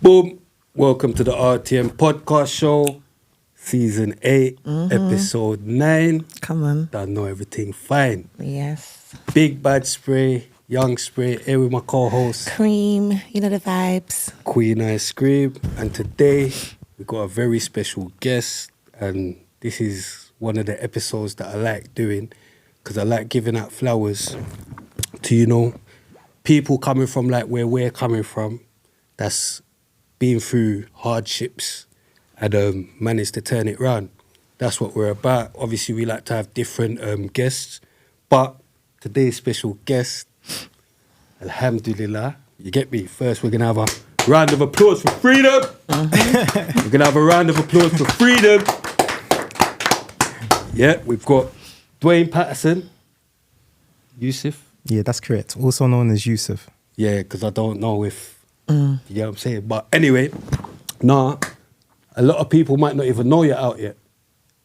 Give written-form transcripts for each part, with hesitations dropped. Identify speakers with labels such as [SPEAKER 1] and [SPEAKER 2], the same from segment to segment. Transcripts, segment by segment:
[SPEAKER 1] Boom. Welcome to the RTM podcast show, season 8, episode 9.
[SPEAKER 2] Come on.
[SPEAKER 1] I know everything fine.
[SPEAKER 2] Yes.
[SPEAKER 1] Big Bad Spray, Young Spray, here with my co-host,
[SPEAKER 2] Cream, you know the vibes.
[SPEAKER 1] Queen Ice Cream. And today, we got a very special guest. And this is one of the episodes that I like doing because I like giving out flowers to, people coming from like where we're coming from that's been through hardships and managed to turn it round. That's what we're about. Obviously, we like to have different guests, but today's special guest, alhamdulillah, you get me? First, we're going to have a round of applause for freedom. We're going to have a round of applause for freedom. Yeah, we've got Dwaine Patterson, Yusuf.
[SPEAKER 3] Yeah, that's correct. Also known as Yusuf.
[SPEAKER 1] Yeah, because I don't know if, you get what I'm saying? But anyway, a lot of people might not even know you're out yet.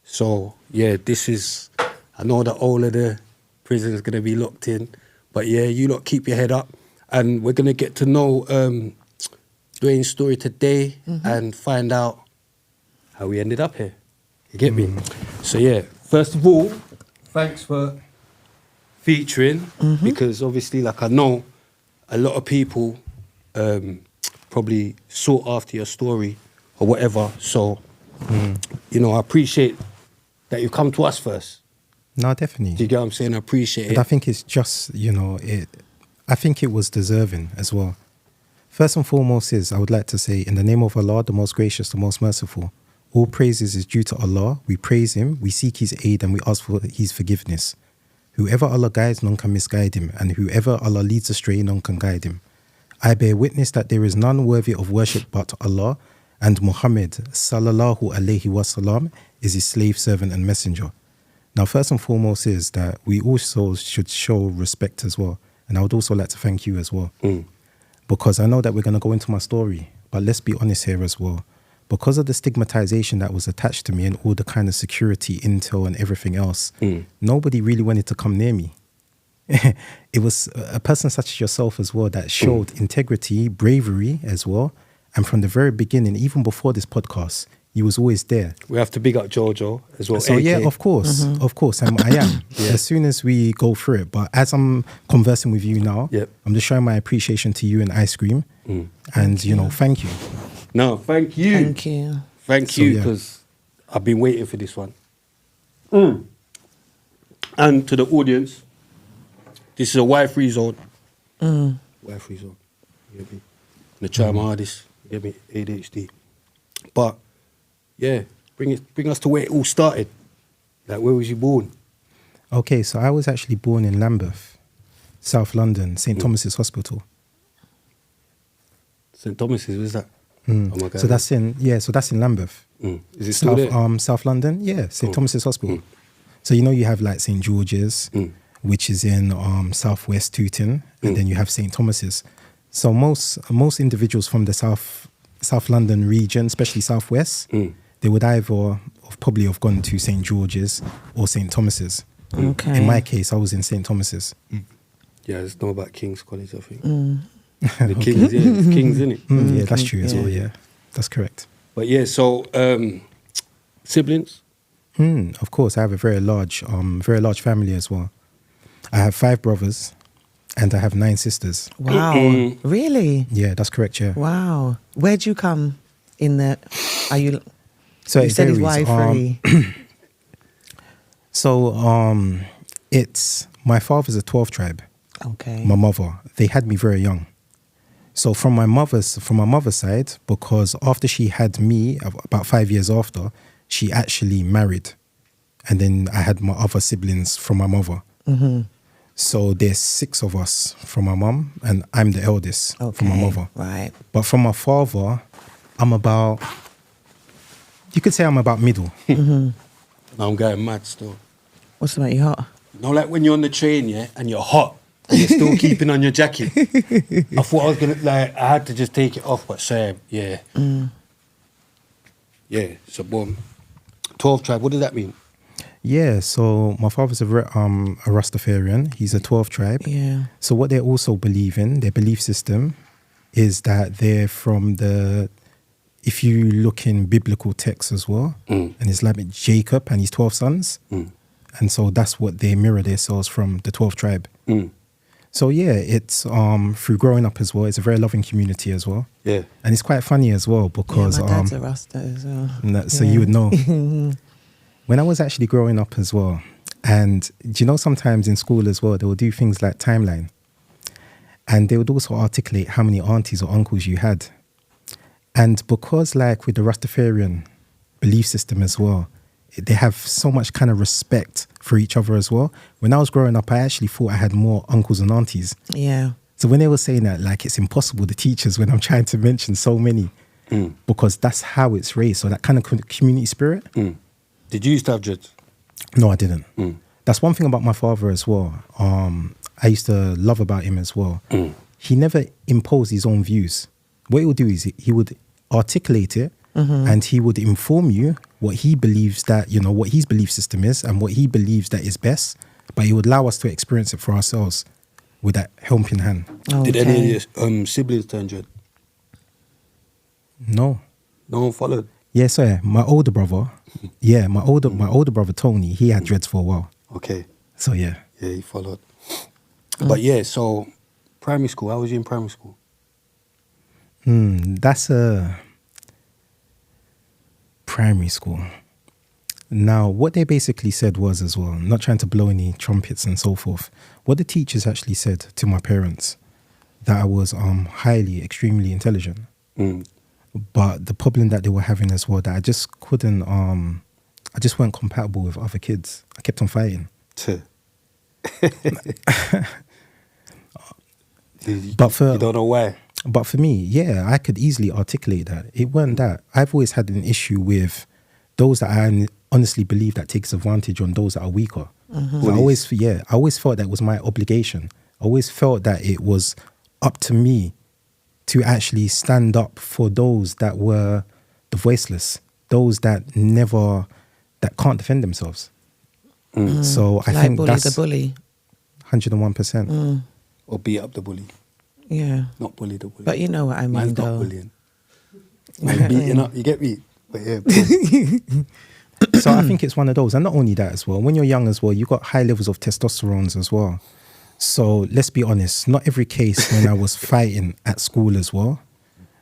[SPEAKER 1] So, yeah, I know that all of the prisoners going to be locked in. But yeah, you lot keep your head up. And we're going to get to know Dwaine's story today and find out how we ended up here. You get me? So yeah, first of all, thanks for featuring because obviously, like I know, a lot of people probably sought after your story or whatever. So, I appreciate that you come to us first.
[SPEAKER 3] No, definitely.
[SPEAKER 1] Do you get what I'm saying? I appreciate it.
[SPEAKER 3] I think it's just, I think it was deserving as well. First and foremost I would like to say, in the name of Allah, the most gracious, the most merciful, all praises is due to Allah. We praise Him, we seek His aid, and we ask for His forgiveness. Whoever Allah guides, none can misguide him, and whoever Allah leads astray, none can guide him. I bear witness that there is none worthy of worship but Allah, and Muhammad sallallahu alaihi wasallam is his slave, servant, and messenger. Now, first and foremost is that we also should show respect as well, and I would also like to thank you as well, because I know that we're going to go into my story, but let's be honest here as well. Because of the stigmatization that was attached to me and all the kind of security, intel and everything else, nobody really wanted to come near me. It was a person such as yourself as well that showed integrity, bravery as well. And from the very beginning, even before this podcast, you was always there.
[SPEAKER 1] We have to big up Jojo as well.
[SPEAKER 3] So
[SPEAKER 1] AK.
[SPEAKER 3] yeah, of course, and I am. As soon as we go through it. But as I'm conversing with you now, I'm just showing my appreciation to you and Ice Cream. And, thank you.
[SPEAKER 1] No, thank you.
[SPEAKER 2] Thank you.
[SPEAKER 1] Thank you, because I've been waiting for this one. And to the audience, this is a Y-free zone. Y-free zone. You get me? I'm going to try my hardest. You get me? ADHD. But, yeah, bring us to where it all started. Like, where was you born?
[SPEAKER 3] Okay, so I was actually born in Lambeth, South London, St. Thomas's Hospital.
[SPEAKER 1] St. Thomas's, where's that? Oh my God.
[SPEAKER 3] So that's in Lambeth.
[SPEAKER 1] Is it still there?
[SPEAKER 3] South London, yeah, St. Thomas's Hospital. So you have like St. George's, which is in Southwest Tooting, and then you have St. Thomas's. So most individuals from the South London region, especially Southwest, they would either probably have gone to St. George's or St. Thomas's.
[SPEAKER 2] Okay.
[SPEAKER 3] In my case, I was in St. Thomas's.
[SPEAKER 1] Yeah, it's not about King's College, I think. The Kings, it's Kings, isn't it?
[SPEAKER 3] Yeah, that's true as well, yeah. That's correct.
[SPEAKER 1] But yeah, so siblings?
[SPEAKER 3] Of course, I have a very large family as well. I have 5 brothers and I have 9 sisters.
[SPEAKER 2] Wow. Really?
[SPEAKER 3] Yeah, that's correct, yeah.
[SPEAKER 2] Wow. Where'd you come in the... Are you...
[SPEAKER 3] So
[SPEAKER 2] you
[SPEAKER 3] it
[SPEAKER 2] said it's
[SPEAKER 3] varies.
[SPEAKER 2] Y-free.
[SPEAKER 3] It's... My father's a 12 tribe.
[SPEAKER 2] Okay.
[SPEAKER 3] My mother. They had me very young. So from my mother's side, because after she had me, about 5 years after, she actually married. And then I had my other siblings from my mother. So there's 6 of us from my mum, and I'm the eldest from my mother.
[SPEAKER 2] Right.
[SPEAKER 3] But from my father, you could say I'm about middle.
[SPEAKER 1] Now I'm going mad still.
[SPEAKER 2] What's about you hot?
[SPEAKER 1] Like when you're on the train, yeah, and you're hot, and you're still keeping on your jacket. I thought I was going to, I had to just take it off, but Sam, yeah. Yeah, so boom. 12 tribe, what does that mean?
[SPEAKER 3] Yeah, so my father's a Rastafarian. He's a 12 tribe.
[SPEAKER 2] Yeah.
[SPEAKER 3] So what they also believe in, their belief system, is that they're from if you look in biblical texts as well, and Islamic, Jacob and his 12 sons. And so that's what they mirror themselves from, the 12th tribe. So yeah, it's through growing up as well, it's a very loving community as well.
[SPEAKER 1] Yeah.
[SPEAKER 3] And it's quite funny as well because...
[SPEAKER 2] my dad's a Rasta as well.
[SPEAKER 3] So you would know. When I was actually growing up as well, and do you know sometimes in school as well, they will do things like timeline. And they would also articulate how many aunties or uncles you had. And because like with the Rastafarian belief system as well, they have so much kind of respect for each other as well. When I was growing up, I actually thought I had more uncles and aunties.
[SPEAKER 2] Yeah.
[SPEAKER 3] So when they were saying that, like, it's impossible, the teachers, when I'm trying to mention so many, because that's how it's raised. So that kind of community spirit.
[SPEAKER 1] Did you used to have dreads?
[SPEAKER 3] No, I didn't. That's one thing about my father as well. I used to love about him as well. He never imposed his own views. What he would do is he would articulate it, and he would inform you what he believes that, you know, what his belief system is and what he believes that is best. But he would allow us to experience it for ourselves with that helping hand.
[SPEAKER 2] Okay.
[SPEAKER 1] Did any of your siblings turn dread?
[SPEAKER 3] No.
[SPEAKER 1] No one followed?
[SPEAKER 3] Yeah, sorry. My older brother, my older brother Tony, he had dreads for a while.
[SPEAKER 1] Okay.
[SPEAKER 3] So yeah.
[SPEAKER 1] Yeah, he followed. But yeah, so primary school, how was you in primary school?
[SPEAKER 3] That's a primary school. Now, what they basically said was as well, not trying to blow any trumpets and so forth, what the teachers actually said to my parents, that I was highly, extremely intelligent. But the problem that they were having as well, that I just couldn't, I just weren't compatible with other kids. I kept on fighting. But
[SPEAKER 1] you don't know why?
[SPEAKER 3] But for me, yeah, I could easily articulate that. It weren't that. I've always had an issue with those that I honestly believe that takes advantage on those that are weaker. So I always felt that was my obligation. I always felt that it was up to me to actually stand up for those that were the voiceless, those that can't defend themselves. So I think
[SPEAKER 2] bully
[SPEAKER 3] that's
[SPEAKER 2] the bully.
[SPEAKER 3] 101%.
[SPEAKER 1] Or beat up the bully?
[SPEAKER 2] Yeah.
[SPEAKER 1] Not bully the bully.
[SPEAKER 2] But you know what I mean,
[SPEAKER 1] Mine's
[SPEAKER 2] though.
[SPEAKER 1] not bullying. I'm beating up, you get me? But yeah.
[SPEAKER 3] So I think it's one of those. And not only that as well, when you're young as well, you got high levels of testosterone as well. So let's be honest, not every case when I was fighting at school as well,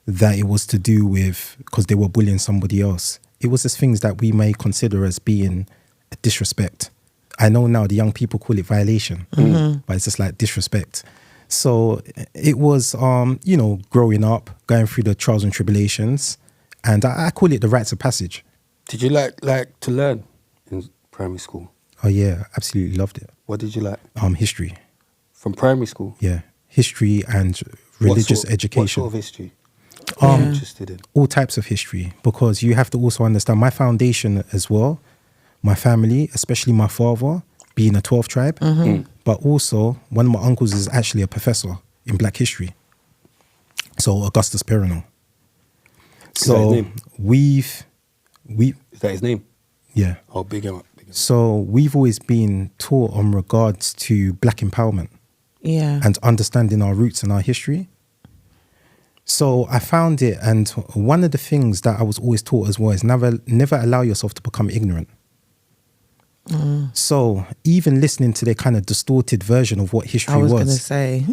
[SPEAKER 3] that it was to do with because they were bullying somebody else. It was just things that we may consider as being a disrespect. I know now the young people call it violation, but it's just like disrespect. So it was, growing up, going through the trials and tribulations, and I call it the rites of passage.
[SPEAKER 1] Did you like to learn in primary school?
[SPEAKER 3] Oh yeah, absolutely loved it.
[SPEAKER 1] What did you like?
[SPEAKER 3] History.
[SPEAKER 1] From primary school?
[SPEAKER 3] Yeah, history and religious education.
[SPEAKER 1] What sort of history? I'm interested in
[SPEAKER 3] all types of history, because you have to also understand my foundation as well, my family, especially my father being a 12th tribe, but also one of my uncles is actually a professor in Black history. So Augustus Perrinal. So
[SPEAKER 1] is that his name?
[SPEAKER 3] Yeah.
[SPEAKER 1] Oh, big him up.
[SPEAKER 3] So we've always been taught on regards to Black empowerment.
[SPEAKER 2] Yeah.
[SPEAKER 3] And understanding our roots and our history. So I found it, and one of the things that I was always taught as well is never allow yourself to become ignorant. So even listening to their kind of distorted version of what history was.
[SPEAKER 2] I was going to say.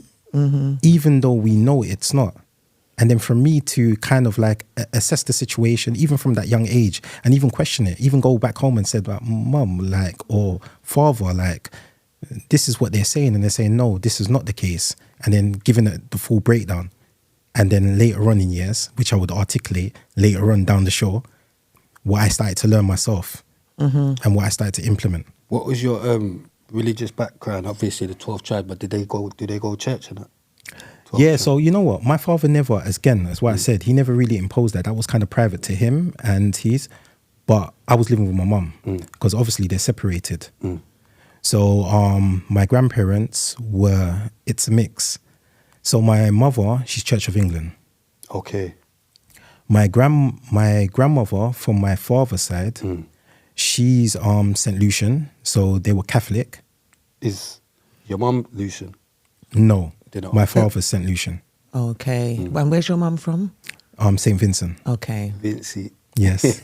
[SPEAKER 3] Even though we know it's not. And then for me to kind of like assess the situation, even from that young age, and even question it, even go back home and said, like, Mum, like, or father, like, this is what they're saying. And they're saying, no, this is not the case. And then giving it the full breakdown. And then later on in years, which I would articulate later on down the show, what I started to learn myself and what I started to implement.
[SPEAKER 1] What was your religious background? Obviously the 12th tribe, but did they go to church and that?
[SPEAKER 3] Yeah, so you know what? My father never, as what I said, he never really imposed that. That was kind of private to him and but I was living with my mum because obviously they're separated. So my grandparents it's a mix. So my mother, she's Church of England.
[SPEAKER 1] Okay.
[SPEAKER 3] My grandmother from my father's side, she's St. Lucian, so they were Catholic.
[SPEAKER 1] Is your mum Lucian?
[SPEAKER 3] No,
[SPEAKER 1] They're not.
[SPEAKER 3] my father's St. Lucian.
[SPEAKER 2] Okay. And where's your mum from?
[SPEAKER 3] St. Vincent.
[SPEAKER 2] Okay.
[SPEAKER 1] Vincy.
[SPEAKER 3] Yes.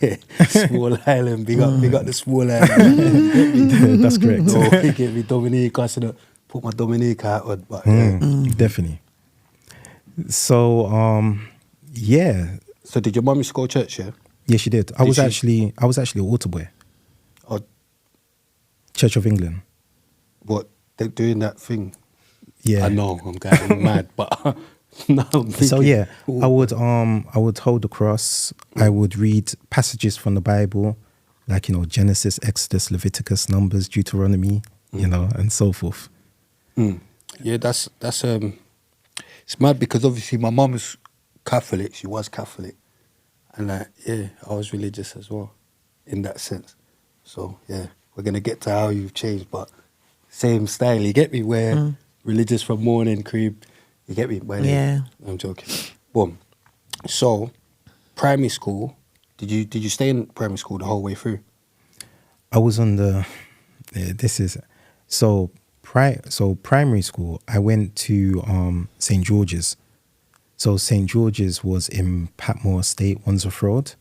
[SPEAKER 1] Small island. Big up the small island.
[SPEAKER 3] That's correct.
[SPEAKER 1] No, get me Dominique. I should put my Dominique out on, but yeah.
[SPEAKER 3] Definitely. So, yeah.
[SPEAKER 1] So did your mum used to go to church, yeah?
[SPEAKER 3] Yeah, she did. I was actually an altar boy.
[SPEAKER 1] Or
[SPEAKER 3] Church of England.
[SPEAKER 1] what, they're doing that thing?
[SPEAKER 3] Yeah.
[SPEAKER 1] I know, I'm getting mad, but now I'm thinking.
[SPEAKER 3] So yeah,
[SPEAKER 1] ooh.
[SPEAKER 3] I would hold the cross. I would read passages from the Bible, like, you know, Genesis, Exodus, Leviticus, Numbers, Deuteronomy, you know, and so forth.
[SPEAKER 1] Yeah, that's it's mad because obviously my mum is Catholic. She was Catholic, and like, yeah, I was religious as well, in that sense. So yeah, we're gonna get to how you've changed, but same style. You get me? Where religious from morning, creep. You get me?
[SPEAKER 2] Yeah.
[SPEAKER 1] I'm joking. Boom. So, primary school. Did you stay in primary school the whole way through?
[SPEAKER 3] I was on the. Primary school. I went to St. George's. So St. George's was in Patmore Estate, Wandsworth Road.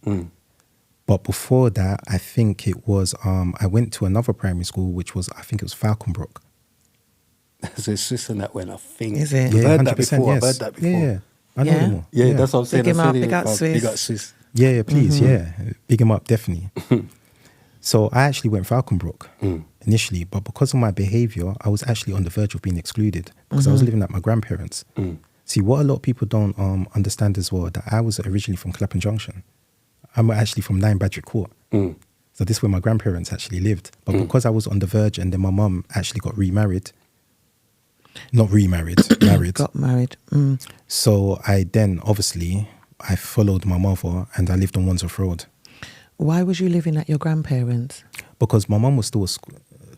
[SPEAKER 3] But before that, I think it was. I went to another primary school, which was, I think it was Falconbrook.
[SPEAKER 1] So it's just in that when I think.
[SPEAKER 2] Is it?
[SPEAKER 1] I've
[SPEAKER 3] Yeah,
[SPEAKER 1] heard that
[SPEAKER 3] 100%.
[SPEAKER 1] before.
[SPEAKER 3] Yes.
[SPEAKER 1] I've heard that before.
[SPEAKER 3] Yeah. I know
[SPEAKER 2] Yeah.
[SPEAKER 3] them all.
[SPEAKER 1] Yeah, that's what I'm saying.
[SPEAKER 2] Big him
[SPEAKER 1] I said
[SPEAKER 2] up,
[SPEAKER 1] it,
[SPEAKER 2] big up, Swiss.
[SPEAKER 1] Big up Swiss.
[SPEAKER 3] Yeah, please, yeah. Big him up, definitely. So I actually went Falconbrook initially, but because of my behaviour, I was actually on the verge of being excluded because I was living at my grandparents'. See, what a lot of people don't understand as well, that I was originally from Clapham Junction. I'm actually from 9 Badrick Court. So this is where my grandparents actually lived. But because I was on the verge and then my mum actually got remarried, not remarried, married.
[SPEAKER 2] Got married.
[SPEAKER 3] So I then, obviously, I followed my mother and I lived on Wandsworth Road.
[SPEAKER 2] Why was you living at your grandparents'?
[SPEAKER 3] Because my mum was still,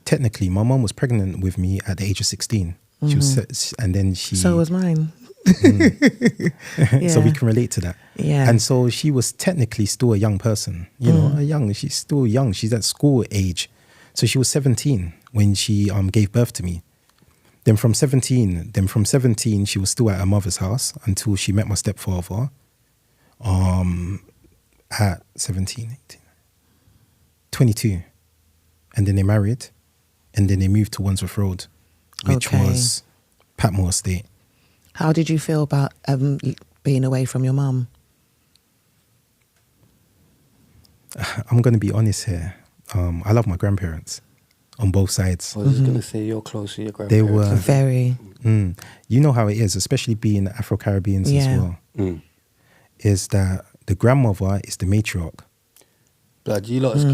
[SPEAKER 3] technically, my mum was pregnant with me at the age of 16. She was, and then she...
[SPEAKER 2] So was mine.
[SPEAKER 3] So we can relate to that.
[SPEAKER 2] Yeah.
[SPEAKER 3] And so she was technically still a young person, you know, she's still young. She's at school age. So she was 17 when she gave birth to me. Then from 17, she was still at her mother's house until she met my stepfather at 17, 18, 22. And then they married and then they moved to Wandsworth Road, which was Patmore Estate.
[SPEAKER 2] How did you feel about being away from your mum?
[SPEAKER 3] I'm going to be honest here. I love my grandparents on both sides.
[SPEAKER 1] I was just going to say you're close to your grandparents.
[SPEAKER 3] They were
[SPEAKER 2] Very.
[SPEAKER 3] You know how it is, especially being Afro-Caribbeans as well, is that the grandmother is the matriarch.
[SPEAKER 1] Blood, you lot's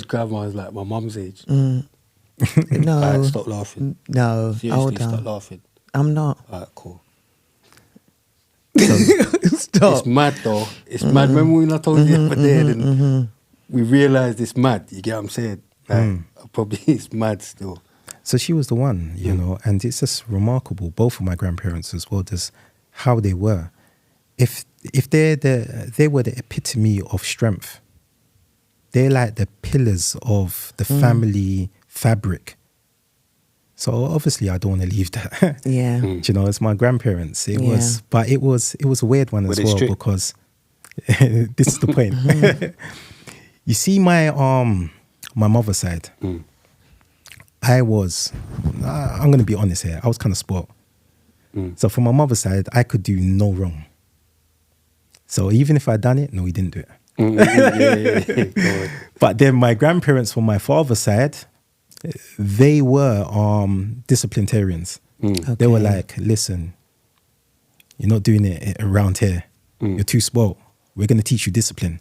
[SPEAKER 1] grandma is like my mum's age.
[SPEAKER 2] No.
[SPEAKER 1] Alright, stop laughing.
[SPEAKER 2] No.
[SPEAKER 1] Seriously,
[SPEAKER 2] Hold
[SPEAKER 1] stop
[SPEAKER 2] on.
[SPEAKER 1] laughing.
[SPEAKER 2] I'm not.
[SPEAKER 1] Alright, cool.
[SPEAKER 2] Stop.
[SPEAKER 1] It's mad though. It's mad. Remember when I told you the other day, and we realised it's mad. You get what I'm saying? Like, probably it's mad still.
[SPEAKER 3] So she was the one, you know, and it's just remarkable, both of my grandparents as well, just how they were. If they were the epitome of strength. They're like the pillars of the family fabric. So obviously I don't want to leave that.
[SPEAKER 2] Yeah.
[SPEAKER 3] Do you know, it's my grandparents. It was a weird one as well strict? Because this is the point. You see my mother's side. I'm going to be honest here. I was kind of spoiled. So from my mother's side, I could do no wrong. So even if I'd done it, no, he didn't do it. But then my grandparents from my father's side, they were disciplinarians.
[SPEAKER 2] Okay.
[SPEAKER 3] They were like, listen, you're not doing it around here. You're too spoiled. We're going to teach you discipline.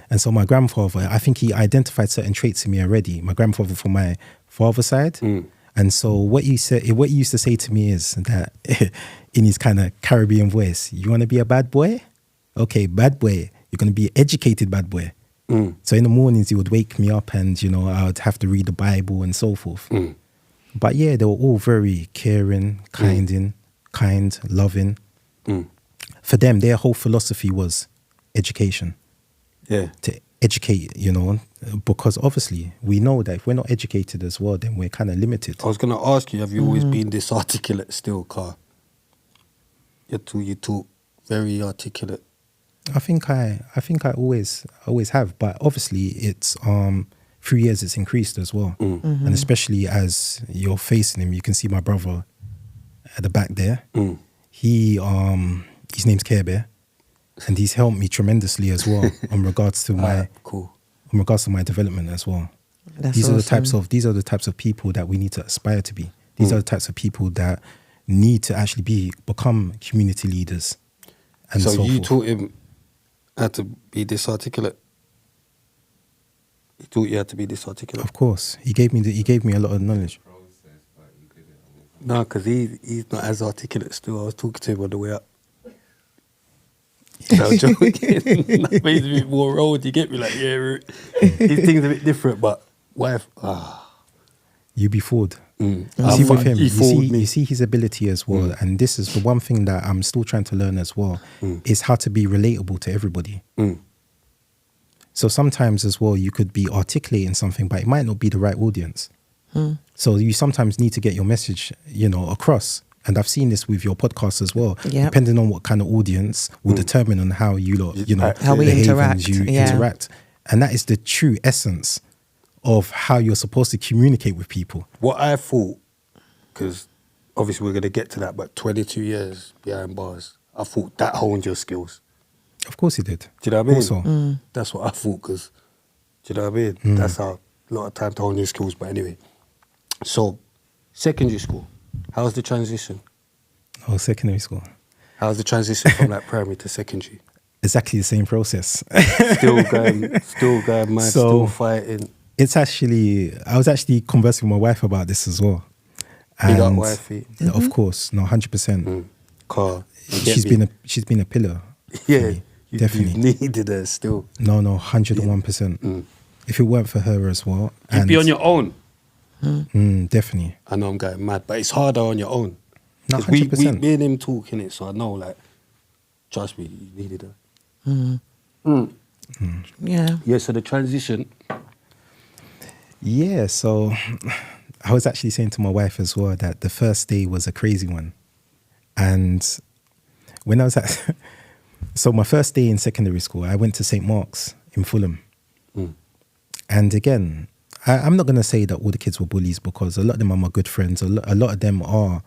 [SPEAKER 3] And so my grandfather, I think he identified certain traits in me already. My grandfather from my father's side. And so what he used to say to me is that in his kind of Caribbean voice, you want to be a bad boy? Okay, bad boy. You're going to be an educated bad boy. So in the mornings, he would wake me up and, you know, I would have to read the Bible and so forth. But yeah, they were all very caring, kind, loving. For them, their whole philosophy was education.
[SPEAKER 1] Yeah.
[SPEAKER 3] To educate, you know, because obviously we know that if we're not educated as well, then we're kind of limited.
[SPEAKER 1] I was going to ask you, have you always been this articulate still, Car? you talk very articulate.
[SPEAKER 3] I think I always have, but obviously it's through years it's increased as well, and especially as you're facing him, you can see my brother at the back there. He his name's Care Bear, and he's helped me tremendously as well on regards to my development as well. These are the types of people that we need to aspire to be. These are the types of people that need to actually become community leaders. And
[SPEAKER 1] so you
[SPEAKER 3] forth.
[SPEAKER 1] taught him how to be this articulate. He taught you how to be this articulate.
[SPEAKER 3] Of course, he gave me a lot of knowledge.
[SPEAKER 1] No, because he's not as articulate still. I was talking to him on the way up. No, joking. That made a bit more road. You get me? Like, yeah, his thing's a bit different, but wife,
[SPEAKER 3] You be fooled.
[SPEAKER 1] Mm.
[SPEAKER 3] You see with him,
[SPEAKER 1] He
[SPEAKER 3] you see his ability as well. And this is the one thing that I'm still trying to learn as well, is how to be relatable to everybody. So sometimes as well, you could be articulating something, but it might not be the right audience. So you sometimes need to get your message, across. And I've seen this with your podcast as well.
[SPEAKER 2] Yep.
[SPEAKER 3] Depending on what kind of audience will determine on how
[SPEAKER 2] how we
[SPEAKER 3] behave
[SPEAKER 2] interact.
[SPEAKER 3] and you interact. And that is the true essence of how you're supposed to communicate with people.
[SPEAKER 1] What I thought, because obviously we're going to get to that, but 22 years behind bars, I thought that honed your skills.
[SPEAKER 3] Of course he did.
[SPEAKER 1] Do you know what I mean?
[SPEAKER 3] Also.
[SPEAKER 1] That's what I thought, because, do you know what I mean? That's a lot of time to hone your skills. But anyway, so secondary school, how's the transition?
[SPEAKER 3] Oh, secondary school.
[SPEAKER 1] How's the transition from like primary to secondary?
[SPEAKER 3] Exactly the same process.
[SPEAKER 1] Still going mad, still fighting.
[SPEAKER 3] I was actually conversing with my wife about this as well.
[SPEAKER 1] Big up
[SPEAKER 3] And
[SPEAKER 1] wifey.
[SPEAKER 3] of course, no, 100%.
[SPEAKER 1] Car.
[SPEAKER 3] She's been a pillar.
[SPEAKER 1] Yeah,
[SPEAKER 3] for me,
[SPEAKER 1] you
[SPEAKER 3] definitely.
[SPEAKER 1] needed her still.
[SPEAKER 3] No, 101%. If it weren't for her as well,
[SPEAKER 1] You'd be on your own.
[SPEAKER 3] definitely.
[SPEAKER 1] I know I'm going mad, but it's harder on your own.
[SPEAKER 3] No,
[SPEAKER 1] 'Cause me
[SPEAKER 3] 100%.
[SPEAKER 1] and him talking it, so I know, like, trust me, you needed her.
[SPEAKER 2] Yeah.
[SPEAKER 1] Yeah, so the transition.
[SPEAKER 3] Yeah, so I was actually saying to my wife as well that the first day was a crazy one. And when I was so my first day in secondary school, I went to St. Mark's in Fulham. And again, I'm not going to say that all the kids were bullies, because a lot of them are my good friends. A lot of them are,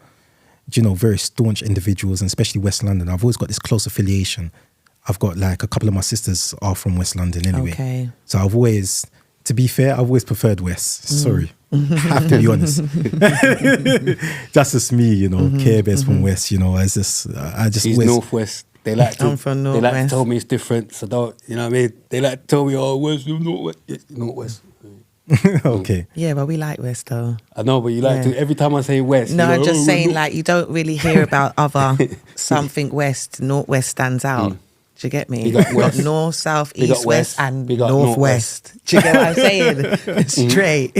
[SPEAKER 3] very staunch individuals, and especially West London. I've always got this close affiliation. I've got like a couple of my sisters are from West London anyway.
[SPEAKER 2] Okay.
[SPEAKER 3] So to be fair, I've always preferred West. Sorry. I have to be honest. That's just me, Care Bears from West, I just
[SPEAKER 1] He's
[SPEAKER 3] always...
[SPEAKER 1] Northwest. They like to,
[SPEAKER 2] I'm from
[SPEAKER 1] they like to
[SPEAKER 2] Northwest.
[SPEAKER 1] tell me it's different, so don't, you know what I mean? They like to tell me, oh, West, Northwest. Yeah, Northwest.
[SPEAKER 3] Okay.
[SPEAKER 2] Yeah, but we like West though.
[SPEAKER 1] I know, but you like to, every time I say West.
[SPEAKER 2] No,
[SPEAKER 1] you're
[SPEAKER 2] I'm
[SPEAKER 1] like,
[SPEAKER 2] just
[SPEAKER 1] oh,
[SPEAKER 2] saying,
[SPEAKER 1] no.
[SPEAKER 2] like, you don't really hear about other something West. Northwest stands out. Do you get me?
[SPEAKER 1] Big up
[SPEAKER 2] We've got
[SPEAKER 1] West.
[SPEAKER 2] North, South,
[SPEAKER 1] Big up
[SPEAKER 2] East, West,
[SPEAKER 1] West.
[SPEAKER 2] and
[SPEAKER 1] Big up
[SPEAKER 2] Northwest. Do you get what I'm saying? Straight.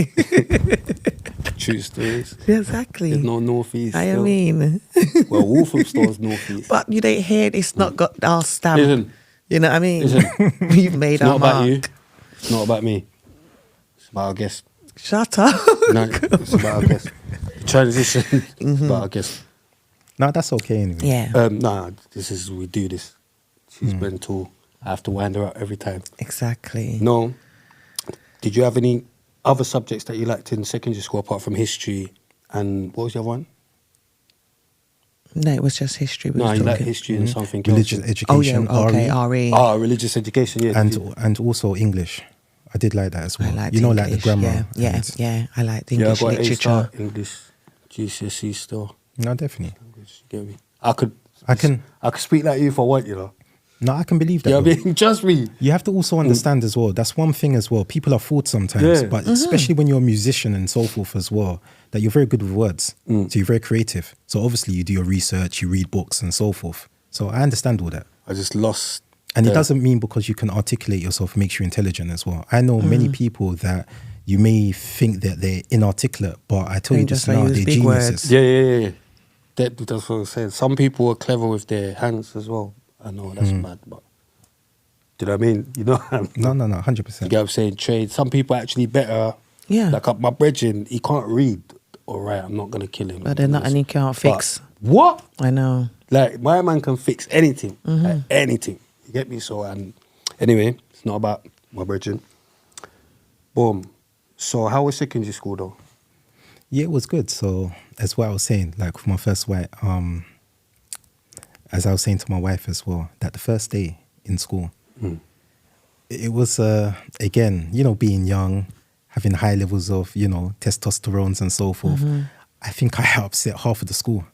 [SPEAKER 1] True stories.
[SPEAKER 2] Exactly.
[SPEAKER 1] There's no Northeast.
[SPEAKER 2] I
[SPEAKER 1] still.
[SPEAKER 2] mean,
[SPEAKER 1] Well, Walthamstore's Northeast.
[SPEAKER 2] but you don't hear it's not got our stamp.
[SPEAKER 1] Listen,
[SPEAKER 2] You know what I mean?
[SPEAKER 1] listen.
[SPEAKER 2] We've made
[SPEAKER 1] It's
[SPEAKER 2] our
[SPEAKER 1] not
[SPEAKER 2] mark.
[SPEAKER 1] about you. It's not about me. It's about our guest.
[SPEAKER 2] Shut up.
[SPEAKER 1] No, it's about our guest. The transition is about our guest.
[SPEAKER 3] No, that's okay anyway.
[SPEAKER 2] Yeah,
[SPEAKER 1] Nah, we do this. She's mental. I have to wind her up every time.
[SPEAKER 2] exactly.
[SPEAKER 1] No. Did you have any other subjects that you liked in secondary school apart from history? And what was the other one?
[SPEAKER 2] No, it was just history. We
[SPEAKER 1] No,
[SPEAKER 2] was
[SPEAKER 1] you like
[SPEAKER 2] talking.
[SPEAKER 1] history and something
[SPEAKER 3] Religious
[SPEAKER 1] else.
[SPEAKER 3] education,
[SPEAKER 2] Oh, yeah, okay,
[SPEAKER 3] RE,
[SPEAKER 2] RE.
[SPEAKER 1] Ah, religious education, yeah.
[SPEAKER 3] and also English. I did like that as well.
[SPEAKER 2] I liked
[SPEAKER 3] like the
[SPEAKER 2] English,
[SPEAKER 3] grammar.
[SPEAKER 2] Yeah,
[SPEAKER 3] and-
[SPEAKER 2] yeah. I liked
[SPEAKER 1] Yeah, I
[SPEAKER 2] English
[SPEAKER 1] got A
[SPEAKER 2] literature.
[SPEAKER 1] star, English, GCSE still.
[SPEAKER 3] No, definitely.
[SPEAKER 1] You get me? I could speak like you if I want,
[SPEAKER 3] No, I can believe that.
[SPEAKER 1] You know what I
[SPEAKER 3] though.
[SPEAKER 1] mean? Trust me.
[SPEAKER 3] You have to also understand as well. That's one thing as well. People are fooled sometimes,
[SPEAKER 1] Yeah.
[SPEAKER 3] but especially when you're a musician and so forth as well, that you're very good with words. So you're very creative. So obviously you do your research, you read books and so forth. So I understand all that.
[SPEAKER 1] I just lost.
[SPEAKER 3] And it doesn't mean because you can articulate yourself makes you intelligent as well. I know many people that you may think that they're inarticulate, but I tell you
[SPEAKER 2] Just
[SPEAKER 3] this
[SPEAKER 2] like
[SPEAKER 3] now,
[SPEAKER 2] use
[SPEAKER 3] they're
[SPEAKER 2] big
[SPEAKER 3] geniuses.
[SPEAKER 2] words.
[SPEAKER 1] Yeah. That's what I'm saying. Some people are clever with their hands as well. I know that's mad, but do you know what I mean? You know what I mean?
[SPEAKER 3] No,
[SPEAKER 1] You
[SPEAKER 3] 100%.
[SPEAKER 1] get what I'm saying? Trade. Some people are actually better.
[SPEAKER 2] Yeah.
[SPEAKER 1] Like my brethren, he can't read. All right, I'm not going to kill him.
[SPEAKER 2] But they're not, and he can't fix.
[SPEAKER 1] What?
[SPEAKER 2] I know.
[SPEAKER 1] Like, my man can fix anything. Like, anything. You get me? So, and anyway, it's not about my brethren. Boom. So, how was secondary school, though?
[SPEAKER 3] Yeah, it was good. So that's what I was saying. Like for my first wife, as I was saying to my wife as well, that the first day in school, it was again, you know, being young, having high levels of, you know, testosterones and so forth. I think I upset half of the school.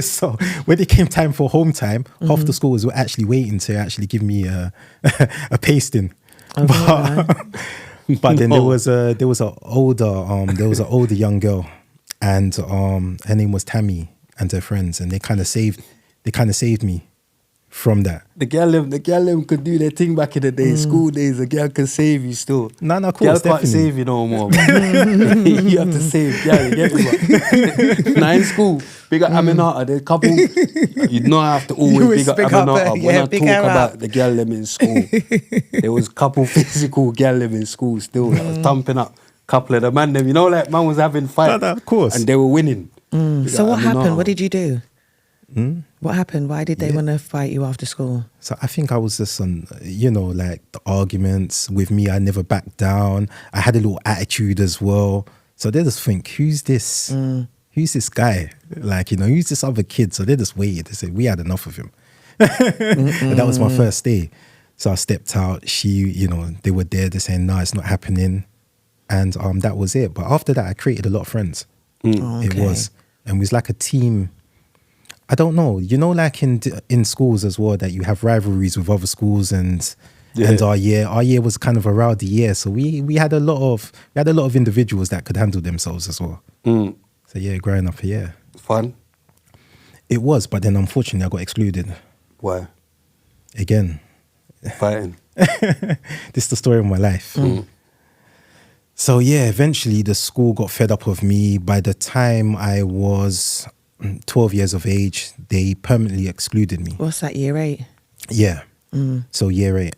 [SPEAKER 3] So when it came time for home time, half the school was actually waiting to actually give me a pasting. But then there was an older young girl, and her name was Tammy and her friends, and they kind of saved me from that.
[SPEAKER 1] The girl them could do their thing back in the day, school days. The girl can save you still.
[SPEAKER 3] No, of
[SPEAKER 1] Girl
[SPEAKER 3] course,
[SPEAKER 1] can't
[SPEAKER 3] definitely.
[SPEAKER 1] save you no more. You have to save. Yeah, you get me. Now in school, big up Aminata. There's a couple. You know I have to always big up Aminata. When I talk about the girl them in school, there was a couple physical girl them in school still. That was thumping up. Couple of the man them. You know, like man was having fights.
[SPEAKER 3] No, of course.
[SPEAKER 1] And they were winning.
[SPEAKER 2] So what happened? What did you do? What happened? Why did they want to fight you after school?
[SPEAKER 3] So I think I was just on, you know, like the arguments with me. I never backed down. I had a little attitude as well. So they just think, who's this? Who's this guy? Like, you know, who's this other kid? So they just waited. They said, we had enough of him. And that was my first day. So I stepped out. You know, they were there. They're saying, no, it's not happening. And that was it. But after that, I created a lot of friends. It was. And it was like a team. I don't know, you know, like in schools as well, that you have rivalries with other schools, and our year was kind of a rowdy year, so we had a lot of individuals that could handle themselves as well. So yeah, growing up,
[SPEAKER 1] Fun?
[SPEAKER 3] It was, but then unfortunately I got excluded.
[SPEAKER 1] Why?
[SPEAKER 3] Again,
[SPEAKER 1] Fighting.
[SPEAKER 3] this is the story of my life. So yeah, eventually the school got fed up with me. By the time I was 12 years of age, they permanently excluded me.
[SPEAKER 2] What's that, year 8?
[SPEAKER 3] Yeah. So year 8.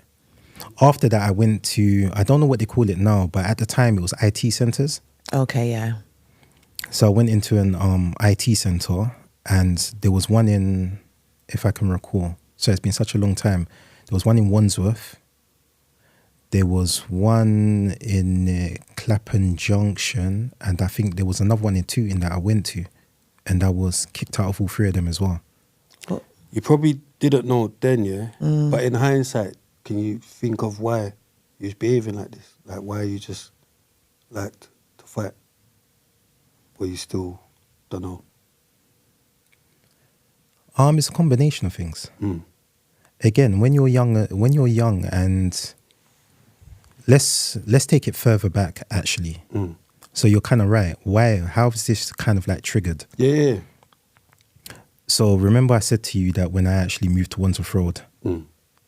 [SPEAKER 3] After that, I went to, I don't know what they call it now, but at the time it was IT centers.
[SPEAKER 2] Okay, yeah.
[SPEAKER 3] So I went into an IT center, and there was one in, if I can recall, so it's been such a long time, there was one in Wandsworth. There was one in Clapham Junction, and I think there was another one in Tooting that I went to. And I was kicked out of all 3 of them as well.
[SPEAKER 1] You probably didn't know then, yeah? But in hindsight, can you think of why you was behaving like this? Like, why you just liked to fight? Or you still don't know?
[SPEAKER 3] It's a combination of things. Again, when you're young, and let's take it further back, actually. So you're kind of right. Why? How is this kind of like triggered?
[SPEAKER 1] Yeah.
[SPEAKER 3] So remember I said to you that when I actually moved to Wandsworth Road,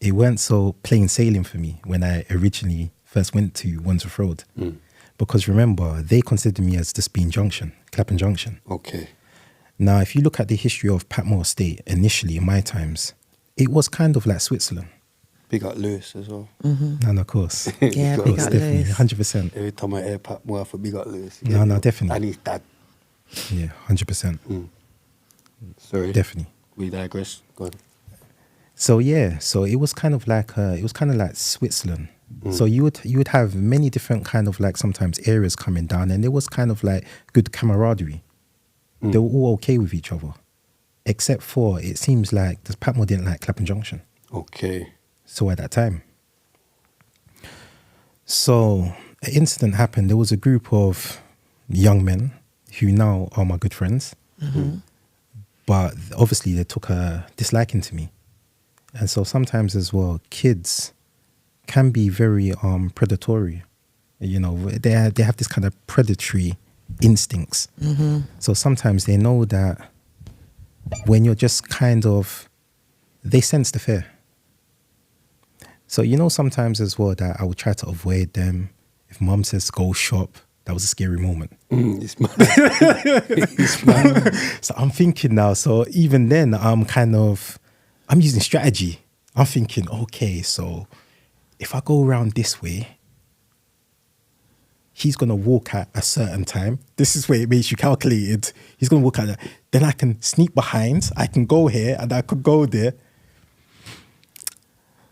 [SPEAKER 3] it weren't so plain sailing for me when I originally first went to Wandsworth Road. Because remember, they considered me as just being Clapham Junction.
[SPEAKER 1] Okay.
[SPEAKER 3] Now, if you look at the history of Patmore Estate, initially in my times, it was kind of like Switzerland.
[SPEAKER 1] Big up Lewis as well.
[SPEAKER 3] And of course.
[SPEAKER 2] Yeah, big up
[SPEAKER 3] Definitely,
[SPEAKER 2] Lewis.
[SPEAKER 3] 100%.
[SPEAKER 1] Every time I hear Patmore, I for big up Lewis.
[SPEAKER 3] No, definitely.
[SPEAKER 1] And his dad.
[SPEAKER 3] Yeah, 100%.
[SPEAKER 1] Sorry.
[SPEAKER 3] Definitely.
[SPEAKER 1] We digress. Go on.
[SPEAKER 3] So yeah, so it was kind of like Switzerland. So you would have many different kind of like sometimes areas coming down, and there was kind of like good camaraderie. They were all okay with each other, except for it seems like the Patmore didn't like Clapham Junction.
[SPEAKER 1] Okay.
[SPEAKER 3] So at that time, so an incident happened. There was a group of young men who now are my good friends, but obviously they took a disliking to me. And so sometimes as well, kids can be very predatory. You know, they have this kind of predatory instincts. So sometimes they know that when you're just kind of, they sense the fear. So, you know, sometimes as well that I would try to avoid them. If mum says go shop, that was a scary moment.
[SPEAKER 1] It's mad. It's mad.
[SPEAKER 3] So I'm thinking now, so even then I'm using strategy. I'm thinking, okay, so if I go around this way, he's going to walk at a certain time. This is where it makes you calculated. He's going to walk at that. Then I can sneak behind. I can go here and I could go there.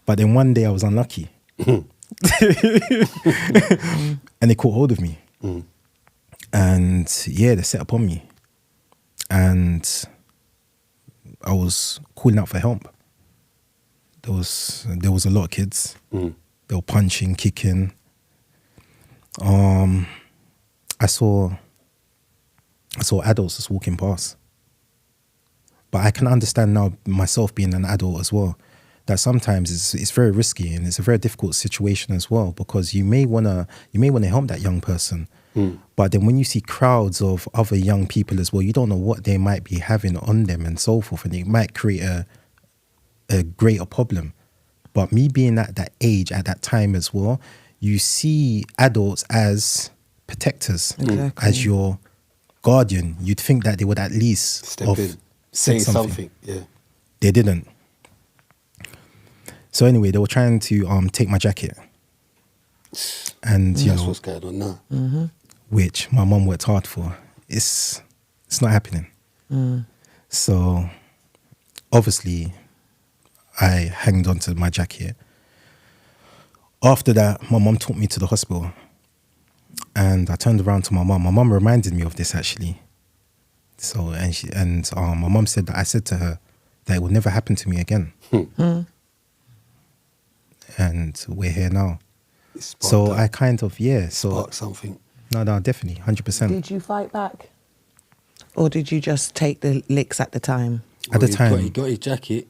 [SPEAKER 3] But then one day I was unlucky. And they caught hold of me. And yeah, they set upon me. And I was calling out for help. There was a lot of kids. They were punching, kicking. I saw adults just walking past. But I can understand now, myself being an adult as well, that sometimes it's very risky and it's a very difficult situation as well, because you may wanna help that young person. But then when you see crowds of other young people as well, you don't know what they might be having on them and so forth, and it might create a greater problem. But me being at that age, at that time as well, you see adults as protectors, as your guardian. You'd think that they would at least
[SPEAKER 1] Step in, say something. Yeah,
[SPEAKER 3] they didn't. So anyway, they were trying to take my jacket, and
[SPEAKER 1] that's what's going on now.
[SPEAKER 3] Which my mum worked hard for. It's not happening. So obviously, I hanged on to my jacket. After that, my mum took me to the hospital, and I turned around to my mum. My mum reminded me of this actually. So my mum said that I said to her that it would never happen to me again. And we're here now. So I kind of
[SPEAKER 1] sparked something.
[SPEAKER 3] No, definitely, 100%.
[SPEAKER 2] Did you fight back? Or did you just take the licks at the time?
[SPEAKER 3] At the time.
[SPEAKER 1] He got his jacket.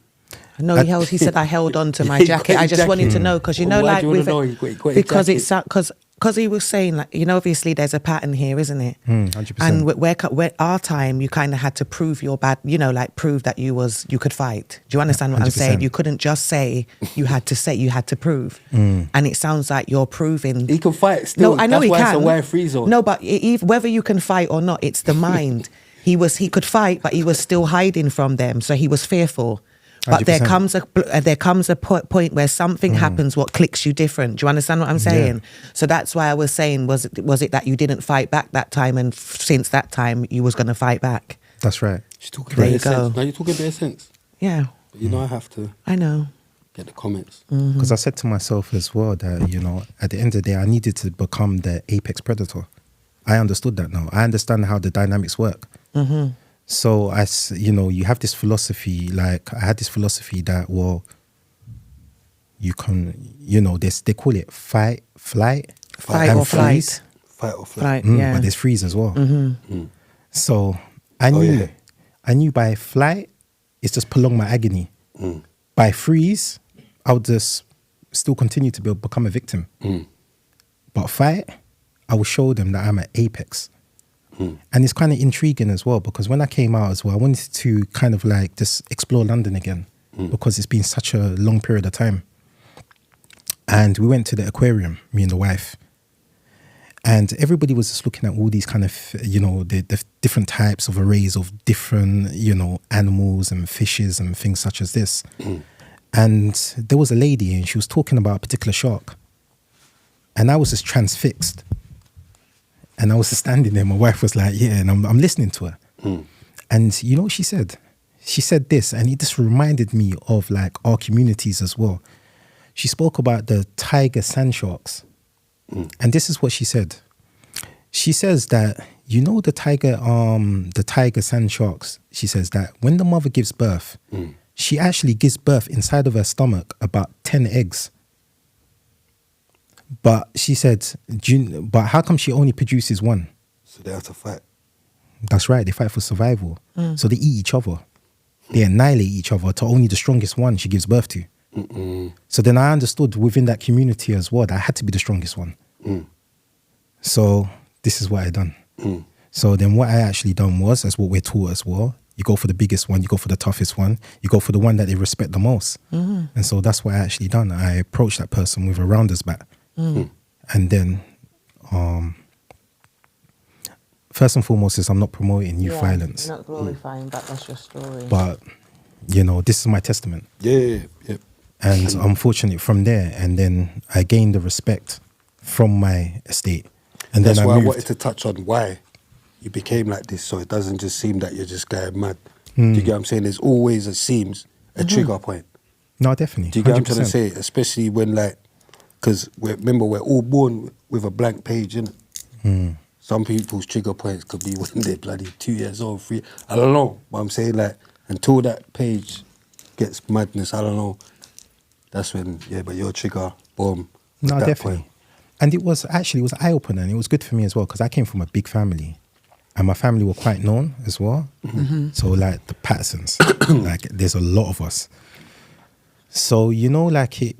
[SPEAKER 2] No, he said I held on to my jacket. I just wanted to know, because
[SPEAKER 1] Why do you want to know?
[SPEAKER 2] Because it's because he was saying, like, obviously there's a pattern here, isn't it?
[SPEAKER 3] 100%.
[SPEAKER 2] And where our time, you kind of had to prove your bad, prove that you could fight. Do you understand what
[SPEAKER 3] 100%.
[SPEAKER 2] I'm saying? You couldn't just say you had to prove. And it sounds like you're proving
[SPEAKER 1] He can fight still.
[SPEAKER 2] No, I know
[SPEAKER 1] That's
[SPEAKER 2] he
[SPEAKER 1] why
[SPEAKER 2] can.
[SPEAKER 1] It's a wire free zone.
[SPEAKER 2] No, but whether you can fight or not, it's the mind. He could fight, but he was still hiding from them, so he was fearful. But
[SPEAKER 3] 100%.
[SPEAKER 2] there comes a point where something happens what clicks you different. Do you understand what I'm saying?
[SPEAKER 3] Yeah.
[SPEAKER 2] So that's why I was saying, was it that you didn't fight back that time, and since that time you was going to fight back?
[SPEAKER 3] That's right.
[SPEAKER 1] She's talking
[SPEAKER 2] There
[SPEAKER 1] bare
[SPEAKER 2] you go.
[SPEAKER 1] sense. Now you're talking bare sense.
[SPEAKER 2] Yeah.
[SPEAKER 1] But I have to
[SPEAKER 2] I know.
[SPEAKER 1] get the comments.
[SPEAKER 3] Because I said to myself as well that, at the end of the day, I needed to become the apex predator. I understood that now. I understand how the dynamics work. So, you have this philosophy, like I had this philosophy that, well, you can, they call it fight or flight.
[SPEAKER 1] Fight or flight.
[SPEAKER 2] Yeah.
[SPEAKER 3] But there's freeze as well. So I knew by flight, it's just prolong my agony. By freeze, I would just still continue to become a victim. But fight, I will show them that I'm at apex. And it's kind of intriguing as well, because when I came out as well, I wanted to kind of like just explore London again, because it's been such a long period of time. And we went to the aquarium, me and the wife, and everybody was just looking at all these kind of, the different types of arrays of different, animals and fishes and things such as this. And there was a lady, and she was talking about a particular shark. And I was just transfixed. And I was just standing there. My wife was like, yeah, and I'm listening to her. And you know what she said? She said this, and it just reminded me of like our communities as well. She spoke about the tiger sand sharks. And this is what she said. She says that, the tiger sand sharks, she says that when the mother gives birth, she actually gives birth inside of her stomach about 10 eggs. But she said, but how come she only produces one?
[SPEAKER 1] So they have to fight.
[SPEAKER 3] That's right, they fight for survival. So they eat each other. They annihilate each other to only the strongest one she gives birth to. So then I understood within that community as well that I had to be the strongest one. So this is what I done. So then what I actually done was, that's what we're taught as well, you go for the biggest one, you go for the toughest one, you go for the one that they respect the most. And so that's what I actually done. I approached that person with a rounder's bat. And then, first and foremost is I'm not promoting youth violence.
[SPEAKER 2] You're not glorifying, but that's your story.
[SPEAKER 3] But, this is my testament.
[SPEAKER 1] Yeah.
[SPEAKER 3] And unfortunately from there, and then I gained the respect from my estate. And
[SPEAKER 1] That's
[SPEAKER 3] then I
[SPEAKER 1] why I
[SPEAKER 3] moved.
[SPEAKER 1] wanted to touch on why you became like this, so it doesn't just seem that you're just going mad. Do you get what I'm saying? There's always, it seems, a trigger point.
[SPEAKER 3] No, definitely.
[SPEAKER 1] Do you get what I'm
[SPEAKER 3] 100%.
[SPEAKER 1] trying to say? Especially when, like, because remember, we're all born with a blank page, innit? Some people's trigger points could be when they're bloody 2 years old, 3. I don't know. But I'm saying, like, until that page gets madness, I don't know. That's when, but your trigger, boom.
[SPEAKER 3] No,
[SPEAKER 1] at that
[SPEAKER 3] definitely.
[SPEAKER 1] point.
[SPEAKER 3] And it was eye-opener, and it was good for me as well, because I came from a big family. And my family were quite known as well. So, like, the Pattersons, like, there's a lot of us. So, you know, like, it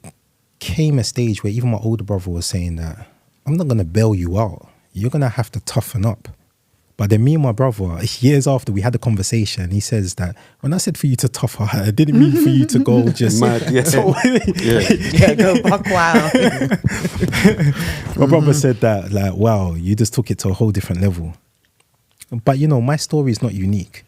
[SPEAKER 3] came a stage where even my older brother was saying that, I'm not going to bail you out. You're going to have to toughen up. But then me and my brother, years after, we had a conversation. He says that, when I said for you to tough up, I didn't mean for you to go just...
[SPEAKER 1] Mad, yeah.
[SPEAKER 2] Yeah, go buck wild.
[SPEAKER 3] My brother said that, like, wow, you just took it to a whole different level. But, you know, my story is not unique.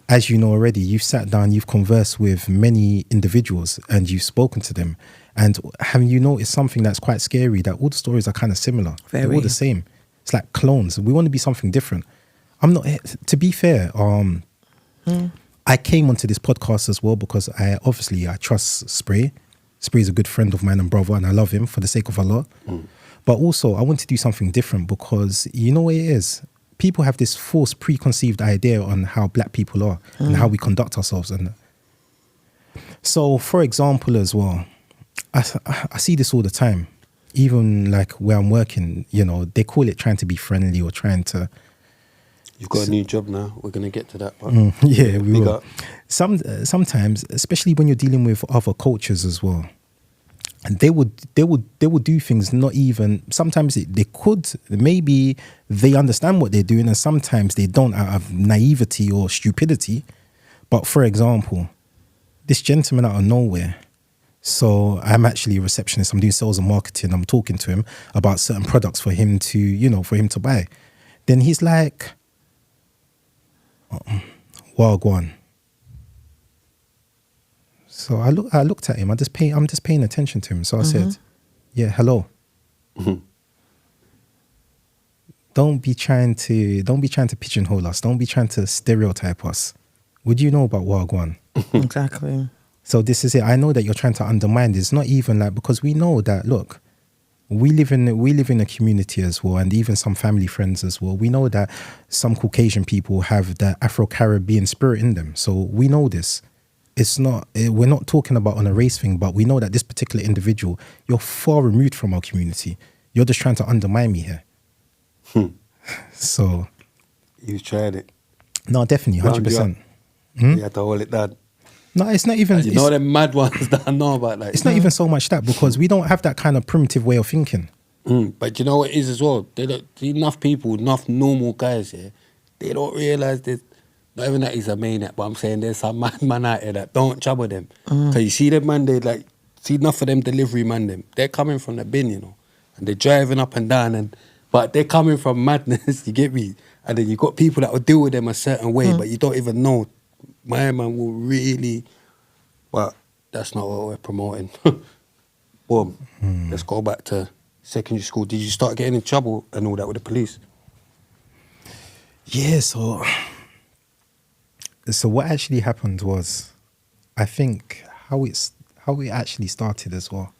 [SPEAKER 3] As you know already, you've sat down, you've conversed with many individuals and you've spoken to them. And have you noticed something that's quite scary, that all the stories are kind of similar? They're all
[SPEAKER 2] Very.
[SPEAKER 3] the same. It's like clones. We want to be something different. I'm not, to be fair, I came onto this podcast as well because I trust Spray. Spray is a good friend of mine and brother, and I love him for the sake of Allah. But also, I want to do something different because you know what it is? People have this false preconceived idea on how black people are and how we conduct ourselves. And so, for example, as well, I see this all the time. Even like where I'm working, you know, they call it trying to be friendly or trying to...
[SPEAKER 1] You've got a new job now. We're going to get to that part.
[SPEAKER 3] Yeah, we
[SPEAKER 1] Big
[SPEAKER 3] will.
[SPEAKER 1] up.
[SPEAKER 3] Sometimes, especially when you're dealing with other cultures as well, and they would do things not even... Sometimes they could, maybe they understand what they're doing, and sometimes they don't out of naivety or stupidity. But for example, this gentleman out of nowhere... So I'm actually a receptionist. I'm doing sales and marketing. I'm talking to him about certain products for him to, you know, for him to buy. Then he's like, well, go on. So I looked at him. I'm just paying attention to him. So I said, yeah, hello. Don't be trying to pigeonhole us. Don't be trying to stereotype us. What do you know about Wagwan?
[SPEAKER 2] Exactly.
[SPEAKER 3] So this is it. I know that you're trying to undermine this. Not even like, because we know that, look, we live in a community as well, and even some family friends as well. We know that some Caucasian people have the Afro-Caribbean spirit in them. So we know this. It's not, we're not talking about on a race thing, but we know that this particular individual, you're far removed from our community. You're just trying to undermine me here. So.
[SPEAKER 2] You tried it.
[SPEAKER 3] No, definitely, 100%.
[SPEAKER 2] You had to hold it down.
[SPEAKER 3] No, it's not even...
[SPEAKER 2] You know them mad ones that I know about. Like,
[SPEAKER 3] it's not even so much that, because we don't have that kind of primitive way of thinking.
[SPEAKER 1] But you know what it is as well? They don't, enough people, enough normal guys here, they don't realise there's... Not even that he's a maniac, but I'm saying there's some man out here that don't trouble them. Because you see them man, they like... See enough of them delivery man, them. They're coming from the bin, you know. And they're driving up and down, but they're coming from madness, you get me? And then you got people that will deal with them a certain way, but you don't even know. My man will really, but that's not what we're promoting. Boom. Let's go back to secondary school. Did you start getting in trouble and all that with the police?
[SPEAKER 3] Yeah, so what actually happened was, I think how it actually started as well.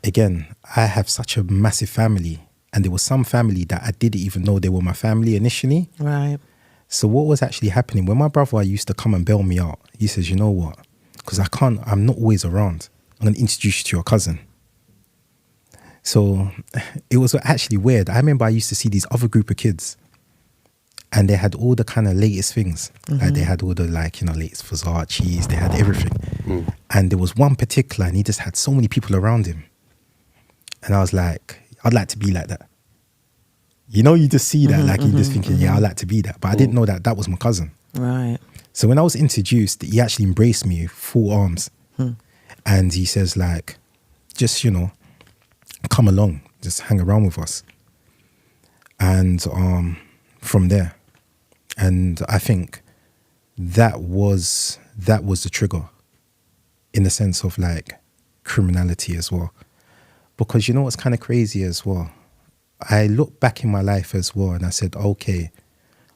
[SPEAKER 3] Again, I have such a massive family, and there was some family that I didn't even know they were my family initially.
[SPEAKER 2] Right.
[SPEAKER 3] So what was actually happening, when my brother used to come and bail me out, he says, you know what, because I'm not always around, I'm going to introduce you to your cousin. So it was actually weird. I remember I used to see these other group of kids, and they had all the kind of latest things. Like they had all the latest Versace's, they had everything. And there was one particular, and he just had so many people around him. And I was like, I'd like to be like that. You know, you just see that, like you just thinking, yeah, I'd like to be that. But I didn't know that that was my cousin.
[SPEAKER 2] Right.
[SPEAKER 3] So when I was introduced, he actually embraced me full arms. And he says like, just, come along, just hang around with us. And from there, and I think that was the trigger in the sense of like criminality as well. Because you know what's kind of crazy as well? I look back in my life as well and I said, okay,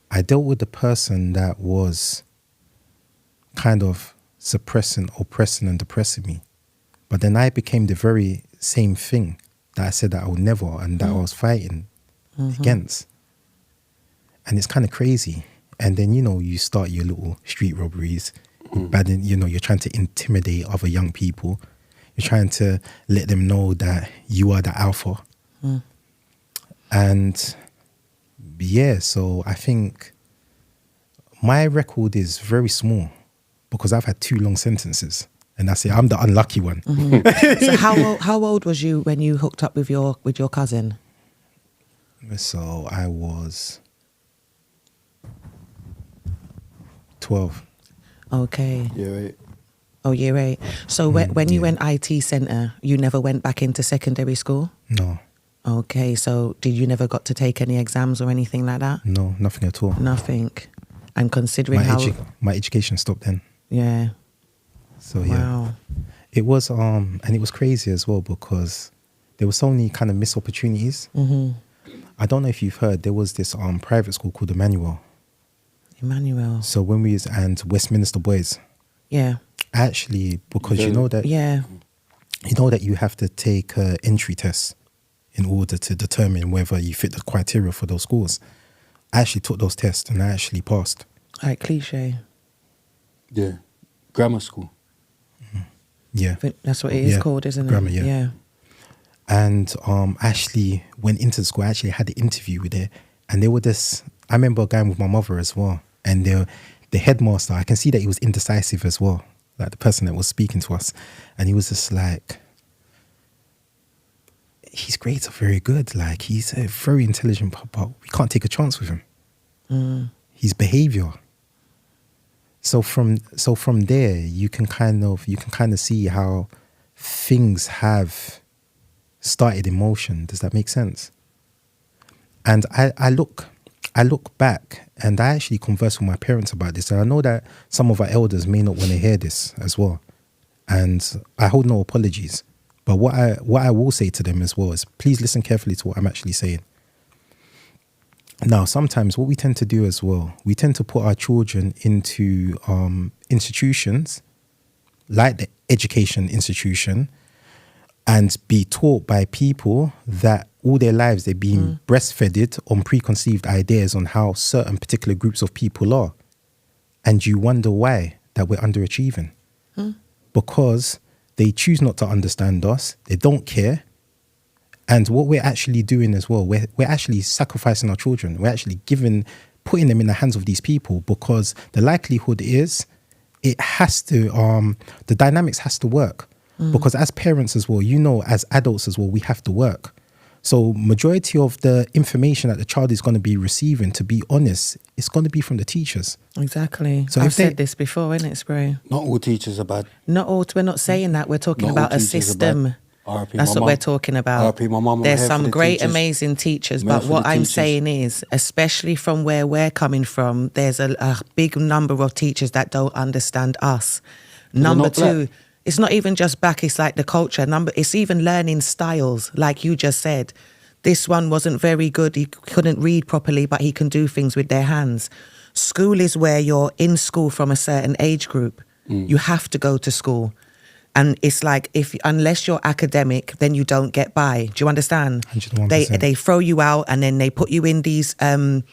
[SPEAKER 3] I dealt with the person that was kind of suppressing, oppressing and depressing me. But then I became the very same thing that I said that I would never and that I was fighting against. And it's kind of crazy. And then, you know, you start your little street robberies. But then, you know, you're trying to intimidate other young people. You're trying to let them know that you are the alpha. And yeah, so I think my record is very small because I've had 2 long sentences. And that's it. I'm the unlucky one.
[SPEAKER 2] So how old was you when you hooked up with your cousin?
[SPEAKER 3] So I was 12.
[SPEAKER 2] Okay.
[SPEAKER 1] Year 8.
[SPEAKER 2] Oh, year 8. So when you went IT centre, you never went back into secondary school?
[SPEAKER 3] No.
[SPEAKER 2] Okay, so did you never got to take any exams or anything like that?
[SPEAKER 3] No, nothing at all.
[SPEAKER 2] Nothing. And considering
[SPEAKER 3] my education stopped then.
[SPEAKER 2] Yeah.
[SPEAKER 3] So yeah.
[SPEAKER 2] Wow.
[SPEAKER 3] It was and it was crazy as well because there were so many kind of missed opportunities. I don't know if you've heard, there was this private school called Emmanuel. So when we was and Westminster Boys.
[SPEAKER 2] Yeah.
[SPEAKER 3] Actually, because you know that you have to take an entry test in order to determine whether you fit the criteria for those schools. I actually took those tests and I actually passed.
[SPEAKER 2] Like cliche.
[SPEAKER 1] Yeah. Grammar school.
[SPEAKER 3] Yeah.
[SPEAKER 2] That's what it is called, isn't it?
[SPEAKER 3] Grammar, yeah.
[SPEAKER 2] Yeah.
[SPEAKER 3] And actually went into the school. I actually had an interview with it. And they were I remember going with my mother as well. And the headmaster, I can see that he was indecisive as well. Like the person that was speaking to us. And he was just like, his grades are very good. Like he's a very intelligent, but we can't take a chance with him. His behavior. So from there, you can kind of see how things have started in motion. Does that make sense? And I look back and I actually conversed with my parents about this. And I know that some of our elders may not want to hear this as well. And I hold no apologies. But what I will say to them as well is please listen carefully to what I'm actually saying. Now, sometimes what we tend to do as well, we tend to put our children into institutions like the education institution and be taught by people that all their lives they're being breastfed on preconceived ideas on how certain particular groups of people are. And you wonder why that we're underachieving. Because they choose not to understand us. They don't care. And what we're actually doing as well, we're actually sacrificing our children. We're actually putting them in the hands of these people because the likelihood is it has to, the dynamics has to work. Because as parents as well, you know, as adults as well, we have to work. So majority of the information that the child is going to be receiving, to be honest, it's going to be from the teachers.
[SPEAKER 2] Exactly.
[SPEAKER 3] So
[SPEAKER 2] I've said this before, isn't it, Spray?
[SPEAKER 1] Not all teachers are bad.
[SPEAKER 2] Not all. We're not saying that. We're talking about a system. That's what we're talking about.
[SPEAKER 1] RP, my mum,
[SPEAKER 2] There's
[SPEAKER 1] I'm here
[SPEAKER 2] some
[SPEAKER 1] for the
[SPEAKER 2] great,
[SPEAKER 1] teachers.
[SPEAKER 2] amazing teachers,
[SPEAKER 1] I'm here
[SPEAKER 2] but
[SPEAKER 1] for
[SPEAKER 2] what
[SPEAKER 1] the
[SPEAKER 2] I'm
[SPEAKER 1] teachers.
[SPEAKER 2] saying is, especially from where we're coming from, there's a big number of teachers that don't understand us. Number
[SPEAKER 1] not
[SPEAKER 2] 2,
[SPEAKER 1] black.
[SPEAKER 2] it's not even just back, it's like the culture. It's even learning styles, like you just said. This one wasn't very good. He couldn't read properly, but he can do things with their hands. School is where you're in school from a certain age group. You have to go to school. And it's like, unless you're academic, then you don't get by. Do you understand?
[SPEAKER 3] 101%.
[SPEAKER 2] They throw you out and then they put you in these, like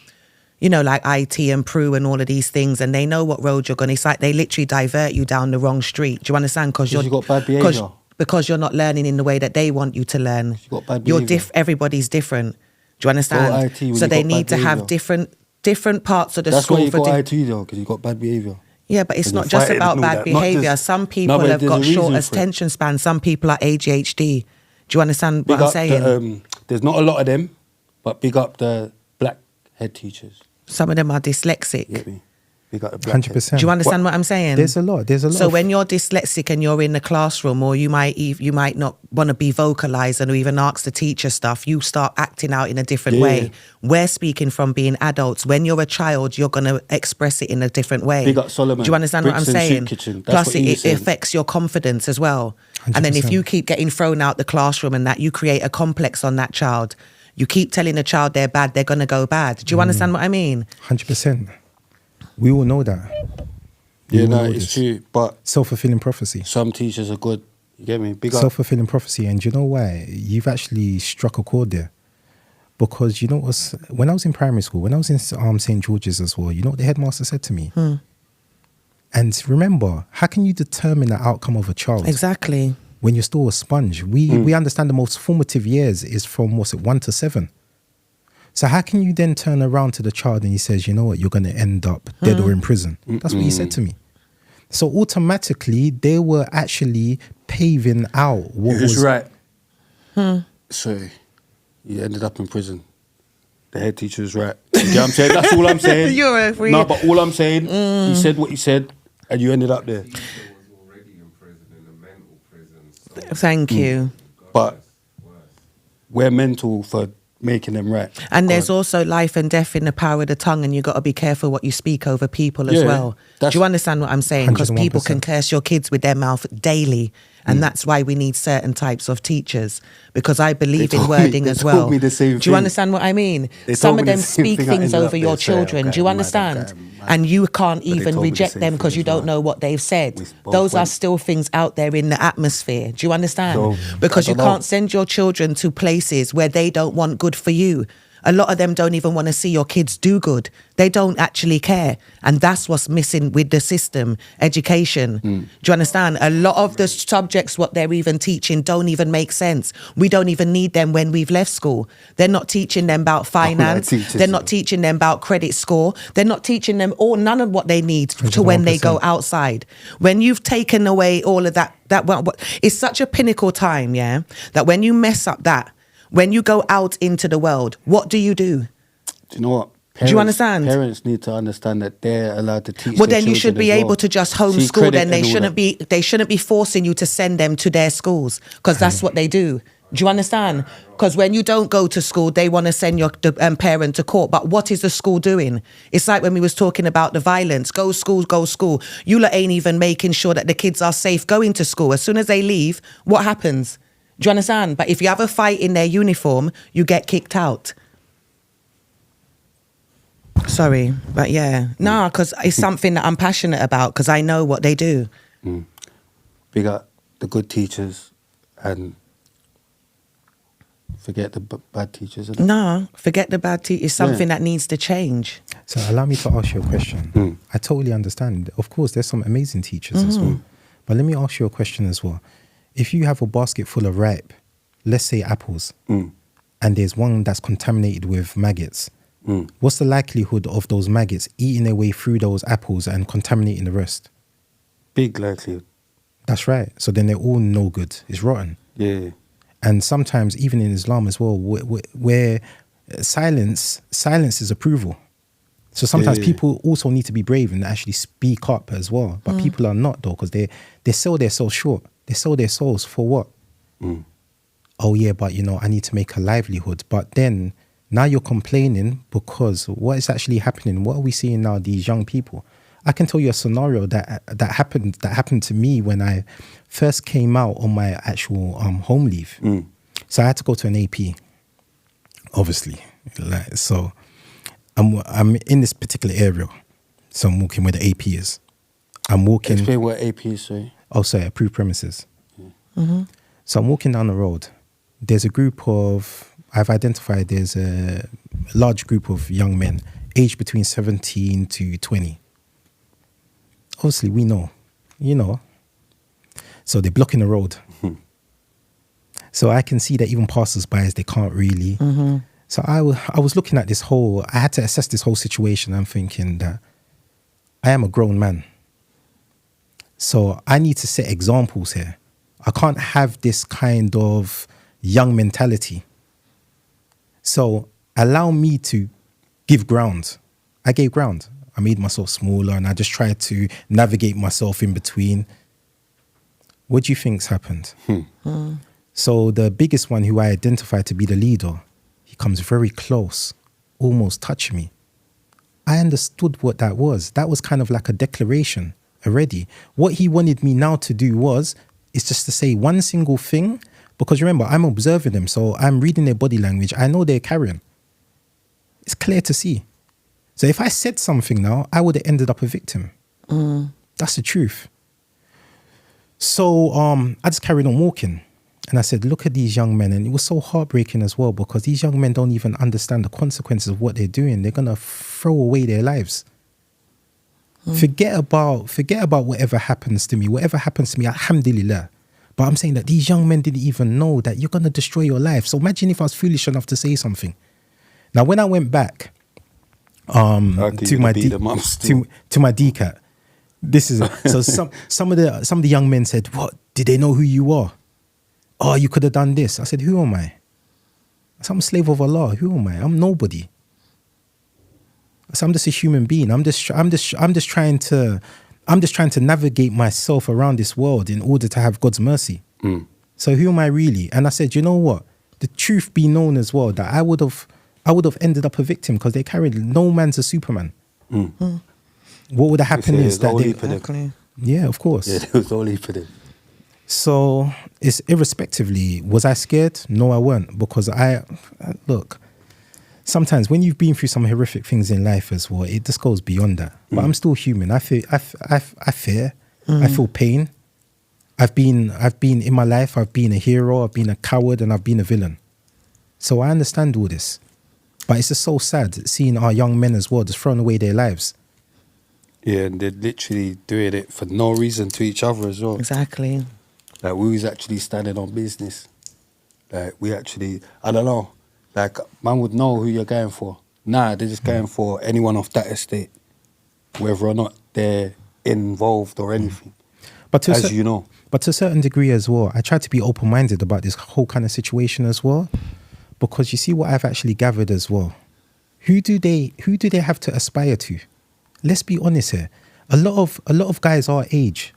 [SPEAKER 2] IT and Pru and all of these things, and they know what road you're going. It's like they literally divert you down the wrong street. Do you understand? Because
[SPEAKER 1] you got bad behaviour.
[SPEAKER 2] Because you're not learning in the way that they want you to learn.
[SPEAKER 1] You got bad behaviour.
[SPEAKER 2] Everybody's different. Do you understand?
[SPEAKER 1] IT, when
[SPEAKER 2] so
[SPEAKER 1] you
[SPEAKER 2] they
[SPEAKER 1] got
[SPEAKER 2] need
[SPEAKER 1] bad
[SPEAKER 2] to have
[SPEAKER 1] behaviour.
[SPEAKER 2] different parts of the
[SPEAKER 1] That's
[SPEAKER 2] school.
[SPEAKER 1] why you
[SPEAKER 2] for
[SPEAKER 1] got IT though, because you got bad behaviour.
[SPEAKER 2] Yeah, but it's
[SPEAKER 1] And
[SPEAKER 2] not
[SPEAKER 1] you're
[SPEAKER 2] just
[SPEAKER 1] fighting
[SPEAKER 2] about
[SPEAKER 1] and all
[SPEAKER 2] bad
[SPEAKER 1] that. Not
[SPEAKER 2] behaviour.
[SPEAKER 1] just-
[SPEAKER 2] Some people
[SPEAKER 1] but
[SPEAKER 2] have
[SPEAKER 1] there's
[SPEAKER 2] got
[SPEAKER 1] a reason
[SPEAKER 2] short
[SPEAKER 1] for it.
[SPEAKER 2] attention span. Some people are ADHD. Do you understand what I'm saying?
[SPEAKER 1] There's not a lot of them, but big up the black head teachers.
[SPEAKER 2] Some of them are dyslexic.
[SPEAKER 1] You get me? We got the black
[SPEAKER 3] 100%.
[SPEAKER 2] Do you understand what I'm saying?
[SPEAKER 3] There's a lot.
[SPEAKER 1] We got the black
[SPEAKER 3] 100%.
[SPEAKER 2] Do you understand what I'm saying?
[SPEAKER 3] There's a lot.
[SPEAKER 2] So when you're dyslexic and you're in the classroom, or you might not want to be vocalized or even ask the teacher stuff, you start acting out in a different way. We're speaking from being adults. When you're a child, you're going to express it in a different way.
[SPEAKER 1] Big up Solomon.
[SPEAKER 2] Do you understand what I'm
[SPEAKER 1] Bricks and
[SPEAKER 2] saying?
[SPEAKER 1] Soup Kitchen. That's
[SPEAKER 2] Plus,
[SPEAKER 1] what he was
[SPEAKER 2] it
[SPEAKER 1] saying.
[SPEAKER 2] affects your confidence as well. 100%. And then if you keep getting thrown out the classroom and that, you create a complex on that child. You keep telling the child they're bad, they're going to go bad. Do you understand what I mean?
[SPEAKER 3] 100%. We all know that.
[SPEAKER 1] Yeah, no, it's true. But
[SPEAKER 3] self-fulfilling prophecy.
[SPEAKER 1] Some teachers are good. You get me? Big up.
[SPEAKER 3] Self-fulfilling prophecy. And you know why? You've actually struck a chord there. Because you know what? When I was in primary school, when I was in St. George's as well, you know what the headmaster said to me? And remember, how can you determine the outcome of a child?
[SPEAKER 2] Exactly.
[SPEAKER 3] When you're still a sponge. We understand the most formative years is from, 1 to 7. So how can you then turn around to the child and he says, you know what, you're going to end up dead or in prison? That's what he said to me. So automatically, they were actually paving out what was...
[SPEAKER 1] right. So you ended up in prison. The head teacher was right. You know what I'm saying? That's all I'm saying.
[SPEAKER 2] You're a freak.
[SPEAKER 1] No, but all I'm saying, he said what he said, and you ended up there.
[SPEAKER 2] Thank you.
[SPEAKER 1] But we're mental for making them right.
[SPEAKER 2] And there's also life and death in the power of the tongue, and you got to be careful what you speak over people as well. Do you understand what I'm saying? Because people can curse your kids with their mouth daily, and that's why we need certain types of teachers. Because I believe in wording as well.
[SPEAKER 1] Me the same
[SPEAKER 2] Do you understand what I mean? Some of them speak things over your children. Do you understand? And you can't even reject them because you don't know what they've said. Those are still things out there in the atmosphere. Do you understand? Because you can't send your children to places where they don't want good for you. A lot of them don't even want to see your kids do good. They don't actually care. And that's what's missing with the system, education. Do you understand? A lot of the subjects, what they're even teaching, don't even make sense. We don't even need them when we've left school. They're not teaching them about finance. They're not teaching them about credit score. They're not teaching them none of what they need to when they go outside. When you've taken away all of that it's such a pinnacle time, that when you mess up that, when you go out into the world, what do you do?
[SPEAKER 1] Do you know what?
[SPEAKER 2] Do you understand?
[SPEAKER 1] Parents need to understand that they're allowed to teach.
[SPEAKER 2] Well, then you should be able to just homeschool. Then they shouldn't be forcing you to send them to their schools, because that's what they do. Do you understand? Because when you don't go to school, they want to send your parent to court. But what is the school doing? It's like when we was talking about the violence. Go school, go school. You lot ain't even making sure that the kids are safe going to school. As soon as they leave, what happens? Do you understand? But if you have a fight in their uniform, you get kicked out. Sorry, but no, because it's something that I'm passionate about, because I know what they do.
[SPEAKER 1] We got the good teachers and forget the bad teachers.
[SPEAKER 2] No, forget the bad teachers. It's something that needs to change.
[SPEAKER 3] So allow me to ask you a question. I totally understand. Of course, there's some amazing teachers as well. But let me ask you a question as well. If you have a basket full of ripe, let's say apples, and there's one that's contaminated with maggots, what's the likelihood of those maggots eating their way through those apples and contaminating the rest?
[SPEAKER 1] Big likelihood.
[SPEAKER 3] That's right. So then they're all no good. It's rotten.
[SPEAKER 1] Yeah.
[SPEAKER 3] And sometimes, even in Islam as well, where silence is approval. So sometimes people also need to be brave and actually speak up as well. But people are not, though, because they sell their souls short. They sell their souls for what? Oh, yeah, but, I need to make a livelihood. But then now you're complaining because what is actually happening? What are we seeing now, these young people? I can tell you a scenario that happened to me when I first came out on my actual home leave. So I had to go to an AP, obviously. So I'm in this particular area. So I'm walking where the AP is. I'm walking...
[SPEAKER 1] Explain what AP is, sorry.
[SPEAKER 3] Oh, sorry, approved premises. So I'm walking down the road. There's a group of... I've identified there's a large group of young men, aged between 17 to 20. Obviously, we know. So they're blocking the road. So I can see that even passers-by, they can't really. So I was looking at I had to assess this whole situation. I'm thinking that I am a grown man. So I need to set examples here. I can't have this kind of young mentality. So allow me to give ground. I gave ground. I made myself smaller, and I just tried to navigate myself in between. What do you think's happened? So the biggest one, who I identified to be the leader, he comes very close, almost touching me. I understood what that was. That was kind of like a declaration already. What he wanted me now to do is just to say one single thing, because remember, I'm observing them, so I'm reading their body language. I know they're carrying. It's clear to see. So if I said something now, I would have ended up a victim. That's the truth. So I just carried on walking, and I said, look at these young men. And it was so heartbreaking as well, because these young men don't even understand the consequences of what they're doing. They're going to throw away their lives. Forget about whatever happens to me. Whatever happens to me, alhamdulillah. But I'm saying that these young men didn't even know that you're going to destroy your life. So imagine if I was foolish enough to say something. Now, when I went back to my DCAT, this is it. So some of the young men said, "What? Did they know who you are? Oh, you could have done this." I said, "Who am I?" I said, "I'm a slave of Allah. Who am I? I'm nobody." I said, "I'm just a human being. I'm just trying to navigate myself around this world in order to have God's mercy. So who am I really?" And I said, "You know what? The truth be known as well, that I would have ended up a victim, because they carried, no man's a Superman." What would have happened is that yeah, of course.
[SPEAKER 1] Yeah, it was only for them.
[SPEAKER 3] So it's irrespectively, was I scared? No, I weren't, because look, sometimes when you've been through some horrific things in life as well, it just goes beyond that. But I'm still human. I fear. I feel pain. I've been in my life, I've been a hero, I've been a coward, and I've been a villain. So I understand all this. But it's just so sad seeing our young men as well just throwing away their lives.
[SPEAKER 1] Yeah, and they're literally doing it for no reason to each other as well.
[SPEAKER 2] Exactly.
[SPEAKER 1] Like, we was actually standing on business. Like, we actually, I don't know, like, man would know who you're going for. Nah, they're just going for anyone off that estate, whether or not they're involved or anything. But you know.
[SPEAKER 3] But to a certain degree as well, I try to be open-minded about this whole kind of situation as well, because you see what I've actually gathered as well. Who do they have to aspire to? Let's be honest here. A lot of guys our age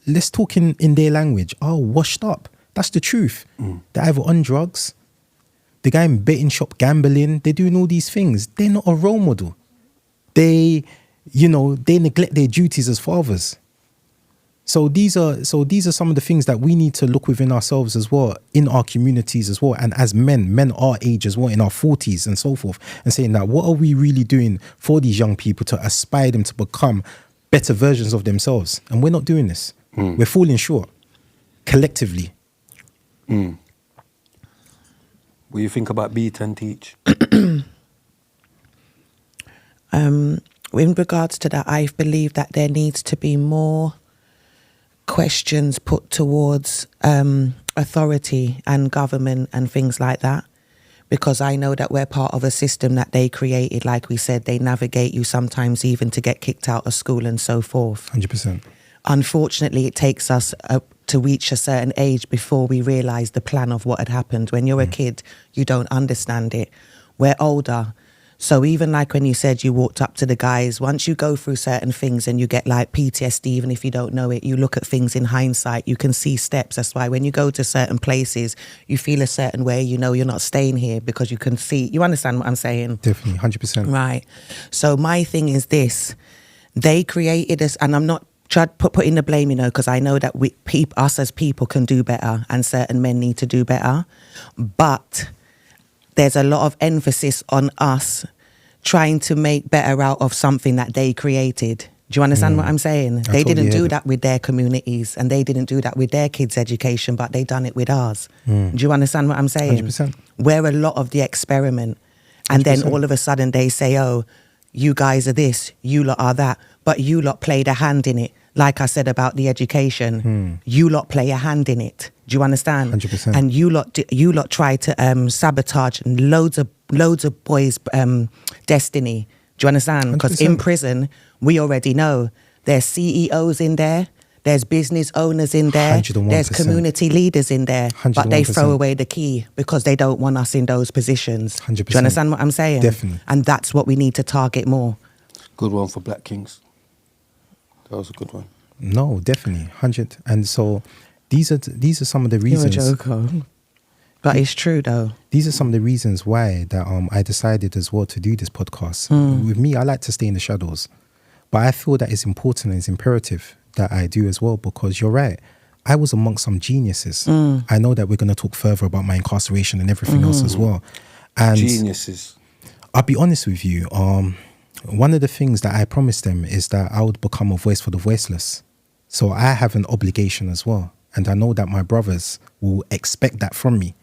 [SPEAKER 3] let's talk in their language, washed up. That's the truth. They're either on drugs, the guy in betting shop gambling, they're doing all these things. They're not a role model. They neglect their duties as fathers. So these are some of the things that we need to look within ourselves as well, in our communities as well, and as men our age as well, in our 40s and so forth, and saying that what are we really doing for these young people to aspire them to become better versions of themselves? And we're not doing this. We're falling short collectively.
[SPEAKER 1] What do you think about beat and teach?
[SPEAKER 2] In regards to that, I believe that there needs to be more questions put towards authority and government and things like that, because I know that we're part of a system that they created. Like we said, they navigate you sometimes even to get kicked out of school and so forth.
[SPEAKER 3] 100%.
[SPEAKER 2] Unfortunately, it takes us to reach a certain age before we realise the plan of what had happened. When you're a kid, you don't understand it. We're older. So even like when you said you walked up to the guys, once you go through certain things and you get like PTSD, even if you don't know it, you look at things in hindsight, you can see steps. That's why when you go to certain places, you feel a certain way, you know you're not staying here because you can see, you understand what I'm saying?
[SPEAKER 3] Definitely, 100%.
[SPEAKER 2] Right. So my thing is this, they created us, and I'm not putting the blame, because I know that us as people can do better and certain men need to do better. But there's a lot of emphasis on us trying to make better out of something that they created. Do you understand what I'm saying? They didn't do that with their communities, and they didn't do that with their kids' education, but they done it with ours. Do you understand what I'm saying?
[SPEAKER 3] 100%.
[SPEAKER 2] We're a lot of the experiment. And 100%. Then all of a sudden they say, oh, you guys are this, you lot are that, but you lot played a hand in it. Like I said about the education, you lot play a hand in it. Do you understand?
[SPEAKER 3] 100%.
[SPEAKER 2] And you lot try to sabotage loads of boys' destiny. Do you understand? Because in prison, we already know there's CEOs in there, there's business owners in there,
[SPEAKER 3] 101%.
[SPEAKER 2] There's community leaders in there,
[SPEAKER 3] 101%.
[SPEAKER 2] but they throw away the key because they don't want us in those positions.
[SPEAKER 3] 100%.
[SPEAKER 2] Do you understand what I'm saying?
[SPEAKER 3] Definitely.
[SPEAKER 2] And that's what we need to target more.
[SPEAKER 1] Good one for Black Kings. That was a good one.
[SPEAKER 3] No, definitely 100. And so these are some of the
[SPEAKER 2] You're a
[SPEAKER 3] reasons.
[SPEAKER 2] joker. But it's true though.
[SPEAKER 3] These are some of the reasons why that I decided as well to do this podcast. With me, I like to stay in the shadows, but I feel that it's important and it's imperative that I do as well, because you're right. I was amongst some geniuses. I know that we're going to talk further about my incarceration and everything else as well. And
[SPEAKER 1] Geniuses.
[SPEAKER 3] I'll be honest with you. One of the things that I promised them is that I would become a voice for the voiceless. So I have an obligation as well. And I know that my brothers will expect that from me.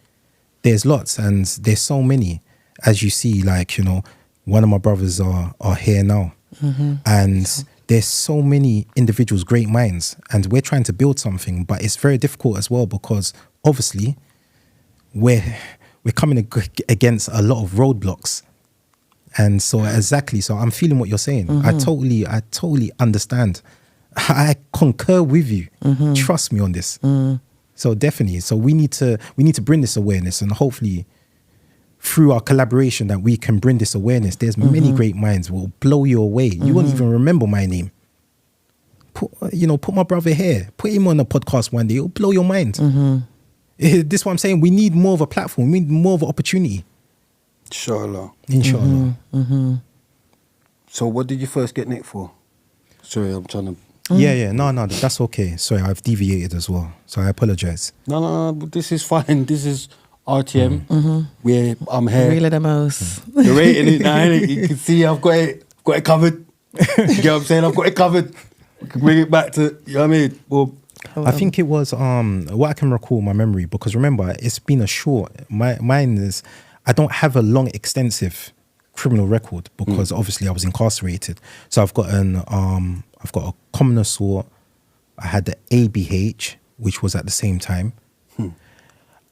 [SPEAKER 3] There's lots, and there's so many. As you see, like, you know, one of my brothers are here now. And there's so many individuals, great minds, and we're trying to build something, but it's very difficult as well, because obviously we're coming against a lot of roadblocks. And so exactly, so I'm feeling what you're saying. I totally understand. I concur with you. Trust me on this. So definitely, so we need to bring this awareness, and hopefully through our collaboration that we can bring this awareness. There's many great minds will blow you away. You won't even remember my name. Put my brother here. Put him on a podcast one day. It'll blow your mind. This is what I'm saying. We need more of a platform. We need more of an opportunity.
[SPEAKER 1] Inshallah. So what did you first get nicked for? Sorry, I'm trying to...
[SPEAKER 3] Yeah. No, that's okay. Sorry, I've deviated as well. So I apologize.
[SPEAKER 1] No, but this is fine. This is RTM. Where I'm here.
[SPEAKER 2] Really the most.
[SPEAKER 1] You're rating it now, innit? You can see I've got it covered. You get what I'm saying? I've got it covered. We can bring it back to, you know what I mean? Well,
[SPEAKER 3] I think it was what I can recall my memory, because remember, it's been a short. Mine is, I don't have a long, extensive criminal record, because obviously I was incarcerated. So I've got a common assault. I had the ABH, which was at the same time,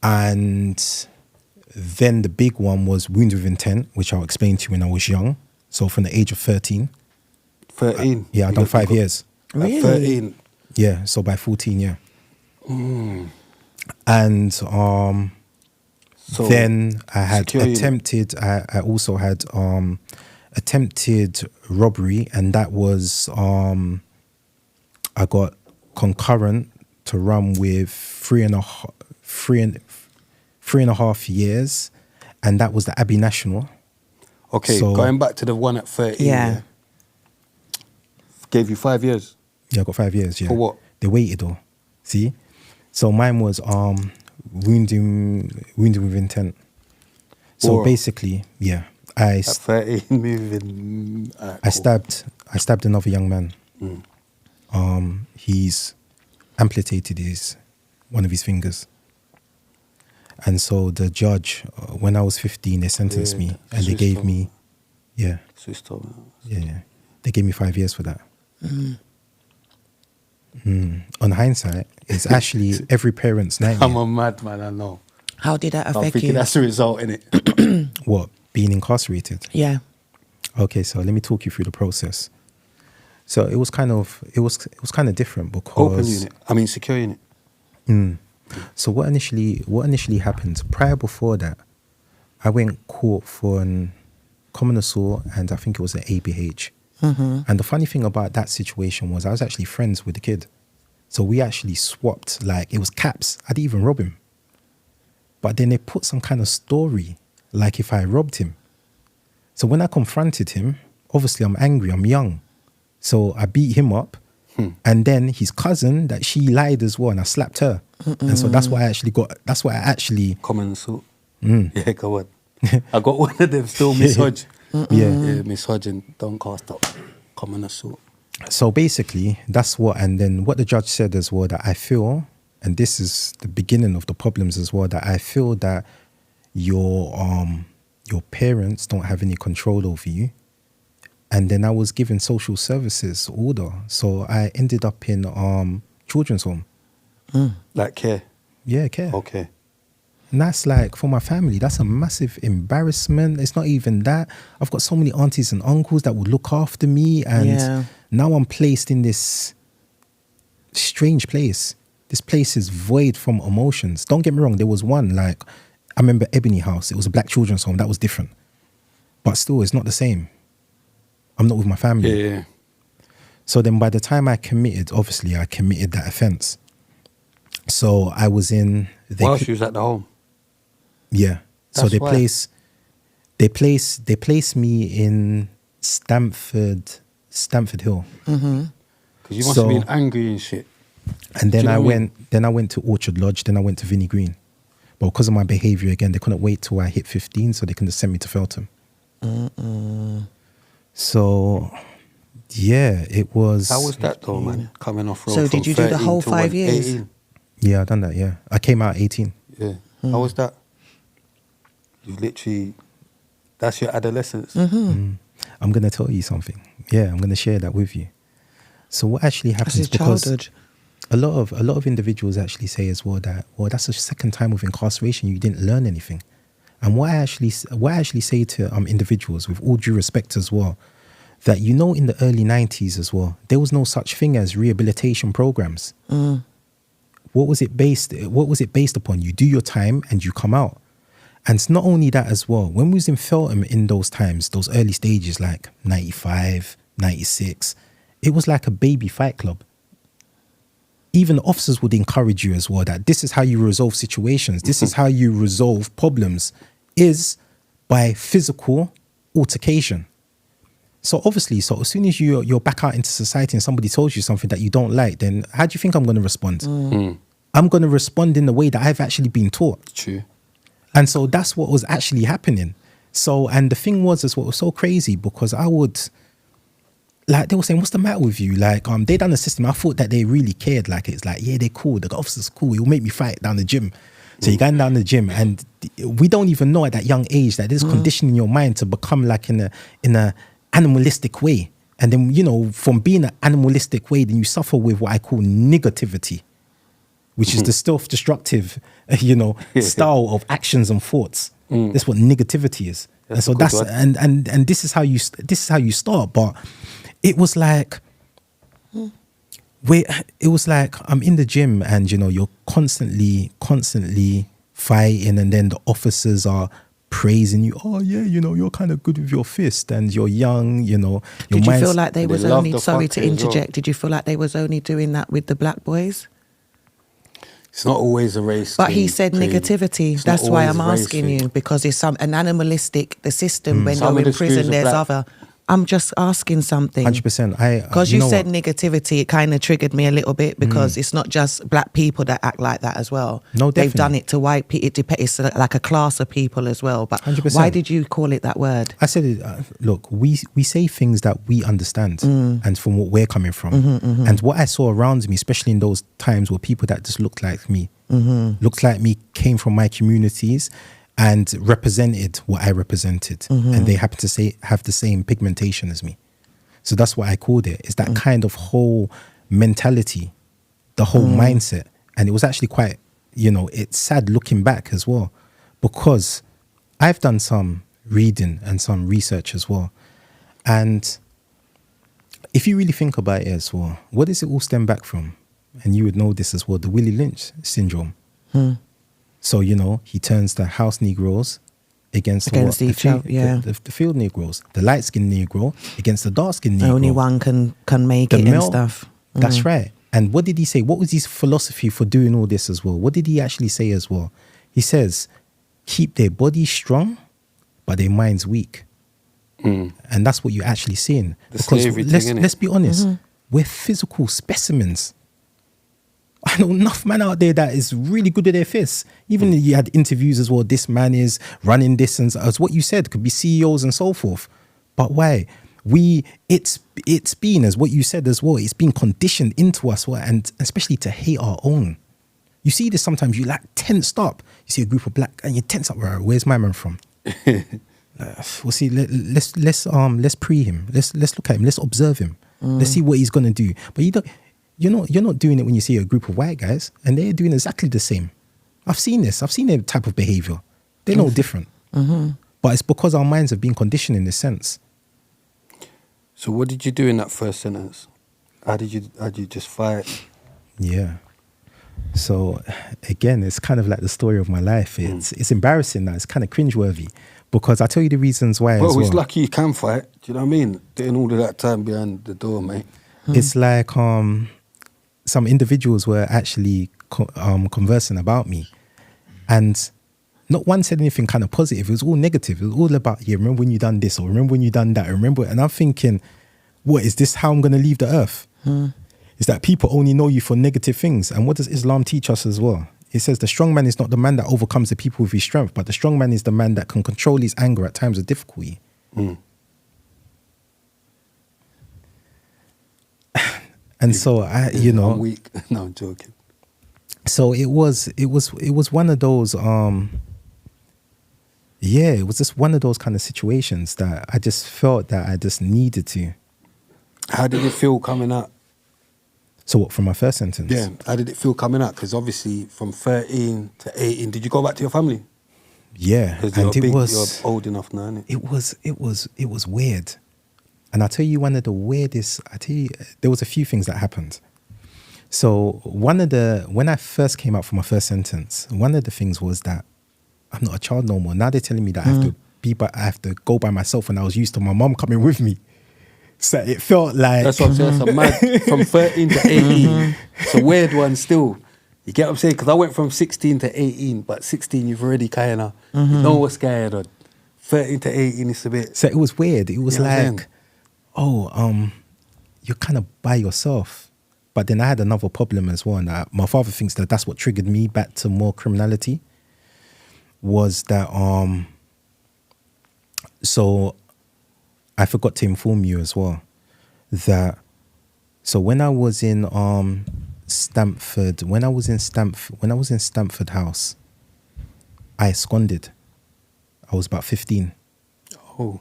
[SPEAKER 3] and then the big one was wound with intent, which I'll explain to you when I was young. So from the age of 13.
[SPEAKER 1] 13?
[SPEAKER 3] Yeah, I've done 5 years.
[SPEAKER 2] Really?
[SPEAKER 1] At 13?
[SPEAKER 3] Yeah, so by 14, yeah. And
[SPEAKER 1] So
[SPEAKER 3] then I had
[SPEAKER 1] secure unit.
[SPEAKER 3] attempted, I also had attempted robbery, and that was, I got concurrent to run with 3.5 years, and that was the Abbey National.
[SPEAKER 1] Okay,
[SPEAKER 3] So-
[SPEAKER 1] going back to the one at 13.
[SPEAKER 2] Yeah.
[SPEAKER 1] Gave you 5 years.
[SPEAKER 3] Yeah, I got 5 years, yeah.
[SPEAKER 1] For what?
[SPEAKER 3] They waited though. See? So mine was wounding with intent. So
[SPEAKER 1] Or-
[SPEAKER 3] basically, yeah, I
[SPEAKER 1] At 13, moving.
[SPEAKER 3] I stabbed another young man. He's amputated one of his fingers. And so the judge, when I was 15, they sentenced
[SPEAKER 1] Yeah,
[SPEAKER 3] me, and they
[SPEAKER 1] Swiss
[SPEAKER 3] gave
[SPEAKER 1] told
[SPEAKER 3] me, yeah,
[SPEAKER 1] Swiss told me.
[SPEAKER 3] yeah, they gave me 5 years for that. On hindsight, it's actually every parent's
[SPEAKER 1] I'm
[SPEAKER 3] nightmare.
[SPEAKER 1] a madman, I know.
[SPEAKER 2] How did that
[SPEAKER 1] I'm
[SPEAKER 2] affect
[SPEAKER 1] thinking
[SPEAKER 2] you?
[SPEAKER 1] that's the result, innit?
[SPEAKER 3] What? Being incarcerated.
[SPEAKER 2] Yeah.
[SPEAKER 3] Okay, so let me talk you through the process. So it was kind of different because
[SPEAKER 1] Open unit. I mean, secure unit.
[SPEAKER 3] So what initially happened before that, I went court for an common assault, and I think it was an ABH. And the funny thing about that situation was I was actually friends with the kid. So we actually swapped, like, it was caps. I didn't even rob him. But then they put some kind of story, like if I robbed him. So when I confronted him, obviously I'm angry, I'm young. So I beat him up. And then his cousin, that she lied as well, and I slapped her. And so that's why I actually
[SPEAKER 1] Common assault. Yeah, go on. I got one of them still, Miss Hodge.
[SPEAKER 3] Yeah.
[SPEAKER 1] Miss Hodge and Doncaster. Common assault.
[SPEAKER 3] So basically, that's what, and then what the judge said as well, that I feel, and this is the beginning of the problems as well, that I feel that your parents don't have any control over you. And then I was given social services order. So I ended up in children's home.
[SPEAKER 1] Like care.
[SPEAKER 3] Yeah, care.
[SPEAKER 1] Okay.
[SPEAKER 3] And that's like, for my family, that's a massive embarrassment. It's not even that. I've got so many aunties and uncles that would look after me. And now I'm placed in this strange place. This place is void from emotions. Don't get me wrong. There was one, like, I remember Ebony House. It was a black children's home. That was different. But still, it's not the same. I'm not with my family.
[SPEAKER 1] Yeah.
[SPEAKER 3] So then by the time I committed that offence. So I was in...
[SPEAKER 1] While she was at the home.
[SPEAKER 3] Yeah. So
[SPEAKER 1] That's
[SPEAKER 3] they
[SPEAKER 1] why.
[SPEAKER 3] placed me in Stamford Hill.
[SPEAKER 2] Mm-hmm.
[SPEAKER 1] Because you must have been angry and shit.
[SPEAKER 3] And then
[SPEAKER 1] Do you know what I mean?
[SPEAKER 3] I went to Orchard Lodge, then I went to Vinnie Green. But because of my behaviour again, they couldn't wait till I hit 15, so they couldn't send me to Feltham. So yeah, it was...
[SPEAKER 1] How was that though, man? Coming off road
[SPEAKER 2] So
[SPEAKER 1] from
[SPEAKER 2] did you do the
[SPEAKER 1] 13
[SPEAKER 2] whole
[SPEAKER 1] to
[SPEAKER 2] 5 years?
[SPEAKER 1] 18?
[SPEAKER 3] Yeah, I done that, yeah. I came out 18.
[SPEAKER 1] Yeah. How was that? You literally... That's your adolescence.
[SPEAKER 3] I'm going to tell you something. Yeah, I'm going to share that with you. So what actually
[SPEAKER 2] That's
[SPEAKER 3] happens,
[SPEAKER 2] his
[SPEAKER 3] because
[SPEAKER 2] childhood.
[SPEAKER 3] a lot of individuals actually say as well that, well, that's the second time of incarceration, you didn't learn anything. And what I actually say to individuals, with all due respect as well, that in the early 90s as well, there was no such thing as rehabilitation programs. What was it based upon? You do your time and you come out. And it's not only that as well. When we was in Feltham in those times, those early stages, like 95, 96, it was like a baby fight club. Even the officers would encourage you as well that this is how you resolve situations. This is how you resolve problems, is by physical altercation. So obviously, as soon as you're back out into society and somebody tells you something that you don't like, then how do you think I'm going to respond? I'm going to respond in the way that I've actually been taught.
[SPEAKER 1] True.
[SPEAKER 3] And so that's what was actually happening. So, and the thing was, is what was so crazy, because I would, like, they were saying, what's the matter with you? Like, they done the system. I thought that they really cared. Like, it's like, yeah, they're cool. The officer's cool. He'll make me fight down the gym. So you're going down the gym, and we don't even know at that young age that there's conditioning your mind to become like in a animalistic way. And then, from being an animalistic way, then you suffer with what I call negativity, which is the self-destructive, style of actions and thoughts. That's what negativity is.
[SPEAKER 1] That's
[SPEAKER 3] and so
[SPEAKER 1] a good one.
[SPEAKER 3] and this is how you start. But it was like, I'm in the gym and you're constantly fighting, and then the officers are praising you. Oh yeah, you're kind of good with your fist, and you're young. Did
[SPEAKER 2] you feel like they was
[SPEAKER 1] love
[SPEAKER 2] only,
[SPEAKER 1] the
[SPEAKER 2] sorry to
[SPEAKER 1] fucking as well.
[SPEAKER 2] interject, did you feel like they was only doing that with the black boys?
[SPEAKER 1] It's not always a race.
[SPEAKER 2] But
[SPEAKER 1] thing,
[SPEAKER 2] he said
[SPEAKER 1] Tree.
[SPEAKER 2] negativity.
[SPEAKER 1] It's not
[SPEAKER 2] That's why
[SPEAKER 1] always
[SPEAKER 2] I'm
[SPEAKER 1] a race
[SPEAKER 2] asking
[SPEAKER 1] thing.
[SPEAKER 2] you, because it's an animalistic, the system, when
[SPEAKER 1] Some
[SPEAKER 2] you're
[SPEAKER 1] of the
[SPEAKER 2] in prison,
[SPEAKER 1] screws are
[SPEAKER 2] there's
[SPEAKER 1] black.
[SPEAKER 2] other. I'm just asking something.
[SPEAKER 3] 100%.
[SPEAKER 2] Because you said negativity, it kind of triggered me a little bit, because it's not just black people that act like that as well.
[SPEAKER 3] No,
[SPEAKER 2] They've done
[SPEAKER 3] definitely.
[SPEAKER 2] it to white people. It's like a class of people as well. But
[SPEAKER 3] 100%.
[SPEAKER 2] why did you call it that word?
[SPEAKER 3] I said it. Look, we say things that we understand, and from what we're coming from, and what I saw around me, especially in those times, were people that just looked like me, came from my communities, and represented what I represented, and they happen to have the same pigmentation as me. So that's what I called it. It's that kind of whole mentality, the whole mindset. And it was actually quite, it's sad looking back as well, because I've done some reading and some research as well. And if you really think about it as well, what does it all stem back from? And you would know this as well, the Willie Lynch syndrome. So, he turns the house Negroes against
[SPEAKER 2] each other, yeah.
[SPEAKER 3] the field Negroes, the light-skinned Negro against the dark-skinned Negro.
[SPEAKER 2] Only one can make
[SPEAKER 3] The
[SPEAKER 2] it
[SPEAKER 3] male,
[SPEAKER 2] and stuff.
[SPEAKER 3] That's right. And what did he say? What was his philosophy for doing all this as well? What did he actually say as well? He says, keep their bodies strong, but their minds weak. And that's what you're actually seeing.
[SPEAKER 1] The
[SPEAKER 3] Because
[SPEAKER 1] slavery thing, innit?
[SPEAKER 3] let's be honest, we're physical specimens. I know enough man out there that is really good at their fists. Even you had interviews as well. This man is running this, and as what you said, could be CEOs and so forth. But why? It's been, as what you said as well, it's been conditioned into us, and especially to hate our own. You see this sometimes. You like tensed up. You see a group of black, and you tense up. Where's my man from? We'll see. Let's pre him. Let's look at him. Let's observe him. Let's see what he's gonna do. But you're not doing it when you see a group of white guys, and they're doing exactly the same. I've seen this. I've seen their type of behavior. They're no different. But it's because our minds have been conditioned in this sense.
[SPEAKER 1] So what did you do in that first sentence? How did you just fight?
[SPEAKER 3] Yeah. So again, it's kind of like the story of my life. It's embarrassing now. It's kind of cringeworthy. Because I tell you the reasons why as
[SPEAKER 1] Well,
[SPEAKER 3] well.
[SPEAKER 1] it's lucky you can fight. Do you know what I mean? Doing all of that time behind the door, mate.
[SPEAKER 3] It's like some individuals were actually conversing about me, and not one said anything kind of positive. It was all negative. It was all about, yeah, remember when you done this, or remember when you done that, remember. And I'm thinking, what is this? How I'm going to leave the earth? Is that people only know you for negative things? And what does Islam teach us as well? It says the strong man is not the man that overcomes the people with his strength, but the strong man is the man that can control his anger at times of difficulty. And so
[SPEAKER 1] I'm weak. No, I'm joking.
[SPEAKER 3] So it was one of those it was just one of those kind of situations that I just felt that I just needed to.
[SPEAKER 1] How did it feel coming out?
[SPEAKER 3] So what, from my first sentence?
[SPEAKER 1] Yeah, how did it feel coming out? Because obviously from 13 to 18, did you go back to your family?
[SPEAKER 3] Yeah,
[SPEAKER 1] Because
[SPEAKER 3] and
[SPEAKER 1] you're old enough now, innit?
[SPEAKER 3] it was weird. And I'll tell you one of the weirdest, there was a few things that happened. So when I first came out for my first sentence, one of the things was that I'm not a child no more. Now they're telling me that I have to go by myself, and I was used to my mom coming with me. So it felt like...
[SPEAKER 1] That's what I'm saying. It's a mad, from 13 to 18. It's a weird one still. You get what I'm saying? Because I went from 16 to 18, but 16 you've already kind of, you know what's going on. 13 to 18 it's a bit...
[SPEAKER 3] So it was weird. It was
[SPEAKER 1] You know what I'm
[SPEAKER 3] like, you're kind of by yourself. But then I had another problem as well. And my father thinks that that's what triggered me back to more criminality. Was that, so I forgot to inform you as well that, so when I was in Stamford House, I absconded. I was about 15.
[SPEAKER 1] Oh.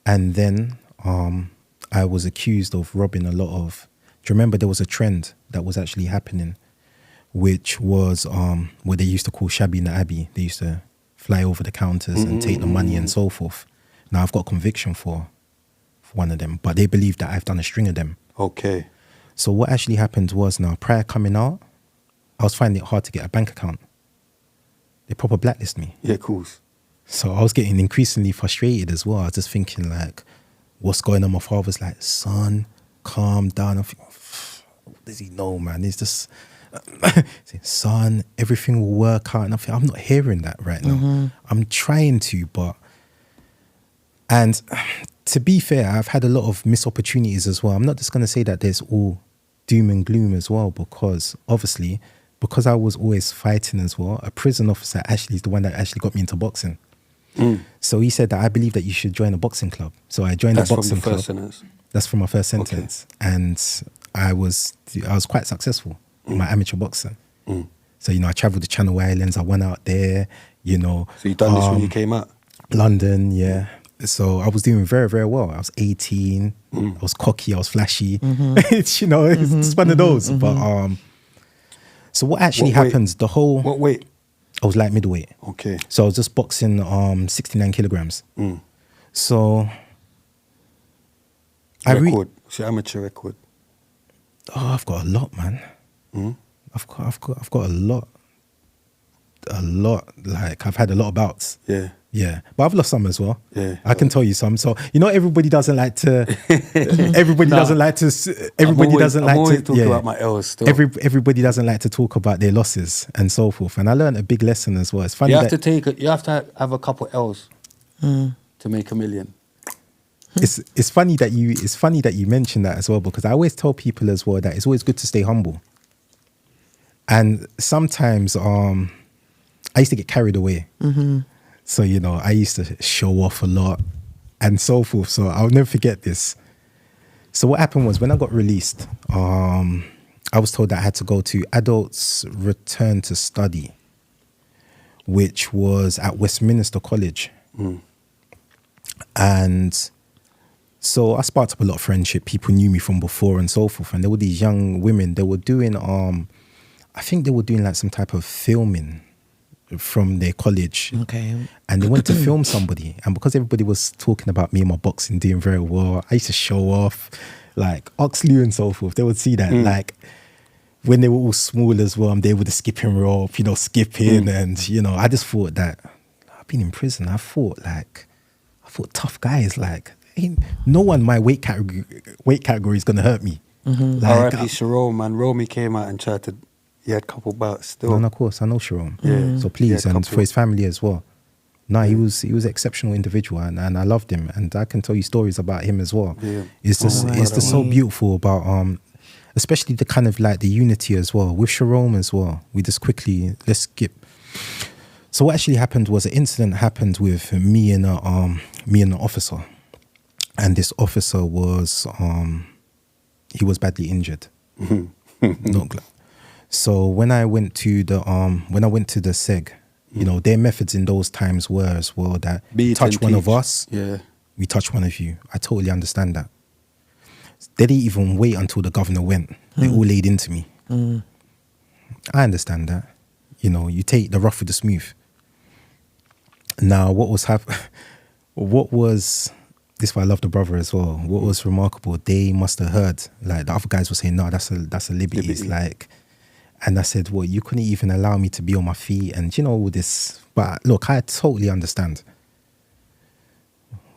[SPEAKER 3] And then I was accused of robbing a lot of... Do you remember there was a trend that was actually happening, which was what they used to call shabby in the abbey. They used to fly over the counters and take the money and so forth. Now, I've got conviction for one of them, but they believe that I've done a string of them.
[SPEAKER 1] Okay.
[SPEAKER 3] So what actually happened was, now, prior coming out, I was finding it hard to get a bank account. They proper blacklist me.
[SPEAKER 1] Yeah, of course.
[SPEAKER 3] So I was getting increasingly frustrated as well. I was just thinking, like, what's going on? My father's like, son, calm down. I'm thinking, what does he know, man? He's just, son, everything will work out. And I'm not hearing that right now. I'm trying to, but... And to be fair, I've had a lot of missed opportunities as well. I'm not just going to say that there's all doom and gloom as well, because obviously, because I was always fighting as well, a prison officer actually is the one that actually got me into boxing. So he said that I believe that you should join a boxing club. So I joined a boxing club.
[SPEAKER 1] That's from the first sentence?
[SPEAKER 3] That's from my first sentence. Okay. And I was quite successful in my amateur boxing. So, I traveled to Channel Islands. I went out there, So
[SPEAKER 1] you done this when you came out?
[SPEAKER 3] London, yeah. So I was doing very, very well. I was 18. I was cocky. I was flashy. It's just one of those. But so what actually happens? The whole...
[SPEAKER 1] What weight?
[SPEAKER 3] I was light middleweight.
[SPEAKER 1] Okay.
[SPEAKER 3] So I was just boxing 69 kilograms. So
[SPEAKER 1] record. It's your amateur record.
[SPEAKER 3] Oh, I've got a lot, man. I've got a lot. A lot. Like, I've had a lot of bouts.
[SPEAKER 1] Yeah.
[SPEAKER 3] Yeah, but I've lost some as well.
[SPEAKER 1] Yeah,
[SPEAKER 3] I can tell you some. So everybody doesn't like to. Everybody doesn't like to. Everybody doesn't like to
[SPEAKER 1] talk about my L's still.
[SPEAKER 3] Everybody doesn't like to talk about their losses and so forth. And I learned a big lesson as well. It's funny.
[SPEAKER 1] You have to have a couple L's to make a million.
[SPEAKER 3] It's funny that you mention that as well, because I always tell people as well that it's always good to stay humble. And sometimes I used to get carried away. So, I used to show off a lot and so forth. So I'll never forget this. So what happened was, when I got released, I was told that I had to go to Adults Return to Study, which was at Westminster College. And so I sparked up a lot of friendship. People knew me from before and so forth. And there were these young women. They were doing, I think they were doing like some type of filming from their college.
[SPEAKER 2] Okay.
[SPEAKER 3] And they went to film somebody. And because everybody was talking about me and my boxing doing very well, I used to show off, like Oxley and so forth. They would see that, like, when they were all small as well, I'm there with the skipping rope, skipping. And, I just thought that been in prison. I thought tough guys, like, no one in my weight category is gonna hurt me.
[SPEAKER 2] Mm-hmm.
[SPEAKER 1] R.I.P. Sharon, man. Romy came out and tried to. He had a couple bouts still.
[SPEAKER 3] No, of course, I know Sharon.
[SPEAKER 1] Yeah.
[SPEAKER 3] So please,
[SPEAKER 1] Yeah,
[SPEAKER 3] and for his family as well. No, he was an exceptional individual, and I loved him, and I can tell you stories about him as well.
[SPEAKER 1] Yeah.
[SPEAKER 3] It's just so beautiful about especially the kind of like the unity as well with Sharon as well. We just quickly let's skip. So what actually happened was an incident happened with me and an officer, and this officer was he was badly injured. Not glad. So when I went to the SEG, you know, their methods in those times were as well that touch one of us, we touch one of you. I totally understand that. They didn't even wait until the governor went. They all laid into me. I understand that. You know, you take the rough with the smooth. Now, this is why I love the brother as well. What was remarkable, they must have heard, like the other guys were saying, no, that's a liberty. It's like, and I said, well, you couldn't even allow me to be on my feet and, you know, all this. But look, I totally understand.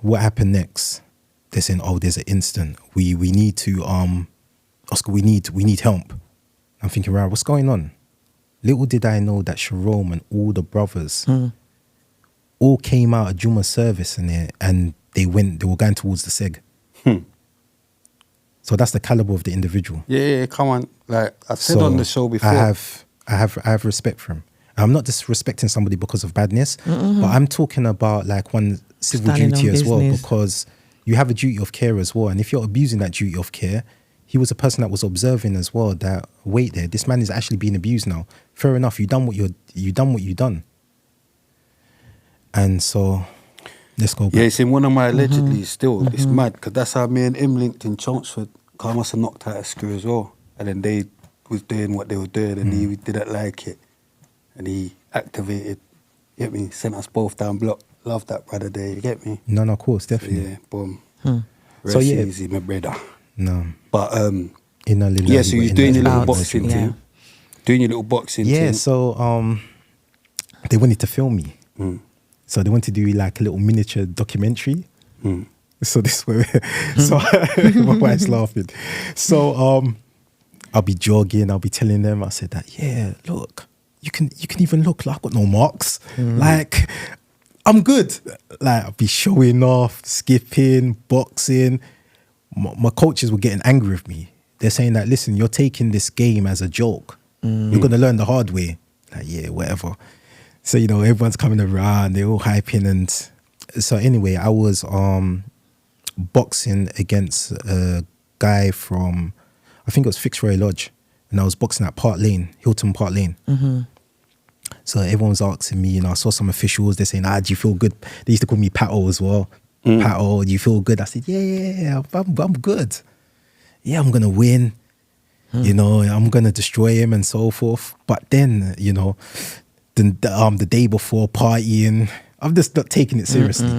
[SPEAKER 3] What happened next? They're saying, oh, there's an incident. We need to, Oscar, we need help. I'm thinking, right, what's going on? Little did I know that Sharon and all the brothers all came out of Juma service and they were going towards the SEG. So that's the caliber of the individual.
[SPEAKER 1] Yeah, come on. Like I've said on the show before.
[SPEAKER 3] I have respect for him. I'm not disrespecting somebody because of badness, but I'm talking about like one civil duty as well, because you have a duty of care as well. And if you're abusing that duty of care, he was a person that was observing as well that, wait there, this man is actually being abused now. Fair enough, you done what you done. And so let's go back.
[SPEAKER 1] Yeah, it's in one of my allegedly still. It's mad because that's how me and him linked in Chelmsford. I must have knocked out a screw as well. And then they was doing what they were doing and he didn't like it. And he activated, you get me, sent us both down block. Love that brother there, you get me?
[SPEAKER 3] No, of course, definitely.
[SPEAKER 1] So, yeah, boom.
[SPEAKER 3] So
[SPEAKER 1] So
[SPEAKER 3] yeah.
[SPEAKER 1] easy, my brother.
[SPEAKER 3] No.
[SPEAKER 1] But
[SPEAKER 3] Yeah,
[SPEAKER 1] so you're doing your little boxing thing. Doing your little boxing thing.
[SPEAKER 3] Yeah, so they wanted to film me. So they wanted to do like a little miniature documentary. So this way, so my wife's laughing. So I'll be jogging. I'll be telling them. I said that. Yeah, look, you can even look. Like, I've got no marks. Like, I'm good. Like, I'll be showing off, skipping, boxing. My coaches were getting angry with me. They're saying that, listen, you're taking this game as a joke. You're gonna learn the hard way. Like, yeah, whatever. So, you know, everyone's coming around. They're all hyping, and so anyway, I was boxing against a guy from, I think it was Fitzroy Lodge, and I was boxing at Hilton Park Lane. So everyone was asking me, and I saw some officials, they're saying, do you feel good? They used to call me Pato as well. Pato, do you feel good? I said, yeah, I'm good. Yeah, I'm going to win. You know, I'm going to destroy him and so forth. But then, you know, the day before partying, I'm just not taking it seriously.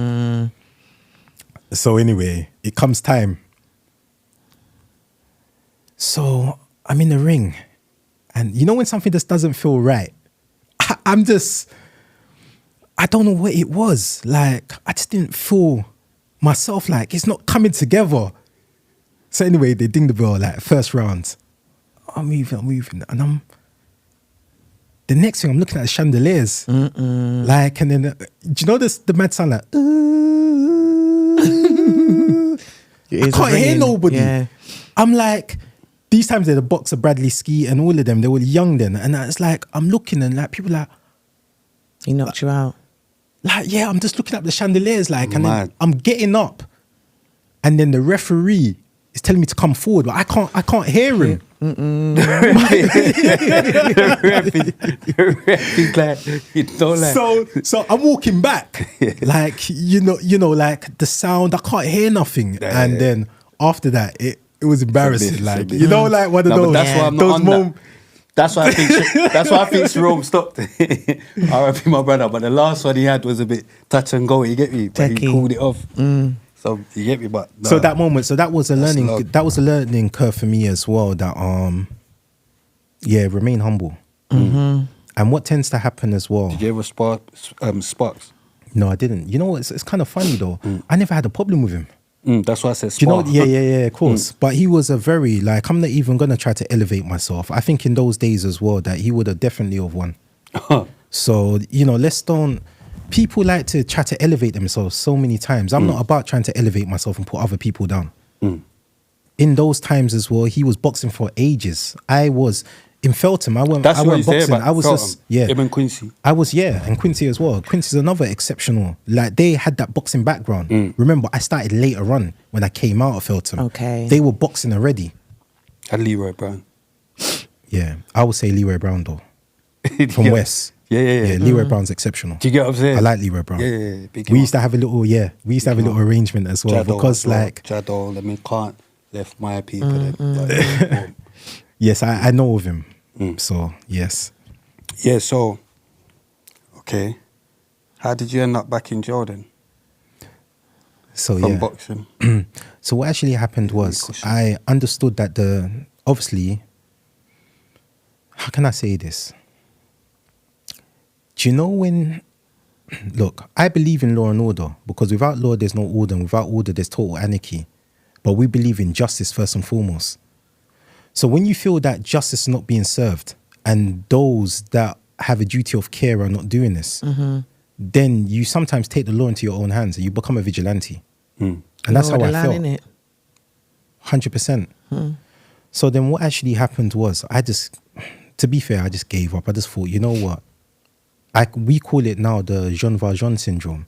[SPEAKER 3] So anyway, it comes time. So I'm in the ring, and you know when something just doesn't feel right, I don't know what it was. Like, I just didn't feel myself, like it's not coming together. So anyway, they ding the bell, like first round. I'm moving, and the next thing I'm looking at the chandeliers. Like, and then, do you know this, the mad sound like, I can't hear nobody. Yeah. I'm like, these times they're the boxer Bradley Ski and all of them, they were young then. And it's like, I'm looking and like, people like,
[SPEAKER 2] he knocked you out.
[SPEAKER 3] Like, yeah, I'm just looking at the chandeliers, like, and then I'm getting up. And then the referee is telling me to come forward, but I can't hear him.
[SPEAKER 1] The ref is like, you don't like.
[SPEAKER 3] So I'm walking back, like, you know, like the sound, I can't hear nothing. And then after that, it was embarrassing. Like, you know, like one of those.
[SPEAKER 1] That's why I'm not on that. That's why I think Jerome stopped. R.I.P. my brother. But the last one he had was a bit touch and go. You get me? But he called it off. So you get me? But
[SPEAKER 3] so that moment, that was a learning curve for me as well. That remain humble. And what tends to happen as well.
[SPEAKER 1] Did you ever sparks?
[SPEAKER 3] No, I didn't. You know what? It's kind of funny though. I never had a problem with him.
[SPEAKER 1] That's why I said
[SPEAKER 3] Do you know?
[SPEAKER 1] spar.
[SPEAKER 3] Yeah, of course. But he was a very, like, I'm not even going to try to elevate myself. I think in those days as well that he would have definitely have won. So, you know, people like to try to elevate themselves so many times. I'm not about trying to elevate myself and put other people down. In those times as well, he was boxing for ages. I was in Feltham. I went boxing. I was just,
[SPEAKER 1] him and Quincy.
[SPEAKER 3] I was, and Quincy as well. Quincy's another exceptional. Like, they had that boxing background. Remember, I started later on when I came out of Feltham.
[SPEAKER 2] Okay.
[SPEAKER 3] They were boxing already.
[SPEAKER 1] And Leroy Brown.
[SPEAKER 3] Yeah, I would say Leroy Brown though. From West.
[SPEAKER 1] Yeah.
[SPEAKER 3] Leroy Brown's exceptional.
[SPEAKER 1] Do you get what I'm saying?
[SPEAKER 3] I like Leroy Brown.
[SPEAKER 1] Yeah.
[SPEAKER 3] We used to have a little, arrangement as well. Because like...
[SPEAKER 1] Jadol, I mean, can't left my people. Like,
[SPEAKER 3] yes, I know of him. So, yes.
[SPEAKER 1] Yeah, so, okay. How did you end up back in jail then?
[SPEAKER 3] So,
[SPEAKER 1] From boxing?
[SPEAKER 3] So what actually happened was I understood that obviously, how can I say this? Do you know when, look, I believe in law and order because without law, there's no order, and without order, there's total anarchy. But we believe in justice first and foremost. So when you feel that justice is not being served and those that have a duty of care are not doing this, then you sometimes take the law into your own hands and you become a vigilante. And that's how I felt. Innit? 100%. So then what actually happened was to be fair, I just gave up. I just thought, you know what? We call it now the Jean Valjean syndrome.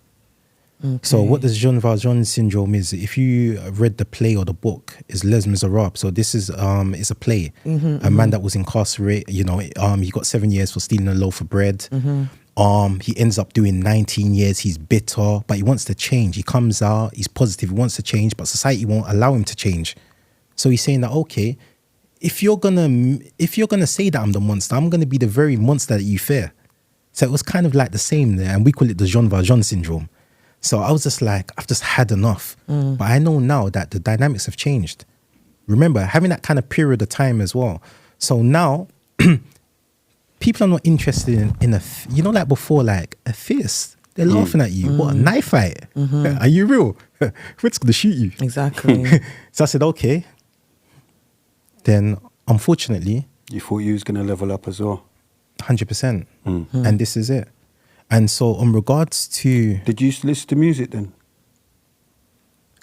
[SPEAKER 3] Okay. So what the Jean Valjean syndrome is, if you read the play or the book, is Les Miserables. So this is it's a play. A man that was incarcerated, you know, he got 7 years for stealing a loaf of bread. He ends up doing 19 years. He's bitter, but he wants to change. He comes out, he's positive, he wants to change, but society won't allow him to change. So he's saying that, okay, if you're gonna say that I'm the monster, I'm gonna be the very monster that you fear. So it was kind of like the same there, and we call it the Jean Valjean syndrome. So I was just like, I've just had enough. But I know now that the dynamics have changed. Remember, having that kind of period of time as well. So now, people are not interested in you know, like before, like a fist. They're laughing at you. What, a knife fight? Are you real? What's going to shoot you?
[SPEAKER 2] Exactly.
[SPEAKER 3] So I said, okay. Then, unfortunately...
[SPEAKER 1] You thought you was going to level up as well?
[SPEAKER 3] 100%. And this is it. And so, on regards to...
[SPEAKER 1] Did you used to listen to music then?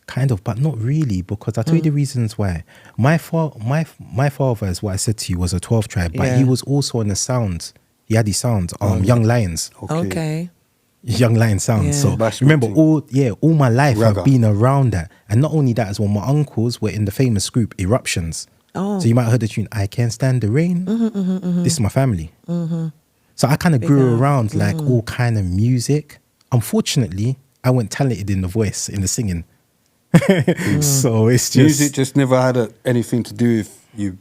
[SPEAKER 3] Kind of, but not really, because I'll tell you the reasons why. My father, as what I said to you, was a 12 tribe, but he was also on the sounds. He had his sounds, Young Lions.
[SPEAKER 2] Okay.
[SPEAKER 3] Young Lion sounds.
[SPEAKER 2] Yeah.
[SPEAKER 3] So
[SPEAKER 1] Bash
[SPEAKER 3] remember,
[SPEAKER 1] Martin.
[SPEAKER 3] all my life
[SPEAKER 1] Ragga.
[SPEAKER 3] I've been around that. And not only that as well, my uncles were in the famous group Eruptions.
[SPEAKER 2] Oh.
[SPEAKER 3] So you might have heard the tune, I Can't Stand the Rain. This is my family. So I kind of grew around like all kind of music. Unfortunately, I wasn't talented in the voice, in the singing. So it's just...
[SPEAKER 1] Music just never had anything to do with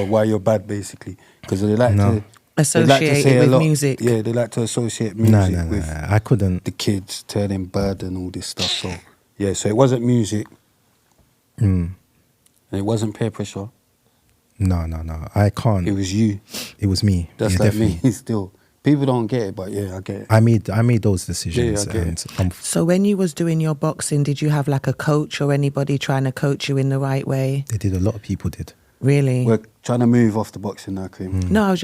[SPEAKER 1] why you're bad, basically. Because they like to...
[SPEAKER 2] Associate it with music.
[SPEAKER 1] Yeah, they like to associate music with
[SPEAKER 3] I couldn't.
[SPEAKER 1] the kids turning bad and all this stuff. So, yeah, so it wasn't music. And it wasn't peer pressure.
[SPEAKER 3] No. I can't.
[SPEAKER 1] It was you.
[SPEAKER 3] It was me.
[SPEAKER 1] That's like definitely. Me still. People don't get it, but yeah, I get it.
[SPEAKER 3] I made those decisions.
[SPEAKER 1] Yeah, I get it.
[SPEAKER 2] So when you was doing your boxing, did you have like a coach or anybody trying to coach you in the right way?
[SPEAKER 3] They did. A lot of people did.
[SPEAKER 2] Really?
[SPEAKER 1] We're trying to move off the boxing now, Cream.
[SPEAKER 2] No,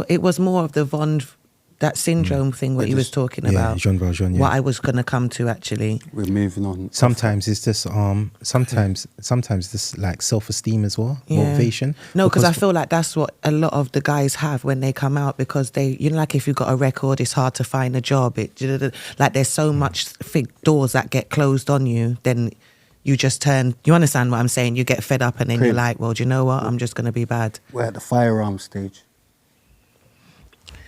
[SPEAKER 2] it was more of the that syndrome thing what you was talking about.
[SPEAKER 3] Jean Valjean,
[SPEAKER 2] what I was going to come to actually.
[SPEAKER 1] We're moving on.
[SPEAKER 3] Sometimes it's just sometimes this like self-esteem as well, motivation.
[SPEAKER 2] No, because I feel like that's what a lot of the guys have when they come out, because they, you know, like if you've got a record, it's hard to find a job. Like there's so much doors that get closed on you, then you just turn, you understand what I'm saying? You get fed up and then you're like, well, do you know what? I'm just going to be bad.
[SPEAKER 1] We're at the firearm stage.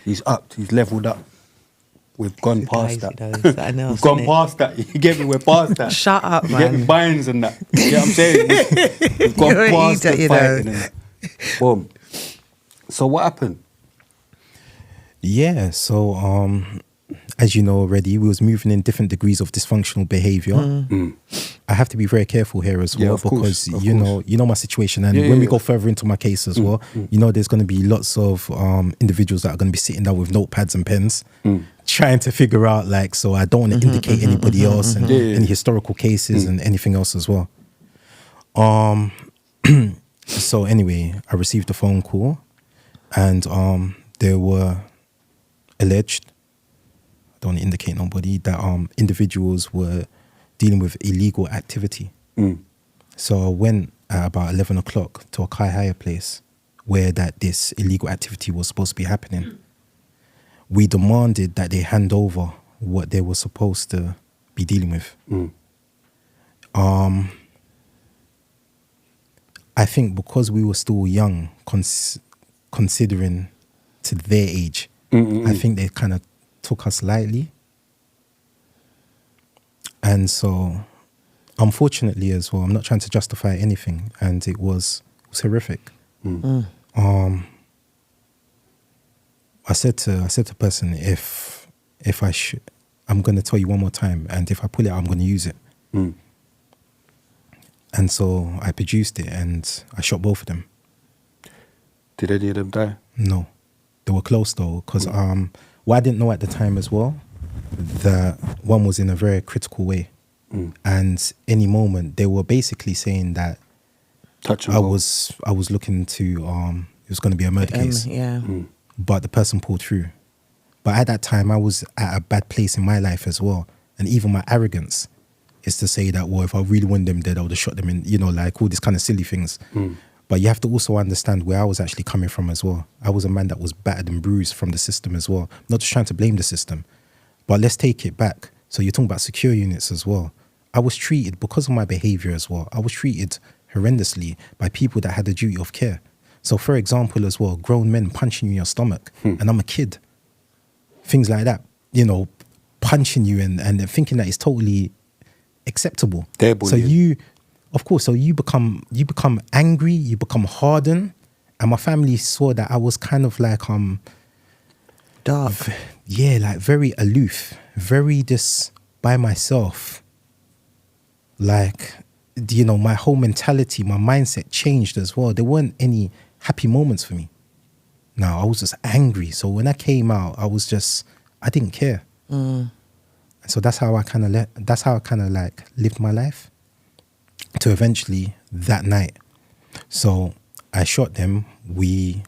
[SPEAKER 1] He's leveled up. We've gone past that. We've gone past that. You get me? We're past that.
[SPEAKER 2] Shut up, man.
[SPEAKER 1] Getting binds and that. You know what I'm saying? We've gone past the fighting and that. Boom. So what happened?
[SPEAKER 3] Yeah, so as you know already, we was moving in different degrees of dysfunctional behaviour. I have to be very careful here as
[SPEAKER 1] Yeah,
[SPEAKER 3] well
[SPEAKER 1] of course,
[SPEAKER 3] because
[SPEAKER 1] of
[SPEAKER 3] you
[SPEAKER 1] course.
[SPEAKER 3] know my situation, and
[SPEAKER 1] Yeah,
[SPEAKER 3] when we
[SPEAKER 1] yeah.
[SPEAKER 3] go further into my case as well, you know there's going to be lots of individuals that are going to be sitting there with notepads and pens, trying to figure out like, so I don't want to indicate anybody else and
[SPEAKER 1] Yeah, yeah.
[SPEAKER 3] any historical cases and anything else as well. So anyway, I received a phone call, and there were alleged, I don't want to indicate nobody, that individuals were dealing with illegal activity. So I went at about 11 o'clock to a Kai Hire place where that this illegal activity was supposed to be happening. We demanded that they hand over what they were supposed to be dealing with. I think because we were still young, considering to their age, I think they kind of took us lightly. And so, unfortunately as well, I'm not trying to justify anything, and it was horrific. I said to the person, if I should, I'm going to tell you one more time, and if I pull it out, I'm going to use it. And so I produced it, and I shot both of them.
[SPEAKER 1] Did any of them die?
[SPEAKER 3] No, they were close though, because what I didn't know at the time as well, that one was in a very critical way, and any moment they were basically saying that
[SPEAKER 1] Touch and
[SPEAKER 3] I
[SPEAKER 1] go.
[SPEAKER 3] was looking to it was going to be a murder case,
[SPEAKER 2] Yeah.
[SPEAKER 3] but the person pulled through. But at that time, I was at a bad place in my life as well, and even my arrogance is to say that, well, if I really want them dead, I would have shot them in, you know, like all these kind of silly things. But you have to also understand where I was actually coming from as well. I was a man that was battered and bruised from the system as well. Not just trying to blame the system, but let's take it back. So you're talking about secure units as well. I was treated, because of my behavior as well, I was treated horrendously by people that had a duty of care. So for example as well, grown men punching you in your stomach, and I'm a kid. Things like that, you know, punching you and thinking that it's totally acceptable.
[SPEAKER 1] They're
[SPEAKER 3] So
[SPEAKER 1] bullying.
[SPEAKER 3] you, of course, so you become angry, you become hardened, and my family saw that I was kind of like
[SPEAKER 2] Dark.
[SPEAKER 3] yeah, like very aloof, very just by myself. Like, you know, my whole mentality, my mindset changed as well. There weren't any happy moments for me. No, I was just angry. So when I came out, I didn't care. So that's how I kind of like lived my life to eventually that night. So I shot them. Me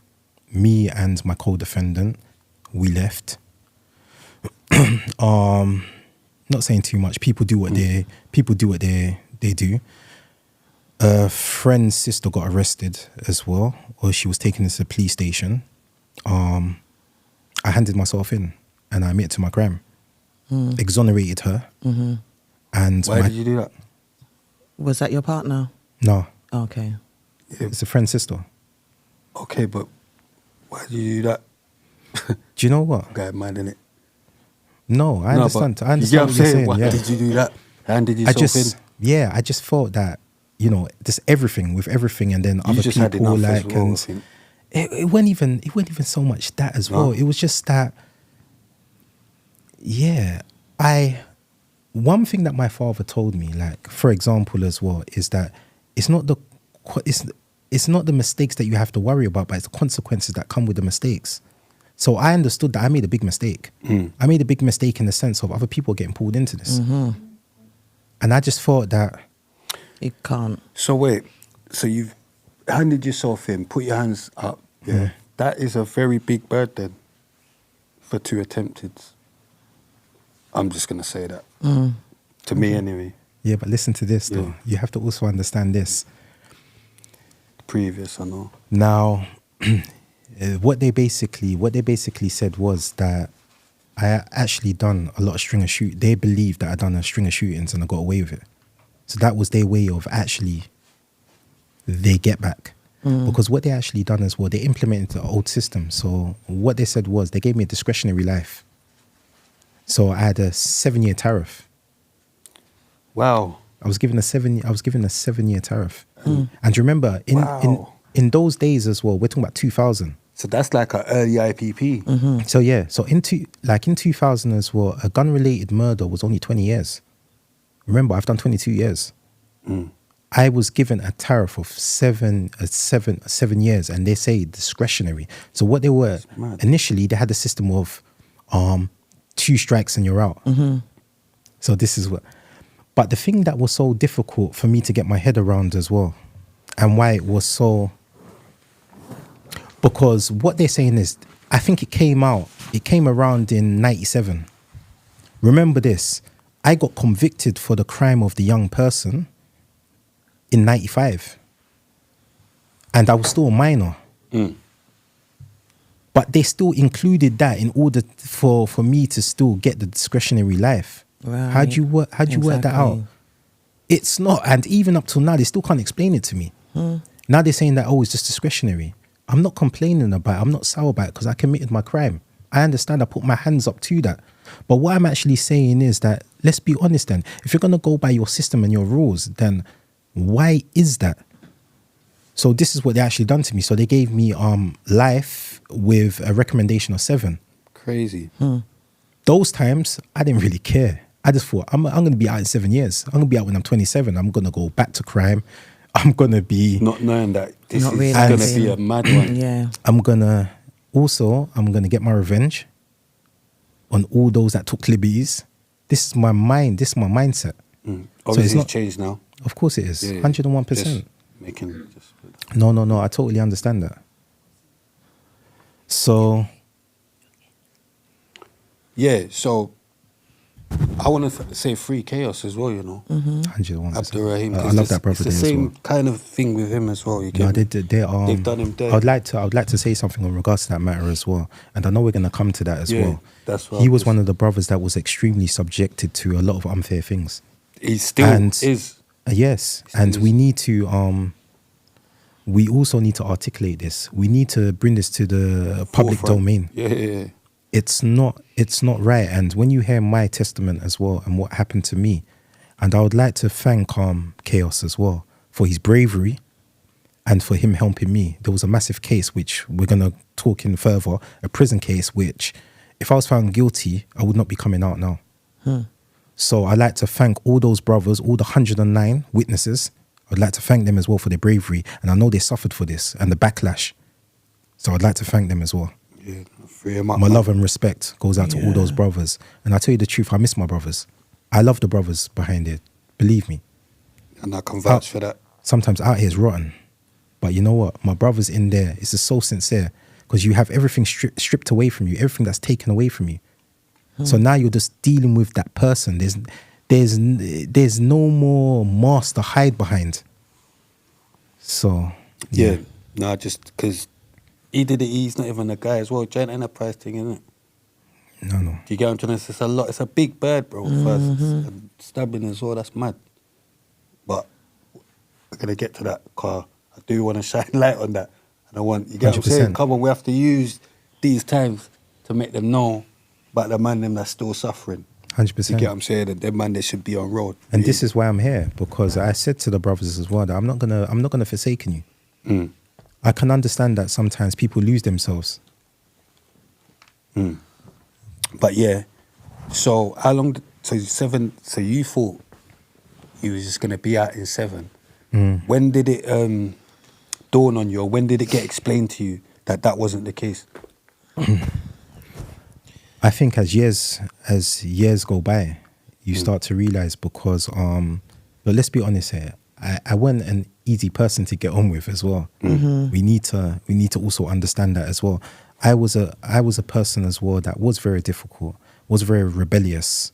[SPEAKER 3] and my co-defendant, we left. Not saying too much. People do what they do. A friend's sister got arrested as well, or she was taken to the police station. I handed myself in, and I admitted to my crime. Exonerated her. And
[SPEAKER 1] Why did you do that?
[SPEAKER 2] Was that your partner?
[SPEAKER 3] No,
[SPEAKER 2] Okay.
[SPEAKER 3] it's a friend's sister.
[SPEAKER 1] Okay, but why did you do that?
[SPEAKER 3] Do you know what?
[SPEAKER 1] Guy, man, innit?
[SPEAKER 3] No, I understand.
[SPEAKER 1] but
[SPEAKER 3] I
[SPEAKER 1] you get
[SPEAKER 3] understand
[SPEAKER 1] what I'm
[SPEAKER 3] what you're
[SPEAKER 1] saying?
[SPEAKER 3] saying.
[SPEAKER 1] Why
[SPEAKER 3] Yeah.
[SPEAKER 1] did you do that? Handed yourself in?
[SPEAKER 3] I just felt that, you know, just everything, and then other
[SPEAKER 1] just had
[SPEAKER 3] people
[SPEAKER 1] enough as
[SPEAKER 3] like,
[SPEAKER 1] well, I
[SPEAKER 3] and
[SPEAKER 1] think.
[SPEAKER 3] it wasn't even so much that as well.
[SPEAKER 1] No.
[SPEAKER 3] It was just that, yeah, one thing that my father told me, like, for example, as well, is that it's not the mistakes that you have to worry about, but it's the consequences that come with the mistakes. So I understood that I made a big mistake. I made a big mistake in the sense of other people getting pulled into this. And I just thought that...
[SPEAKER 2] You can't.
[SPEAKER 1] So wait, so you've handed yourself in, put your hands up. Yeah. That is a very big burden for two attempted. I'm just going to say that. To me anyway.
[SPEAKER 3] Yeah, but listen to this though.
[SPEAKER 1] Yeah.
[SPEAKER 3] You have to also understand this.
[SPEAKER 1] Previous, I know.
[SPEAKER 3] Now, what they basically said was that I actually done a lot of string of shoot. They believed that I done a string of shootings and I got away with it. So that was their way of actually they get back. Because what they actually done as well, they implemented the old system. So what they said was they gave me a discretionary life. So I had a 7-year tariff.
[SPEAKER 1] Wow.
[SPEAKER 3] I was given a 7-year tariff. And remember,
[SPEAKER 1] Wow.
[SPEAKER 3] in those days as well, we're talking about 2000.
[SPEAKER 1] So that's like an early IPP.
[SPEAKER 3] So yeah, so in 2000 as well, a gun-related murder was only 20 years. Remember, I've done 22 years. I was given a tariff of 7 years, and they say discretionary. So what they were
[SPEAKER 1] mad.
[SPEAKER 3] initially, they had a system of 2 strikes and you're out. So this is what. But the thing that was so difficult for me to get my head around as well, and why it was so, because what they're saying is, I think it came around in 97. Remember this, I got convicted for the crime of the young person in 95. And I was still a minor. But they still included that in order for me to still get the discretionary life.
[SPEAKER 2] Right.
[SPEAKER 3] How'd you work that out? It's not, and even up till now, they still can't explain it to me. Now they're saying that, it's just discretionary. I'm not complaining about it. I'm not sour about it because I committed my crime. I understand. I put my hands up to that. But what I'm actually saying is that, let's be honest then. If you're going to go by your system and your rules, then why is that? So this is what they actually done to me. So they gave me life with a recommendation of 7.
[SPEAKER 1] Crazy.
[SPEAKER 3] Those times, I didn't really care. I just thought, I'm going to be out in 7 years. I'm going to be out when I'm 27. I'm going to go back to crime. I'm going to be...
[SPEAKER 1] Not knowing that this
[SPEAKER 2] Not
[SPEAKER 1] is
[SPEAKER 2] realising.
[SPEAKER 1] going to be a mad one.
[SPEAKER 2] Yeah.
[SPEAKER 3] I'm going to get my revenge on all those that took liberties. This is my mind. This is my mindset.
[SPEAKER 1] Obviously, it's changed now.
[SPEAKER 3] Of course it is.
[SPEAKER 1] Yeah,
[SPEAKER 3] 101%.
[SPEAKER 1] just-
[SPEAKER 3] No. I totally understand that. So...
[SPEAKER 1] Yeah, so I want to say free chaos as well,
[SPEAKER 3] 101%.
[SPEAKER 1] Abdurrahim.
[SPEAKER 3] I
[SPEAKER 1] 'cause
[SPEAKER 3] love
[SPEAKER 1] it's-
[SPEAKER 3] that brother
[SPEAKER 1] It's the
[SPEAKER 3] there as
[SPEAKER 1] same
[SPEAKER 3] well.
[SPEAKER 1] kind of thing with him as well. You
[SPEAKER 3] No,
[SPEAKER 1] get me?
[SPEAKER 3] they've
[SPEAKER 1] done him dead.
[SPEAKER 3] I would like to say something in regards to that matter as well, and I know we're going to come to that as
[SPEAKER 1] Yeah,
[SPEAKER 3] well.
[SPEAKER 1] that's what
[SPEAKER 3] He
[SPEAKER 1] I'm
[SPEAKER 3] was
[SPEAKER 1] just-
[SPEAKER 3] one of the brothers that was extremely subjected to a lot of unfair things.
[SPEAKER 1] He still
[SPEAKER 3] And-
[SPEAKER 1] is.
[SPEAKER 3] Yes,
[SPEAKER 1] Still
[SPEAKER 3] and
[SPEAKER 1] is.
[SPEAKER 3] we need to. We also need to articulate this. We need to bring this to the public
[SPEAKER 1] Forefront.
[SPEAKER 3] domain.
[SPEAKER 1] Yeah.
[SPEAKER 3] It's not right. And when you hear my testament as well and what happened to me, and I would like to thank Chaos as well for his bravery and for him helping me. There was a massive case which we're going to talk in further, a prison case which if I was found guilty, I would not be coming out now. So I'd like to thank all those brothers, all the 109 witnesses. I'd like to thank them as well for their bravery. And I know they suffered for this and the backlash. So I'd like to thank them as well.
[SPEAKER 1] Yeah, free him up.
[SPEAKER 3] My
[SPEAKER 1] man.
[SPEAKER 3] love and respect goes out to all those brothers. And I tell you the truth, I miss my brothers. I love the brothers behind it. Believe me.
[SPEAKER 1] And I can vouch for that.
[SPEAKER 3] Sometimes out here is rotten. But you know what? My brothers in there, it's just so sincere. Because you have everything stripped away from you. Everything that's taken away from you. So now you're just dealing with that person. There's no more mask to hide behind. So,
[SPEAKER 1] Yeah. Nah, just because he did it, he's not even a guy as well. Giant enterprise thing, isn't it?
[SPEAKER 3] No.
[SPEAKER 1] Do you get what I'm trying to say? It's a lot. It's a big bird, bro. First, and stabbing as well. That's mad. But we're gonna get to that car. I do want to shine light on that. And I want you get what I'm saying.
[SPEAKER 3] 100%.
[SPEAKER 1] Come on, we have to use these times to make them know about the man them that's still suffering.
[SPEAKER 3] 100%.
[SPEAKER 1] You get what I'm saying? And them man they should be on road.
[SPEAKER 3] And this is why I'm here, because I said to the brothers as well that I'm not gonna forsaken you. I can understand that sometimes people lose themselves.
[SPEAKER 1] But yeah. So how long? So 7. So you thought you was just gonna be out in 7. When did it dawn on you? Or when did it get explained to you that that wasn't the case?
[SPEAKER 3] I think as years go by, you start to realize because but let's be honest here. I wasn't an easy person to get on with as well. We need to also understand that as well. I was a person as well that was very difficult, was very rebellious,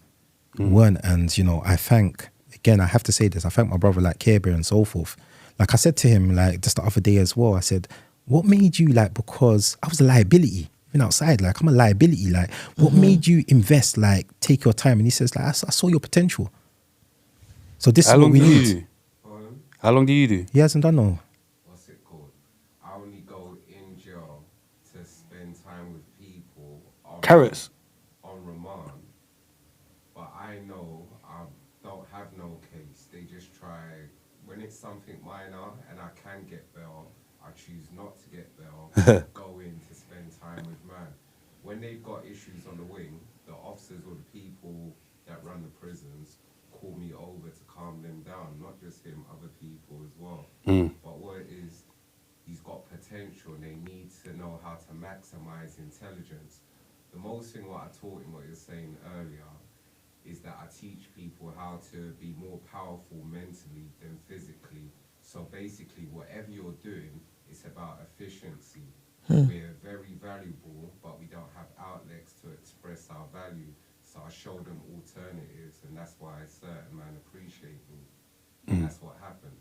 [SPEAKER 3] and I have to say this. I thank my brother like Care Bear and so forth. Like I said to him like just the other day as well. I said, "What made you like?" Because I was a liability. Outside, like I'm a liability. Like, what made you invest? Like, take your time. And he says, like, I saw your potential. So this is what we need.
[SPEAKER 1] How long do you do?
[SPEAKER 3] He hasn't done no.
[SPEAKER 4] What's it called? I only go in jail to spend time with people
[SPEAKER 1] Carrots.
[SPEAKER 4] on remand. But I know I don't have no case. They just try, when it's something minor and I can get bail, I choose not to get bail, go in to spend time with man. When they've got issues on the wing, the officers or the people that run the prisons call me over to calm them down. Not just him, other people as well. But what it is, he's got potential and they need to know how to maximize intelligence. The most thing what I taught him, what you're saying earlier, is that I teach people how to be more powerful mentally than physically. So basically, whatever you're doing, it's about efficiency. We're very valuable, but we don't have outlets to express our value. So I show them alternatives, and that's why certain men appreciate me. And that's what happened.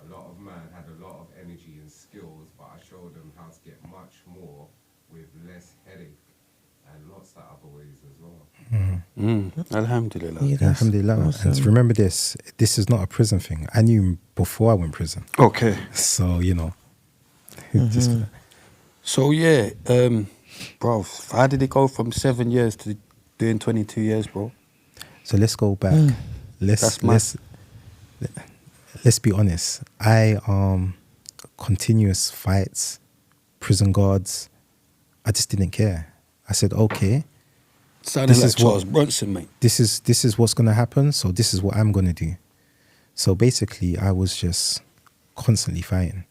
[SPEAKER 4] A lot of men had a lot of energy and skills, but I showed them how to get much more with less headache and lots of other ways as well.
[SPEAKER 1] Alhamdulillah.
[SPEAKER 2] Yeah, that's
[SPEAKER 3] Alhamdulillah.
[SPEAKER 2] awesome.
[SPEAKER 3] And remember this is not a prison thing. I knew him before I went prison.
[SPEAKER 1] Okay.
[SPEAKER 3] So, you know. Just,
[SPEAKER 1] So yeah, bro, how did it go from 7 years to doing 22 years, bro?
[SPEAKER 3] so let's go back.
[SPEAKER 1] That's mad.
[SPEAKER 3] Let's be honest. Continuous fights, prison guards, I just didn't care. I said, okay,
[SPEAKER 1] Sounding
[SPEAKER 3] This
[SPEAKER 1] like
[SPEAKER 3] is
[SPEAKER 1] Charles
[SPEAKER 3] what-
[SPEAKER 1] Bronson, mate.
[SPEAKER 3] this is what's gonna happen, so this is what I'm gonna do. So basically I was just constantly fighting.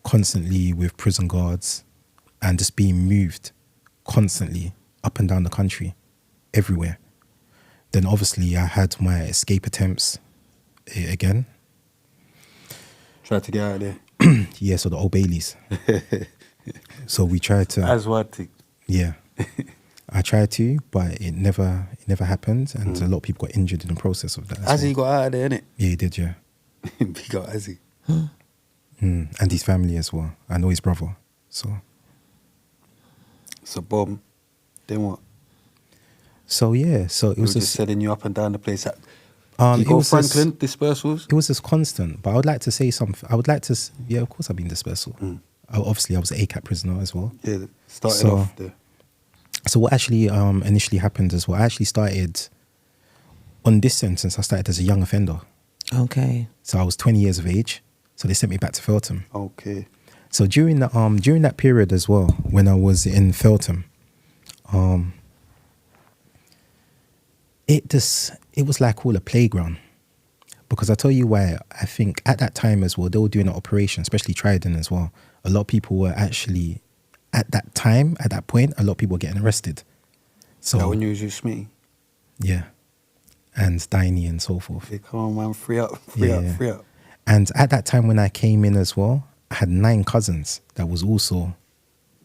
[SPEAKER 3] Constantly with prison guards and just being moved constantly up and down the country, everywhere. Then obviously I had my escape attempts again.
[SPEAKER 1] Tried to get out of there.
[SPEAKER 3] Yeah, so the Old Baileys. So we tried to,
[SPEAKER 1] As what thing?
[SPEAKER 3] yeah. I tried to, but it never happened, and a lot of people got injured in the process of that.
[SPEAKER 1] As he got out of there, innit?
[SPEAKER 3] Yeah, he did, yeah.
[SPEAKER 1] Big up Azzy.
[SPEAKER 3] And his family as well. I know his brother, so.
[SPEAKER 1] It's a bomb. Then what?
[SPEAKER 3] So yeah, so it
[SPEAKER 1] He
[SPEAKER 3] was
[SPEAKER 1] was just
[SPEAKER 3] just
[SPEAKER 1] sending you up and down the place. Did
[SPEAKER 3] it
[SPEAKER 1] you go
[SPEAKER 3] was just-
[SPEAKER 1] Franklin dispersals?
[SPEAKER 3] it was just constant. But I would like to say something. I would like to, yeah, of course I've been dispersal. Obviously I was an ACAT prisoner as well.
[SPEAKER 1] Yeah, started
[SPEAKER 3] So-
[SPEAKER 1] off there.
[SPEAKER 3] So what actually initially happened as well, I actually started, on this sentence, I started as a young offender.
[SPEAKER 2] Okay.
[SPEAKER 3] So I was 20 years of age. So they sent me back to Feltham.
[SPEAKER 1] Okay.
[SPEAKER 3] So during that period as well, when I was in Feltham, it was like all a playground. Because I tell you why, I think at that time as well, they were doing an operation, especially Trident as well. A lot of people were actually, at that time, at that point, a lot of people were getting arrested. So,
[SPEAKER 1] That when you was just me.
[SPEAKER 3] yeah. And Diney and so forth.
[SPEAKER 1] Hey, come on, man, free up, free up.
[SPEAKER 3] And at that time when I came in as well, I had 9 cousins that was also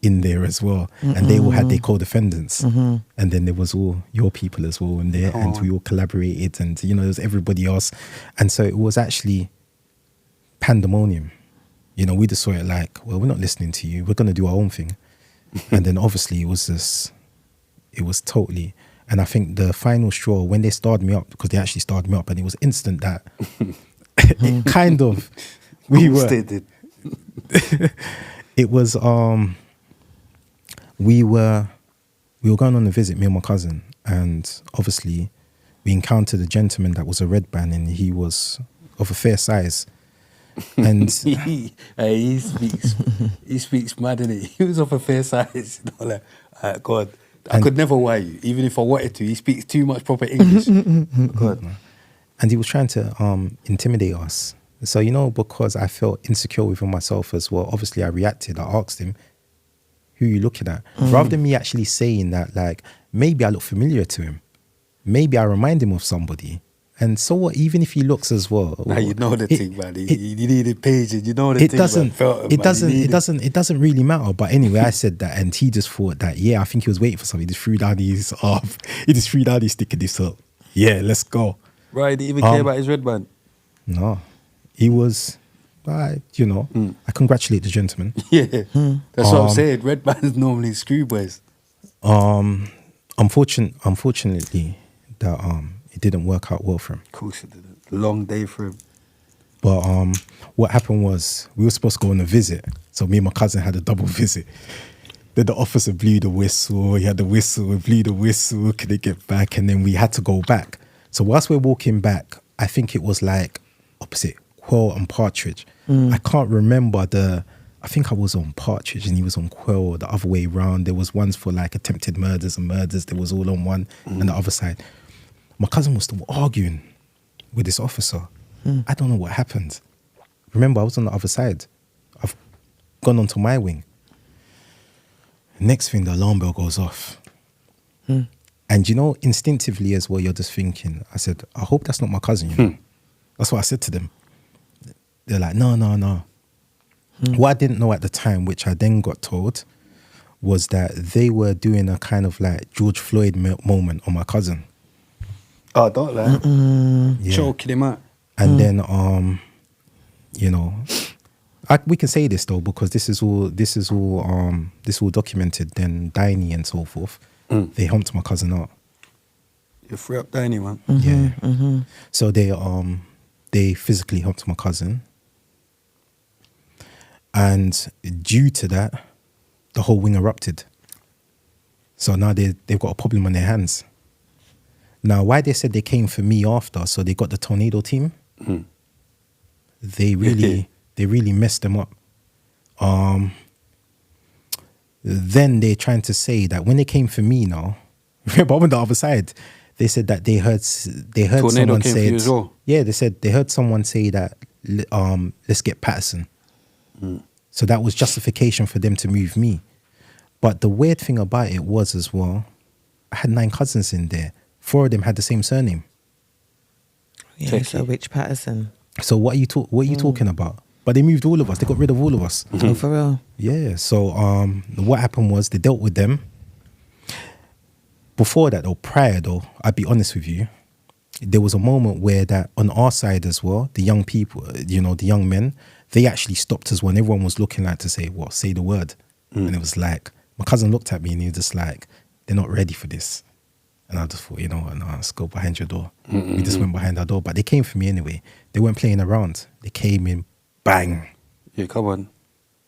[SPEAKER 3] in there as well. And they all had their co-defendants. And then there was all your people as well in there.
[SPEAKER 1] Come
[SPEAKER 3] And
[SPEAKER 1] on.
[SPEAKER 3] we all collaborated, and, you know, there was everybody else. And so it was actually pandemonium. You know, we just saw it like, well, we're not listening to you. We're going to do our own thing. And then obviously it was totally, and I think the final straw, when they starred me up, because they actually starred me up, and it was instant that it kind of, we were, it was, we were going on a visit, me and my cousin, and obviously we encountered a gentleman that was a red band, and he was of a fair size. And
[SPEAKER 1] he speaks mad, innit? He was of a fair size. You know, like, God, I could never wire you, even if I wanted to. He speaks too much proper English. God.
[SPEAKER 3] and he was trying to intimidate us. So, you know, because I felt insecure within myself as well, obviously I reacted. I asked him, who are you looking at? Rather than me actually saying that, like, maybe I look familiar to him. Maybe I remind him of somebody. And so what, even if he looks as well.
[SPEAKER 1] Now you know the thing, man. You needed pages. You know the
[SPEAKER 3] It
[SPEAKER 1] thing.
[SPEAKER 3] doesn't. It doesn't really matter. But anyway, I said that, and he just thought that. Yeah, I think he was waiting for something. He just threw down his He just threw down his stick and he said, "Yeah, let's go."
[SPEAKER 1] Right, he didn't even care about his red band.
[SPEAKER 3] No, he was. You know, I congratulate the gentleman.
[SPEAKER 1] Yeah, that's what I'm saying. Red bands normally screw boys.
[SPEAKER 3] Unfortunately, that it didn't work out well for him.
[SPEAKER 1] Of course it didn't. Long day for him.
[SPEAKER 3] But what happened was we were supposed to go on a visit. So me and my cousin had a double visit. Then the officer blew the whistle. He had the whistle. We blew the whistle. Can they get back? And then we had to go back. So whilst we're walking back, I think it was like opposite Quail and Partridge. I can't remember I think I was on Partridge and he was on Quail, the other way around. There was ones for like attempted murders and murders. There was all on one and the other side. My cousin was still arguing with this officer. I don't know what happened. Remember, I was on the other side. I've gone onto my wing. Next thing, the alarm bell goes off. And you know, instinctively as well, you're just thinking, I said, I hope that's not my cousin, you know. That's what I said to them. They're like, no. What I didn't know at the time, which I then got told, was that they were doing a kind of like George Floyd moment on my cousin.
[SPEAKER 1] Oh, don't lie.
[SPEAKER 3] Yeah.
[SPEAKER 1] Choking him out.
[SPEAKER 3] And then, you know, we can say this though, because this is all documented. Then Dwaine and so forth, they humped my cousin out.
[SPEAKER 1] You free up Dwaine, man.
[SPEAKER 3] Yeah. So they physically humped my cousin, and due to that, the whole wing erupted. So now they've got a problem on their hands. Now, why they said they came for me after, so they got the tornado team. They really messed them up. Then they're trying to say that when they came for me now, remember I'm on the other side, they said that they heard
[SPEAKER 1] Tornado
[SPEAKER 3] someone
[SPEAKER 1] came for
[SPEAKER 3] say
[SPEAKER 1] you as well?
[SPEAKER 3] Yeah, they said they heard someone say that let's get Patterson. So that was justification for them to move me. But the weird thing about it was as well, I had 9 cousins in there. 4 of them had the same surname.
[SPEAKER 2] Yeah, so which Patterson?
[SPEAKER 3] So what are you talking about? But they moved all of us. They got rid of all of us.
[SPEAKER 2] Oh, for real?
[SPEAKER 3] Yeah. So what happened was they dealt with them. Before that, or prior though, I'd be honest with you, there was a moment where that on our side as well, the young people, you know, the young men, they actually stopped us when everyone was looking like to say, what, say the word. And it was like, my cousin looked at me and he was just like, they're not ready for this. And I just thought, you know what, no, let's go behind your door. We just went behind our door. But they came for me anyway. They weren't playing around. They came in, bang.
[SPEAKER 1] Yeah, come on.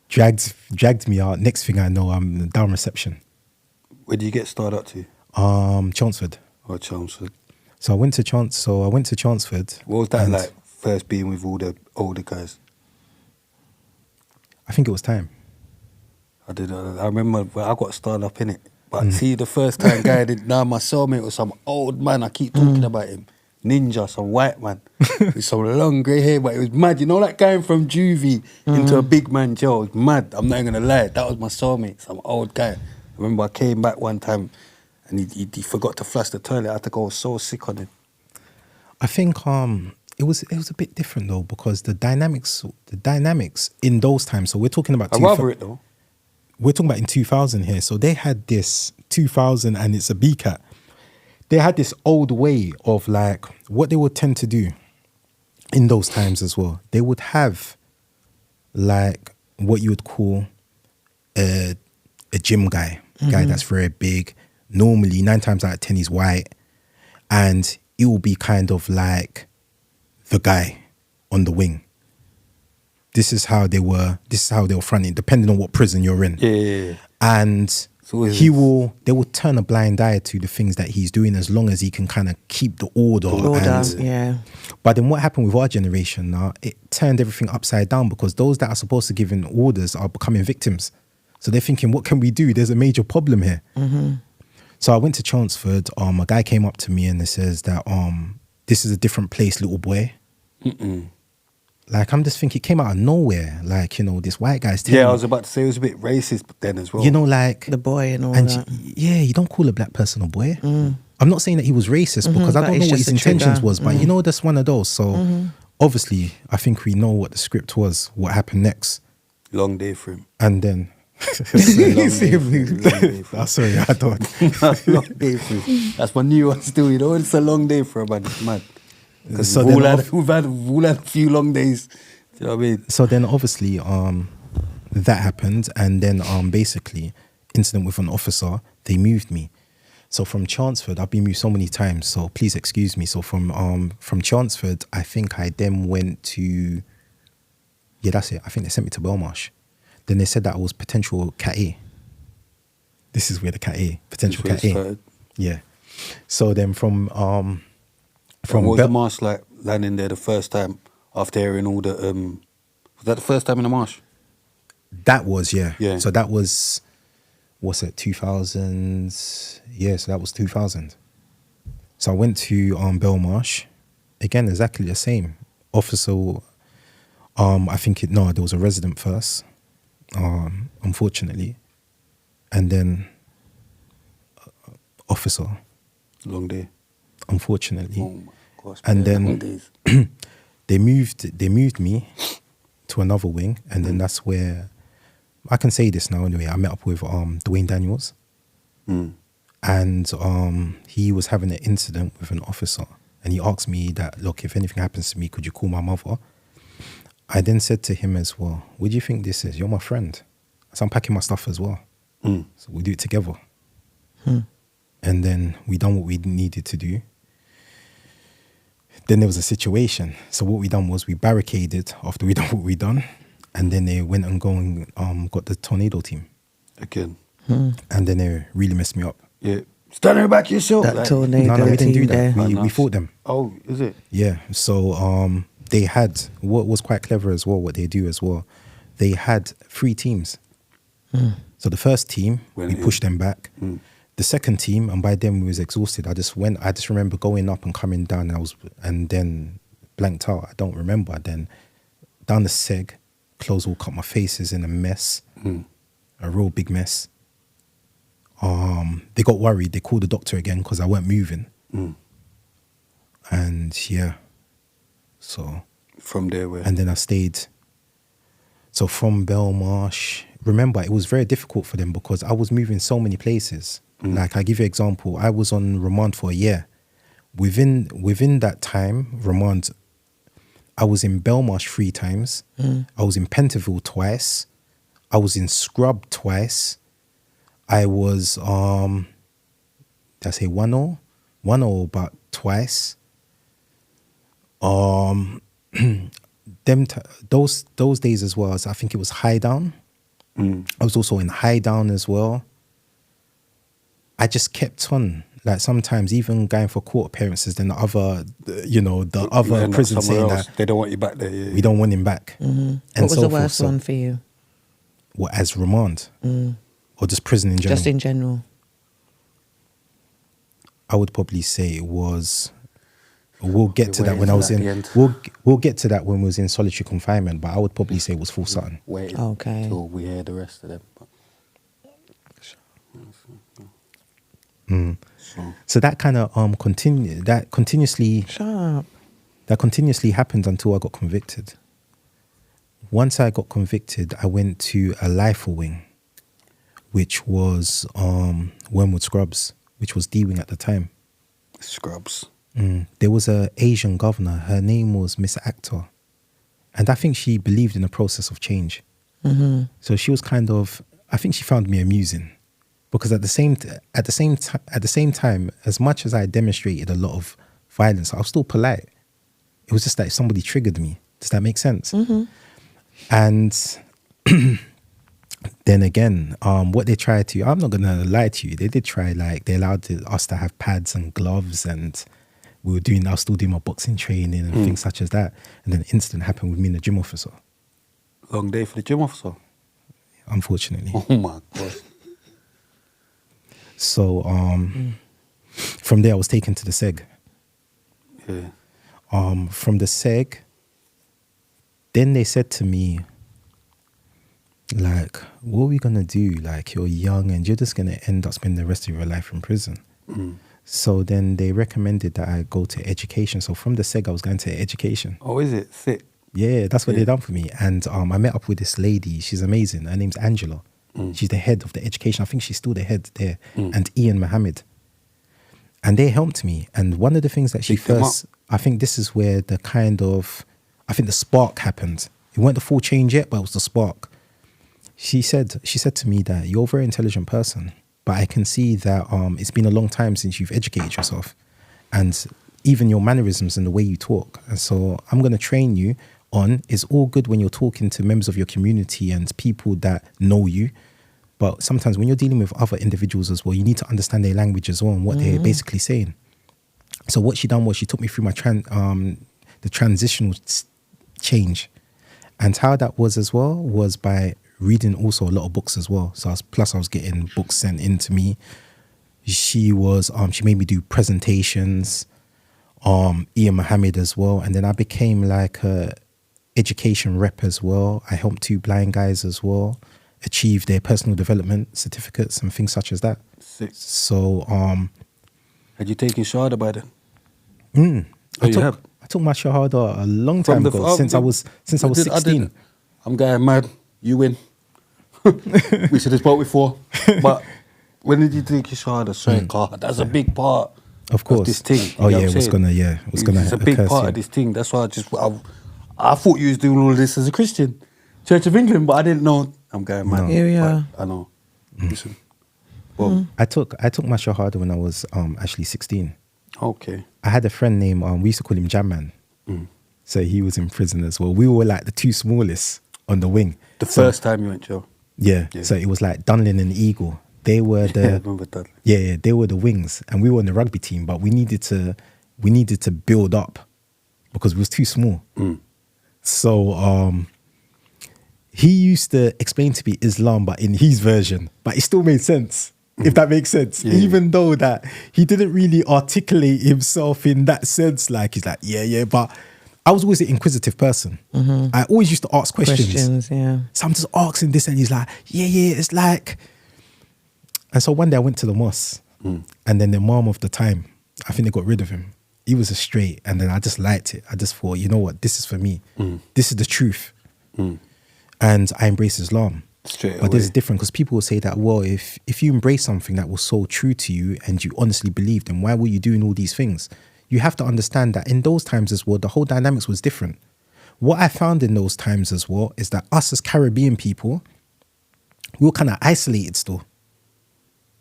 [SPEAKER 3] Dragged me out. Next thing I know, I'm down reception.
[SPEAKER 1] Where do you get started up to?
[SPEAKER 3] Chelmsford.
[SPEAKER 1] Oh, Chelmsford.
[SPEAKER 3] So I went to Chelmsford.
[SPEAKER 1] What was that like, first being with all the older guys?
[SPEAKER 3] I think it was time.
[SPEAKER 1] I remember when I got started up in it. But see, the first time guy my cellmate was some old man. I keep talking about him. Ninja, some white man with some long grey hair. But it was mad. You know, like going from juvie into a big man jail. It was mad. I'm not even going to lie. That was my cellmate, some old guy. I remember I came back one time and he forgot to flush the toilet. I had to go so sick on him.
[SPEAKER 3] I think it was a bit different though, because the dynamics in those times. So we're talking about.
[SPEAKER 1] I rather it though.
[SPEAKER 3] We're talking about in 2000 here. So they had this 2000 and it's a BCAT. They had this old way of like what they would tend to do in those times as well. They would have like what you would call a gym guy, guy that's very big. Normally 9 times out of 10 he's white, and it will be kind of like the guy on the wing. This is how they were fronting, depending on what prison you're in.
[SPEAKER 1] Yeah.
[SPEAKER 3] And
[SPEAKER 1] So
[SPEAKER 3] they will turn a blind eye to the things that he's doing as long as he can kind of keep the order.
[SPEAKER 2] Yeah.
[SPEAKER 3] But then what happened with our generation now, it turned everything upside down, because those that are supposed to give in orders are becoming victims. So they're thinking, what can we do? There's a major problem here. So I went to Chelmsford. A guy came up to me and he says that this is a different place, little boy. Like, I'm just thinking, it came out of nowhere. Like, you know, this white guy's telling
[SPEAKER 1] Yeah, I was about to say it was a bit racist then as well.
[SPEAKER 3] you know, like
[SPEAKER 2] The boy and all
[SPEAKER 3] and
[SPEAKER 2] that.
[SPEAKER 3] yeah, you don't call a black person a boy. I'm not saying that he was racist, because I
[SPEAKER 2] but
[SPEAKER 3] don't know
[SPEAKER 2] it's
[SPEAKER 3] what
[SPEAKER 2] just
[SPEAKER 3] his
[SPEAKER 2] a trigger.
[SPEAKER 3] intentions was, but you know, that's one of those. So obviously, I think we know what the script was, what happened next,
[SPEAKER 1] Long day for him.
[SPEAKER 3] and then.
[SPEAKER 1] Long day for him.
[SPEAKER 3] Sorry, I don't.
[SPEAKER 1] Long day for him. That's my new one still, you know. It's a long day for him, man. It's mad. Because
[SPEAKER 3] So
[SPEAKER 1] we've
[SPEAKER 3] then
[SPEAKER 1] all had a few long days. Do you know what I mean?
[SPEAKER 3] So then obviously that happened, and then basically incident with an officer, they moved me. So from Chelmsford, I've been moved so many times, so please excuse me. So from Chelmsford, I think I then went to, yeah, that's it. I think they sent me to Belmarsh. Then they said that I was potential Cat A. This is where the Cat A, potential Cat A. Yeah. So then from
[SPEAKER 1] what was the marsh like landing there the first time after hearing all the was that the first time in the marsh?
[SPEAKER 3] That was, yeah.
[SPEAKER 1] Yeah.
[SPEAKER 3] So that was, what's it, 2000? Yeah, so that was 2000. So So I went to Belmarsh. Again, exactly the same. Officer, there was a resident first, unfortunately. And then officer,
[SPEAKER 1] Long day.
[SPEAKER 3] unfortunately.
[SPEAKER 1] Oh my gosh.
[SPEAKER 3] And
[SPEAKER 1] man, long
[SPEAKER 3] then
[SPEAKER 1] days.
[SPEAKER 3] they moved me to another wing, and then that's where I can say this now anyway. I met up with Dwaine Daniels, and he was having an incident with an officer, and he asked me that, look, if anything happens to me, could you call my mother? I then said to him as well, what do you think this is? You're my friend. So I'm packing my stuff as well. So we'll do it together. And then we done what we needed to do. Then there was a situation. So what we done was we barricaded after we done what we done. And then they went and got the tornado team.
[SPEAKER 1] Again.
[SPEAKER 3] And then they really messed me up.
[SPEAKER 1] Yeah. Stand her back yourself.
[SPEAKER 2] That
[SPEAKER 1] like-
[SPEAKER 2] tornado
[SPEAKER 3] No, we didn't do
[SPEAKER 2] team
[SPEAKER 3] that.
[SPEAKER 2] there.
[SPEAKER 3] We
[SPEAKER 1] nice.
[SPEAKER 3] fought them.
[SPEAKER 1] Oh, is it?
[SPEAKER 3] Yeah. So they had, what was quite clever as well, what they do as well, they had 3 teams. So the first team,
[SPEAKER 1] Went
[SPEAKER 3] we
[SPEAKER 1] in.
[SPEAKER 3] pushed them back. The second team, and by then we was exhausted. I just remember going up and coming down, and then blanked out. I don't remember. Then down the seg, clothes all cut, my face is in a mess, a real big mess. They got worried. They called the doctor again because I weren't moving. And yeah, so
[SPEAKER 1] From there, where?
[SPEAKER 3] and then I stayed. So from Belmarsh, remember, it was very difficult for them because I was moving so many places. Like, I give you an example. I was on remand for a year. Within that time, remand, I was in Belmarsh 3 times. I was in Pentonville twice. I was in Scrub twice. I was, did I say 1-0? 1-0 about twice. Those days as well, I think it was High Down. I was also in High Down as well. I just kept on, like, sometimes even going for court appearances, then the other
[SPEAKER 1] End up
[SPEAKER 3] prison
[SPEAKER 1] somewhere
[SPEAKER 3] saying
[SPEAKER 1] else.
[SPEAKER 3] that
[SPEAKER 1] They don't want you back there. Yeah,
[SPEAKER 3] we don't want him back. And
[SPEAKER 2] What was
[SPEAKER 3] so
[SPEAKER 2] the
[SPEAKER 3] forth.
[SPEAKER 2] worst one for you?
[SPEAKER 3] What, as remand? Or just prison in general?
[SPEAKER 2] Just in general.
[SPEAKER 3] I would probably say it was. We'll get to
[SPEAKER 1] We're
[SPEAKER 3] that when I
[SPEAKER 1] into
[SPEAKER 3] was
[SPEAKER 1] that at
[SPEAKER 3] in.
[SPEAKER 1] the end.
[SPEAKER 3] We'll get to that when we was in solitary confinement. But I would probably say it was Full Sutton.
[SPEAKER 1] Wait
[SPEAKER 2] Okay.
[SPEAKER 1] till we hear the rest of them.
[SPEAKER 3] So that kind of continuously
[SPEAKER 2] Sharp.
[SPEAKER 3] happened until I got convicted. Once I got convicted, I went to a lifer wing, which was Wormwood Scrubs, which was D wing at the time.
[SPEAKER 1] Scrubs.
[SPEAKER 3] There was a Asian governor. Her name was Miss Actor, and I think she believed in the process of change. So she was I think she found me amusing, because at the same time, as much as I demonstrated a lot of violence, I was still polite. It was just that if somebody triggered me. Does that make sense? And then again, what they tried to, I'm not gonna lie to you, they did try, like, they allowed us to have pads and gloves, and I was still doing my boxing training and things such as that. And then an incident happened with me and the gym officer,
[SPEAKER 1] Long day for the gym officer.
[SPEAKER 3] unfortunately.
[SPEAKER 1] Oh my gosh.
[SPEAKER 3] So from there I was taken to the SEG.
[SPEAKER 1] Yeah.
[SPEAKER 3] From the SEG, then they said to me, like, what are we gonna do? Like, you're young and you're just gonna end up spending the rest of your life in prison. So then they recommended that I go to education. So from the SEG, I was going to education.
[SPEAKER 1] Oh, is it? Sick.
[SPEAKER 3] Yeah, that's what they done for me. And I met up with this lady. She's amazing. Her name's Angela. She's the head of the education. I think she's still the head there. And Ian Mohammed. And they helped me. And one of the things that she
[SPEAKER 1] Picked them
[SPEAKER 3] first, I think this is where the spark happened. It weren't the full change yet, but it was the spark. She said to me that you're a very intelligent person, but I can see that it's been a long time since you've educated yourself, and even your mannerisms and the way you talk. And so I'm going to train you on, it's all good when you're talking to members of your community and people that know you, but sometimes when you're dealing with other individuals as well, you need to understand their language as well and what they're basically saying. So what she done was she took me through my the transitional change. And how that was as well was by reading also a lot of books as well. So I was getting books sent in to me, She made me do presentations, Ian Mohammed as well. And then I became like a education rep as well. I helped 2 blind guys as well achieve their personal development certificates and things such as that.
[SPEAKER 1] Sick.
[SPEAKER 3] So,
[SPEAKER 1] Had you taken Shahada by then?
[SPEAKER 3] I took my Shahada a long time ago, since I was 16.
[SPEAKER 1] I'm going mad. You win. We said this part before. But when did you take your Shahada? Sorry, God, that's a big part
[SPEAKER 3] Of course.
[SPEAKER 1] this thing.
[SPEAKER 3] Oh
[SPEAKER 1] You know
[SPEAKER 3] yeah,
[SPEAKER 1] what
[SPEAKER 3] it
[SPEAKER 1] I'm
[SPEAKER 3] was
[SPEAKER 1] saying?
[SPEAKER 3] gonna
[SPEAKER 1] It's a big
[SPEAKER 3] occur
[SPEAKER 1] part
[SPEAKER 3] soon.
[SPEAKER 1] of this thing. That's why I thought you was doing all of this as a Christian. Church of England, but I didn't know. I'm going mad.
[SPEAKER 2] Here we are.
[SPEAKER 1] I know. Listen. Well,
[SPEAKER 3] I took my Shahada when I was actually 16.
[SPEAKER 1] okay.
[SPEAKER 3] I had a friend named we used to call him Jam Man. So he was in prison as well. We were like the 2 smallest on the wing.
[SPEAKER 1] The first time you went to jail.
[SPEAKER 3] Yeah.
[SPEAKER 1] Yeah.
[SPEAKER 3] So it was like Dunlin and Eagle. They were
[SPEAKER 1] Yeah, I
[SPEAKER 3] the
[SPEAKER 1] remember that.
[SPEAKER 3] yeah, they were the wings, and we were on the rugby team. But we needed to build up because we was too small. So he used to explain to me Islam, but in his version, but it still made sense. If that makes sense,
[SPEAKER 1] Yeah.
[SPEAKER 3] even though that he didn't really articulate himself in that sense, like he's like, yeah, but I was always an inquisitive person. I always used to ask questions.
[SPEAKER 2] Yeah.
[SPEAKER 3] So I'm just asking this, and he's like, yeah, it's like. And so one day I went to the mosque, and then the mom of the time, I think they got rid of him. He was a straight, and then I just liked it. I just thought, you know what, this is for me. This is the truth. And I embrace Islam.
[SPEAKER 1] Straight
[SPEAKER 3] But there's
[SPEAKER 1] away.
[SPEAKER 3] a difference, because people will say that, well, if you embrace something that was so true to you and you honestly believe, then why were you doing all these things? You have to understand that in those times as well, the whole dynamics was different. What I found in those times as well is that us as Caribbean people, we were kind of isolated still.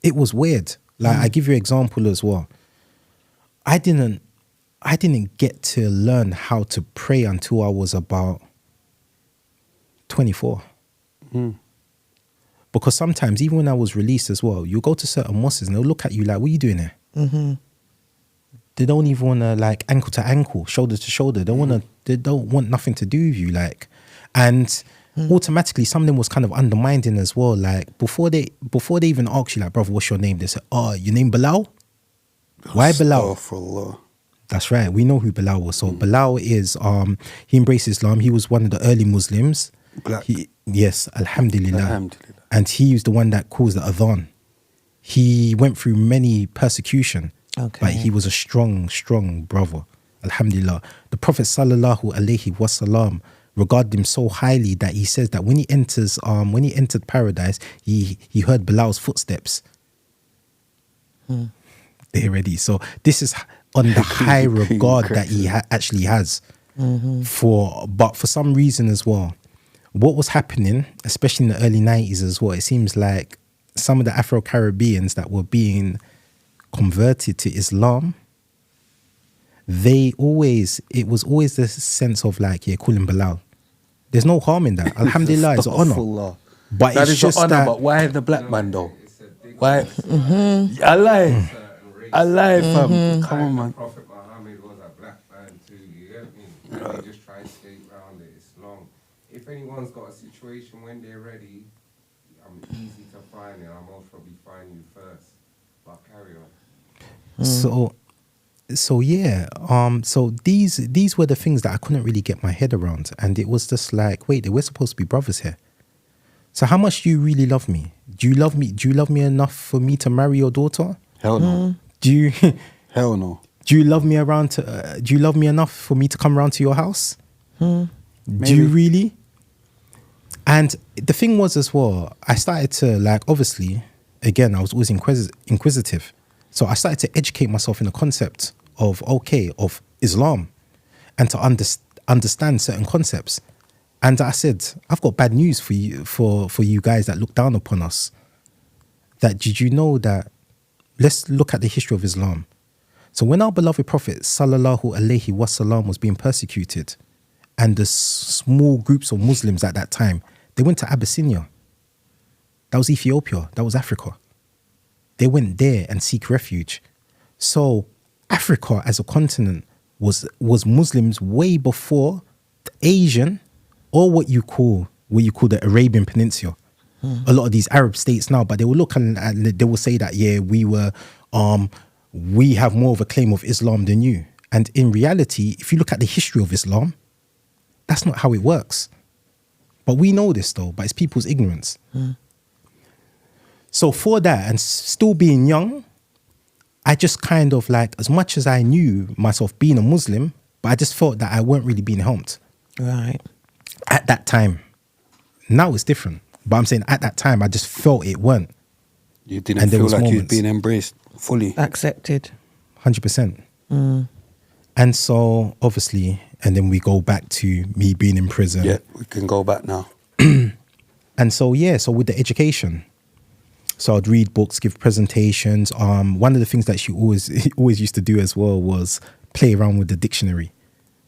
[SPEAKER 3] It was weird. Like, I give you an example as well. I didn't get to learn how to pray until I was about 24. Because sometimes, even when I was released as well, you go to certain mosques and they'll look at you like, what are you doing here? They don't even want to, like, ankle to ankle, shoulder to shoulder. They don't want nothing to do with you, like. And automatically, something was kind of undermining as well. Like, before they even ask you, like, brother, what's your name? They say, oh, your name Bilal? Why Bilal?
[SPEAKER 1] Astaghfirullah.
[SPEAKER 3] That's right. We know who Bilal was. So Bilal is, he embraced Islam. He was one of the early Muslims.
[SPEAKER 1] Black.
[SPEAKER 3] Yes, alhamdulillah.
[SPEAKER 1] Alhamdulillah.
[SPEAKER 3] And he was the one that caused the adhan. He went through many persecution,
[SPEAKER 2] Okay.
[SPEAKER 3] but he was a strong, strong brother. Alhamdulillah. The Prophet sallallahu alaihi wasallam regarded him so highly that he says that when he entered paradise, he heard Bilal's footsteps. They're ready. So this is on the high regard that he actually has but for some reason as well, what was happening, especially in the early 90s as well, it seems like some of the Afro-Caribbeans that were being converted to Islam, it was always this sense of like, yeah, call him Bilal. There's no harm in that. Alhamdulillah, it's an honor.
[SPEAKER 1] Astaghfirullah.
[SPEAKER 3] But
[SPEAKER 1] That
[SPEAKER 3] it's
[SPEAKER 1] is an
[SPEAKER 3] just
[SPEAKER 1] honor,
[SPEAKER 3] that,
[SPEAKER 1] but why the black man though?
[SPEAKER 4] It's a big
[SPEAKER 1] Why? I lie.
[SPEAKER 4] certain race.
[SPEAKER 1] I lie, fam. Come on,
[SPEAKER 4] The
[SPEAKER 1] man.
[SPEAKER 4] Prophet Muhammad was a black man too, you get me? And they just try to skate around it. It's long. If anyone's got a situation when they're ready, I'm easy to find and I'll most probably find you first. But carry on.
[SPEAKER 3] So yeah, so these were the things that I couldn't really get my head around, and it was just like, wait, we're supposed to be brothers here. So how much do you really love me? Do you love me? Do you love me enough for me to marry your daughter?
[SPEAKER 1] Hell no.
[SPEAKER 3] Do you
[SPEAKER 1] Hell no.
[SPEAKER 3] do you love me do you love me enough for me to come around to your house? Do you
[SPEAKER 1] Maybe.
[SPEAKER 3] really? And the thing was as well, I started to, like, obviously, again, I was always inquisitive. So I started to educate myself in the concept of Islam, and to understand certain concepts. And I said, I've got bad news for you, for you guys that look down upon us. That did you know that? Let's look at the history of Islam. So when our beloved Prophet sallallahu alaihi wasallam was being persecuted, and the small groups of Muslims at that time, they went to Abyssinia. That was Ethiopia. That was Africa. They went there and seek refuge. So Africa as a continent was Muslims way before the Asian, or what you call the Arabian Peninsula. a lot of these Arab states now, but they will look and they will say that, yeah, we have more of a claim of Islam than you. And in reality, if you look at the history of Islam, that's not how it works. But we know this though, but it's people's ignorance. So for that, and still being young, I just kind of like, as much as I knew myself being a Muslim, but I just felt that I weren't really being helped.
[SPEAKER 2] Right.
[SPEAKER 3] At that time. Now it's different. But I'm saying at that time, I just felt it weren't.
[SPEAKER 1] You didn't feel like you was being embraced fully.
[SPEAKER 2] Accepted.
[SPEAKER 3] 100%. And so, obviously, and then we go back to me being in prison.
[SPEAKER 1] Yeah, we can go back now.
[SPEAKER 3] And so, yeah, so with the education. So I'd read books, give presentations. One of the things that she always used to do as well was play around with the dictionary.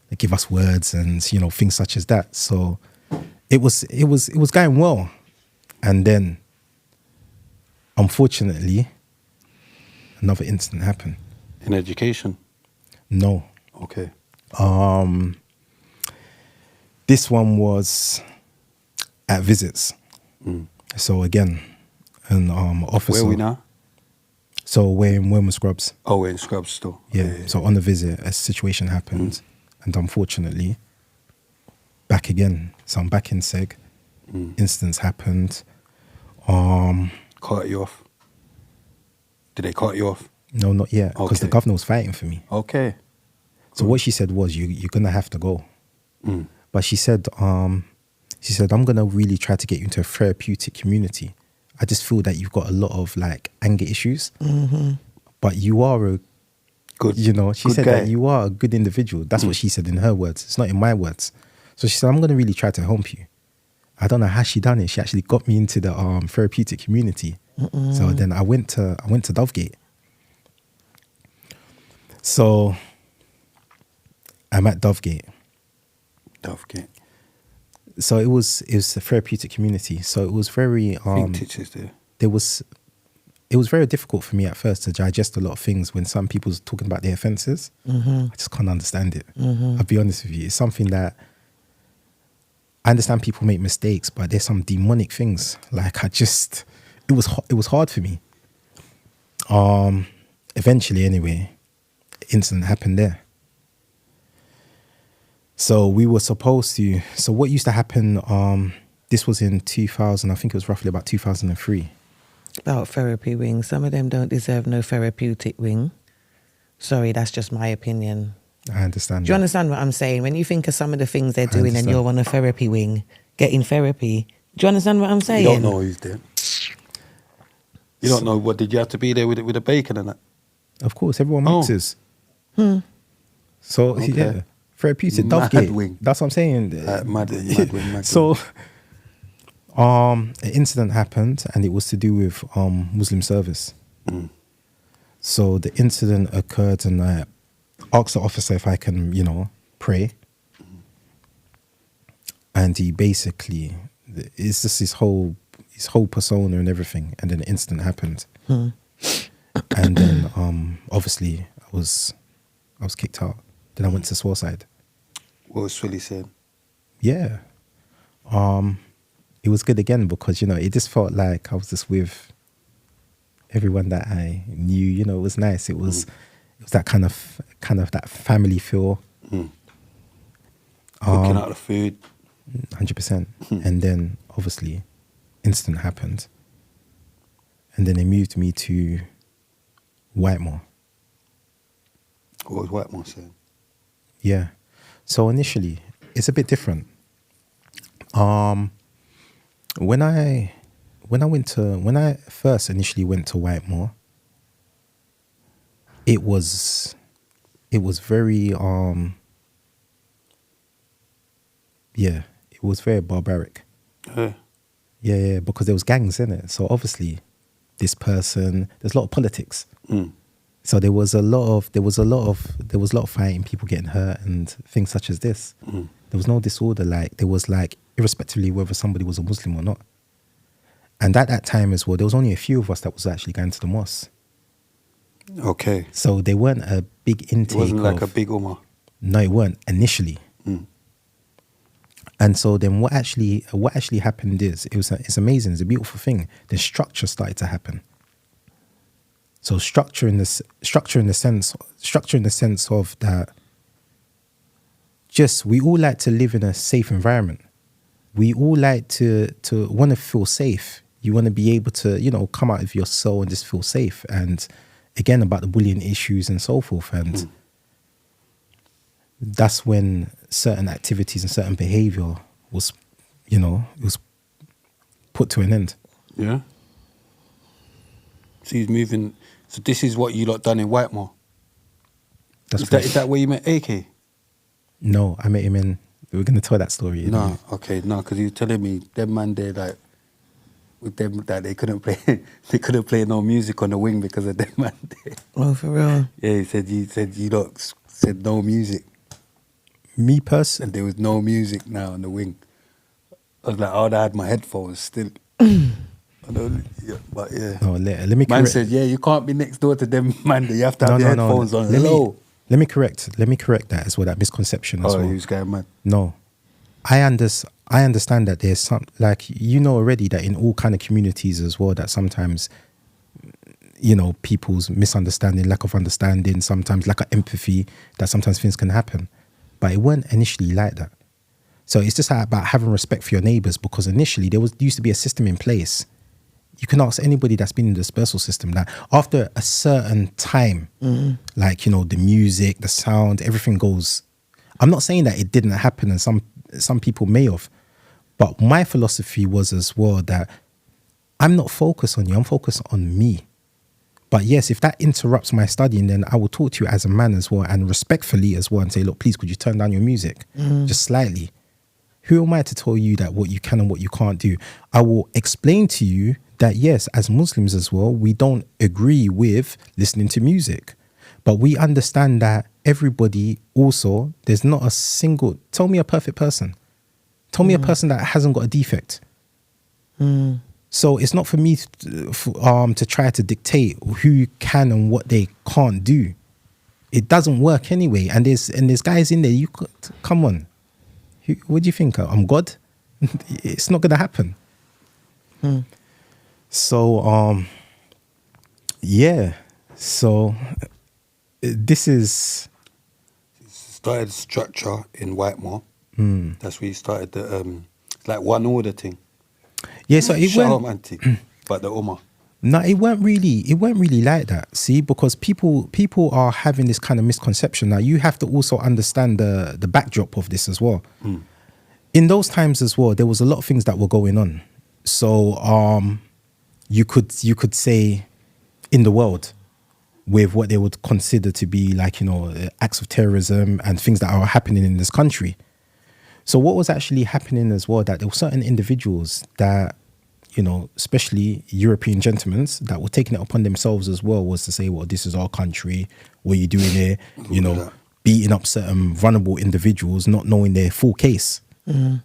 [SPEAKER 3] They give us words and, you know, things such as that. So it was going well. And then, unfortunately, another incident happened.
[SPEAKER 1] In education?
[SPEAKER 3] No.
[SPEAKER 1] Okay.
[SPEAKER 3] This one was at visits. So again, an officer.
[SPEAKER 1] Where are we now?
[SPEAKER 3] So we're in Wilma Scrubs.
[SPEAKER 1] Oh, we're in Scrubs still.
[SPEAKER 3] Yeah. So on the visit, a situation happened, and unfortunately, back again. So I'm back in Seg. Incidents happened.
[SPEAKER 1] Cut you off? Did they cut you off?
[SPEAKER 3] No, not yet, because the
[SPEAKER 1] Okay.
[SPEAKER 3] governor was fighting for me.
[SPEAKER 1] Okay.
[SPEAKER 3] So what she said was, you're gonna have to go. But she said, I'm gonna really try to get you into a therapeutic community. I just feel that you've got a lot of like anger issues, but you are a
[SPEAKER 1] Good.
[SPEAKER 3] You know, she
[SPEAKER 1] good
[SPEAKER 3] said
[SPEAKER 1] guy.
[SPEAKER 3] that you are a good individual. That's what she said in her words. It's not in my words. So she said, I'm gonna really try to help you. I don't know how she done it. She actually got me into the therapeutic community. So then I went to Dovegate. So I'm at Dovegate.
[SPEAKER 1] Dovegate.
[SPEAKER 3] So it was a therapeutic community. So it was very
[SPEAKER 1] Think teachers there.
[SPEAKER 3] it was very difficult for me at first to digest a lot of things when some people was talking about their offences. I just can't understand it. I'll be honest with you. It's something that I understand people make mistakes, but there's some demonic things. Like it was hard for me. Eventually anyway, incident happened there. So we were supposed to, so what used to happen, this was in 2000, I think it was roughly about 2003.
[SPEAKER 2] About therapy wing. Some of them don't deserve no therapeutic wing. Sorry, that's just my opinion.
[SPEAKER 3] I understand.
[SPEAKER 2] Do you understand what I'm saying? When you think of some of the things they're doing and
[SPEAKER 3] understand.
[SPEAKER 2] you're on a therapy wing, getting therapy, do you understand what I'm saying?
[SPEAKER 1] You don't know who's there. You don't know, what, did you have to be there with the bacon and that?
[SPEAKER 3] Of course, everyone mixes. So,
[SPEAKER 1] Okay.
[SPEAKER 3] yeah, therapeutic,
[SPEAKER 1] Mad
[SPEAKER 3] Dovegate.
[SPEAKER 1] wing.
[SPEAKER 3] That's what I'm saying.
[SPEAKER 1] Mad wing.
[SPEAKER 3] So, an incident happened and it was to do with Muslim service. So the incident occurred and I asked the officer if I can, pray. And he basically, it's just his whole persona and everything. And then the incident happened. And then obviously I was kicked out. Then I went to Swarside.
[SPEAKER 1] What was Swilly saying?
[SPEAKER 3] Yeah. It was good again because, it just felt like I was just with everyone that I knew, it was nice. It was that kind of that family feel.
[SPEAKER 1] Cooking out the food.
[SPEAKER 3] 100%. And then obviously incident happened. And then they moved me to Whitemore.
[SPEAKER 1] What was Whitemore saying?
[SPEAKER 3] Yeah. So initially, it's a bit different. When I first initially went to Whitemore, it was very it was very barbaric. Yeah, because there was gangs in it. So obviously, there's a lot of politics. So there was a lot of fighting, people getting hurt, and things such as this. There was no disorder. There was irrespectively whether somebody was a Muslim or not. And at that time as well, there was only a few of us that was actually going to the mosque.
[SPEAKER 1] Okay.
[SPEAKER 3] So they weren't a big intake.
[SPEAKER 1] It wasn't like a big Ummah.
[SPEAKER 3] No, it weren't initially. And so then what actually happened is it's amazing. It's a beautiful thing. The structure started to happen. So structure in the sense of that. Just we all like to live in a safe environment. We all like to want to feel safe. You want to be able to, you know, come out of your cell and just feel safe. And again, about the bullying issues and so forth. And that's when certain activities and certain behavior was, you know, it was put to an end.
[SPEAKER 1] Yeah. So he's moving. So this is what you lot done in Whitemore. Is that where you met AK?
[SPEAKER 3] No, I met him in. We were going to tell that story.
[SPEAKER 1] No, okay, no, because he was telling me them man there, like with them that they couldn't play no music on the wing because of them man there.
[SPEAKER 2] Oh, for real?
[SPEAKER 1] Yeah, he said you lot said no music.
[SPEAKER 3] Me personally,
[SPEAKER 1] And there was no music now on the wing. I was like, I would have had my headphones still. But yeah.
[SPEAKER 3] no, let me
[SPEAKER 1] Man
[SPEAKER 3] correct.
[SPEAKER 1] said, yeah, you can't be next door to them man there. You have to have your headphones on.
[SPEAKER 3] Let me correct that as well, that misconception as
[SPEAKER 1] Oh,
[SPEAKER 3] well.
[SPEAKER 1] he was going mad.
[SPEAKER 3] No, I understand that there's some, like, you know already that in all kind of communities as well, that sometimes, you know, people's misunderstanding, lack of understanding, sometimes lack of empathy, that sometimes things can happen. But it weren't initially like that. So it's just about having respect for your neighbours, because initially there used to be a system in place. You can ask anybody that's been in the dispersal system that after a certain time, like, you know, the music, the sound, everything goes. I'm not saying that it didn't happen, and some people may have, but my philosophy was as well that I'm not focused on you, I'm focused on me. But yes, if that interrupts my studying, then I will talk to you as a man as well, and respectfully as well, and say, look, please, could you turn down your music just slightly? Who am I to tell you that what you can and what you can't do? I will explain to you that yes, as Muslims as well, we don't agree with listening to music. But we understand that everybody also, there's not a single, tell me a perfect person. Tell me a person that hasn't got a defect. So it's not for me to try to dictate who can and what they can't do. It doesn't work anyway. And there's guys in there, you could, come on. What do you think? I'm God? It's not going to happen. So, yeah. So, this is...
[SPEAKER 1] Started structure in Whitemore. That's where you started the, like one order thing.
[SPEAKER 3] Yeah, so it
[SPEAKER 1] Shalom,
[SPEAKER 3] went...
[SPEAKER 1] auntie. But the Ummah.
[SPEAKER 3] No, it weren't really like that. See, because people are having this kind of misconception. Now, you have to also understand the backdrop of this as well. In those times as well, there was a lot of things that were going on. So, you could say in the world with what they would consider to be like, you know, acts of terrorism and things that are happening in this country. So what was actually happening as well, that there were certain individuals that, you know, especially European gentlemen, that were taking it upon themselves as well, was to say, well, this is our country, what are you doing here? You know, beating up certain vulnerable individuals, not knowing their full case. And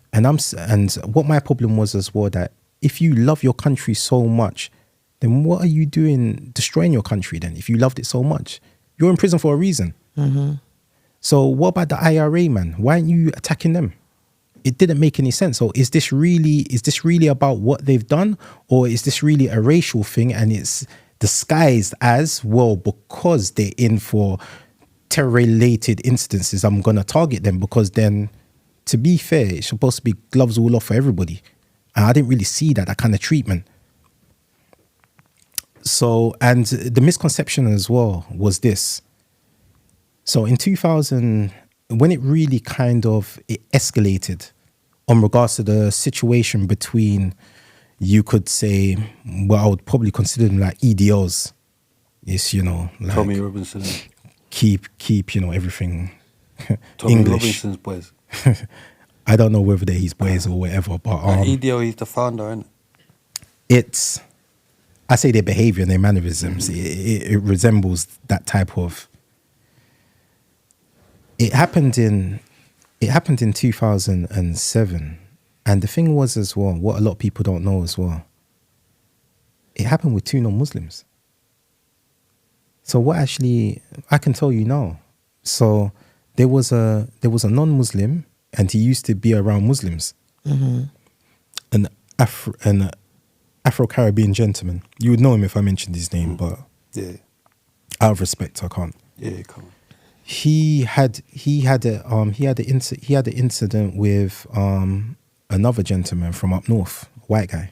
[SPEAKER 3] what my problem was as well, that if you love your country so much, then what are you doing destroying your country then? If you loved it so much, you're in prison for a reason. So what about the IRA, man? Why aren't you attacking them? It didn't make any sense. So is this really about what they've done, or is this really a racial thing and it's disguised as, well, because they're in for terror-related instances, I'm going to target them? Because then, to be fair, it's supposed to be gloves all off for everybody. And I didn't really see that kind of treatment. So, and the misconception as well was this. So in 2000, when it really it escalated on regards to the situation between, you could say, well, I would probably consider them like EDOs. It's, you know, like
[SPEAKER 1] Tommy Robinson.
[SPEAKER 3] Keep, you know, everything
[SPEAKER 1] Tommy
[SPEAKER 3] English.
[SPEAKER 1] Robinson's boys.
[SPEAKER 3] I don't know whether they're his boys or whatever, but
[SPEAKER 1] EDO, he's the founder, isn't it?
[SPEAKER 3] It's, I say their behavior and their mannerisms, it resembles that type of. It happened in 2007, and the thing was as well, what a lot of people don't know as well, it happened with 2 non-Muslims. So what actually, I can tell you now. So there was a non-Muslim and he used to be around Muslims. An Afro-Caribbean gentleman. You would know him if I mentioned his name, but
[SPEAKER 1] Yeah.
[SPEAKER 3] out of respect, I can't.
[SPEAKER 1] Yeah, come on.
[SPEAKER 3] He had an incident with another gentleman from up north, a white guy.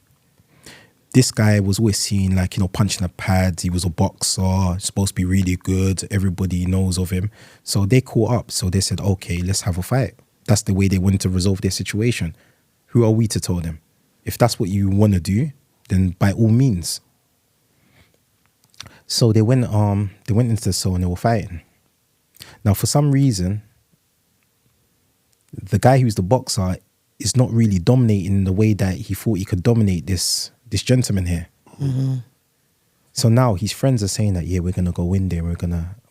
[SPEAKER 3] This guy was always seen like, punching a pad. He was a boxer, supposed to be really good. Everybody knows of him. So they caught up. So they said, okay, let's have a fight. That's the way they wanted to resolve their situation. Who are we to tell them? If that's what you want to do, then by all means. So they went into the cell and they were fighting. Now, for some reason, the guy who's the boxer is not really dominating in the way that he thought he could dominate this gentleman here. So now his friends are saying that, yeah, we're going to go in there.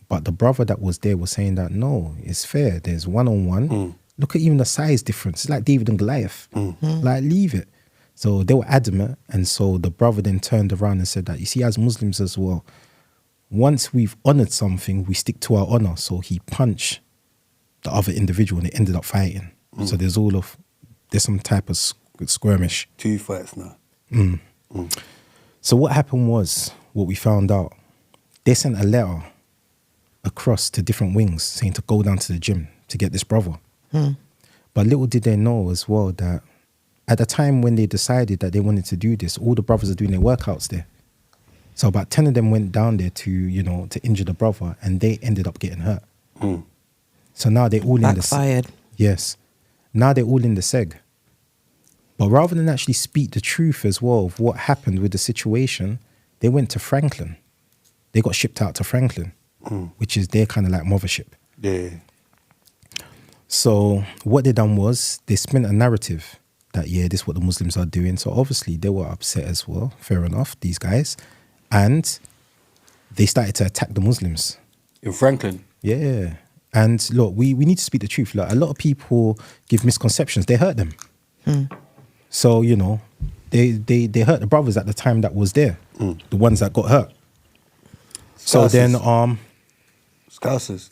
[SPEAKER 3] But the brother that was there was saying that, no, it's fair. There's one-on-one. Look at even the size difference. It's like David and Goliath. Like, leave it. So they were adamant. And so the brother then turned around and said that, you see, as Muslims as well, once we've honored something, we stick to our honor. So he punched the other individual and they ended up fighting. So there's some type of skirmish.
[SPEAKER 1] 2 fights now.
[SPEAKER 3] So what happened was, what we found out, they sent a letter across to different wings saying to go down to the gym to get this brother. But little did they know as well that at the time when they decided that they wanted to do this, all the brothers are doing their workouts there. So about 10 of them went down there to injure the brother, and they ended up getting hurt. So now they're all
[SPEAKER 2] Backfired.
[SPEAKER 3] Yes. Now they're all in the seg. But rather than actually speak the truth as well of what happened with the situation, they went to Franklin. They got shipped out to Franklin, which is their kind of like mothership.
[SPEAKER 1] Yeah.
[SPEAKER 3] So what they done was they spent a narrative that, yeah, this is what the Muslims are doing. So obviously they were upset as well. Fair enough, these guys. And they started to attack the Muslims.
[SPEAKER 1] In Franklin?
[SPEAKER 3] Yeah. And look, we need to speak the truth. Like, a lot of people give misconceptions. They hurt them. So, they hurt the brothers at the time that was there. The ones that got hurt. So then,
[SPEAKER 1] Scousers.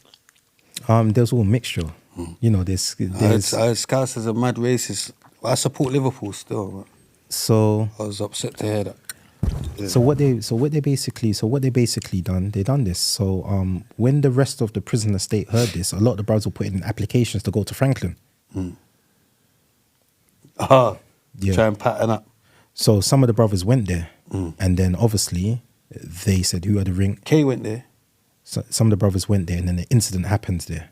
[SPEAKER 3] there's all mixture. There's
[SPEAKER 1] Scousers are mad racist. I support Liverpool still. Man.
[SPEAKER 3] So
[SPEAKER 1] I was upset to hear that. Yeah.
[SPEAKER 3] So what they basically done, they done this. So when the rest of the prison estate heard this, a lot of the brothers were putting in applications to go to Franklin.
[SPEAKER 1] Yeah. Try and pattern up.
[SPEAKER 3] So some of the brothers went there, and then obviously they said, who had the ring?
[SPEAKER 1] Kay went there.
[SPEAKER 3] So some of the brothers went there, and then the incident happened there.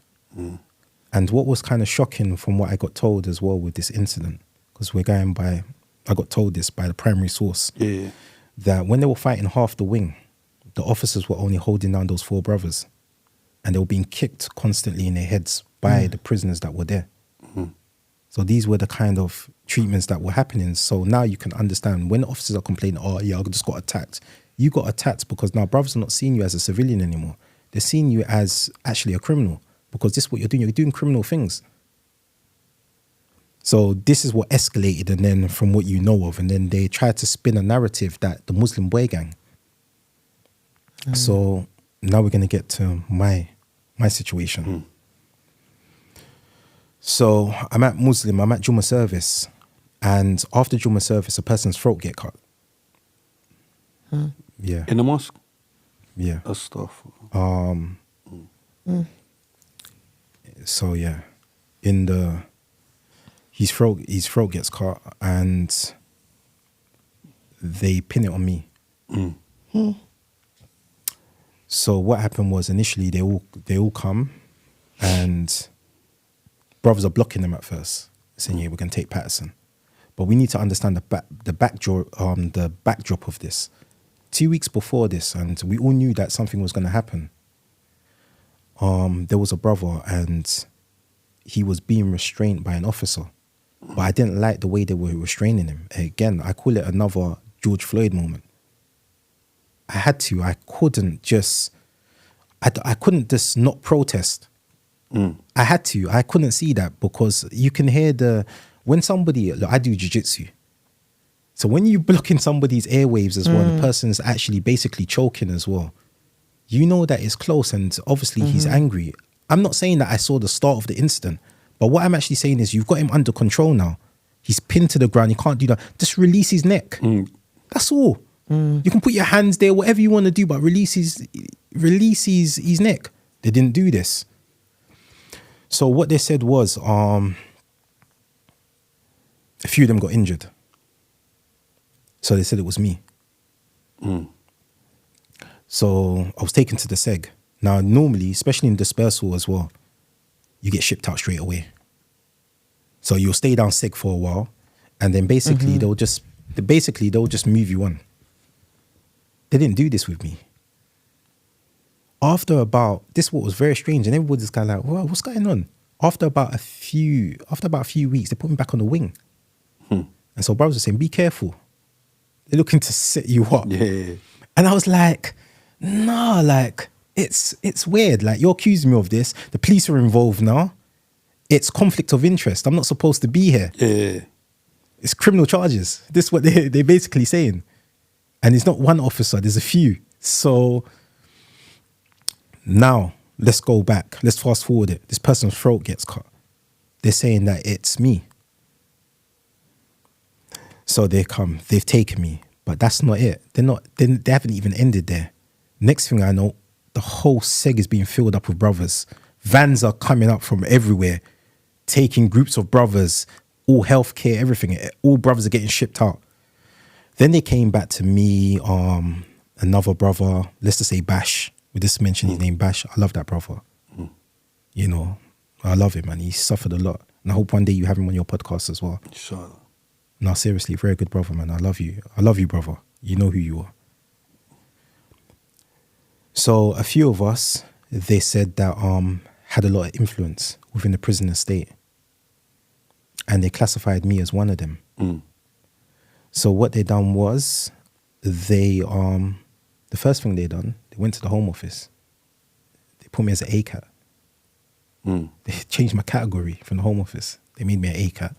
[SPEAKER 3] And what was kind of shocking from what I got told as well with this incident, because I got told this by the primary source, that when they were fighting half the wing, the officers were only holding down those 4 brothers, and they were being kicked constantly in their heads by the prisoners that were there. So these were the kind of treatments that were happening. So now you can understand when the officers are complaining, oh yeah, I just got attacked. You got attacked because now brothers are not seeing you as a civilian anymore. They're seeing you as actually a criminal, because this is what you're doing. You're doing criminal things. So this is what escalated, and then from what you know of, and then they tried to spin a narrative that the Muslim boy gang. So now we're going to get to my situation. So I'm at Juma service, and after Juma service, a person's throat get cut. Yeah.
[SPEAKER 1] In the mosque?
[SPEAKER 3] Yeah.
[SPEAKER 1] That's stuff.
[SPEAKER 3] So yeah, his throat gets cut, and they pin it on me. So what happened was, initially they all come, and brothers are blocking them at first, saying, yeah, we're going to take Patterson. But we need to understand the backdrop of this. 2 weeks before this, and we all knew that something was going to happen. There was a brother, and he was being restrained by an officer. But I didn't like the way they were restraining him. Again, I call it another George Floyd moment. I couldn't just not protest. I had to. I couldn't see that, because you can hear when somebody, look, I do jiu-jitsu. So when you blocking somebody's airwaves as well, and the person's actually basically choking as well, you know that it's close, and obviously he's angry. I'm not saying that I saw the start of the incident, But what I'm actually saying is you've got him under control now. He's pinned to the ground. He can't do that. Just release his neck. That's all. You can put your hands there, whatever you want to do, but release his neck. They didn't do this. So what they said was a few of them got injured. So they said it was me. So I was taken to the seg. Now, normally, especially in dispersal as well, you get shipped out straight away. So you'll stay down seg for a while, and then basically they'll just move you on. They didn't do this with me. After about this, what was very strange, and everybody's kind of like, "Well, what's going on?" After about a few weeks, they put me back on the wing, and so brothers were saying, "Be careful. They're looking to set you up."
[SPEAKER 1] Yeah.
[SPEAKER 3] And I was like, "Nah, like it's weird. Like you're accusing me of this. The police are involved now. It's conflict of interest. I'm not supposed to be here.
[SPEAKER 1] Yeah.
[SPEAKER 3] It's criminal charges." This is what they're basically saying. And it's not one officer, there's a few. So now let's go back. Let's fast forward it. This person's throat gets cut. They're saying that it's me. So they've taken me. But that's not it. They haven't even ended there. Next thing I know, the whole seg is being filled up with brothers. Vans are coming up from everywhere, taking groups of brothers, all healthcare, everything. All brothers are getting shipped out. Then they came back to me, another brother, let's just say Bash. We just mentioned his name, Bash. I love that brother. You know, I love him, and he suffered a lot. And I hope one day you have him on your podcast as well.
[SPEAKER 1] Inshallah.
[SPEAKER 3] No, seriously, very good brother, man. I love you. I love you, brother. You know who you are. So a few of us, they said that had a lot of influence within the prison estate. And they classified me as one of them. So what they done was, the first thing they done, they went to the Home Office. They put me as an ACAT. They changed my category from the Home Office. They made me an ACAT,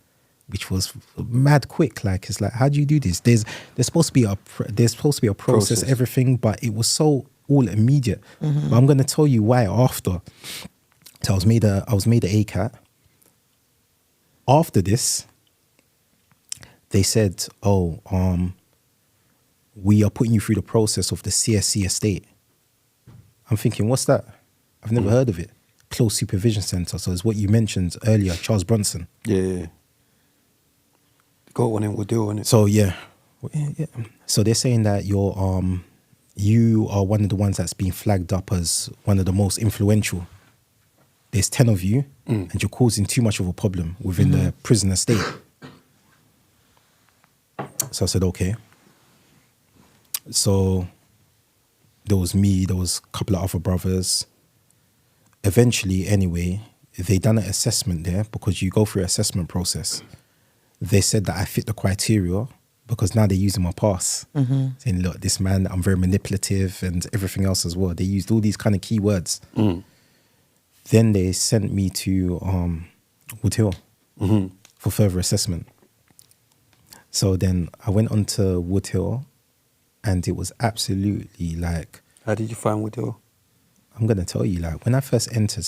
[SPEAKER 3] which was mad quick. Like, it's like, how do you do this? There's supposed to be a process, everything, but it was so all immediate. But I'm going to tell you why after. So I was made an ACAT. After this, they said, we are putting you through the process of the CSC estate. I'm thinking, what's that? I've never heard of it. Close Supervision Centre. So it's what you mentioned earlier, Charles Bronson.
[SPEAKER 1] Yeah. Got one in Woodhill, innit?
[SPEAKER 3] So yeah. So they're saying that you are one of the ones that's been flagged up as one of the most influential. There's 10 of you, and you're causing too much of a problem within the prison estate. So I said, okay. So there was me, there was a couple of other brothers. Eventually, anyway, they done an assessment there, because you go through an assessment process. They said that I fit the criteria, because now they're using my pass. Saying, look, this man, I'm very manipulative and everything else as well. They used all these kind of keywords. Then they sent me to Woodhill for further assessment. So then I went on to Woodhill, and it was absolutely like...
[SPEAKER 1] How did you find Woodhill?
[SPEAKER 3] I'm going to tell you, like, when I first entered,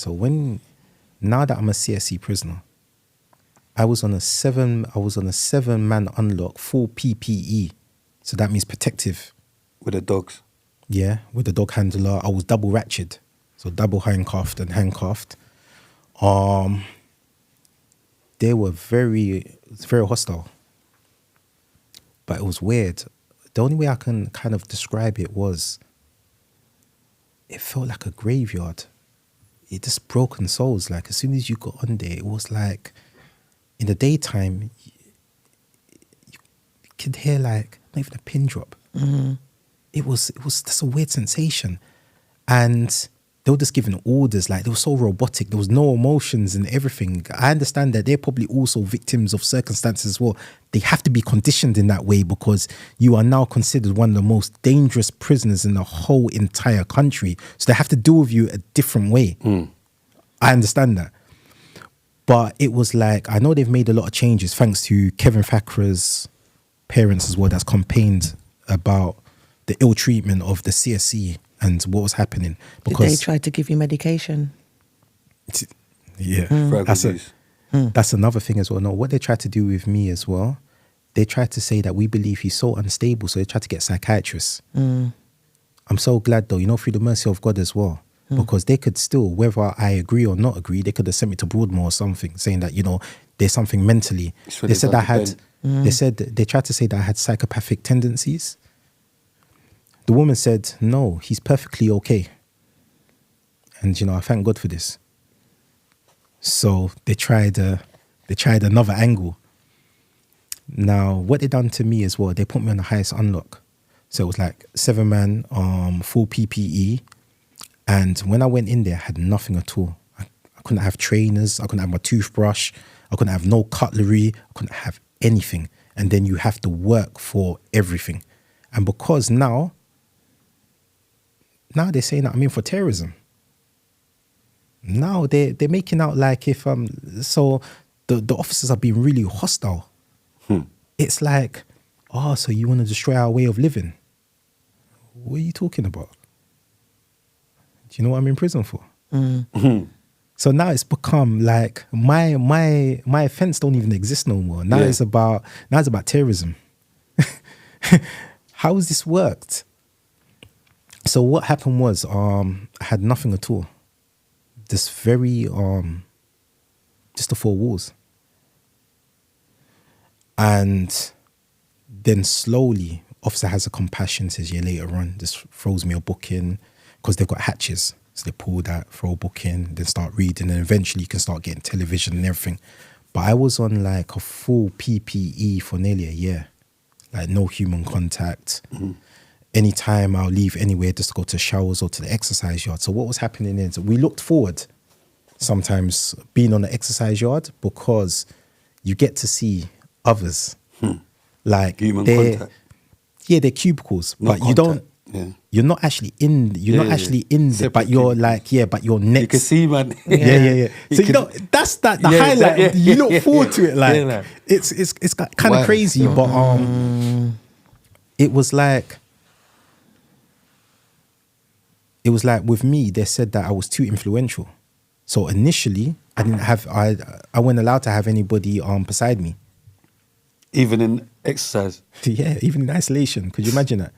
[SPEAKER 3] now that I'm a CSC prisoner, I was on a 7-man unlock, full PPE. So that means protective.
[SPEAKER 1] With the dogs?
[SPEAKER 3] Yeah, with the dog handler. I was double ratcheted. So double handcuffed and handcuffed. They were very hostile. But it was weird. The only way I can kind of describe it was, it felt like a graveyard. It just broken souls. Like, as soon as you got on there, it was like, in the daytime, you could hear like, not even a pin drop. It was just a weird sensation. And they were just giving orders, like they were so robotic. There was no emotions and everything. I understand that they're probably also victims of circumstances as well. They have to be conditioned in that way, because you are now considered one of the most dangerous prisoners in the whole entire country. So they have to deal with you a different way. I understand that. But it was like, I know they've made a lot of changes thanks to Kevin Thackeray's parents as well, that's campaigned about the ill treatment of the CSC and what was happening.
[SPEAKER 2] Because did they try to give you medication?
[SPEAKER 3] Yeah.
[SPEAKER 1] Drug abuse.
[SPEAKER 3] That's another thing as well. No, what they tried to do with me as well, they tried to say that we believe he's so unstable, so they tried to get psychiatrists. I'm so glad though, through the mercy of God as well, because they could still, whether I agree or not agree, they could have sent me to Broadmoor or something, saying that, there's something mentally. They said they tried to say that I had psychopathic tendencies. The woman said, no, he's perfectly okay. And, I thank God for this. So they tried another angle. Now, what they done to me as well, they put me on the highest unlock. So it was like 7-man, full PPE. And when I went in there, I had nothing at all. I couldn't have trainers. I couldn't have my toothbrush. I couldn't have no cutlery. I couldn't have anything. And then you have to work for everything. And because now they're saying that I'm in for terrorism. Now they're making out like if so the officers are being really hostile. It's like, so you want to destroy our way of living? What are you talking about? Do you know what I'm in prison for? So now it's become like my offense don't even exist no more. Now it's about terrorism. How has this worked? So what happened was I had nothing at all. This very just the 4 walls. And then slowly, officer has a compassion, says, later on, just throws me a book in, because they've got hatches. So they pull that, throw a book in, then start reading, and eventually you can start getting television and everything. But I was on like a full PPE for nearly a year. Like no human contact. Anytime I'll leave anywhere just to go to showers or to the exercise yard. So what was happening is we looked forward sometimes being on the exercise yard because you get to see others. Like
[SPEAKER 1] human contact.
[SPEAKER 3] Yeah, they're cubicles,
[SPEAKER 1] Not
[SPEAKER 3] but you
[SPEAKER 1] contact.
[SPEAKER 3] don't. You're not actually in. You're not actually in there, but you're like, but you're next.
[SPEAKER 1] You can see, man.
[SPEAKER 3] Yeah. So that's the highlight. You look forward to it, like it's kind of crazy, but it was like with me, they said that I was too influential. So initially, I wasn't allowed to have anybody beside me.
[SPEAKER 1] Even in exercise.
[SPEAKER 3] Yeah, even in isolation. Could you imagine that?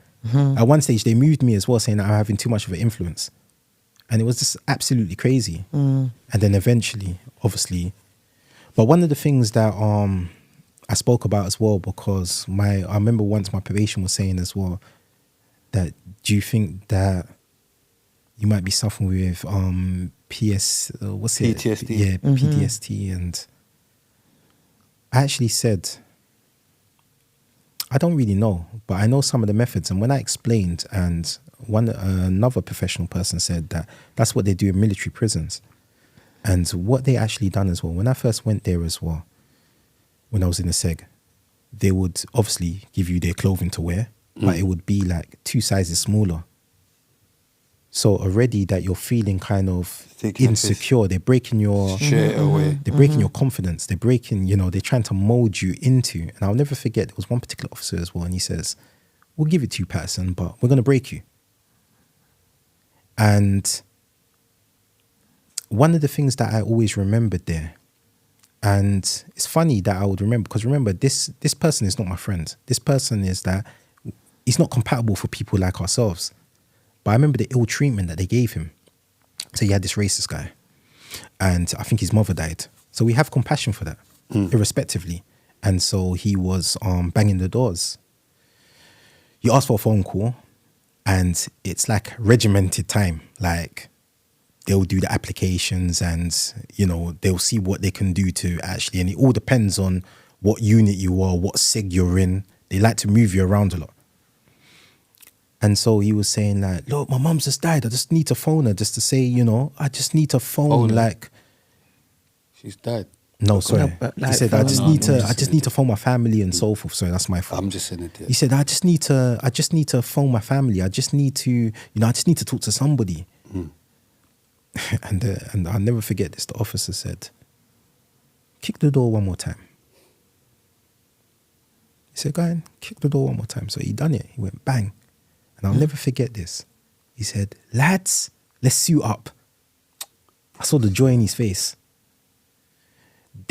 [SPEAKER 3] At one stage, they moved me as well, saying that I'm having too much of an influence. And it was just absolutely crazy. And then eventually, obviously. But one of the things that I spoke about as well, because I remember once my probation was saying as well, that do you think that you might be suffering with PTSD? Yeah, PTSD. And I actually said, I don't really know, but I know some of the methods. And when I explained, and another professional person said that that's what they do in military prisons. And what they actually done as well, when I first went there as well, when I was in the SEG, they would obviously give you their clothing to wear, but it would be like 2 sizes smaller. So already that you're feeling kind of insecure, they're breaking your they're breaking your confidence. They're breaking, they're trying to mold you into. And I'll never forget, there was one particular officer as well, and he says, "We'll give it to you, Patterson, but we're going to break you." And one of the things that I always remembered there, and it's funny that I would remember, because remember, this person is not my friend. This person is that he's not compatible for people like ourselves. But I remember the ill treatment that they gave him. So you had this racist guy, and I think his mother died. So we have compassion for that, irrespectively. And so he was banging the doors. You ask for a phone call, and it's like regimented time. Like they'll do the applications, and they'll see what they can do to actually. And it all depends on what unit you are, what SEG you're in. They like to move you around a lot. And so he was saying like, "Look, my mum's just died. I just need to phone her just to say, I just need to phone like."
[SPEAKER 1] She's died.
[SPEAKER 3] No, sorry.
[SPEAKER 2] No, but, like,
[SPEAKER 3] he said, I just need to phone my family and so forth. Sorry, that's my fault.
[SPEAKER 1] I'm just saying it.
[SPEAKER 3] He said, I just need to phone my family. I just need to, I just need to talk to somebody. And I'll never forget this. The officer said, "Kick the door one more time." He said, "Go ahead, kick the door one more time." So he done it. He went bang. And I'll never forget this. He said, "Lads, let's suit up." I saw the joy in his face.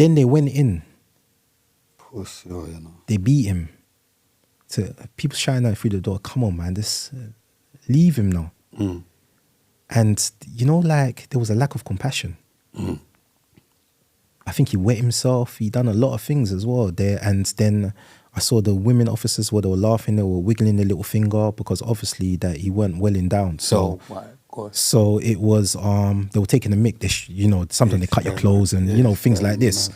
[SPEAKER 3] Then they went in.
[SPEAKER 1] Pussy, oh, you know.
[SPEAKER 3] They beat him. People shouting out through the door, come on, man, just leave him now.
[SPEAKER 1] Mm.
[SPEAKER 3] And, you know, like, there was a lack of compassion.
[SPEAKER 1] Mm.
[SPEAKER 3] I think he wet himself. He done a lot of things as well there. And then I saw the women officers where they were laughing. They were wiggling their little finger because obviously that he weren't welling down. So it was, they were taking a mick. Sometimes they cut your clothes and, things like this.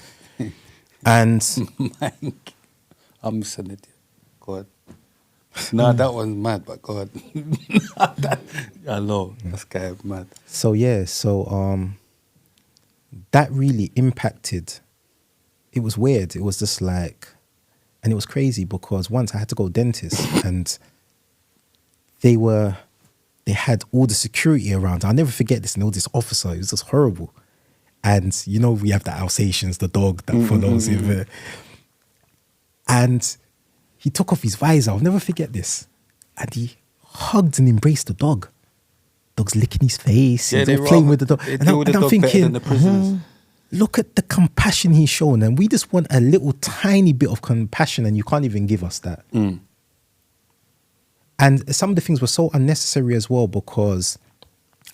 [SPEAKER 3] And
[SPEAKER 1] I'm missing it. Go ahead. Nah, that one's mad, but go ahead. I know, that's kind of mad.
[SPEAKER 3] So that really impacted. It was weird. It was just like, and it was crazy because once I had to go dentist and they had all the security around. I'll never forget this. And all this officer, it was just horrible. And we have the Alsatians, the dog that follows him. And he took off his visor. I'll never forget this. And he hugged and embraced the dog. Dog's licking his face.
[SPEAKER 1] Yeah,
[SPEAKER 3] they're playing with the dog.
[SPEAKER 1] And I'm thinking,
[SPEAKER 3] look at the compassion he's shown. And we just want a little tiny bit of compassion and you can't even give us that.
[SPEAKER 1] Mm.
[SPEAKER 3] And some of the things were so unnecessary as well because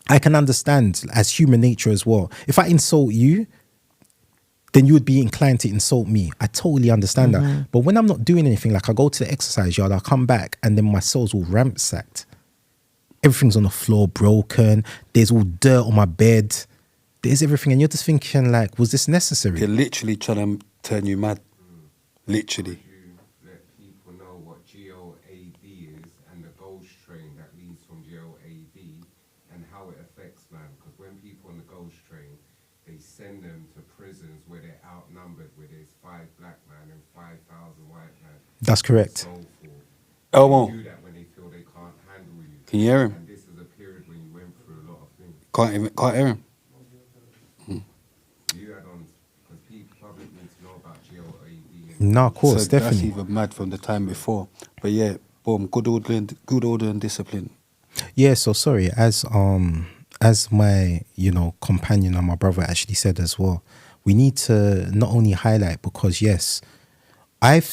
[SPEAKER 3] I can understand as human nature as well. If I insult you, then you would be inclined to insult me. I totally understand that. But when I'm not doing anything, like I go to the exercise yard, I come back and then my cell's all ransacked. Everything's on the floor, broken. There's all dirt on my bed. There's everything. And you're just thinking like, was this necessary?
[SPEAKER 1] They're literally trying to turn you mad. Literally.
[SPEAKER 4] You let people know what GOAD is and the ghost train that leads from GOAD and how it affects man. Because when people on the ghost train, they send them to prisons where they're outnumbered, where there's 5 black men and 5,000 white men.
[SPEAKER 3] That's correct.
[SPEAKER 4] So forth.
[SPEAKER 1] Oh, well.
[SPEAKER 4] They do that when they feel they can't handle you.
[SPEAKER 1] Can you hear him?
[SPEAKER 4] And this is a period when you went through a lot of things.
[SPEAKER 1] Can't hear him.
[SPEAKER 4] You had on, because people public need to know about GOAD.
[SPEAKER 3] No, of course,
[SPEAKER 1] So
[SPEAKER 3] definitely.
[SPEAKER 1] that's even mad from the time before. But yeah, boom, good order and discipline.
[SPEAKER 3] Yeah, so sorry, as my, companion and my brother actually said as well, we need to not only highlight because yes, I've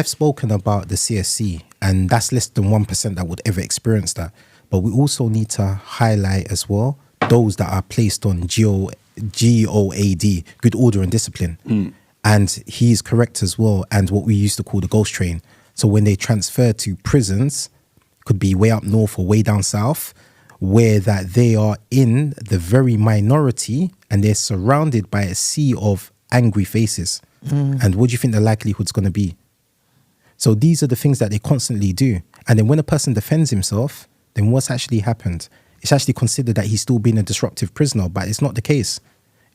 [SPEAKER 3] spoken about the CSC and that's less than 1% that would ever experience that. But we also need to highlight as well those that are placed on GOAD, good order and discipline. And he's correct as well. And what we used to call the ghost train. So when they transfer to prisons, could be way up north or way down south, where that they are in the very minority and they're surrounded by a sea of angry faces. And what do you think the likelihood's going to be? So these are the things that they constantly do. And then when a person defends himself, then what's actually happened? It's actually considered that he's still being a disruptive prisoner, but it's not the case.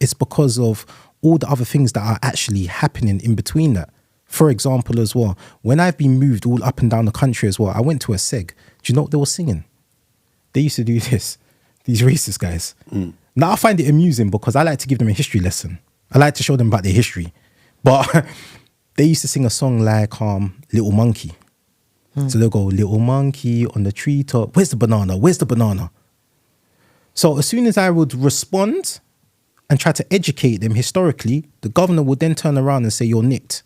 [SPEAKER 3] It's because of all the other things that are actually happening in between that. For example, as well, when I've been moved all up and down the country as well, I went to a seg. Do you know what they were singing? They used to do this, these racist guys. Now I find it amusing because I like to give them a history lesson. I like to show them about their history. But they used to sing a song like Little Monkey. So they'll go, little monkey on the treetop. Where's the banana? Where's the banana? So as soon as I would respond and try to educate them historically, the governor would then turn around and say, you're nicked.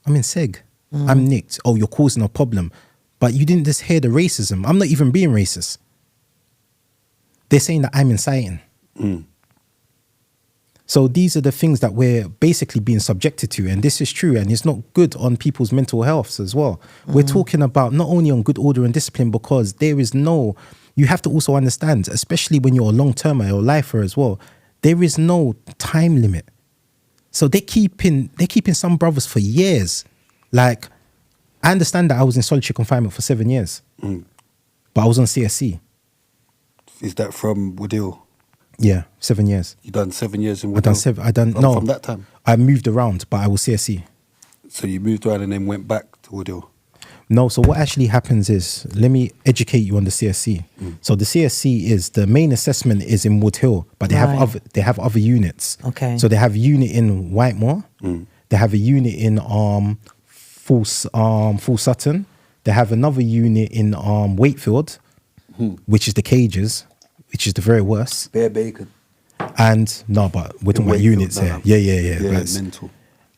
[SPEAKER 3] I'm in seg. I'm nicked. Oh, you're causing a problem. But you didn't just hear the racism. I'm not even being racist. They're saying that I'm inciting. So these are the things that we're basically being subjected to. And this is true. And it's not good on people's mental health as well. We're talking about not only on good order and discipline, because there is no, you have to also understand, especially when you're a long-termer or lifer as well, there is no time limit. So they're keeping some brothers for years. Like, I understand that I was in solitary confinement for 7 years, but I was on CSC.
[SPEAKER 1] Is that from Woodhill?
[SPEAKER 3] Yeah, 7 years.
[SPEAKER 1] You done 7 years in Woodhill?
[SPEAKER 3] From
[SPEAKER 1] that time?
[SPEAKER 3] I moved around, but I was CSC.
[SPEAKER 1] So you moved around and then went back to Woodhill?
[SPEAKER 3] No, so what actually happens is, let me educate you on the CSC. So the CSC is, the main assessment is in Woodhill, but they have other units.
[SPEAKER 2] Okay.
[SPEAKER 3] So they have a unit in Whitemore, they have a unit in Full Sutton, they have another unit in Wakefield, which is the cages, which is the very worst.
[SPEAKER 1] Bare bacon.
[SPEAKER 3] And no, but we're talking about
[SPEAKER 1] Wakefield,
[SPEAKER 3] units
[SPEAKER 1] no,
[SPEAKER 3] here.
[SPEAKER 1] no.
[SPEAKER 3] Yeah.
[SPEAKER 1] Yeah,
[SPEAKER 3] Right.
[SPEAKER 1] mental.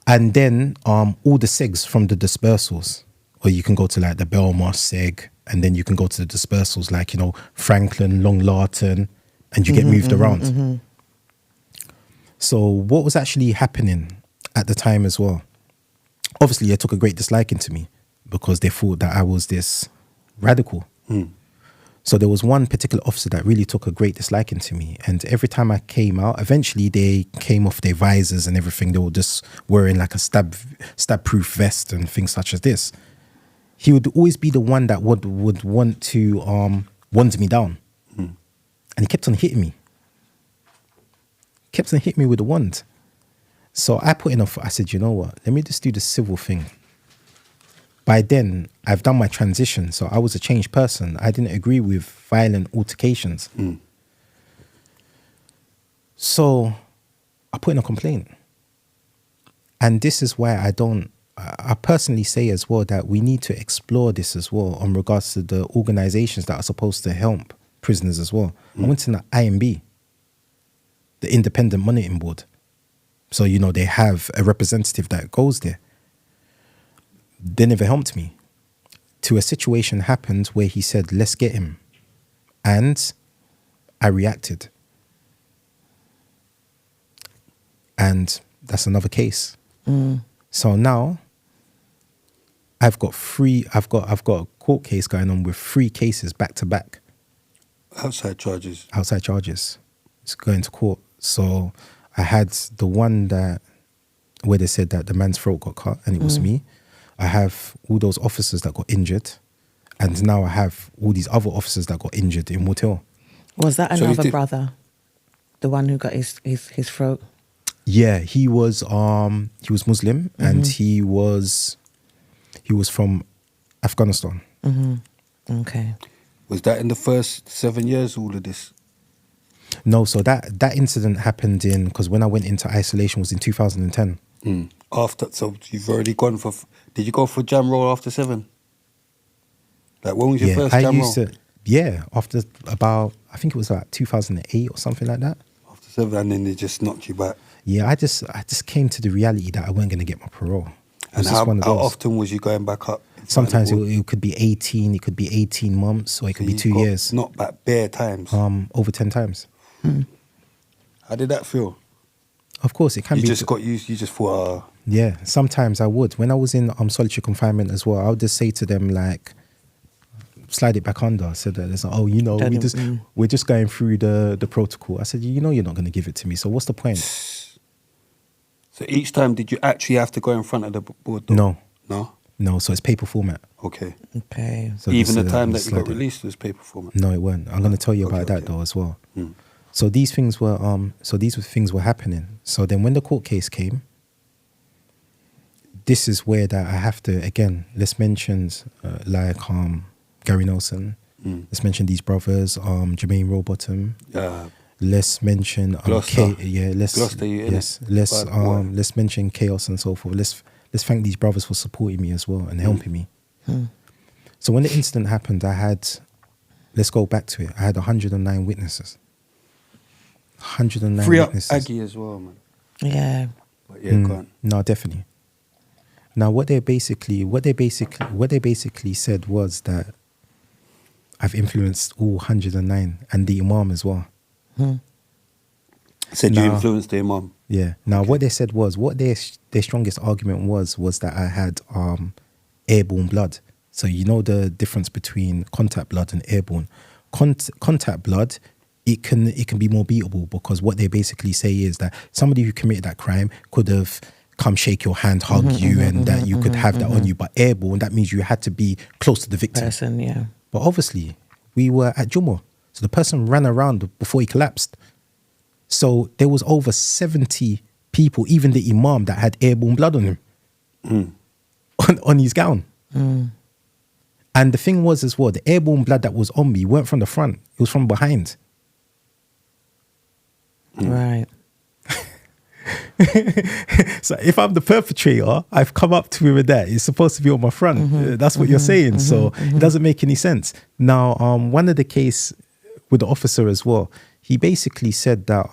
[SPEAKER 3] And then all the segs from the dispersals, or you can go to like the Belmar seg, and then you can go to the dispersals like, you know, Franklin, Long Larton, and you get moved around. So what was actually happening at the time as well? Obviously, they took a great disliking to me because they thought that I was this radical. So there was one particular officer that really took a great disliking to me. And every time I came out, eventually they came off their visors and everything. They were just wearing like a stab-proof vest and things such as this. He would always be the one that would want to wand me down. And he kept on hitting me. Kept on hitting me with the wand. So I put in I said, you know what? Let me just do the civil thing. By then, I've done my transition, so I was a changed person. I didn't agree with violent altercations. So I put in a complaint. And this is why I personally say as well that we need to explore this as well on regards to the organizations that are supposed to help prisoners as well. I went to the IMB, the Independent Monitoring Board. So, you know, they have a representative that goes there. They never helped me. To a situation happened where he said, let's get him. And I reacted. And that's another case. So now I've got a court case going on with 3 cases back to back.
[SPEAKER 1] Outside charges.
[SPEAKER 3] Outside charges. It's going to court. So I had the one where they said that the man's throat got cut and it was me. I have all those officers that got injured, and now I have all these other officers that got injured in Motel.
[SPEAKER 2] Was that
[SPEAKER 1] So
[SPEAKER 2] another brother? The one who got his throat?
[SPEAKER 3] Yeah, he was Muslim and he was from Afghanistan.
[SPEAKER 2] Okay.
[SPEAKER 1] Was that in the first 7 years, all of this?
[SPEAKER 3] No, so that incident happened because when I went into isolation was in 2010.
[SPEAKER 1] After, so you've already gone for, did you go for jam roll after 7? Like when was your first jam roll?
[SPEAKER 3] After about, I think it was like 2008 or something like that.
[SPEAKER 1] After 7, and then they just knocked you back.
[SPEAKER 3] Yeah, I just came to the reality that I wasn't going to get my parole.
[SPEAKER 1] And how often was you going back up?
[SPEAKER 3] Sometimes it could be 18, it could be 18 months, or it could be 2 years.
[SPEAKER 1] Not back bare times.
[SPEAKER 3] Over 10 times.
[SPEAKER 1] How did that feel?
[SPEAKER 3] Of course, it can be.
[SPEAKER 1] You just got used. You just thought,
[SPEAKER 3] yeah, sometimes I would. When I was in solitary confinement as well, I would just say to them like, slide it back under. I said that it's like, oh, you know, we're just going through the protocol. I said, you know, you're not going to give it to me. So what's the point?
[SPEAKER 1] So each time, did you actually have to go in front of the board? Though? No. So it's paper format.
[SPEAKER 2] Okay.
[SPEAKER 3] So
[SPEAKER 1] even the time that you got released was paper format.
[SPEAKER 3] No, it weren't. I'm going to tell you about that though as well. So these things were things were happening. So then when the court case came, this is where that I have to, again, let's mention Gary Nelson. Let's mention these brothers, Jermaine Rowbottom. Let's mention
[SPEAKER 1] Gloucester.
[SPEAKER 3] Let's mention Chaos and so forth. Let's thank these brothers for supporting me as well and helping me. So when the incident happened, let's go back to it. I had 109 witnesses. 109
[SPEAKER 1] Free up
[SPEAKER 3] witnesses.
[SPEAKER 1] Aggie as well, man.
[SPEAKER 2] Yeah.
[SPEAKER 1] But yeah, go on.
[SPEAKER 3] No, definitely. Now, what they basically said was that I've influenced all 109 and the Imam as well.
[SPEAKER 1] Said you influenced the Imam.
[SPEAKER 3] Yeah. Now, what they said was, what their strongest argument was that I had airborne blood. So you know the difference between contact blood and airborne. Contact blood, it can be more beatable because what they basically say is that somebody who committed that crime could have come shake your hand, hug you, and that you could have that on you. But airborne, that means you had to be close to the victim.
[SPEAKER 2] Yeah.
[SPEAKER 3] But obviously, we were at Jumma. So the person ran around before he collapsed. So there was over 70 people, even the Imam, that had airborne blood on him, on his gown. And the thing was as well, the airborne blood that was on me weren't from the front, it was from behind.
[SPEAKER 2] Right.
[SPEAKER 3] So if I'm the perpetrator, I've come up to him with that. It's supposed to be on my front. That's what you're saying. So it doesn't make any sense. Now, one of the case with the officer as well, he basically said that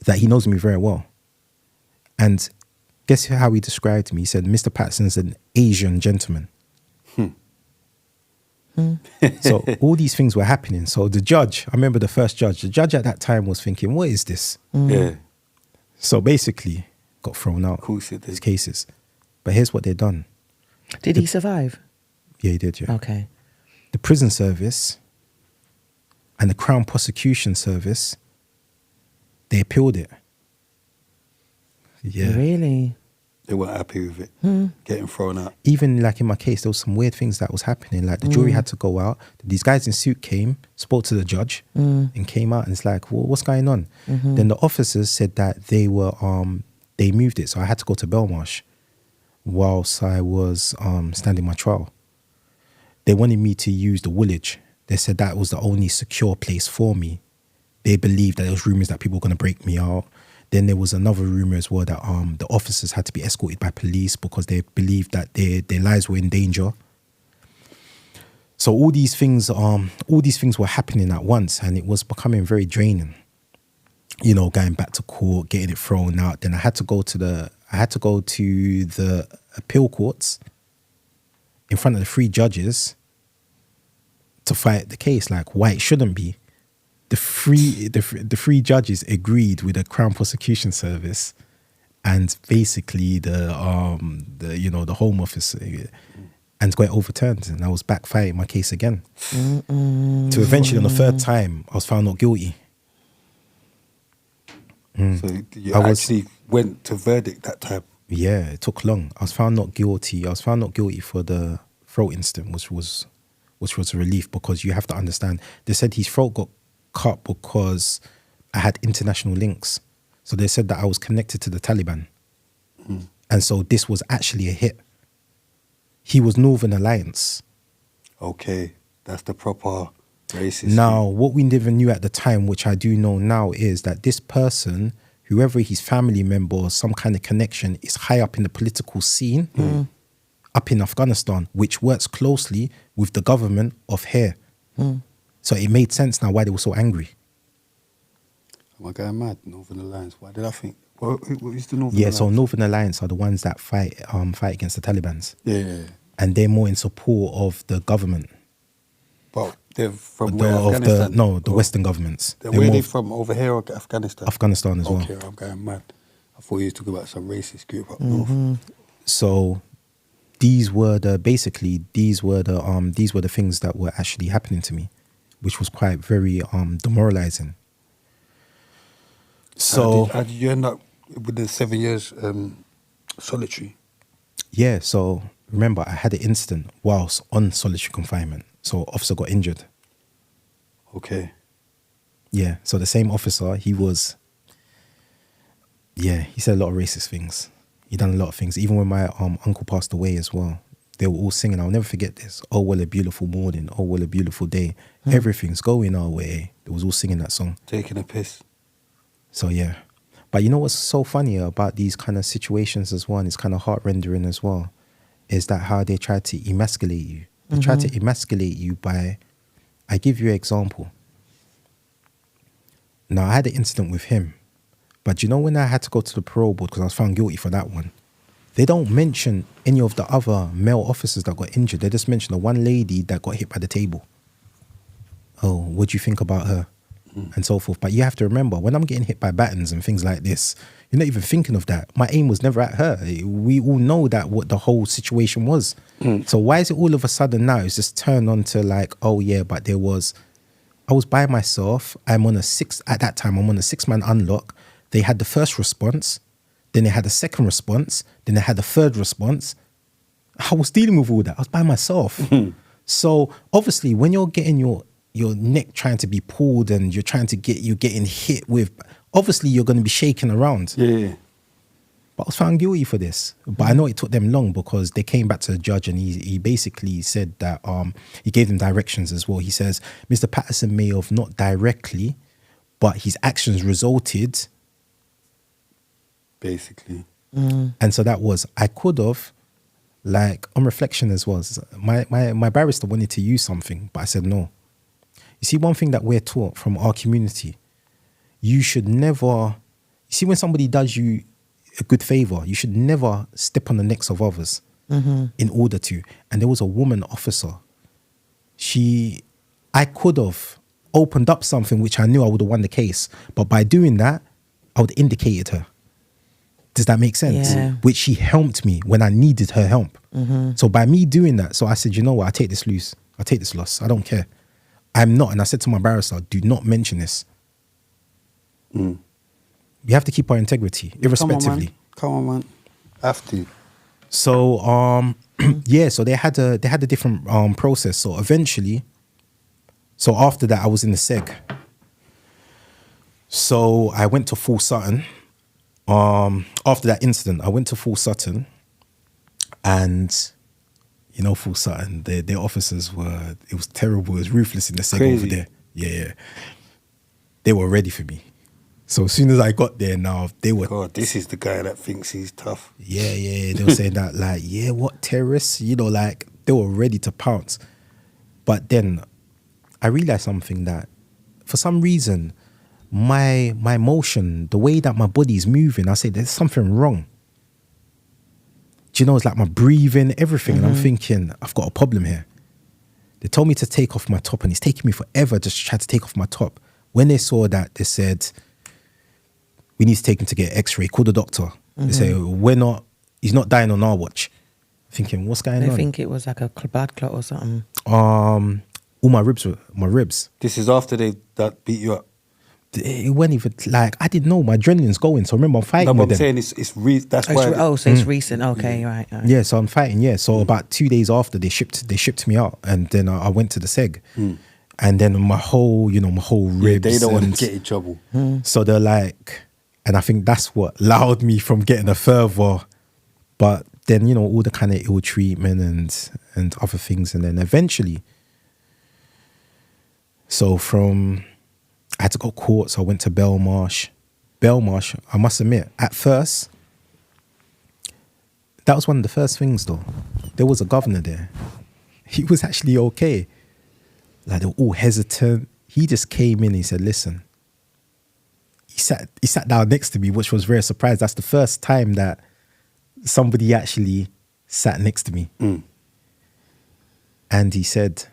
[SPEAKER 3] that he knows me very well. And guess how he described me? He said, Mr. Patterson's an Asian gentleman. So all these things were happening. So the judge, I remember the judge at that time was thinking, what is this?
[SPEAKER 1] Yeah.
[SPEAKER 3] So basically, got thrown out.
[SPEAKER 1] Of course it
[SPEAKER 3] His
[SPEAKER 1] did.
[SPEAKER 3] cases. But here's what they've done.
[SPEAKER 2] Did he survive?
[SPEAKER 3] Yeah, he did, yeah.
[SPEAKER 2] Okay.
[SPEAKER 3] The prison service and the Crown Prosecution Service, they appealed it. Yeah.
[SPEAKER 2] Really?
[SPEAKER 1] They weren't happy with it. Getting thrown out.
[SPEAKER 3] Even like in my case, there was some weird things that was happening. Like the jury had to go out. These guys in suit came, spoke to the judge, and came out, and it's like, well, what's going on? Then the officers said that they were they moved it, so I had to go to Belmarsh whilst I was standing my trial. They wanted me to use the Woolwich. They said that was the only secure place for me. They believed that there was rumours that people were going to break me out. Then there was another rumour as well that the officers had to be escorted by police because they believed that their lives were in danger. So all these things were happening at once, and it was becoming very draining. You know, going back to court, getting it thrown out. Then I had to go to the appeal courts in front of the 3 judges to fight the case, like why it shouldn't be. The three judges agreed with the Crown Prosecution Service and basically the Home Office, and got it overturned, and I was back fighting my case again. To eventually on the 3rd time I was found not guilty.
[SPEAKER 1] So you actually went to verdict that time.
[SPEAKER 3] Yeah, it took long. I was found not guilty. I was found not guilty for the throat incident, which was a relief, because you have to understand, they said his throat got cut because I had international links. So they said that I was connected to the Taliban. And so this was actually a hit. He was Northern Alliance.
[SPEAKER 1] Okay, that's the proper racist.
[SPEAKER 3] Now, what we never knew at the time, which I do know now, is that this person, whoever his family member or some kind of connection, is high up in the political scene up in Afghanistan, which works closely with the government of here. So it made sense now why they were so angry.
[SPEAKER 1] Am I going mad? Northern Alliance. Why did I think? What is the Northern
[SPEAKER 3] Yeah,
[SPEAKER 1] Alliance?
[SPEAKER 3] so Northern Alliance are the ones that fight against the Talibans.
[SPEAKER 1] Yeah.
[SPEAKER 3] And they're more in support of the government.
[SPEAKER 1] But they're from where, Afghanistan?
[SPEAKER 3] The Western governments.
[SPEAKER 1] Where are they from? Over here or Afghanistan?
[SPEAKER 3] Afghanistan as well.
[SPEAKER 1] Okay, I'm going mad. I thought you were talking about some racist group up north.
[SPEAKER 3] So these were the things that were actually happening to me, which was quite very demoralizing. So
[SPEAKER 1] how did you end up with the 7 years solitary?
[SPEAKER 3] Yeah, so remember I had an incident whilst on solitary confinement. So officer got injured.
[SPEAKER 1] Okay.
[SPEAKER 3] Yeah, so the same officer, he said a lot of racist things. He done a lot of things. Even when my uncle passed away as well, they were all singing. I'll never forget this. Oh, well, a beautiful morning. Oh, well, a beautiful day. Everything's going our way. They was all singing that song.
[SPEAKER 1] Taking a piss.
[SPEAKER 3] So, yeah. But you know what's so funny about these kind of situations as well, and it's kind of heart-rendering as well, is that how they try to emasculate you. They try to emasculate you by, I give you an example. Now, I had an incident with him, but you know when I had to go to the parole board because I was found guilty for that one, they don't mention any of the other male officers that got injured. They just mention the one lady that got hit by the table. Oh, what do you think about her? And so forth. But you have to remember, when I'm getting hit by batons and things like this, you're not even thinking of that. My aim was never at her. We all know that what the whole situation was. So why is it all of a sudden now it's just turned on to like, oh yeah, but I was by myself. At that time, I'm on a 6-man unlock. They had the first response, then they had the second response, then they had the third response. I was dealing with all that. I was by myself. So obviously when you're getting your neck trying to be pulled and you're getting hit with, obviously you're going to be shaking around.
[SPEAKER 1] Yeah.
[SPEAKER 3] But I was found guilty for this. But I know it took them long because they came back to the judge and he basically said that he gave them directions as well. He says, Mr. Patterson may have not directly, but his actions resulted.
[SPEAKER 1] Basically.
[SPEAKER 3] And so that was, I could have, like on reflection as well, my barrister wanted to use something, but I said no. You see, one thing that we're taught from our community, you should never see, when somebody does you a good favor, you should never step on the necks of others in order to. And there was a woman officer. I could have opened up something which I knew I would have won the case, but by doing that, I would have indicated her. Does that make sense?
[SPEAKER 2] Yeah.
[SPEAKER 3] Which she helped me when I needed her help. So by me doing that, so I said, you know what, I take this loose. I take this loss. I don't care. I'm not. And I said to my barrister, do not mention this. We have to keep our integrity, irrespectively.
[SPEAKER 1] Come on, man. Have to.
[SPEAKER 3] So, yeah, so they had a different process. So eventually, so after that, I was in the seg. So I went to Full Sutton. After that incident, I went to Full Sutton, and you know, Full Sutton, their officers were, it was terrible. It was ruthless in the seg over there. Yeah. They were ready for me. So as soon as I got there now, they were...
[SPEAKER 1] God, this is the guy that thinks he's tough.
[SPEAKER 3] Yeah. They were saying that, like, yeah, what, terrorists? You know, like, they were ready to pounce. But then I realized something, that for some reason, my motion, the way that my body is moving, I say there's something wrong. Do you know, it's like my breathing, everything. And I'm thinking, I've got a problem here. They told me to take off my top, and it's taking me forever just to try to take off my top. When they saw that, they said, we need to take him to get an x-ray, call the doctor. They say, he's not dying on our watch. Thinking, what's going on?
[SPEAKER 2] I think it was like a blood clot or something.
[SPEAKER 3] All my ribs.
[SPEAKER 1] This is after that beat you up.
[SPEAKER 3] It went even, like, I didn't know, my adrenaline's going. So remember, I'm fighting
[SPEAKER 1] No, but
[SPEAKER 3] with
[SPEAKER 1] I'm
[SPEAKER 3] them.
[SPEAKER 1] saying that's why.
[SPEAKER 2] So it's recent. Okay, right.
[SPEAKER 3] Yeah, so I'm fighting, yeah. So about 2 days after, they shipped me out. And then I went to the seg. And then my whole ribs.
[SPEAKER 1] They don't want to get in trouble.
[SPEAKER 3] So they're like, and I think that's what allowed me from getting a further. But then, you know, all the kind of ill treatment and other things. And then eventually, so I had to go to court, so I went to Belmarsh. Belmarsh, I must admit, at first, that was one of the first things though. There was a governor there. He was actually okay. Like, they were all hesitant. He just came in and he said, listen. He sat down next to me, which was very surprised. That's the first time that somebody actually sat next to me. And he said,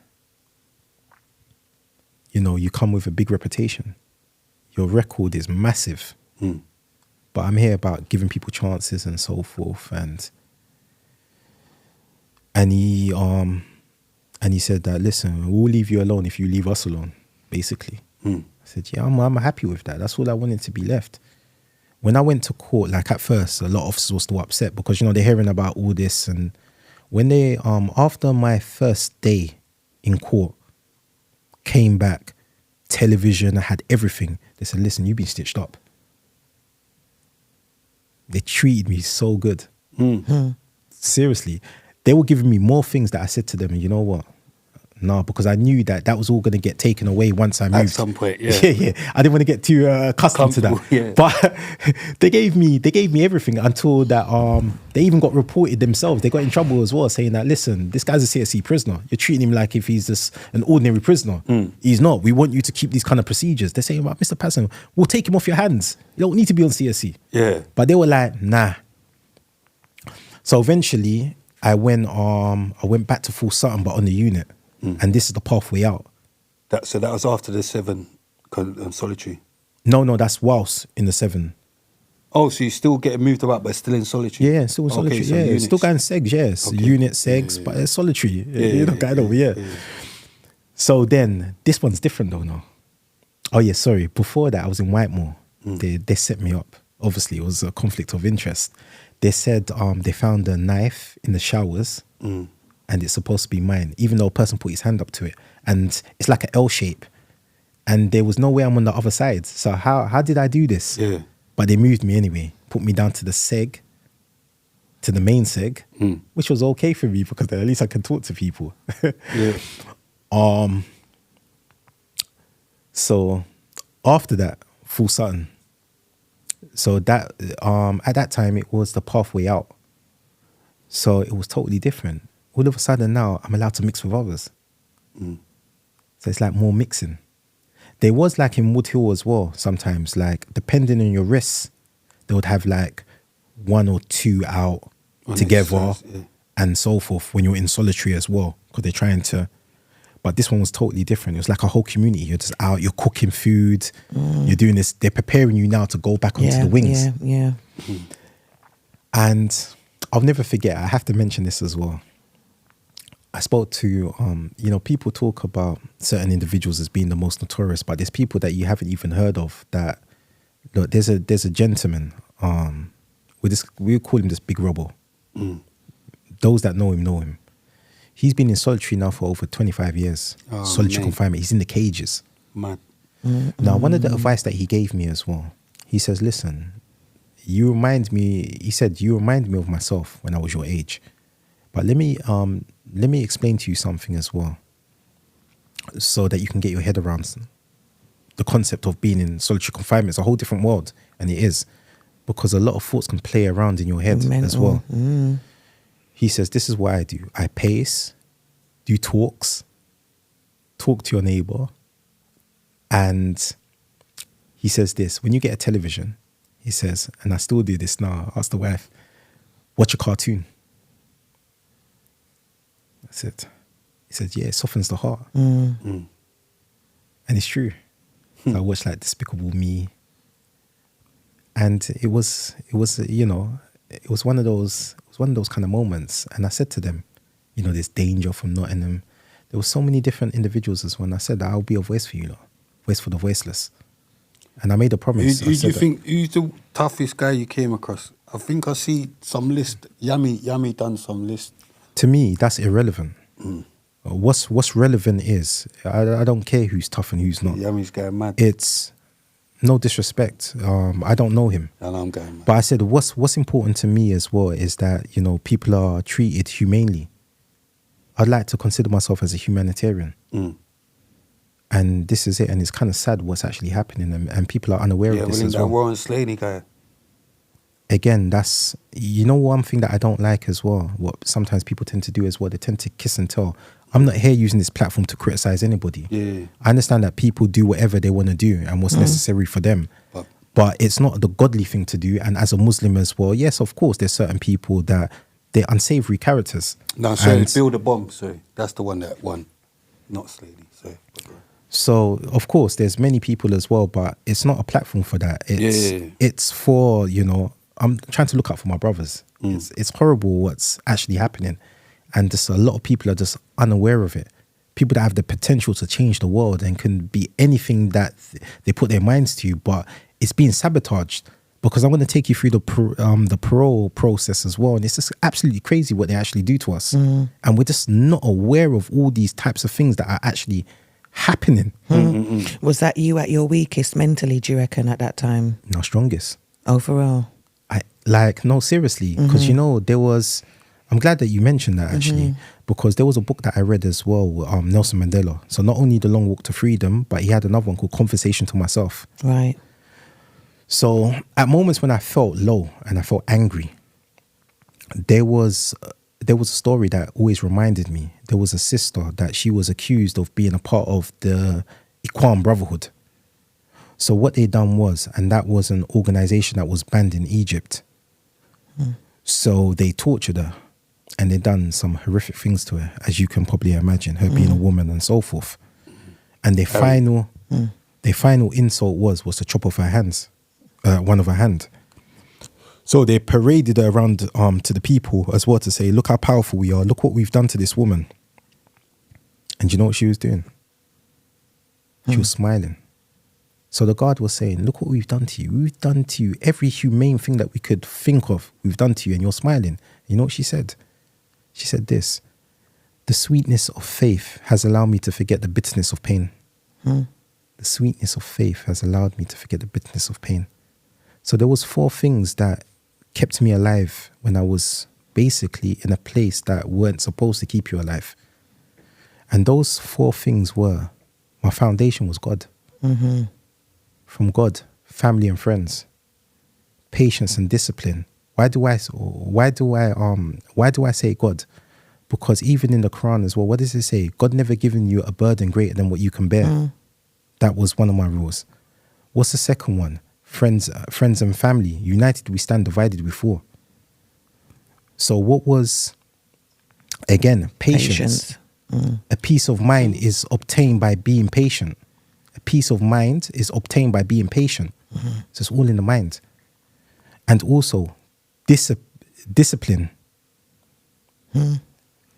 [SPEAKER 3] you know, you come with a big reputation. Your record is massive. But I'm here about giving people chances and so forth. And he said that, listen, we'll leave you alone if you leave us alone, basically. I said, yeah, I'm happy with that. That's all I wanted to be left. When I went to court, like at first, a lot of officers were still upset because, you know, they're hearing about all this. And when they, after my first day in court, came back, television, I had everything. They said, listen, you've been stitched up. They treated me so good. Seriously. They were giving me more things that I said to them, and you know what? No, because I knew that was all going to get taken away once I moved.
[SPEAKER 1] At some point, yeah.
[SPEAKER 3] Yeah. I didn't want to get too accustomed to that.
[SPEAKER 1] Yeah.
[SPEAKER 3] But they gave me everything until that they even got reported themselves. They got in trouble as well, saying that, listen, this guy's a CSC prisoner. You're treating him like if he's just an ordinary prisoner. He's not. We want you to keep these kind of procedures. They're saying, Mr. Patterson, we'll take him off your hands. You don't need to be on CSC.
[SPEAKER 1] Yeah.
[SPEAKER 3] But they were like, nah. So eventually I went back to Full Sutton, but on the unit. And this is the pathway out.
[SPEAKER 1] So that was after the 7 solitary.
[SPEAKER 3] No, that's whilst in the 7.
[SPEAKER 1] Oh, so you're still getting moved about, but still in solitary?
[SPEAKER 3] Yeah, still in solitary.
[SPEAKER 1] So
[SPEAKER 3] yeah,
[SPEAKER 1] units.
[SPEAKER 3] still going segs, yes.
[SPEAKER 1] Okay.
[SPEAKER 3] Unit segs, but it's solitary. You're not going over, yeah. So then, this one's different though now. Oh yeah, sorry. Before that, I was in Whitemore. They set me up. Obviously, it was a conflict of interest. They said they found a knife in the showers. And it's supposed to be mine, even though a person put his hand up to it. And it's like an L shape. And there was no way I'm on the other side. So how did I do this?
[SPEAKER 1] Yeah.
[SPEAKER 3] But they moved me anyway, put me down to the seg, to the main seg, which was okay for me because then at least I can talk to people.
[SPEAKER 1] Yeah.
[SPEAKER 3] So after that, Full Sutton. So that at that time, it was the pathway out. So it was totally different. All of a sudden now, I'm allowed to mix with others. So it's like more mixing. There was like in Wood Hill as well, sometimes, like depending on your risks, they would have like 1 or 2 out
[SPEAKER 1] On
[SPEAKER 3] together
[SPEAKER 1] exercise, yeah.
[SPEAKER 3] and so forth when you're in solitary as well, because they're trying to. But this one was totally different. It was like a whole community. You're just out, you're cooking food, you're doing this. They're preparing you now to go back onto the wings.
[SPEAKER 2] Yeah.
[SPEAKER 3] And I'll never forget, I have to mention this as well. I spoke to, people talk about certain individuals as being the most notorious, but there's people that you haven't even heard of that, look, there's a gentleman, we call him this Big Robbo. Those that know him. He's been in solitary now for over 25 years.
[SPEAKER 1] Oh,
[SPEAKER 3] solitary
[SPEAKER 1] mate.
[SPEAKER 3] confinement. He's in the cages.
[SPEAKER 1] Mad.
[SPEAKER 3] Now, one of the advice that he gave me as well, he says, listen, you remind me of myself when I was your age. But let me explain to you something as well, so that you can get your head around the concept of being in solitary confinement. It's a whole different world, and it is, because a lot of thoughts can play around in your head as well. He says, this is what I do. I pace, do talks, talk to your neighbor. And he says this, when you get a television, he says, and I still do this now, I ask the wife, watch a cartoon. That's it. He says, yeah, it softens the heart. And it's true. So I watched like Despicable Me. And it was one of those kind of moments. And I said to them, there's danger from Nottingham. There were so many different individuals as well. And I said, I'll be a voice for you, voice for the voiceless. And I made a promise.
[SPEAKER 1] Who's the toughest guy you came across? I think I see some list. Yummy done some list.
[SPEAKER 3] To me, that's irrelevant. What's relevant is, I don't care who's tough and who's not.
[SPEAKER 1] Yummy's going mad.
[SPEAKER 3] It's no disrespect. I don't know him.
[SPEAKER 1] And I'm going mad.
[SPEAKER 3] But I said, what's important to me as well is that, people are treated humanely. I'd like to consider myself as a humanitarian. And this is it. And it's kind of sad what's actually happening. And people are unaware of this as well.
[SPEAKER 1] That Warren Slaney guy.
[SPEAKER 3] Again, that's, one thing that I don't like as well, what sometimes people tend to do as well, they tend to kiss and tell. I'm not here using this platform to criticize anybody.
[SPEAKER 1] Yeah.
[SPEAKER 3] I understand that people do whatever they want to do and what's necessary for them. But it's not the godly thing to do. And as a Muslim as well, yes, of course, there's certain people that they're unsavory characters.
[SPEAKER 1] No, sorry, Build a Bomb, sorry. That's the one that won, not Slaney, sorry.
[SPEAKER 3] So, of course, there's many people as well, but it's not a platform for that. It's for, I'm trying to look out for my brothers. It's horrible what's actually happening. And just a lot of people are just unaware of it. People that have the potential to change the world and can be anything that they put their minds to, but it's being sabotaged. Because I'm going to take you through the parole process as well. And it's just absolutely crazy what they actually do to us. And we're just not aware of all these types of things that are actually happening.
[SPEAKER 2] Was that you at your weakest mentally, do you reckon, at that time?
[SPEAKER 3] No, strongest.
[SPEAKER 2] Overall?
[SPEAKER 3] No, seriously. Because, there was... I'm glad that you mentioned that, actually. Because there was a book that I read as well, Nelson Mandela. So not only The Long Walk to Freedom, but he had another one called Conversation to Myself.
[SPEAKER 2] Right.
[SPEAKER 3] So at moments when I felt low and I felt angry, there was a story that always reminded me. There was a sister that she was accused of being a part of the Ikhwan Brotherhood. So what they done was, and that was an organization that was banned in Egypt. So they tortured her and they done some horrific things to her, as you can probably imagine, her being a woman and so forth. And their final insult was to chop off her hands, one of her hand. So they paraded her around to the people as well to say, look how powerful we are. Look what we've done to this woman. And you know what she was doing? She was smiling. So the guard was saying, look what we've done to you. We've done to you every humane thing that we could think of. We've done to you and you're smiling. You know what she said? She said this: the sweetness of faith has allowed me to forget the bitterness of pain. The sweetness of faith has allowed me to forget the bitterness of pain. So there was 4 things that kept me alive when I was basically in a place that weren't supposed to keep you alive. And those 4 things were, my foundation was God. From God, family and friends, patience and discipline. Why do I say God? Because even in the Quran as well, what does it say? God never given you a burden greater than what you can bear. That was one of my rules. What's the second one? friends and family. United we stand, divided we fall. So what was, again, patience. A peace of mind is obtained by being patient. A peace of mind is obtained by being patient. So it's all in the mind. And also, discipline.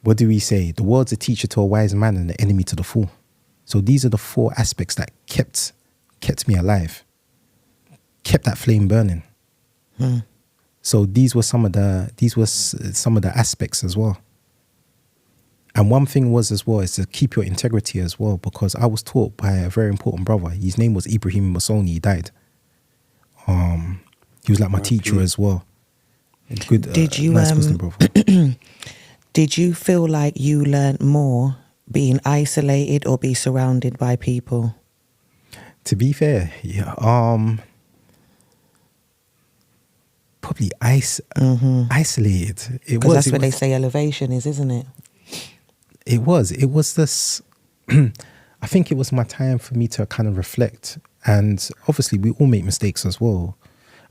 [SPEAKER 3] What do we say? The world's a teacher to a wise man and the enemy to the fool. So these are the 4 aspects that kept me alive, kept that flame burning. So these were some of the aspects as well. And one thing was as well is to keep your integrity as well, because I was taught by a very important brother. His name was Ibrahim Masoni. He died. He was like my teacher as well. A good,
[SPEAKER 2] Did you
[SPEAKER 3] nice Muslim brother.
[SPEAKER 2] did you feel like you learned more being isolated or be surrounded by people?
[SPEAKER 3] To be fair, yeah, probably isolated.
[SPEAKER 2] Because that's what they say elevation is, isn't it?
[SPEAKER 3] It was this. I think it was my time for me to kind of reflect, and obviously we all make mistakes as well.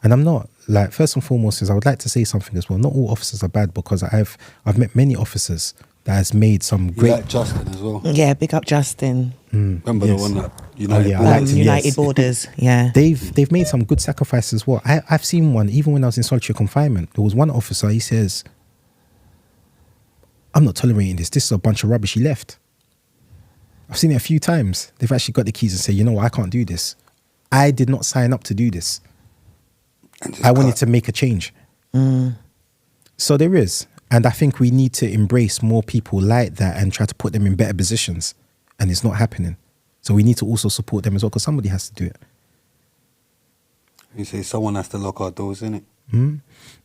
[SPEAKER 3] And I'm not like, first and foremost is I would like to say something as well. Not all officers are bad, because I've met many officers that has made some great.
[SPEAKER 1] Like Justin as well.
[SPEAKER 2] Yeah, big up Justin.
[SPEAKER 1] Remember
[SPEAKER 3] Yes.
[SPEAKER 1] the one that United
[SPEAKER 3] I liked him,
[SPEAKER 2] United
[SPEAKER 3] yes.
[SPEAKER 2] Borders. Yeah.
[SPEAKER 3] They've made some good sacrifices as well. I've seen one even when I was in solitary confinement. There was one officer. He says, "I'm not tolerating this. This is a bunch of rubbish." He left. I've seen it a few times. They've actually got the keys and say, "You know what? I can't do this. I did not sign up to do this. I wanted to make a change." So there is. And I think we need to embrace more people like that and try to put them in better positions. And it's not happening. So we need to also support them as well, because somebody has to do it.
[SPEAKER 1] You say someone has to lock our doors, innit?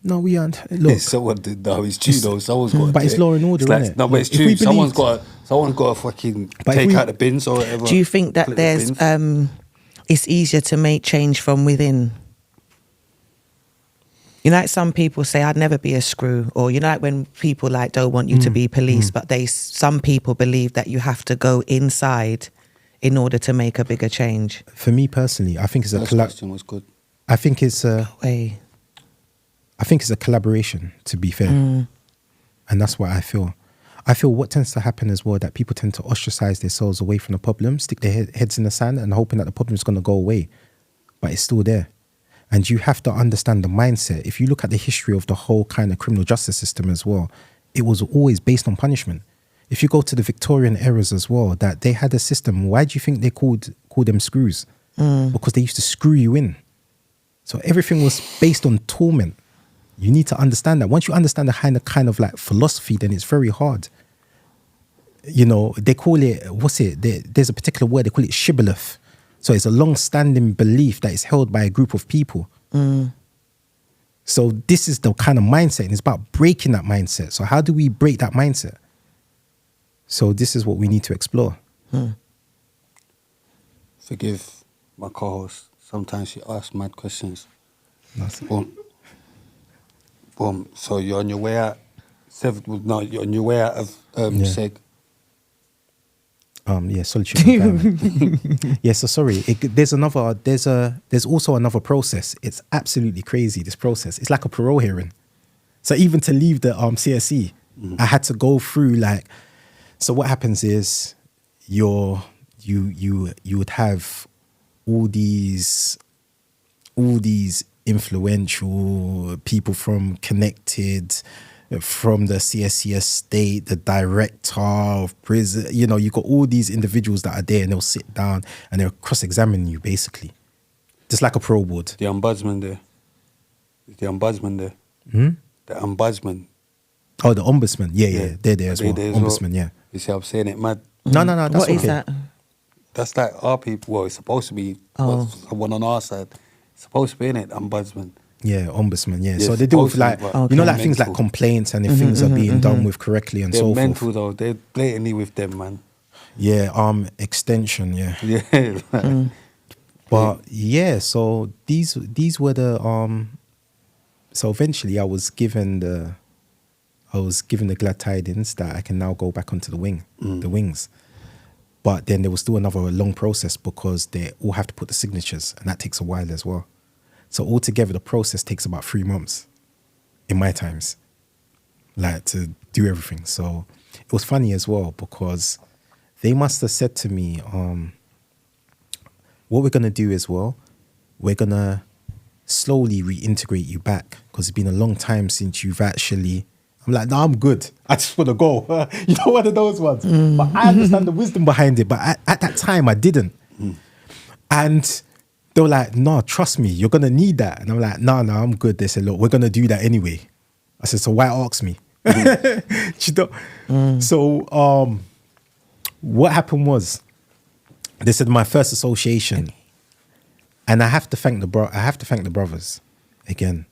[SPEAKER 3] No, we aren't. Look,
[SPEAKER 1] Someone did. No, it's true though. Someone's got.
[SPEAKER 3] but it's law and order,
[SPEAKER 1] like,
[SPEAKER 3] innit?
[SPEAKER 1] No, but it's
[SPEAKER 3] If
[SPEAKER 1] true.
[SPEAKER 3] we
[SPEAKER 1] Someone's
[SPEAKER 3] believed-
[SPEAKER 1] got to fucking
[SPEAKER 3] But if
[SPEAKER 1] take
[SPEAKER 3] we-
[SPEAKER 1] out the bins or whatever.
[SPEAKER 2] Do you think that
[SPEAKER 1] Split the
[SPEAKER 2] there's
[SPEAKER 1] bins.
[SPEAKER 2] it's easier to make change from within? You know, like some people say, "I'd never be a screw," or you know, like when people like don't want you to be police, but some people believe that you have to go inside in order to make a bigger change.
[SPEAKER 3] for me personally, I think it's a
[SPEAKER 1] First question was good.
[SPEAKER 3] I think it's a
[SPEAKER 2] Way.
[SPEAKER 3] collaboration, to be fair. And that's what I feel. I feel what tends to happen as well, that people tend to ostracize themselves away from the problem, stick their heads in the sand and hoping that the problem is going to go away. But it's still there. And you have to understand the mindset. If you look at the history of the whole kind of criminal justice system as well, it was always based on punishment. If you go to the Victorian eras as well, that they had a system. Why do you think they called them screws? Because they used to screw you in. So everything was based on torment. You need to understand that. Once you understand the kind of like philosophy, then it's very hard. You know, they call it, there's a particular word, they call it shibboleth. So it's a long-standing belief that is held by a group of people. So this is the kind of mindset, and it's about breaking that mindset. So how do we break that mindset? So this is what we need to explore.
[SPEAKER 1] Forgive my co-host. Sometimes she asks mad questions.
[SPEAKER 3] Nothing.
[SPEAKER 1] Boom. So you're on your way out. You're on your way out of
[SPEAKER 3] Yeah.
[SPEAKER 1] Seg.
[SPEAKER 3] Yeah, solitude confinement. Yeah, so sorry. There's also another process. It's absolutely crazy, this process. It's like a parole hearing. So even to leave the CSE, I had to go through like. So what happens is, you would have all these influential people from Connected, from the CSE estate, the director of prison. You know, you got all these individuals that are there, and they'll sit down and they'll cross-examine you, basically, just like a parole board.
[SPEAKER 1] The ombudsman there. Is the ombudsman there? The ombudsman.
[SPEAKER 3] Oh, the ombudsman. Yeah, they're there as well.
[SPEAKER 1] There
[SPEAKER 3] Ombudsman, yeah.
[SPEAKER 1] You see, I'm saying it mad.
[SPEAKER 3] No, that's
[SPEAKER 2] What
[SPEAKER 3] okay.
[SPEAKER 2] is that?
[SPEAKER 1] That's like our people. Well, it's supposed to be someone on our side. It's supposed to be in it, ombudsman.
[SPEAKER 3] Yeah, ombudsman. Yeah,
[SPEAKER 1] Yeah,
[SPEAKER 3] so they deal with
[SPEAKER 1] supposed
[SPEAKER 3] like
[SPEAKER 1] to, but
[SPEAKER 3] you know,
[SPEAKER 1] okay.
[SPEAKER 3] like things like
[SPEAKER 1] Mental.
[SPEAKER 3] complaints and if things are being done with correctly and
[SPEAKER 1] They're
[SPEAKER 3] so
[SPEAKER 1] mental
[SPEAKER 3] forth.
[SPEAKER 1] though. They're blatantly with them, man.
[SPEAKER 3] Yeah, extension. Yeah.
[SPEAKER 1] Yeah.
[SPEAKER 3] But yeah, so these were the so eventually I was given the glad tidings that I can now go back onto the wings. But then there was still another long process because they all have to put the signatures, and that takes a while as well. So altogether, the process takes about 3 months in my times, like to do everything. So it was funny as well because they must have said to me, what we're going to do as well, we're going to slowly reintegrate you back because it's been a long time since you've actually... I'm like, no, I'm good. I just want to go. You know, one of those ones. But I understand the wisdom behind it. But at that time, I didn't. And they were like, no, trust me, you're going to need that. And I'm like, no, I'm good. They said, look, we're going to do that anyway. I said, so why ask me? You know? So what happened was, they said my first association, and I have to thank the brothers again.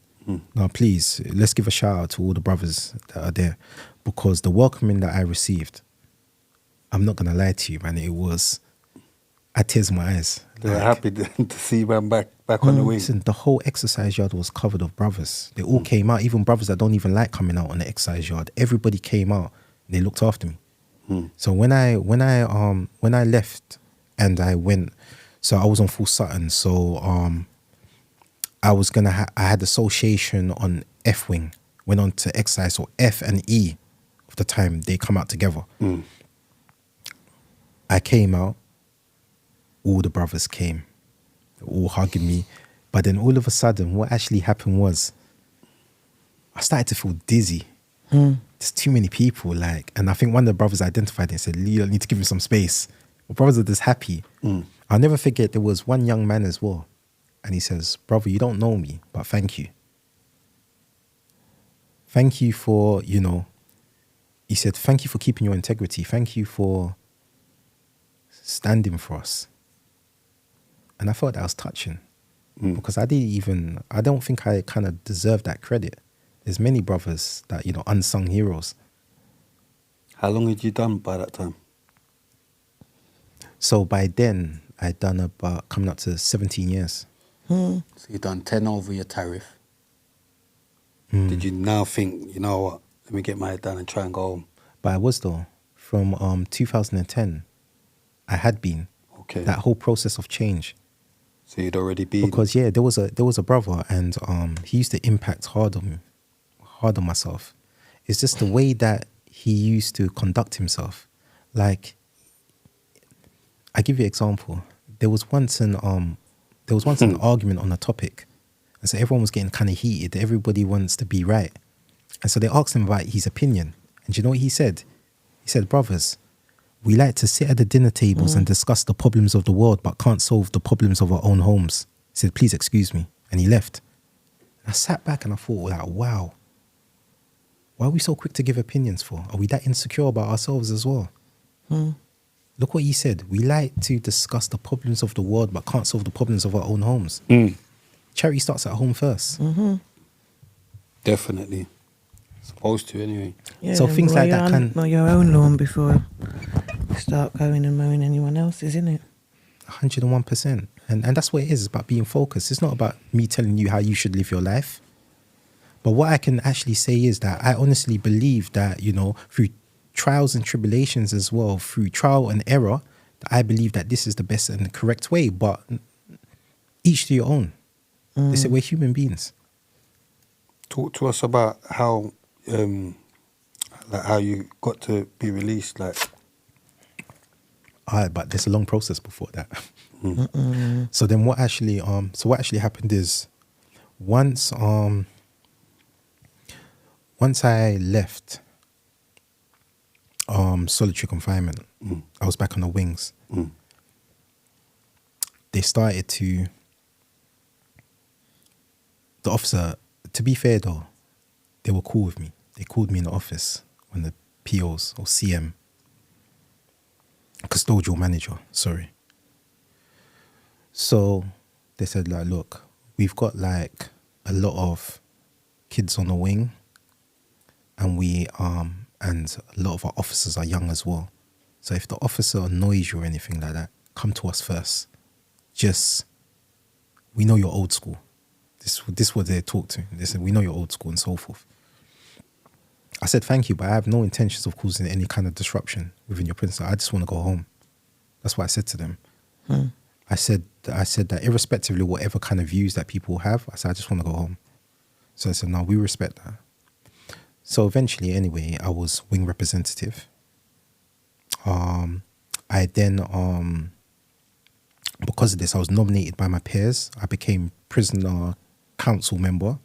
[SPEAKER 3] Now, please, let's give a shout out to all the brothers that are there, because the welcoming that I received, I'm not gonna lie to you, man. It was, I had tears in my eyes.
[SPEAKER 1] They were happy to see man back on the wing.
[SPEAKER 3] Listen, the whole exercise yard was covered of brothers. They all came out, even brothers that don't even like coming out on the exercise yard. Everybody came out. And they looked after me. So when I left and I went, so I was on Full Sutton. So I was I had association on F wing. Went on to exercise. So F and E of the time they come out together. I came out. All the brothers came, all hugging me. But then all of a sudden, what actually happened was, I started to feel dizzy. There's too many people, and I think one of the brothers identified it and said, Leo, I need to give him some space. My brothers are just happy. I'll never forget, there was one young man as well. And he says, brother, you don't know me, but thank you. Thank you for, he said, thank you for keeping your integrity. Thank you for standing for us. And I thought that was touching because I don't think I kind of deserve that credit. There's many brothers that, unsung heroes.
[SPEAKER 1] How long had you done by that time?
[SPEAKER 3] So by then, I'd done about coming up to 17 years.
[SPEAKER 1] So you've done 10 over your tariff. Did you now think, you know what, let me get my head down and try and go home?
[SPEAKER 3] But I was though. From 2010, I had been.
[SPEAKER 1] Okay.
[SPEAKER 3] That whole process of change.
[SPEAKER 1] So you'd already been...
[SPEAKER 3] Because there was a brother and he used to impact hard on myself. It's just the way that he used to conduct himself. Like, I give you an example. There was once an argument on a topic. And so everyone was getting kind of heated. Everybody wants to be right. And so they asked him about his opinion. And you know what he said? He said, brothers, we like to sit at the dinner tables and discuss the problems of the world, but can't solve the problems of our own homes. He said, please excuse me. And he left. And I sat back and I thought, like, wow. Why are we so quick to give opinions for? Are we that insecure about ourselves as well? Look what he said. We like to discuss the problems of the world, but can't solve the problems of our own homes. Charity starts at home first.
[SPEAKER 1] Definitely. Supposed to, anyway.
[SPEAKER 2] Yeah,
[SPEAKER 3] so things like that can...
[SPEAKER 2] Mow your own lawn before you start going and mowing anyone else's, isn't it?
[SPEAKER 3] 101%. And that's what it is. It's about being focused. It's not about me telling you how you should live your life. But what I can actually say is that I honestly believe that, through trials and tribulations as well, through trial and error, that I believe that this is the best and the correct way. But each to your own. They say we're human beings.
[SPEAKER 1] Talk to us about how you got to be released,
[SPEAKER 3] But there's a long process before that. So then what actually happened is once I left solitary confinement, I was back on the wings. They started to... The officer, to be fair though, they were cool with me. They called me in the office when the POs or CM, custodial manager, sorry. So they said, look, we've got a lot of kids on the wing, and and a lot of our officers are young as well. So if the officer annoys you or anything like that, come to us first. We know you're old school. This was they talk to. They said, we know you're old school and so forth. I said, thank you, but I have no intentions of causing any kind of disruption within your principal. I just want to go home. That's what I said to them. I said that irrespectively of whatever kind of views that people have, I said, I just want to go home. So I said, no, we respect that. So eventually, anyway, I was wing representative. I then, because of this, I was nominated by my peers. I became prisoner council member,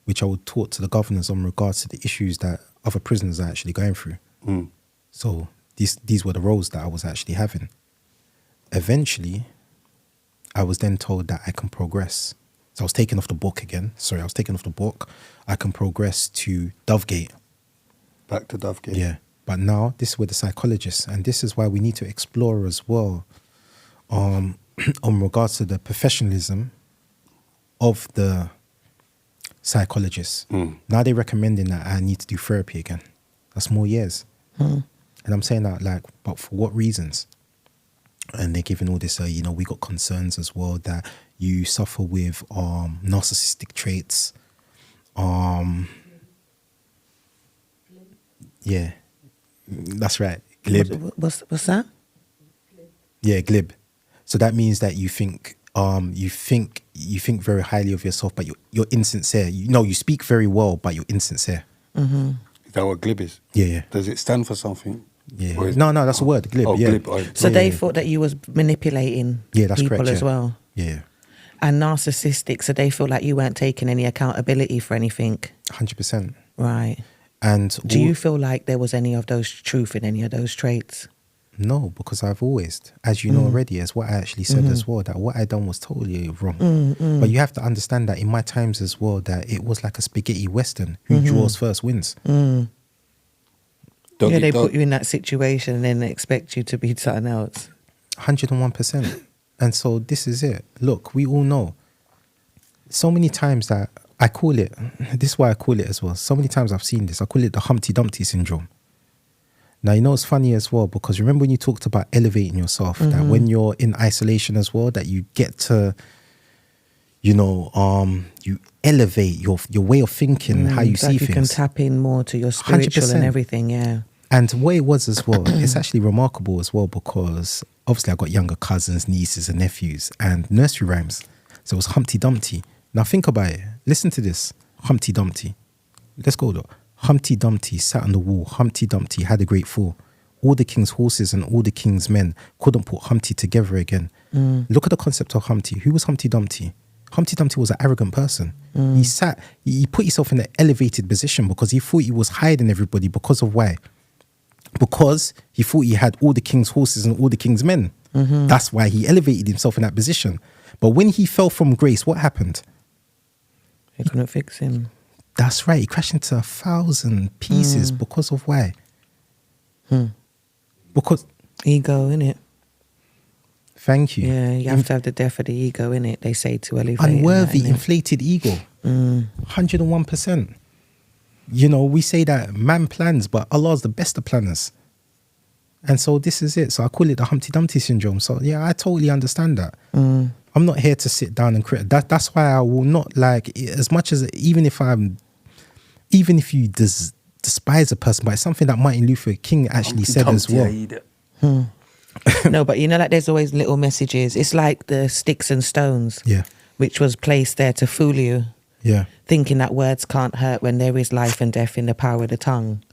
[SPEAKER 3] which I would talk to the governors on regards to the issues that other prisoners are actually going through. So these were the roles that I was actually having. Eventually, I was then told that I can progress. So I was taken off the book again. Sorry, I was taken off the book. I can progress to Dovegate.
[SPEAKER 1] Back to Dovegate.
[SPEAKER 3] Yeah. But now, this is with the psychologists. And this is why we need to explore as well on regards to the professionalism of the psychologists. Now they're recommending that I need to do therapy again. That's more years. And I'm saying that, like, but for what reasons? And they're giving all this, we got concerns as well that you suffer with narcissistic traits. Yeah, that's right. Glib.
[SPEAKER 2] What's that?
[SPEAKER 3] Yeah, glib. So that means that you think very highly of yourself, but you're insincere. You speak very well, but you're insincere.
[SPEAKER 1] Is that what glib is?
[SPEAKER 3] Yeah.
[SPEAKER 1] Does it stand for something?
[SPEAKER 3] Yeah.
[SPEAKER 1] Or is-
[SPEAKER 3] No, that's a word. Glib.
[SPEAKER 1] Oh,
[SPEAKER 3] yeah.
[SPEAKER 1] glib.
[SPEAKER 2] So they thought that you was manipulating
[SPEAKER 3] Yeah, that's
[SPEAKER 2] people
[SPEAKER 3] correct,
[SPEAKER 2] as
[SPEAKER 3] yeah.
[SPEAKER 2] well.
[SPEAKER 3] Yeah.
[SPEAKER 2] And narcissistic, so they feel like you weren't taking any accountability for anything.
[SPEAKER 3] 100%.
[SPEAKER 2] Right.
[SPEAKER 3] And
[SPEAKER 2] Do you feel like there was any of those truth in any of those traits?
[SPEAKER 3] No, because I've always, as you know already, as what I actually said as well, that what I done was totally wrong. But you have to understand that in my times as well, that it was like a spaghetti western. Who draws first wins.
[SPEAKER 2] They put you in that situation and then expect you to be something else.
[SPEAKER 3] 101%. And so this is it. Look, we all know. So many times that I call it, this is why I call it as well. So many times I've seen this. I call it the Humpty Dumpty syndrome. Now, it's funny as well, because remember when you talked about elevating yourself, that when you're in isolation as well, that you get to, you elevate your way of thinking, how you see
[SPEAKER 2] like
[SPEAKER 3] things.
[SPEAKER 2] you can tap in more to your spiritual
[SPEAKER 3] 100%.
[SPEAKER 2] and everything, yeah.
[SPEAKER 3] And the way it was as well, it's actually remarkable as well, because obviously I got younger cousins, nieces and nephews, and nursery rhymes. So it was Humpty Dumpty. Now think about it. Listen to this. Humpty Dumpty. Let's go though. Humpty Dumpty sat on the wall. Humpty Dumpty had a great fall. All the king's horses and all the king's men couldn't put Humpty together again. Look at the concept of Humpty. Who was Humpty Dumpty? Humpty Dumpty was an arrogant person. He put himself in an elevated position because he thought he was hiding everybody. Because of why? Because he thought he had all the king's horses and all the king's men. That's why he elevated himself in that position. But when he fell from grace, what happened?
[SPEAKER 2] They couldn't fix him.
[SPEAKER 3] That's right. He crashed into 1,000 pieces. Because of why? Because
[SPEAKER 2] Ego, innit?
[SPEAKER 3] thank you.
[SPEAKER 2] Yeah, you have to have the death of the ego, innit? They say to elevate.
[SPEAKER 3] Unworthy,
[SPEAKER 2] that, innit?
[SPEAKER 3] inflated ego. 101%. We say that man plans, but Allah's the best of planners. And so this is it. So I call it the Humpty Dumpty syndrome. So yeah, I totally understand that. I'm not here to sit down and criticize. That's why I will not, like, as much as even if you despise a person, but it's something that Martin Luther King actually said as well.
[SPEAKER 2] No, but like there's always little messages. It's like the sticks and stones, which was placed there to fool you, thinking that words can't hurt when there is life and death in the power of the tongue.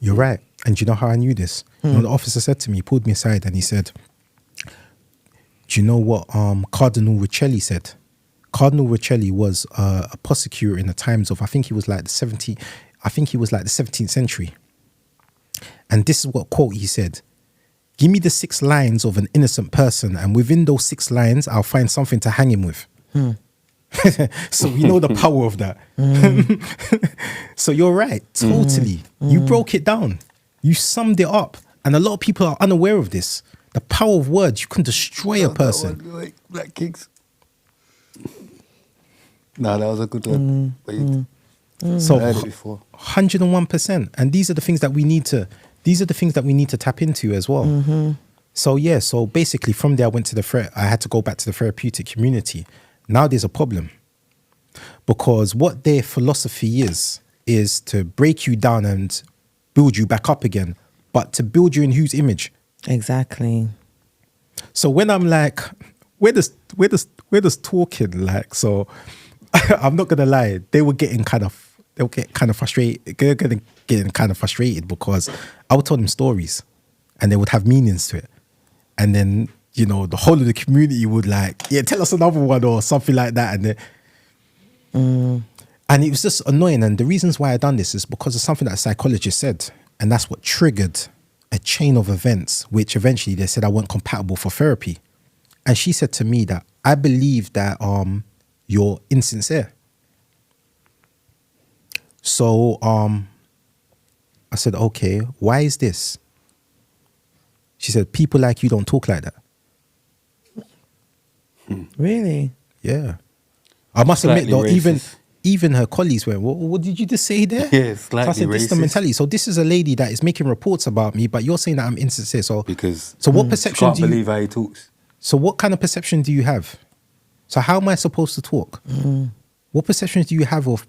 [SPEAKER 3] You're right. And do you know how I knew this? The officer said to me, he pulled me aside and he said, do you know what Cardinal Riccelli said? Cardinal Riccelli was a prosecutor in the times of, I think he was like the 17th century. And this is what quote he said: give me the 6 lines of an innocent person, and within those 6 lines, I'll find something to hang him with. So we know the power of that. So you're right, totally. You broke it down. You summed it up. And a lot of people are unaware of this. The power of words, you can destroy a person.
[SPEAKER 1] Like Black Kings. No, that was a good one.
[SPEAKER 3] So
[SPEAKER 1] I heard it before.
[SPEAKER 3] 101%. And these are the things that we need to tap into as well. So yeah, so basically from there I had to go back to the therapeutic community. Now there's a problem. Because what their philosophy is to break you down and build you back up again. But to build you in whose image?
[SPEAKER 2] Exactly.
[SPEAKER 3] So when I'm like, we're just talking, like, so I'm not gonna lie, they were getting kind of frustrated. They're getting kind of frustrated because I would tell them stories, and they would have meanings to it, and then you know the whole of the community would like, yeah, tell us another one or something like that, and then, and it was just annoying. And the reasons why I done this is because of something that a psychologist said, and that's what triggered a chain of events, which eventually they said I weren't compatible for therapy. And she said to me that I believe that you're insincere. So I said, okay, why is this? She said, people like you don't talk like that.
[SPEAKER 2] Really?
[SPEAKER 3] Yeah. I must admit though,
[SPEAKER 1] Slightly
[SPEAKER 3] even her colleagues went, what did you just say there?
[SPEAKER 1] Yeah,
[SPEAKER 3] So I
[SPEAKER 1] slightly
[SPEAKER 3] said, this is the
[SPEAKER 1] racist.
[SPEAKER 3] mentality. So this is a lady that is making reports about me, but you're saying that I'm insincere. So
[SPEAKER 1] Because
[SPEAKER 3] what
[SPEAKER 1] I
[SPEAKER 3] perception
[SPEAKER 1] can't
[SPEAKER 3] do you
[SPEAKER 1] believe how he talks.
[SPEAKER 3] So what kind of perception do you have? So how am I supposed to talk? What perceptions do you have of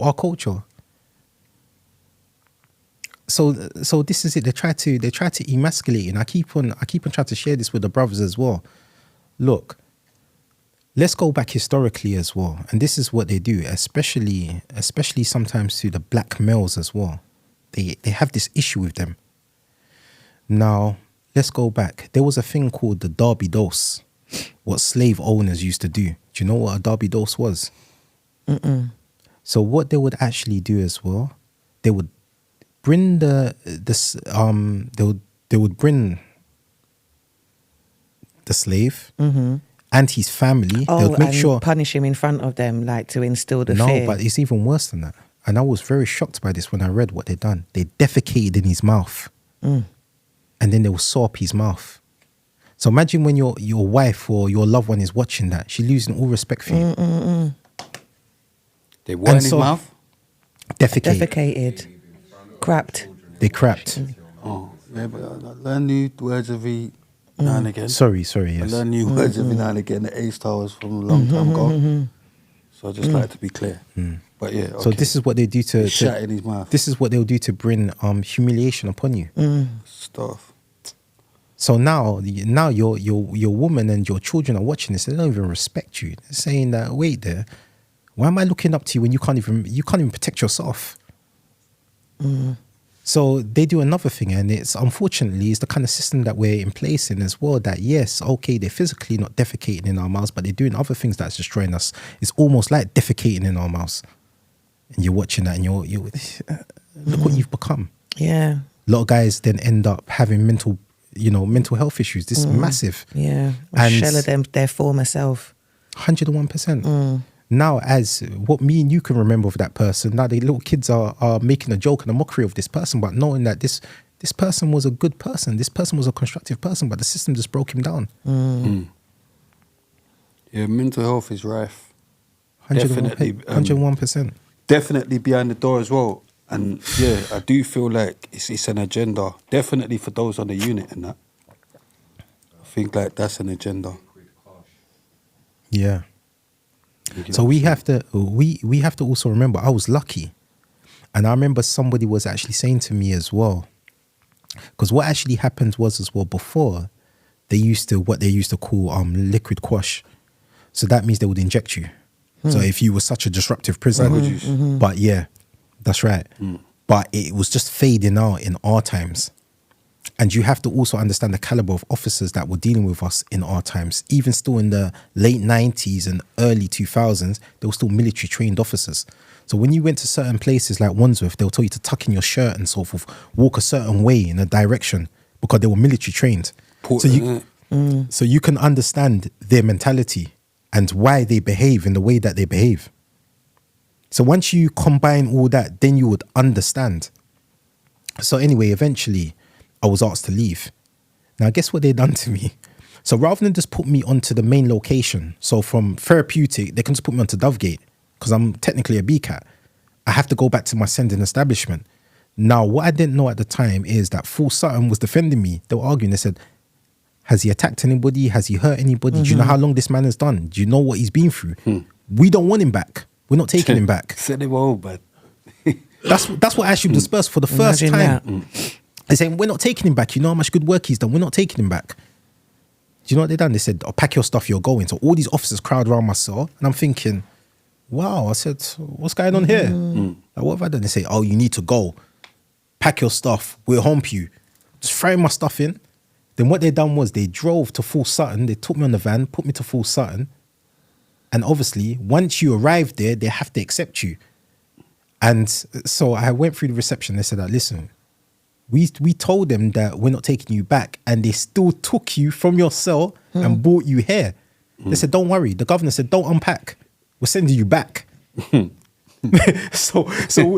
[SPEAKER 3] our culture? So this is it. They try to emasculate, and I keep on trying to share this with the brothers as well. Look, let's go back historically as well, and this is what they do, especially sometimes to the black males as well. They have this issue with them. Now, let's go back. There was a thing called the Derby Dose, what slave owners used to do. Do you know what a Derby Dose was? So what they would actually do as well, they would bring they would bring the slave and his family.
[SPEAKER 2] Oh,
[SPEAKER 3] they would make
[SPEAKER 2] and
[SPEAKER 3] sure
[SPEAKER 2] punish him in front of them, like to instill the
[SPEAKER 3] no,
[SPEAKER 2] fear.
[SPEAKER 3] but it's even worse than that. And I was very shocked by this when I read what they'd done. They defecated in his mouth. And then they will saw up his mouth. So imagine when your wife or your loved one is watching that, she's losing all respect for you.
[SPEAKER 1] They what in his mouth?
[SPEAKER 3] Defecated.
[SPEAKER 2] Crapped.
[SPEAKER 3] They crapped.
[SPEAKER 1] Oh, yeah, but I learn new words every now and again.
[SPEAKER 3] Sorry,
[SPEAKER 1] I
[SPEAKER 3] yes.
[SPEAKER 1] learn new words every now and again. The A-star was from a long time ago. So I just like to be clear. But yeah, okay.
[SPEAKER 3] So this is what they do to
[SPEAKER 1] Shut in his mouth.
[SPEAKER 3] This is what they'll do to bring humiliation upon you.
[SPEAKER 1] Stuff.
[SPEAKER 3] So now your woman and your children are watching this. They don't even respect you. They're saying that, wait there, why am I looking up to you when you can't even protect yourself? So they do another thing, and it's unfortunately it's the kind of system that we're in place in as well. That yes, okay, they're physically not defecating in our mouths, but they're doing other things that's destroying us. It's almost like defecating in our mouths, and you're watching that, and you're look what you've become.
[SPEAKER 2] Yeah.
[SPEAKER 3] A lot of guys then end up having mental health issues. This is massive.
[SPEAKER 2] Yeah.
[SPEAKER 3] And
[SPEAKER 2] shell of them, their former self.
[SPEAKER 3] 101%. Now, as what me and you can remember of that person, now the little kids are making a joke and a mockery of this person, but knowing that this person was a good person, this person was a constructive person, but the system just broke him down.
[SPEAKER 1] Yeah, mental health is rife.
[SPEAKER 3] 101%.
[SPEAKER 1] Definitely behind the door as well. And yeah, I do feel like it's an agenda. Definitely for those on the unit and that. I think like that's an agenda.
[SPEAKER 3] Yeah. So we have to also remember, I was lucky, and I remember somebody was actually saying to me as well, because what actually happened was as well before they used to call liquid quash. So that means they would inject you. So if you were such a disruptive prisoner, but yeah, that's right. But it was just fading out in our times. And you have to also understand the caliber of officers that were dealing with us in our times. Even still in the late 90s and early 2000s, they were still military trained officers. So when you went to certain places like Wandsworth, they'll tell you to tuck in your shirt and so forth, walk a certain way in a direction because they were military trained. So you can understand their mentality and why they behave in the way that they behave. So once you combine all that, then you would understand. So anyway, eventually I was asked to leave. Now, guess what they done to me? So rather than just put me onto the main location, so from therapeutic, they can just put me onto Dovegate because I'm technically a BCAT. I have to go back to my sending establishment. Now, what I didn't know at the time is that Full Sutton was defending me. They were arguing. They said, has he attacked anybody? Has he hurt anybody? Do you know how long this man has done? Do you know what he's been through? We don't want him back. We're not taking him back.
[SPEAKER 1] Send him home, but
[SPEAKER 3] That's what actually dispersed for the first
[SPEAKER 2] Imagine
[SPEAKER 3] time. They're saying, we're not taking him back. You know how much good work he's done. We're not taking him back. you know what they done? They said, pack your stuff, you're going. So all these officers crowd around my cell, and I'm thinking, wow. I said, what's going on here? Like, what have I done? They say, oh, you need to go. Pack your stuff, we'll hump you. Just throwing my stuff in. Then what they done was they drove to Full Sutton. They took me on the van, put me to Full Sutton. And obviously, once you arrive there, they have to accept you. And so I went through the reception. They said, listen, we told them that we're not taking you back. And they still took you from your cell and brought you here. They said, don't worry. The governor said, don't unpack. We're sending you back. so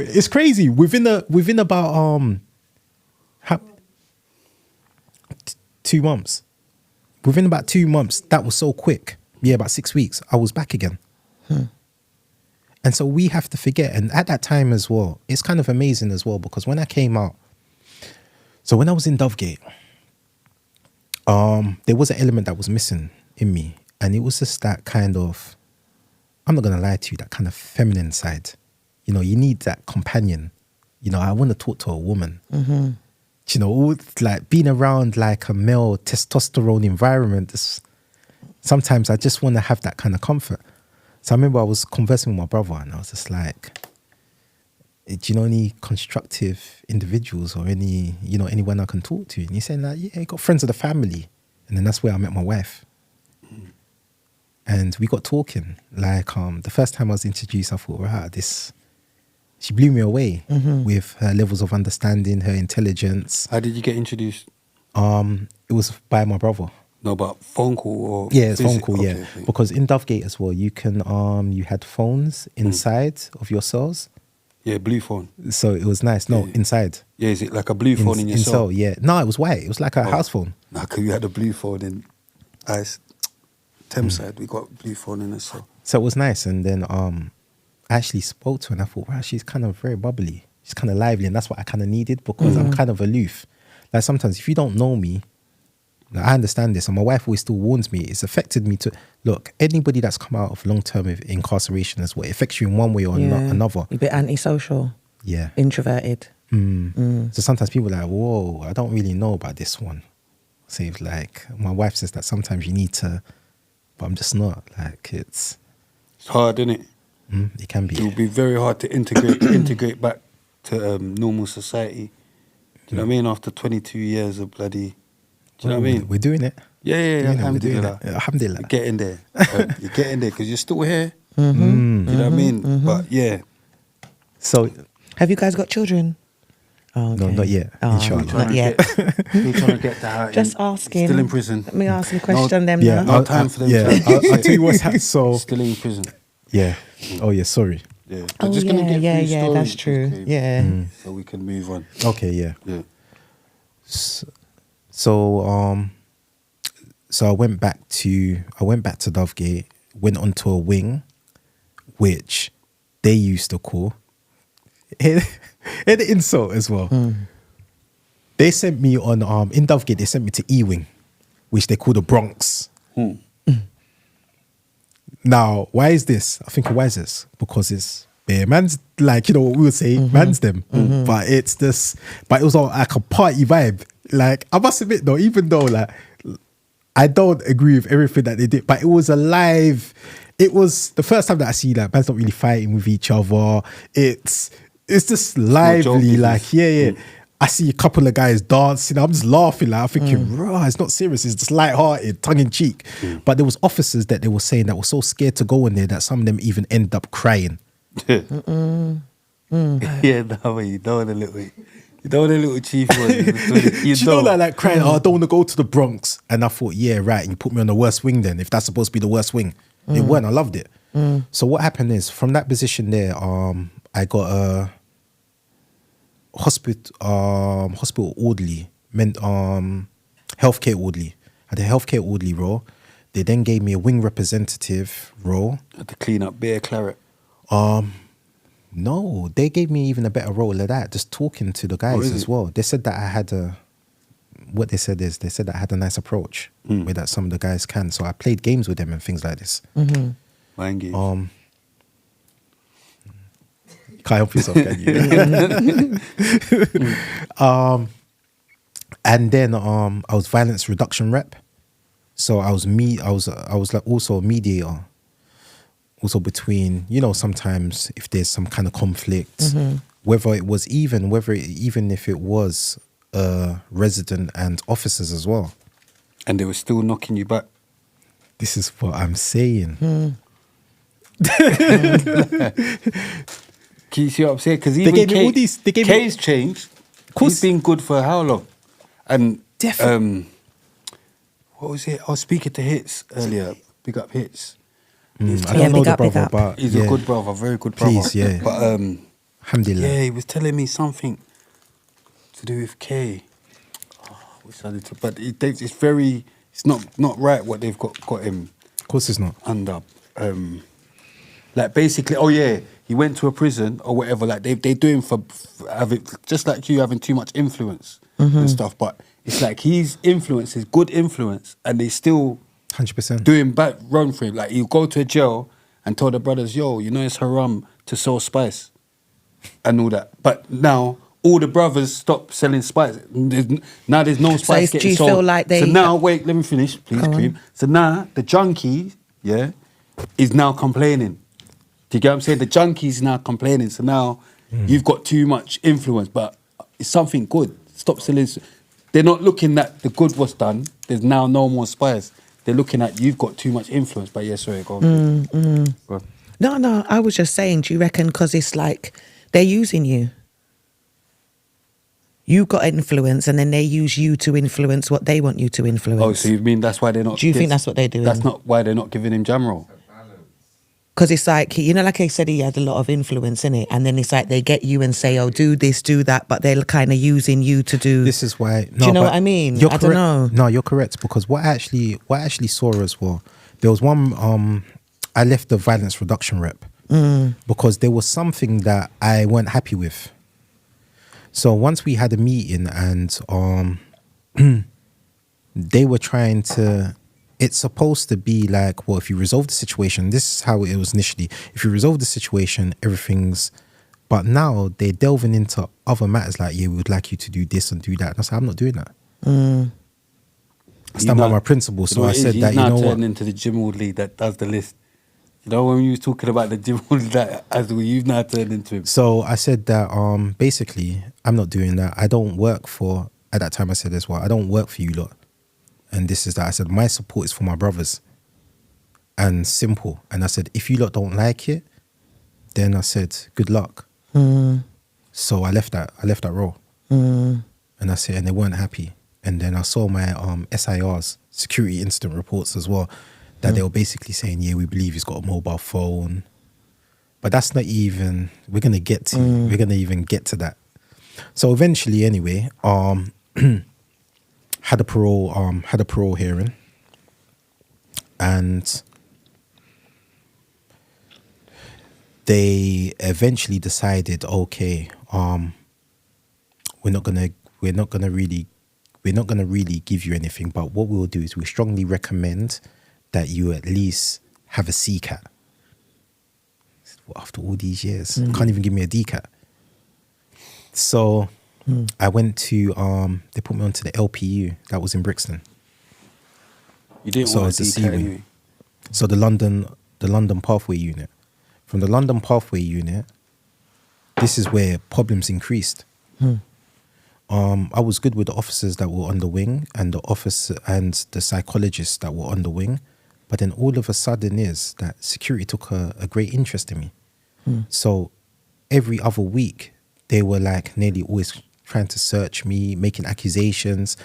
[SPEAKER 3] it's crazy. Within about 2 months. Within about 2 months, that was so quick. Yeah, about 6 weeks, I was back again. And so we have to forget. And at that time as well, it's kind of amazing as well, because when I came out, so when I was in Dovegate, there was an element that was missing in me. And it was just that kind of, I'm not going to lie to you, that kind of feminine side. You know, you need that companion. You know, I want to talk to a woman. You know, all, like being around like a male testosterone environment, sometimes I just want to have that kind of comfort. So I remember I was conversing with my brother and I was just like, do you know any constructive individuals or anyone I can talk to? And he's saying like, yeah, I got friends of the family. And then that's where I met my wife. And we got talking. Like the first time I was introduced, I thought, wow, this... She blew me away with her levels of understanding, her intelligence.
[SPEAKER 1] How did you get introduced?
[SPEAKER 3] It was by my brother.
[SPEAKER 1] No, but phone call or...
[SPEAKER 3] Yeah, it's phone call,
[SPEAKER 1] okay,
[SPEAKER 3] yeah.
[SPEAKER 1] okay.
[SPEAKER 3] Because in Dovegate as well, you can, you had phones inside of your cells.
[SPEAKER 1] Yeah, blue phone.
[SPEAKER 3] So it was nice. No, inside.
[SPEAKER 1] Yeah, is it like a blue phone in your cell?
[SPEAKER 3] Yeah. No, it was white. It was like a house phone.
[SPEAKER 1] No, because we had a blue phone in Thames side. We got blue phone in the cell.
[SPEAKER 3] So it was nice. And then I actually spoke to her and I thought, wow, she's kind of very bubbly. She's kind of lively. And that's what I kind of needed because I'm kind of aloof. Like sometimes if you don't know me, like, I understand this. And my wife always still warns me. It's affected me to, look, anybody that's come out of long-term incarceration as well, it affects you in one way or another.
[SPEAKER 2] You're a bit antisocial.
[SPEAKER 3] Yeah.
[SPEAKER 2] Introverted.
[SPEAKER 3] So sometimes people are like, whoa, I don't really know about this one. So it's like, my wife says that sometimes you need to, but I'm just not. Like it's
[SPEAKER 1] hard, isn't it?
[SPEAKER 3] It can be.
[SPEAKER 1] It will be very hard to integrate back to normal society. Do you know what I mean? After 22 years of bloody... Do you know what I mean?
[SPEAKER 3] We're doing it.
[SPEAKER 1] Yeah, alhamdulillah.
[SPEAKER 3] Alhamdulillah.
[SPEAKER 1] You're getting there. You're getting there because you're still here. You know what I mean? But yeah.
[SPEAKER 3] So...
[SPEAKER 2] Have you guys got children? Oh, okay.
[SPEAKER 3] No, not yet. Inshallah.
[SPEAKER 2] Not yet.
[SPEAKER 1] We're trying to get that.
[SPEAKER 2] Just asking.
[SPEAKER 1] Still in prison.
[SPEAKER 2] Let me ask you a question then.
[SPEAKER 3] Yeah,
[SPEAKER 2] now.
[SPEAKER 1] No time for them.
[SPEAKER 3] Yeah, I'll tell you what's happened. So...
[SPEAKER 1] Still in prison.
[SPEAKER 3] Yeah. Oh, yeah, sorry.
[SPEAKER 1] Yeah.
[SPEAKER 2] Oh,
[SPEAKER 1] We're just gonna get through stories,
[SPEAKER 2] that's true.
[SPEAKER 1] okay?
[SPEAKER 2] Yeah.
[SPEAKER 1] So we can move on.
[SPEAKER 3] Okay, yeah.
[SPEAKER 1] Yeah.
[SPEAKER 3] So I went back to Dovegate, went onto a wing, which they used to call the insult as well. They sent me on in Dovegate. They sent me to E-wing, which they call the Bronx. Now, why is this? I think why is this? Because it's bare man's, like, you know what we would say, man's them. But it's this, but it was all like a party vibe. Like, I must admit though, even though like I don't agree with everything that they did, but it was alive. It was the first time that I see that man's not really fighting with each other. It's just lively, like yeah. I see a couple of guys dancing. I'm just laughing, like I'm thinking, raw, it's not serious. It's just lighthearted, tongue in cheek. But there was officers that they were saying that were so scared to go in there that some of them even end up crying.
[SPEAKER 1] Yeah, no, but you don't want a little chief one. You
[SPEAKER 3] know, like crying, oh, I don't want to go to the Bronx. And I thought, yeah, right. And you put me on the worst wing then, if that's supposed to be the worst wing. It weren't. I loved it. So what happened is, from that position there, I got a hospital orderly, healthcare orderly. I had a healthcare orderly role. They then gave me a wing representative role.
[SPEAKER 1] Had to clean up beer claret.
[SPEAKER 3] No, they gave me even a better role than that, just talking to the guys as well. They said that I had they said that I had a nice approach with that some of the guys can. So I played games with them and things like this.
[SPEAKER 1] Mind games.
[SPEAKER 3] Can't help yourself, can you? And then I was violence reduction rep. So I was like also a mediator, also between, you know, sometimes if there's some kind of conflict, whether even if it was resident and officers as well.
[SPEAKER 1] And they were still knocking you back.
[SPEAKER 3] This is what I'm saying.
[SPEAKER 1] Can you see what I'm saying? Because even
[SPEAKER 3] gave me all these- they gave me-
[SPEAKER 1] K's changed. He's been good for how long? And what was it? I was speaking to Hits earlier. Big up Hits.
[SPEAKER 3] I
[SPEAKER 2] Yeah,
[SPEAKER 3] don't know
[SPEAKER 2] big
[SPEAKER 3] the
[SPEAKER 2] up, big
[SPEAKER 3] brother,
[SPEAKER 2] up.
[SPEAKER 3] but
[SPEAKER 1] He's
[SPEAKER 3] yeah.
[SPEAKER 1] a good brother, very good brother.
[SPEAKER 3] Please, yeah.
[SPEAKER 1] But
[SPEAKER 3] Alhamdulillah.
[SPEAKER 1] yeah, he was telling me something to do with K. Which I need to, but it's very, it's not right what they've got him
[SPEAKER 3] Of course it's not.
[SPEAKER 1] under. Like basically, oh yeah, he went to a prison or whatever. Like they do him for having, just like you having too much influence and stuff. But it's like his influence is good influence, and they still
[SPEAKER 3] 100%.
[SPEAKER 1] doing back run for him. Like you go to a jail and tell the brothers, yo, you know it's haram to sell spice and all that. But now all the brothers stop selling spice. Now there's no spice
[SPEAKER 2] do
[SPEAKER 1] getting
[SPEAKER 2] you
[SPEAKER 1] sold.
[SPEAKER 2] feel like they-
[SPEAKER 1] So now, wait, let me finish, please,
[SPEAKER 2] Go on.
[SPEAKER 1] Cream. So now the junkie, yeah, is now complaining. Do you get what I'm saying? The junkie's now complaining. So now you've got too much influence, but it's something good. Stop selling. They're not looking at the good was done. There's now no more spice. They're looking at you've got too much influence. But yeah, sorry, go on. Go on.
[SPEAKER 2] No, I was just saying, do you reckon because it's like they're using you? You got influence and then they use you to influence what they want you to influence.
[SPEAKER 1] Oh, so you mean that's why they're not...
[SPEAKER 2] Do you think that's what they're doing?
[SPEAKER 1] That's not why they're not giving him Jamroll.
[SPEAKER 2] Because it's like, you know, like I said, he had a lot of influence in it. And then it's like they get you and say, oh, do this, do that. But they're kind of using you to do...
[SPEAKER 3] This is why...
[SPEAKER 2] Do you know what I mean?
[SPEAKER 3] You're
[SPEAKER 2] I
[SPEAKER 3] correct.
[SPEAKER 2] don't know.
[SPEAKER 3] No, you're correct. Because what I actually saw as well, there was one... I left the violence reduction rep because there was something that I weren't happy with. So once we had a meeting and they were trying to... It's supposed to be like, well, if you resolve the situation, this is how it was initially. If you resolve the situation, everything's... But now they're delving into other matters like, yeah, we would like you to do this and do that. And I said, I'm not doing that. I stand by my principle. So I said that, you know
[SPEAKER 1] He's now
[SPEAKER 3] what?
[SPEAKER 1] turned into the gym old lead that does the list. You know, when you was talking about the gym old lead, you've now turned into him.
[SPEAKER 3] So I said that basically, I'm not doing that. I don't work for... At that time I said as well, I don't work for you lot. And this is that. I said, my support is for my brothers. And simple. And I said, if you lot don't like it, then I said, good luck. So I left that role. And I said, and they weren't happy. And then I saw my SIRs, security incident reports as well, that they were basically saying, yeah, we believe he's got a mobile phone. But that's not even, we're going to even get to that. So eventually anyway, had a parole hearing, and they eventually decided, okay, we're not gonna really give you anything, but what we'll do is we strongly recommend that you at least have a CCAT. After all these years, can't even give me a DCAT. So I went to they put me onto the LPU that was in Brixton.
[SPEAKER 1] You didn't
[SPEAKER 3] So
[SPEAKER 1] want
[SPEAKER 3] it's
[SPEAKER 1] to
[SPEAKER 3] a
[SPEAKER 1] see
[SPEAKER 3] C wing. So the London Pathway Unit. From the London Pathway Unit, this is where problems increased. I was good with the officers that were on the wing and the psychologists that were on the wing, but then all of a sudden is that security took a great interest in me. So every other week they were like nearly always trying to search me, making accusations.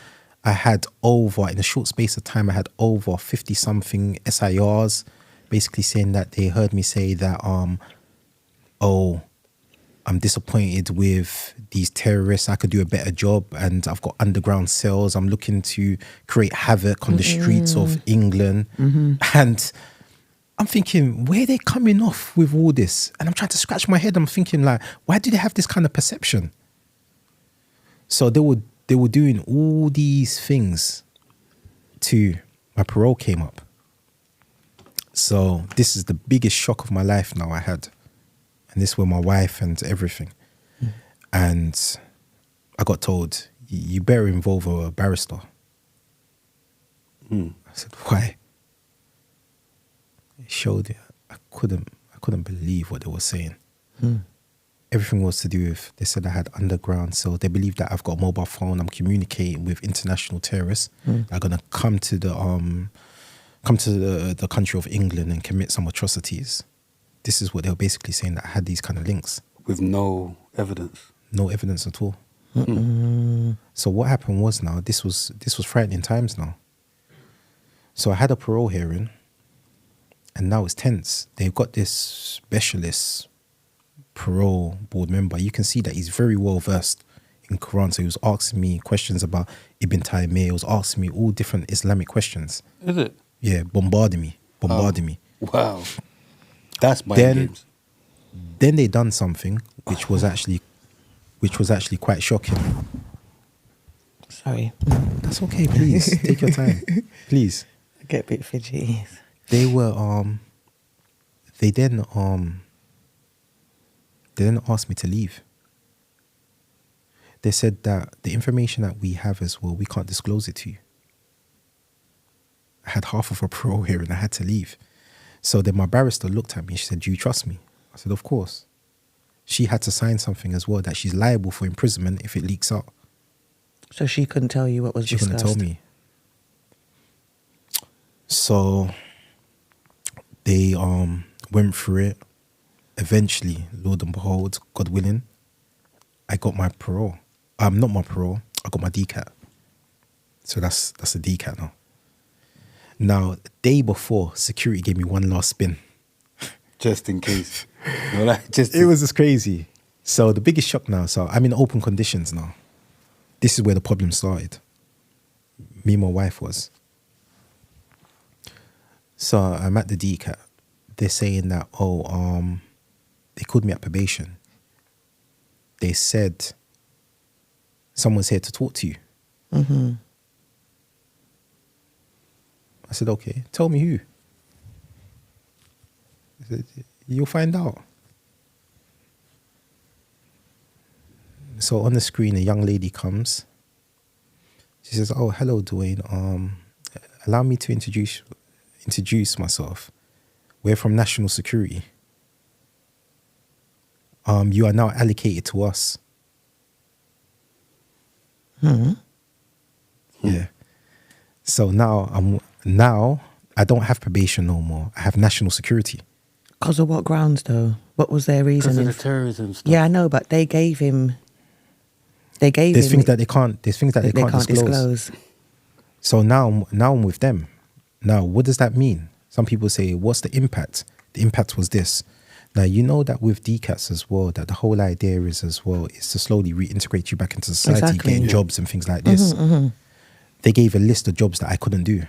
[SPEAKER 3] I had in a short space of time, I had over 50-something SIRs basically saying that they heard me say that, I'm disappointed with these terrorists. I could do a better job and I've got underground cells. I'm looking to create havoc on the streets of England. And I'm thinking, where are they coming off with all this? And I'm trying to scratch my head. I'm thinking like, why do they have this kind of perception? So they were doing all these things to my parole came up. So this is the biggest shock of my life now I had. And this were my wife and everything. And I got told, you better involve a barrister. I said, why? It showed it. I couldn't believe what they were saying. Everything was to do with, they said I had underground, so they believe that I've got a mobile phone, I'm communicating with international terrorists that are gonna come to the country of England and commit some atrocities. This is what they were basically saying, that I had these kind of links.
[SPEAKER 1] With no evidence.
[SPEAKER 3] No evidence at all. So what happened was, now, this was frightening times now. So I had a parole hearing, and now it's tense. They've got this specialist parole board member. You can see that he's very well versed in Quran. So he was asking me questions about Ibn Taymiyyah. He was asking me all different Islamic questions.
[SPEAKER 1] Is it?
[SPEAKER 3] Yeah, bombarding me.
[SPEAKER 1] Wow. That's my games.
[SPEAKER 3] Then they done something which was actually quite shocking.
[SPEAKER 2] Sorry.
[SPEAKER 3] That's okay, please. Take your time. Please.
[SPEAKER 2] I get a bit fidgety.
[SPEAKER 3] They were they then asked me to leave. They said that the information that we have as well, we can't disclose it to you. I had half of a parole hearing, I had to leave. So then my barrister looked at me, she said, do you trust me? I said, of course. She had to sign something as well that she's liable for imprisonment if it leaks out.
[SPEAKER 2] So she couldn't tell you what was discussed?
[SPEAKER 3] She couldn't tell me. So they went through it. Eventually, Lord and behold, God willing, I got my parole. Not my parole, I got my DCAT. So that's a DCAT now. Now, the day before, security gave me one last spin.
[SPEAKER 1] Just in case.
[SPEAKER 3] It was just crazy. So the biggest shock now, so I'm in open conditions now. This is where the problem started. Me and my wife was. So I'm at the DCAT. They're saying that, they called me at probation. They said, someone's here to talk to you. I said, okay, tell me who. I said, you'll find out. So on the screen, a young lady comes. She says, oh, hello, Dwaine. Allow me to introduce myself. We're from National Security. You are now allocated to us. Yeah. So now I don't have probation no more. I have national security.
[SPEAKER 2] Because of what grounds, though? What was their reason?
[SPEAKER 1] Because of the terrorism stuff.
[SPEAKER 2] Yeah, I know, but they gave him.
[SPEAKER 3] There's things that they can't disclose. So now I'm with them. Now, what does that mean? Some people say, what's the impact? The impact was this. Now, you know that with DCATs as well, that the whole idea is as well is to slowly reintegrate you back into society,
[SPEAKER 2] Exactly.
[SPEAKER 3] getting jobs and things like this. They gave a list of jobs that I couldn't do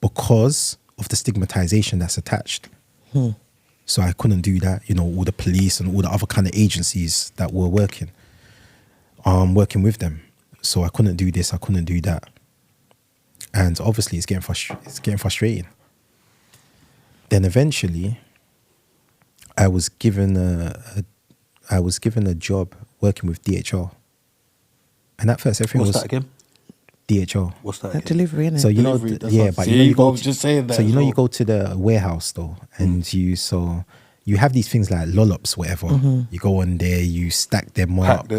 [SPEAKER 3] because of the stigmatization that's attached. So I couldn't do that, all the police and all the other kind of agencies that were working with them. So I couldn't do this, I couldn't do that. And obviously it's getting frustrating. Then eventually I was given a job working with DHL. And at first everything was...
[SPEAKER 1] What's that again?
[SPEAKER 3] DHL.
[SPEAKER 1] What's that?
[SPEAKER 2] That delivery, innit?
[SPEAKER 3] So you know, but you go
[SPEAKER 1] just saying that.
[SPEAKER 3] So you go to the warehouse though, and you have these things like lollops, whatever. You go on there, you stack them up.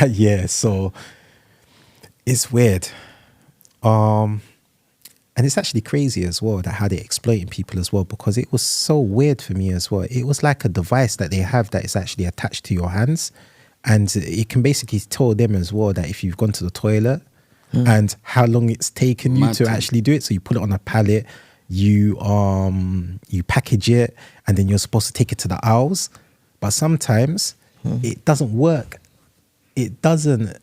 [SPEAKER 3] Yeah. So it's weird, and it's actually crazy as well that how they're exploiting people as well, because it was so weird for me as well. It was like a device that they have that is actually attached to your hands, and it can basically tell them as well that if you've gone to the toilet. And how long it's taken you to actually do it. So you put it on a pallet, you package it, and then you're supposed to take it to the aisles. But sometimes it doesn't work. It doesn't,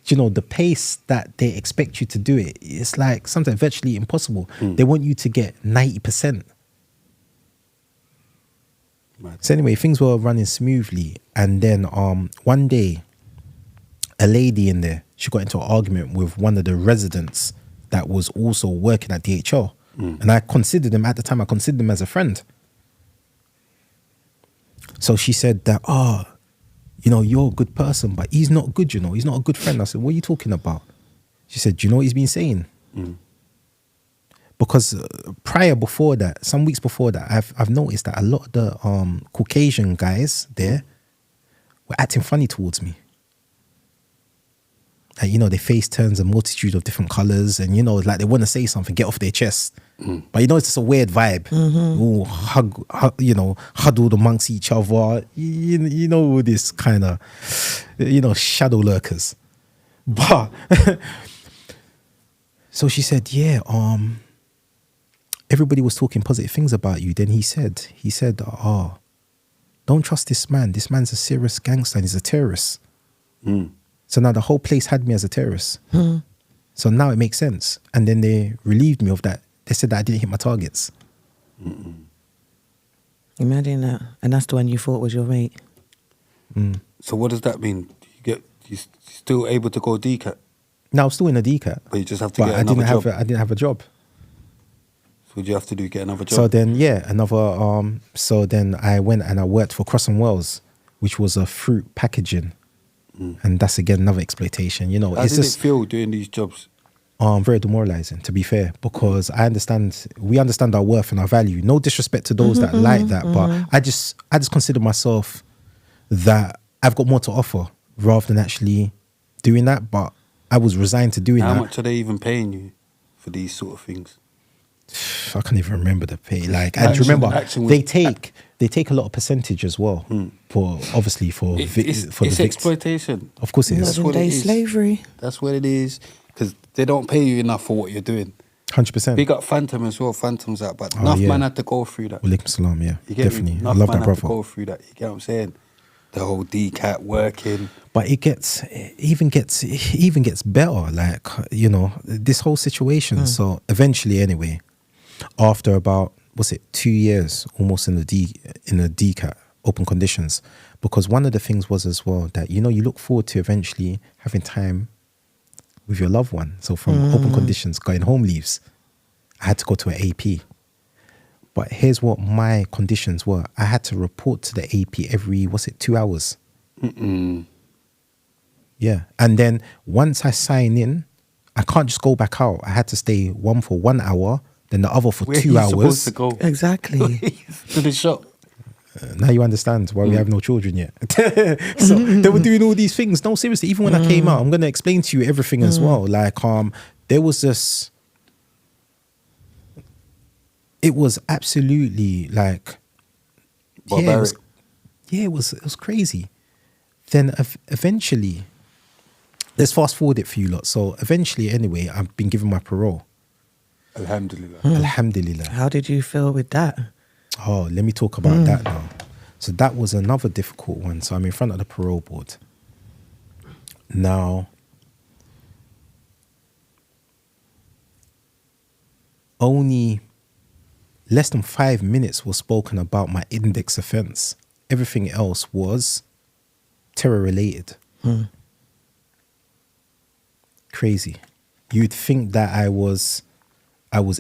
[SPEAKER 3] the pace that they expect you to do it, it's like sometimes virtually impossible. They want you to get 90%. So anyway, things were running smoothly. And then one day, a lady in there, she got into an argument with one of the residents that was also working at DHL. And I considered him, at the time, I considered him as a friend. So she said that, you're a good person, but he's not good, he's not a good friend. I said, what are you talking about? She said, do you know what he's been saying? Because before that, some weeks before that, I've noticed that a lot of the Caucasian guys there were acting funny towards me. Like, you know, their face turns a multitude of different colors, and you know, like they want to say something, get off their chest. But you know, it's just a weird vibe. All huddled amongst each other. You know, this kind of, you know, shadow lurkers. But so she said, yeah, everybody was talking positive things about you. Then he said, oh, don't trust this man. This man's a serious gangster and he's a terrorist. So now the whole place had me as a terrorist. So now it makes sense. And then they relieved me of that. They said that I didn't hit my targets.
[SPEAKER 2] Imagine that. And that's the one you thought was your mate.
[SPEAKER 1] So what does that mean? You still able to go DCAT?
[SPEAKER 3] No, I'm still in a DCAT.
[SPEAKER 1] But you just have to get another job.
[SPEAKER 3] I didn't have a job.
[SPEAKER 1] So what do you have to do? Get another job?
[SPEAKER 3] So then, so then I went and I worked for Cross and Wells, which was a fruit packaging. And that's again another exploitation. You know,
[SPEAKER 1] How did it feel doing these jobs?
[SPEAKER 3] Very demoralizing, to be fair, because we understand our worth and our value. No disrespect to those that like that, but I just consider myself that I've got more to offer rather than actually doing that. But I was resigned to doing that.
[SPEAKER 1] How much are they even paying you for these sort of things?
[SPEAKER 3] I can't even remember the pay. Like, I remember they take a lot of percentage as well for obviously for
[SPEAKER 1] it's exploitation.
[SPEAKER 3] Of course it is.
[SPEAKER 2] Modern day slavery.
[SPEAKER 1] That's what it is, because they don't pay you enough for what you're doing.
[SPEAKER 3] 100%.
[SPEAKER 1] Big up Phantom as well. Phantom's out, but enough man had to go through that.
[SPEAKER 3] Walaikum salam, yeah,
[SPEAKER 1] You get
[SPEAKER 3] definitely.
[SPEAKER 1] Me?
[SPEAKER 3] I love that
[SPEAKER 1] Had
[SPEAKER 3] brother.
[SPEAKER 1] to go through that. You get what I'm saying? The whole DCAT working.
[SPEAKER 3] But it even gets better. Like, you know, this whole situation. So eventually, anyway, after about 2 years almost in the DCAT open conditions, because one of the things was as well that, you know, you look forward to eventually having time with your loved one. So from open conditions, going home leaves, I had to go to an AP. But here's what my conditions were. I had to report to the AP every 2 hours. Yeah. And then once I sign in, I can't just go back out. I had to stay one for 1 hour, then the other for 2 hours.
[SPEAKER 1] Where are you supposed to go?
[SPEAKER 2] Exactly.
[SPEAKER 1] To the shop.
[SPEAKER 3] Now you understand why we have no children yet. So they were doing all these things. No, seriously, even when I came out, I'm going to explain to you everything as well. Like, there was this... It was absolutely like...
[SPEAKER 1] Barbaric.
[SPEAKER 3] It was crazy. Then eventually... Let's fast forward it for you lot. So eventually, anyway, I've been given my parole.
[SPEAKER 1] Alhamdulillah.
[SPEAKER 3] Alhamdulillah.
[SPEAKER 2] How did you feel with that?
[SPEAKER 3] Oh, let me talk about that now. So that was another difficult one. So I'm in front of the parole board. Now, only less than 5 minutes was spoken about my index offence. Everything else was terror related. Crazy. You'd think that I was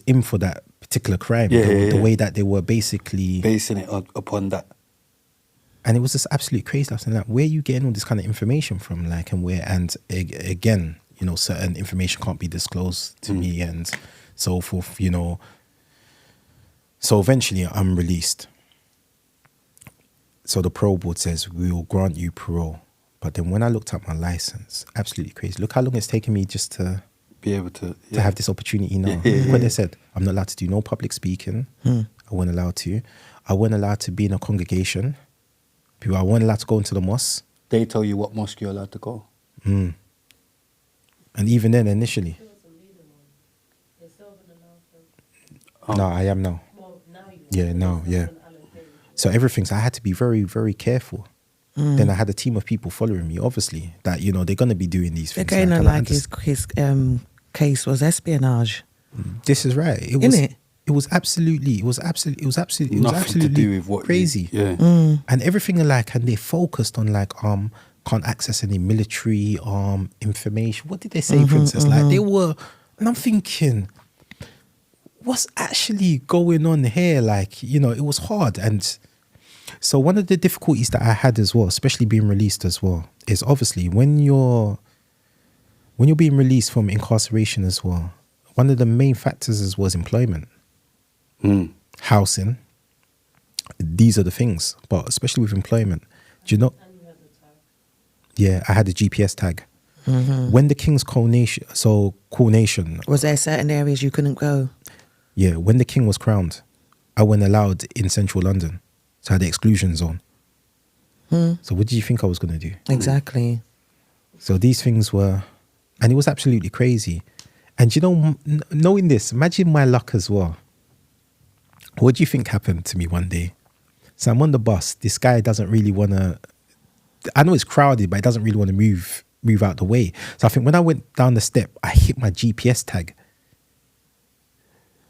[SPEAKER 3] in for that particular crime. The way that they were basically
[SPEAKER 1] basing it upon that.
[SPEAKER 3] And it was just absolutely crazy. I was like, where are you getting all this kind of information from? Like, and where, and again, you know, certain information can't be disclosed to me and so forth, you know. So eventually I'm released. So the parole board says, we will grant you parole. But then when I looked at my license, absolutely crazy. Look how long it's taken me just to
[SPEAKER 1] be able to
[SPEAKER 3] have this opportunity now. What they said, I'm not allowed to do no public speaking. I wasn't allowed to. I wasn't allowed to be in a congregation. I wasn't allowed to go into the mosque.
[SPEAKER 1] They tell you what mosque you're allowed to go.
[SPEAKER 3] And even then, initially. No, I am now. Yeah, now, yeah. So everything, so I had to be very, very careful. Then I had a team of people following me, obviously, that, you know, they're going to be doing these things.
[SPEAKER 2] They're going like his case was espionage.
[SPEAKER 3] This is right. It was, it was absolutely
[SPEAKER 1] Nothing to do with what
[SPEAKER 3] crazy. And everything like, and they focused on like, can't access any military information. What did they say, for instance? Like they were, and I'm thinking, what's actually going on here? Like, you know, it was hard. And so one of the difficulties that I had as well, especially being released as well, is obviously when you're being released from incarceration as well, one of the main factors was employment, housing. These are the things, but especially with employment. Do you know? Yeah, I had a GPS tag. When the King's coronation,
[SPEAKER 2] Was there certain areas you couldn't go?
[SPEAKER 3] yeah, when the King was crowned, I wasn't allowed in central London. So I had the exclusion zone. So what do you think I was going to do?
[SPEAKER 2] Exactly.
[SPEAKER 3] So these things were, and it was absolutely crazy. And you know, knowing this, imagine my luck as well. What do you think happened to me one day? So I'm on the bus. This guy doesn't really want to, I know it's crowded, but he doesn't really want to move out the way. So I think when I went down the step, I hit my GPS tag.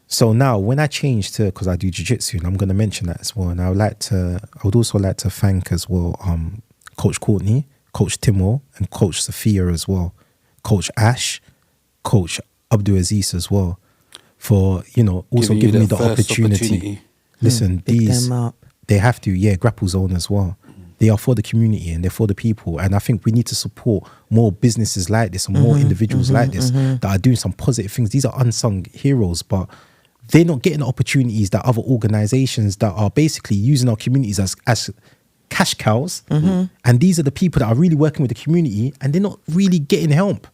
[SPEAKER 3] So now when I changed to, because I do jiu-jitsu, and I'm going to mention that as well, and I would also like to thank as well Coach Courtney, Coach Timo, and Coach Sophia as well, Coach Ash, Coach Abdulaziz as well, for, you know, also giving me the opportunity. Listen, these, they have to, Grapple Zone as well. They are for the community and they're for the people. And I think we need to support more businesses like this and more individuals like this that are doing some positive things. These are unsung heroes, but they're not getting the opportunities that other organizations that are basically using our communities as cash cows. And these are the people that are really working with the community and they're not really getting help.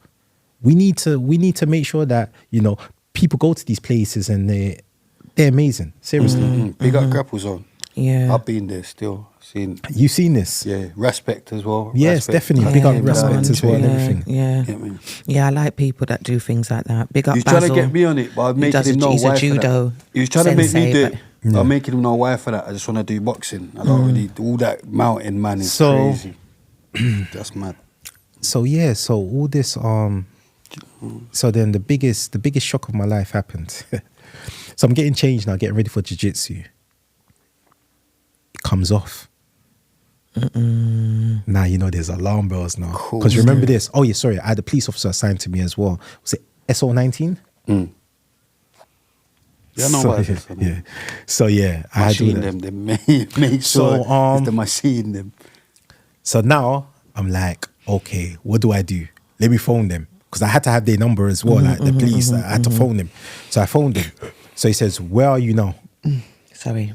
[SPEAKER 3] We need to make sure that, you know, people go to these places and they're amazing. Seriously.
[SPEAKER 1] Big up Grapple Zone.
[SPEAKER 2] Yeah.
[SPEAKER 1] I've been there still.
[SPEAKER 3] You've seen this?
[SPEAKER 1] Yeah, respect as well.
[SPEAKER 3] Yes,
[SPEAKER 1] respect.
[SPEAKER 3] definitely. Big up respect as well and everything.
[SPEAKER 2] Yeah.
[SPEAKER 1] Get me?
[SPEAKER 2] Yeah, I like people that do things like that. Big up
[SPEAKER 1] He was
[SPEAKER 2] Basil.
[SPEAKER 1] trying to get me on it, but I was making him know
[SPEAKER 2] he's
[SPEAKER 1] why
[SPEAKER 2] a
[SPEAKER 1] for
[SPEAKER 2] judo
[SPEAKER 1] that. He was trying to make me
[SPEAKER 2] sensei,
[SPEAKER 1] do it.
[SPEAKER 2] but-
[SPEAKER 1] I'm making him know why for that. I just want to do boxing. I don't really do all that mountain, man. Is crazy. That's mad.
[SPEAKER 3] So yeah, so all this so then the biggest shock of my life happened. So I'm getting changed now, getting ready for jiu-jitsu. It comes off. Now you know there's alarm bells now. Because remember this. Oh yeah, sorry. I had a police officer assigned to me as well. Was it SO19?
[SPEAKER 1] Yeah, I know
[SPEAKER 3] So,
[SPEAKER 1] about this.
[SPEAKER 3] yeah. So yeah, I had to do
[SPEAKER 1] Machine
[SPEAKER 3] that.
[SPEAKER 1] them. They make
[SPEAKER 3] So,
[SPEAKER 1] sure it's the machine them.
[SPEAKER 3] So now I'm like, okay, what do I do? Let me phone them. Because I had to have their number as well, like the police. I had to phone them. So I phoned him. So he says, where are you now?
[SPEAKER 2] Sorry.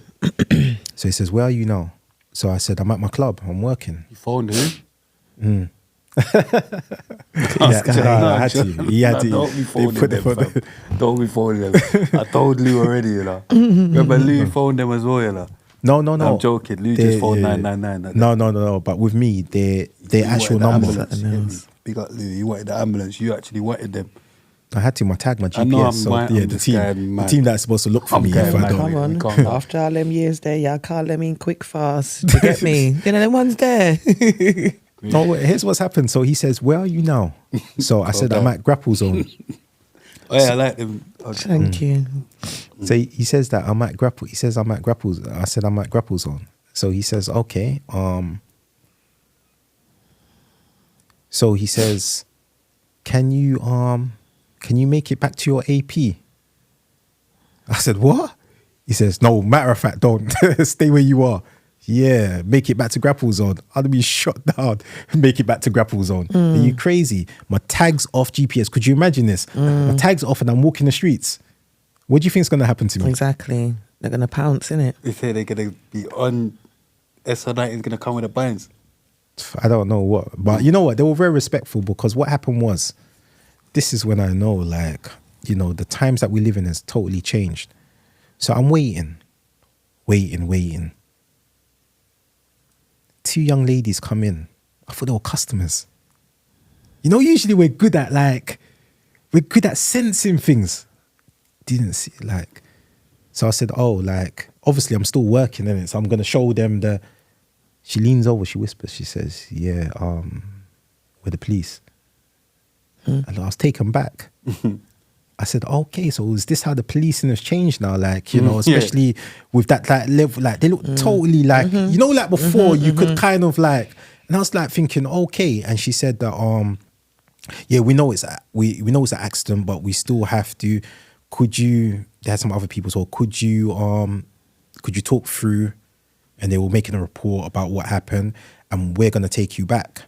[SPEAKER 3] So he says, where are you now? So I said, I'm at my club. I'm working.
[SPEAKER 1] You phoned him?
[SPEAKER 3] I had to. He had to.
[SPEAKER 1] Don't be
[SPEAKER 3] They
[SPEAKER 1] phoning
[SPEAKER 3] put
[SPEAKER 1] them,
[SPEAKER 3] the-
[SPEAKER 1] fam. Don't be phoning them. I told Lou already, you know. Remember Lou phoned them as well, you know.
[SPEAKER 3] No.
[SPEAKER 1] I'm joking. Lou just phoned 999.
[SPEAKER 3] No. But with me, their actual
[SPEAKER 1] wanted the
[SPEAKER 3] number.
[SPEAKER 1] ambulance. Big up Lou. You wanted the ambulance. You actually wanted them.
[SPEAKER 3] I had to tag my
[SPEAKER 1] I know
[SPEAKER 3] GPS.
[SPEAKER 1] I'm
[SPEAKER 3] So
[SPEAKER 1] mad,
[SPEAKER 3] yeah,
[SPEAKER 1] I'm
[SPEAKER 3] the
[SPEAKER 1] just
[SPEAKER 3] team,
[SPEAKER 1] going
[SPEAKER 3] the
[SPEAKER 1] mad.
[SPEAKER 3] team that's supposed to look for
[SPEAKER 1] I'm
[SPEAKER 3] me
[SPEAKER 1] going
[SPEAKER 3] if I
[SPEAKER 1] mad.
[SPEAKER 3] don't.
[SPEAKER 2] Come on.
[SPEAKER 1] Calm down.
[SPEAKER 2] After all them years there, y'all call them in quick fast. You get me? You know, them ones there.
[SPEAKER 3] No, wait, here's what's happened. So he says, "Where are you now?" So I said, "I'm at Grapple Zone."
[SPEAKER 1] Oh yeah, I like them.
[SPEAKER 2] Thank you.
[SPEAKER 3] So he says that I'm at Grapple. He says I'm at Grapple. I said I'm at Grapple Zone. So he says, "Okay." So he says, "Can you make it back to your AP?" I said, "What?" He says, "No, matter of fact, don't stay where you are. Yeah, make it back to Grapple Zone. I'd be shot down. Make it back to Grapple Zone. Are you crazy? My tag's off GPS. Could you imagine this? My tag's off and I'm walking the streets. What do you think's going to happen to me?"
[SPEAKER 2] Exactly. They're going to pounce, innit?
[SPEAKER 1] They say they're gonna be on. SO9 is gonna come with the binds.
[SPEAKER 3] I don't know what, but you know what? They were very respectful because what happened was, this is when I know, like, you know, the times that we live in has totally changed. So I'm waiting. Two young ladies come in. I thought they were customers. You know, usually we're good at sensing things. Didn't see, like, so I said, oh, like, obviously I'm still working in it, so I'm gonna show them the. She leans over, she whispers, she says, yeah, we're the police. And I was taken back. I said, okay, so is this how the policing has changed now? Like, you know, especially with that like level, like they look totally like, you know, like before you could kind of like, and I was like thinking, okay. And she said that, yeah, we know it's an accident, but we still have to, they had some other people, so could you talk through? And they were making a report about what happened and we're going to take you back.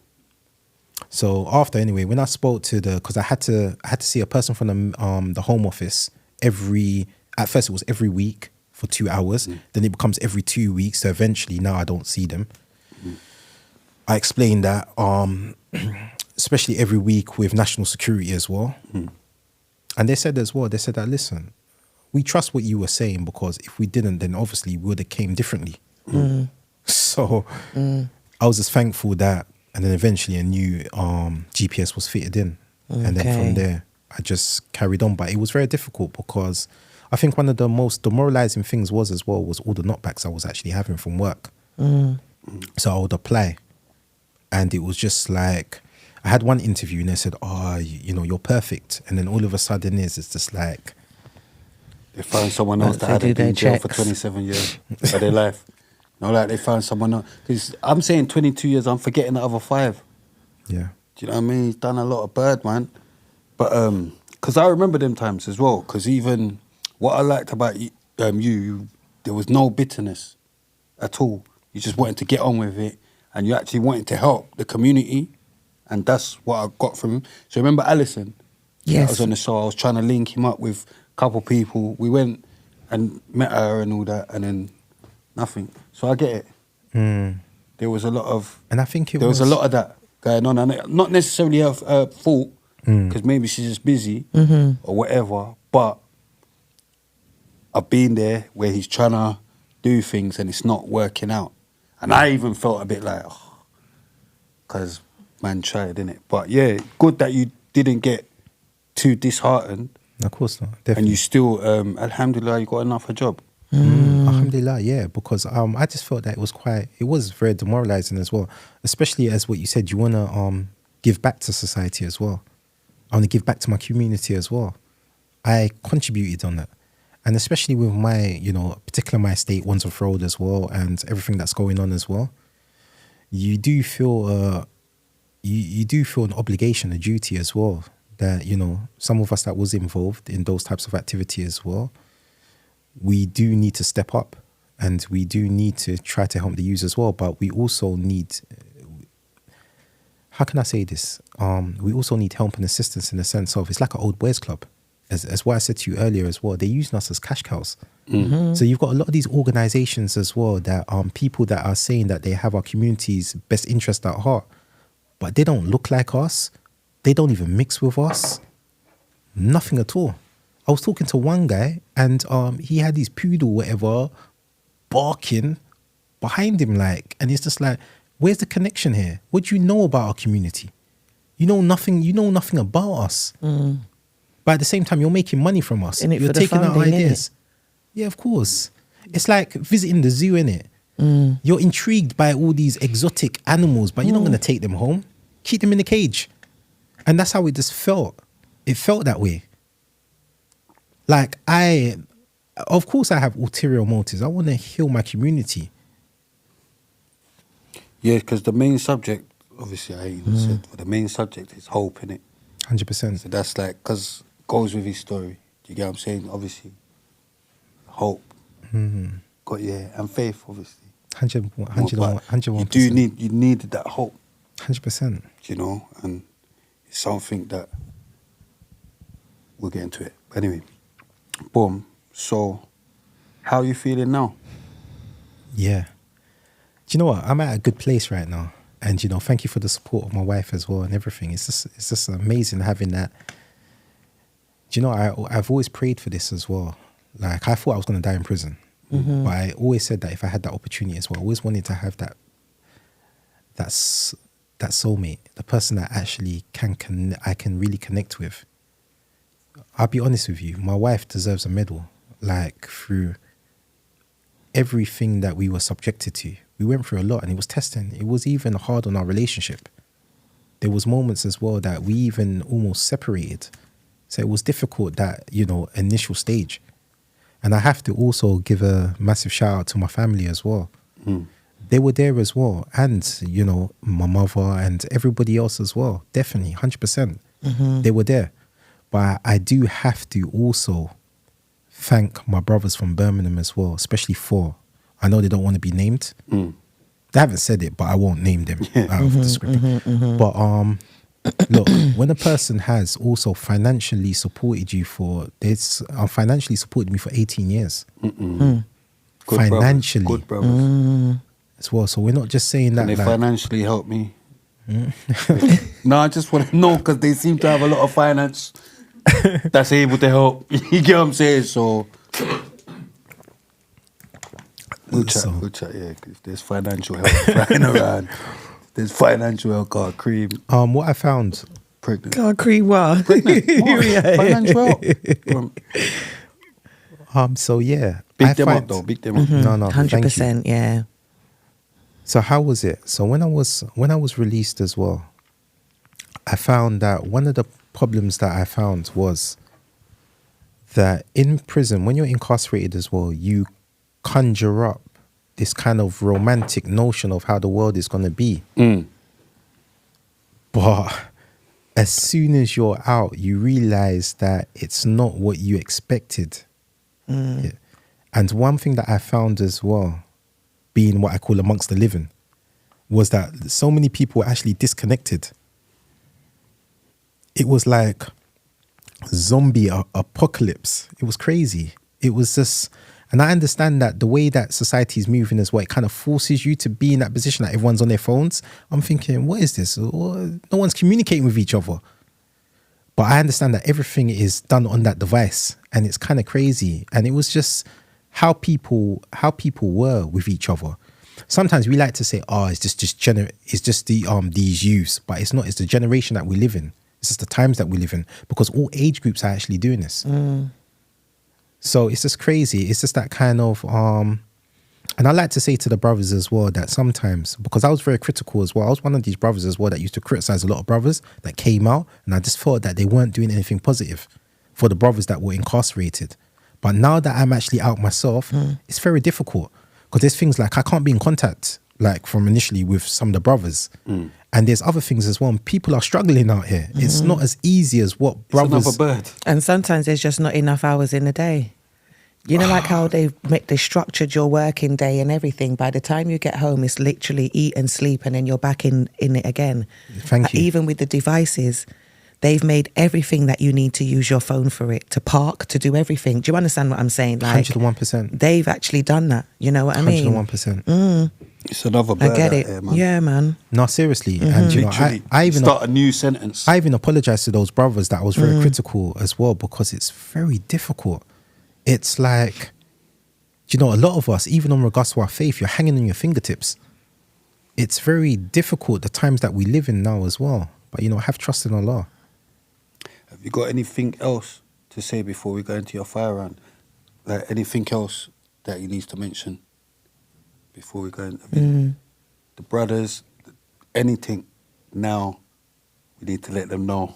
[SPEAKER 3] So after, anyway, when I spoke to because I had to see a person from the Home Office at first it was every week for 2 hours. Then it becomes every 2 weeks. So eventually now I don't see them. I explained that, especially every week with national security as well. And they said that, listen, we trust what you were saying, because if we didn't, then obviously we would have came differently. So I was just thankful that, and then eventually a new GPS was fitted in. And then from there, I just carried on. But it was very difficult, because I think one of the most demoralizing things was all the knockbacks I was actually having from work. So I would apply. And it was just like, I had one interview and they said, you're perfect. And then all of a sudden it's just like,
[SPEAKER 1] they found someone else that had been in jail for 27 years of their life. Like they found someone else. Because I'm saying 22 years, I'm forgetting the other 5.
[SPEAKER 3] Yeah.
[SPEAKER 1] Do you know what I mean? He's done a lot of bird, man. But, because I remember them times as well. Because even what I liked about you, there was no bitterness at all. You just wanted to get on with it. And you actually wanted to help the community. And that's what I got from him. So remember Alison?
[SPEAKER 2] Yes.
[SPEAKER 1] I was on the show. I was trying to link him up with a couple of people. We went and met her and all that. And then nothing. So I get it. There was a lot of...
[SPEAKER 3] And I think
[SPEAKER 1] there was a lot of that going on. And not necessarily her fault. Because maybe she's just busy or whatever. But I've been there where he's trying to do things and it's not working out. And I even felt a bit like, because man tried, innit? But yeah, good that you didn't get too disheartened.
[SPEAKER 3] Of course not, definitely.
[SPEAKER 1] And you still, alhamdulillah, you got enough a job.
[SPEAKER 3] Alhamdulillah, yeah, because I just felt that it was very demoralizing as well. Especially as what you said, you want to give back to society as well. I want to give back to my community as well. I contributed on that. And especially with my, particularly my estate, Wandsworth Road as well, and everything that's going on as well, you do feel you do feel an obligation, a duty as well, that, some of us that was involved in those types of activity as well, we do need to step up and we do need to try to help the youth as well. But we also need, how can I say this? We also need help and assistance in the sense of, it's like an old boys club. As what I said to you earlier as well, they're using us as cash cows. So you've got a lot of these organizations as well that people that are saying that they have our community's best interest at heart, but they don't look like us. They don't even mix with us. Nothing at all. I was talking to one guy and he had his poodle, whatever, barking behind him, and it's just like, where's the connection here? What do you know about our community? You know nothing about us. But at the same time, you're making money from us. You're taking our ideas. Yeah, of course. It's like visiting the zoo, innit? You're intrigued by all these exotic animals, but you're not going to take them home. Keep them in the cage. And that's how it just felt. It felt that way. Of course I have ulterior motives. I want to heal my community.
[SPEAKER 1] Yeah, because the main subject, obviously I even said, but the main subject is hope, innit?
[SPEAKER 3] 100%.
[SPEAKER 1] So that's because goes with his story. Do you get what I'm saying? Obviously, hope. Got, and faith, obviously.
[SPEAKER 3] 101%.
[SPEAKER 1] You needed that hope.
[SPEAKER 3] 100%.
[SPEAKER 1] And it's something that we'll get into it. But anyway, boom. So, how are you feeling now?
[SPEAKER 3] Yeah. Do you know what? I'm at a good place right now. And, thank you for the support of my wife as well and everything. It's just amazing having that. Do you know, I've always prayed for this as well. I thought I was going to die in prison. But I always said that if I had that opportunity as well, I always wanted to have that soulmate, the person that actually I can really connect with. I'll be honest with you, my wife deserves a medal. Through everything that we were subjected to, we went through a lot and it was testing. It was even hard on our relationship. There was moments as well that we even almost separated. So it was difficult, that, initial stage. And I have to also give a massive shout out to my family as well. They were there as well. And, my mother and everybody else as well. Definitely, 100%. They were there. But I do have to also thank my brothers from Birmingham as well, especially 4. I know they don't want to be named. They haven't said it, but I won't name them out of the script. But look, when a person has also financially supported you for this, financially supported me for 18 years,
[SPEAKER 1] Good
[SPEAKER 3] financially
[SPEAKER 1] brothers. Good brothers.
[SPEAKER 3] as well. So we're not just saying that
[SPEAKER 1] Can they
[SPEAKER 3] like,
[SPEAKER 1] financially help me? No, I just want to know because they seem to have a lot of finance that's able to help. You get what I'm saying? So we'll chat, yeah. If there's financial help flying around, there's financial help, God, cream,
[SPEAKER 3] what I found.
[SPEAKER 1] pregnant.
[SPEAKER 2] God, cream what?
[SPEAKER 1] Financial help.
[SPEAKER 3] So yeah,
[SPEAKER 1] Big them up though, big them up.
[SPEAKER 3] No, thank you.
[SPEAKER 2] 100%, yeah.
[SPEAKER 3] So how was it? So when I was released as well, I found that one of the problems that I found was that in prison, when you're incarcerated as well, you conjure up this kind of romantic notion of how the world is going to be. But as soon as you're out, you realize that it's not what you expected. Yeah. And one thing that I found as well, being what I call amongst the living, was that so many people were actually disconnected. It was like zombie apocalypse. It was crazy. It was just, and I understand that the way that society is moving as well, it kind of forces you to be in that position that everyone's on their phones. I'm thinking, what is this? No one's communicating with each other. But I understand that everything is done on that device, and it's kind of crazy. And it was just how people were with each other. Sometimes we like to say, "Oh, it's just these youths," but it's not. It's the generation that we live in. It's just the times that we live in, because all age groups are actually doing this. So it's just crazy. It's just that kind of and I like to say to the brothers as well that sometimes, because I was very critical as well, I was one of these brothers as well that used to criticize a lot of brothers that came out, and I just thought that they weren't doing anything positive for the brothers that were incarcerated. But now that I'm actually out myself, it's very difficult, because there's things like I can't be in contact like from initially with some of the brothers, and there's other things as well. And people are struggling out here. It's not as easy as what brothers.
[SPEAKER 1] It's another bird.
[SPEAKER 2] And sometimes there's just not enough hours in the day. You know, like how they structured your working day and everything. By the time you get home, it's literally eat and sleep, and then you're back in it again.
[SPEAKER 3] Thank you.
[SPEAKER 2] Even with the devices, they've made everything that you need to use your phone for it, to park, to do everything. Do you understand what I'm saying? Like
[SPEAKER 3] 101%.
[SPEAKER 2] They've actually done that. You know what I mean?
[SPEAKER 3] 101%.
[SPEAKER 1] It's another bird.
[SPEAKER 2] I get
[SPEAKER 1] out
[SPEAKER 2] it.
[SPEAKER 1] there, man.
[SPEAKER 2] Yeah, man.
[SPEAKER 3] No, seriously. And you know,
[SPEAKER 1] Literally,
[SPEAKER 3] I even
[SPEAKER 1] start a new sentence.
[SPEAKER 3] I even apologized to those brothers that I was very critical as well, because it's very difficult. It's like, you know, a lot of us, even on regards to our faith, you're hanging on your fingertips. It's very difficult, the times that we live in now as well. But, you know, have trust in Allah.
[SPEAKER 1] Have you got anything else to say before we go into your fire round? Like anything else that you need to mention before we go into the brothers? Anything now? We need to let them know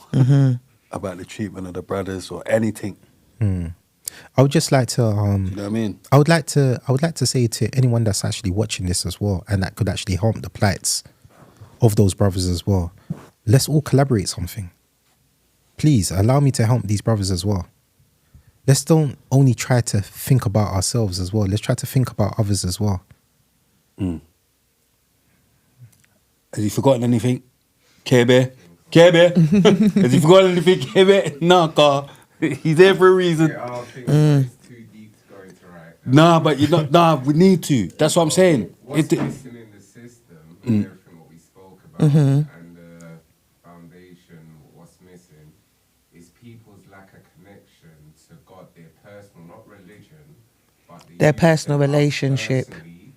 [SPEAKER 1] about the treatment of the brothers or anything.
[SPEAKER 3] I would just like to,
[SPEAKER 1] Do you know what I mean?
[SPEAKER 3] I would like to say to anyone that's actually watching this as well, and that could actually help the plights of those brothers as well. Let's all collaborate something. Please allow me to help these brothers as well. Let's don't only try to think about ourselves as well. Let's try to think about others as well.
[SPEAKER 1] Has he forgotten anything? K-Bear? K-Bear? Has he forgotten anything, K-Bear? No, car. He's there for a reason.
[SPEAKER 4] Yeah, I think it's too deep to go into right now.
[SPEAKER 1] Nah, but you're not. Nah, we need to. That's what I'm saying.
[SPEAKER 4] What's missing in the system, and everything what we spoke about, and the foundation, what's missing, is people's lack of connection to God, their personal, not religion, but
[SPEAKER 2] Their personal relationship.
[SPEAKER 4] Personally,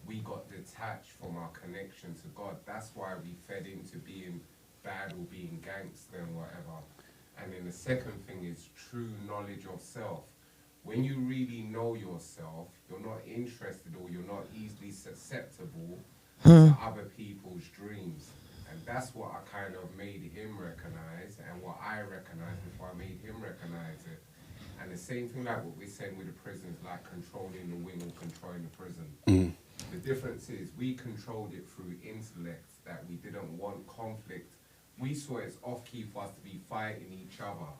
[SPEAKER 4] we got detached from our connection to God. That's why we fed into being bad or being gangster and whatever. And then the second thing is true knowledge of self. When you really know yourself, you're not interested or you're not easily susceptible to other people's dreams. And that's what I kind of made him recognize, and what I recognized before I made him recognize it. And the same thing like what we're saying with the prisons, like controlling the wing or controlling the prison. The difference is we controlled it through intellect, that we didn't want conflict. We saw it's off-key for us to be fighting each other.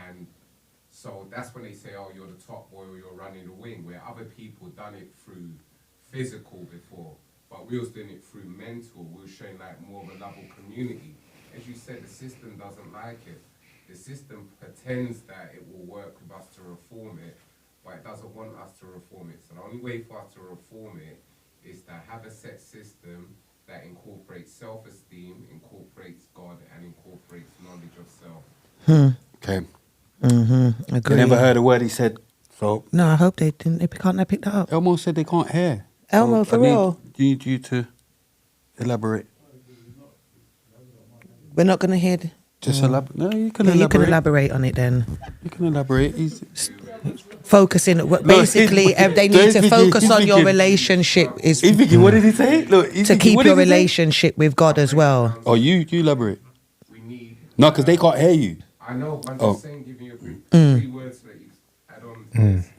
[SPEAKER 4] And so that's when they say, oh, you're the top boy or you're running the wing, where other people done it through physical before. but we was doing it through mental. We were showing like more of a level community. As you said, the system doesn't like it. The system pretends that it will work with us to reform it, but it doesn't want us to reform it. So the only way for us to reform it is to have a set system that incorporates self-esteem, incorporates God, and incorporates knowledge of self.
[SPEAKER 1] Okay.
[SPEAKER 2] Agree.
[SPEAKER 1] You never heard a word he said, so
[SPEAKER 2] No, I hope they didn't. They can't they pick that up?
[SPEAKER 1] Elmo said they can't hear.
[SPEAKER 2] Elmo, for real?
[SPEAKER 1] Need you to elaborate.
[SPEAKER 2] We're not going to hear.
[SPEAKER 1] Just elaborate. No, you can
[SPEAKER 2] Yeah,
[SPEAKER 1] elaborate.
[SPEAKER 2] you can elaborate on it then.
[SPEAKER 1] You can elaborate. He's
[SPEAKER 2] Focusing. Basically, they need to focus on your
[SPEAKER 1] thinking-
[SPEAKER 2] relationship. Is
[SPEAKER 1] He's thinking, what did he say? Look, he's
[SPEAKER 2] to
[SPEAKER 1] thinking,
[SPEAKER 2] keep
[SPEAKER 1] what
[SPEAKER 2] your
[SPEAKER 1] did he say?
[SPEAKER 2] relationship with God as well.
[SPEAKER 1] Oh, you elaborate.
[SPEAKER 4] We need...
[SPEAKER 1] No, because they can't hear you.
[SPEAKER 4] I know, I'm
[SPEAKER 1] Oh.
[SPEAKER 4] just saying, giving you three words that you add on to this.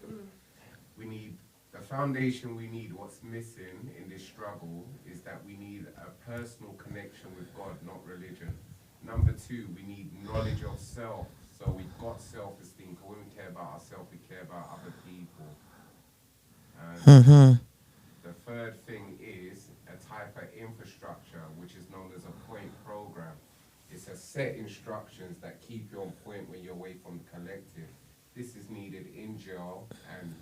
[SPEAKER 4] We need the foundation. We need what's missing in this struggle is that we need a personal connection with God, not religion. Number two, we need knowledge of self. So we've got self-esteem. Because when we care about ourselves, we care about other people. And the third thing is a type of infrastructure, which is known as a point program. It's a set instructions that keep you on point when you're away from the collective. This is needed in jail and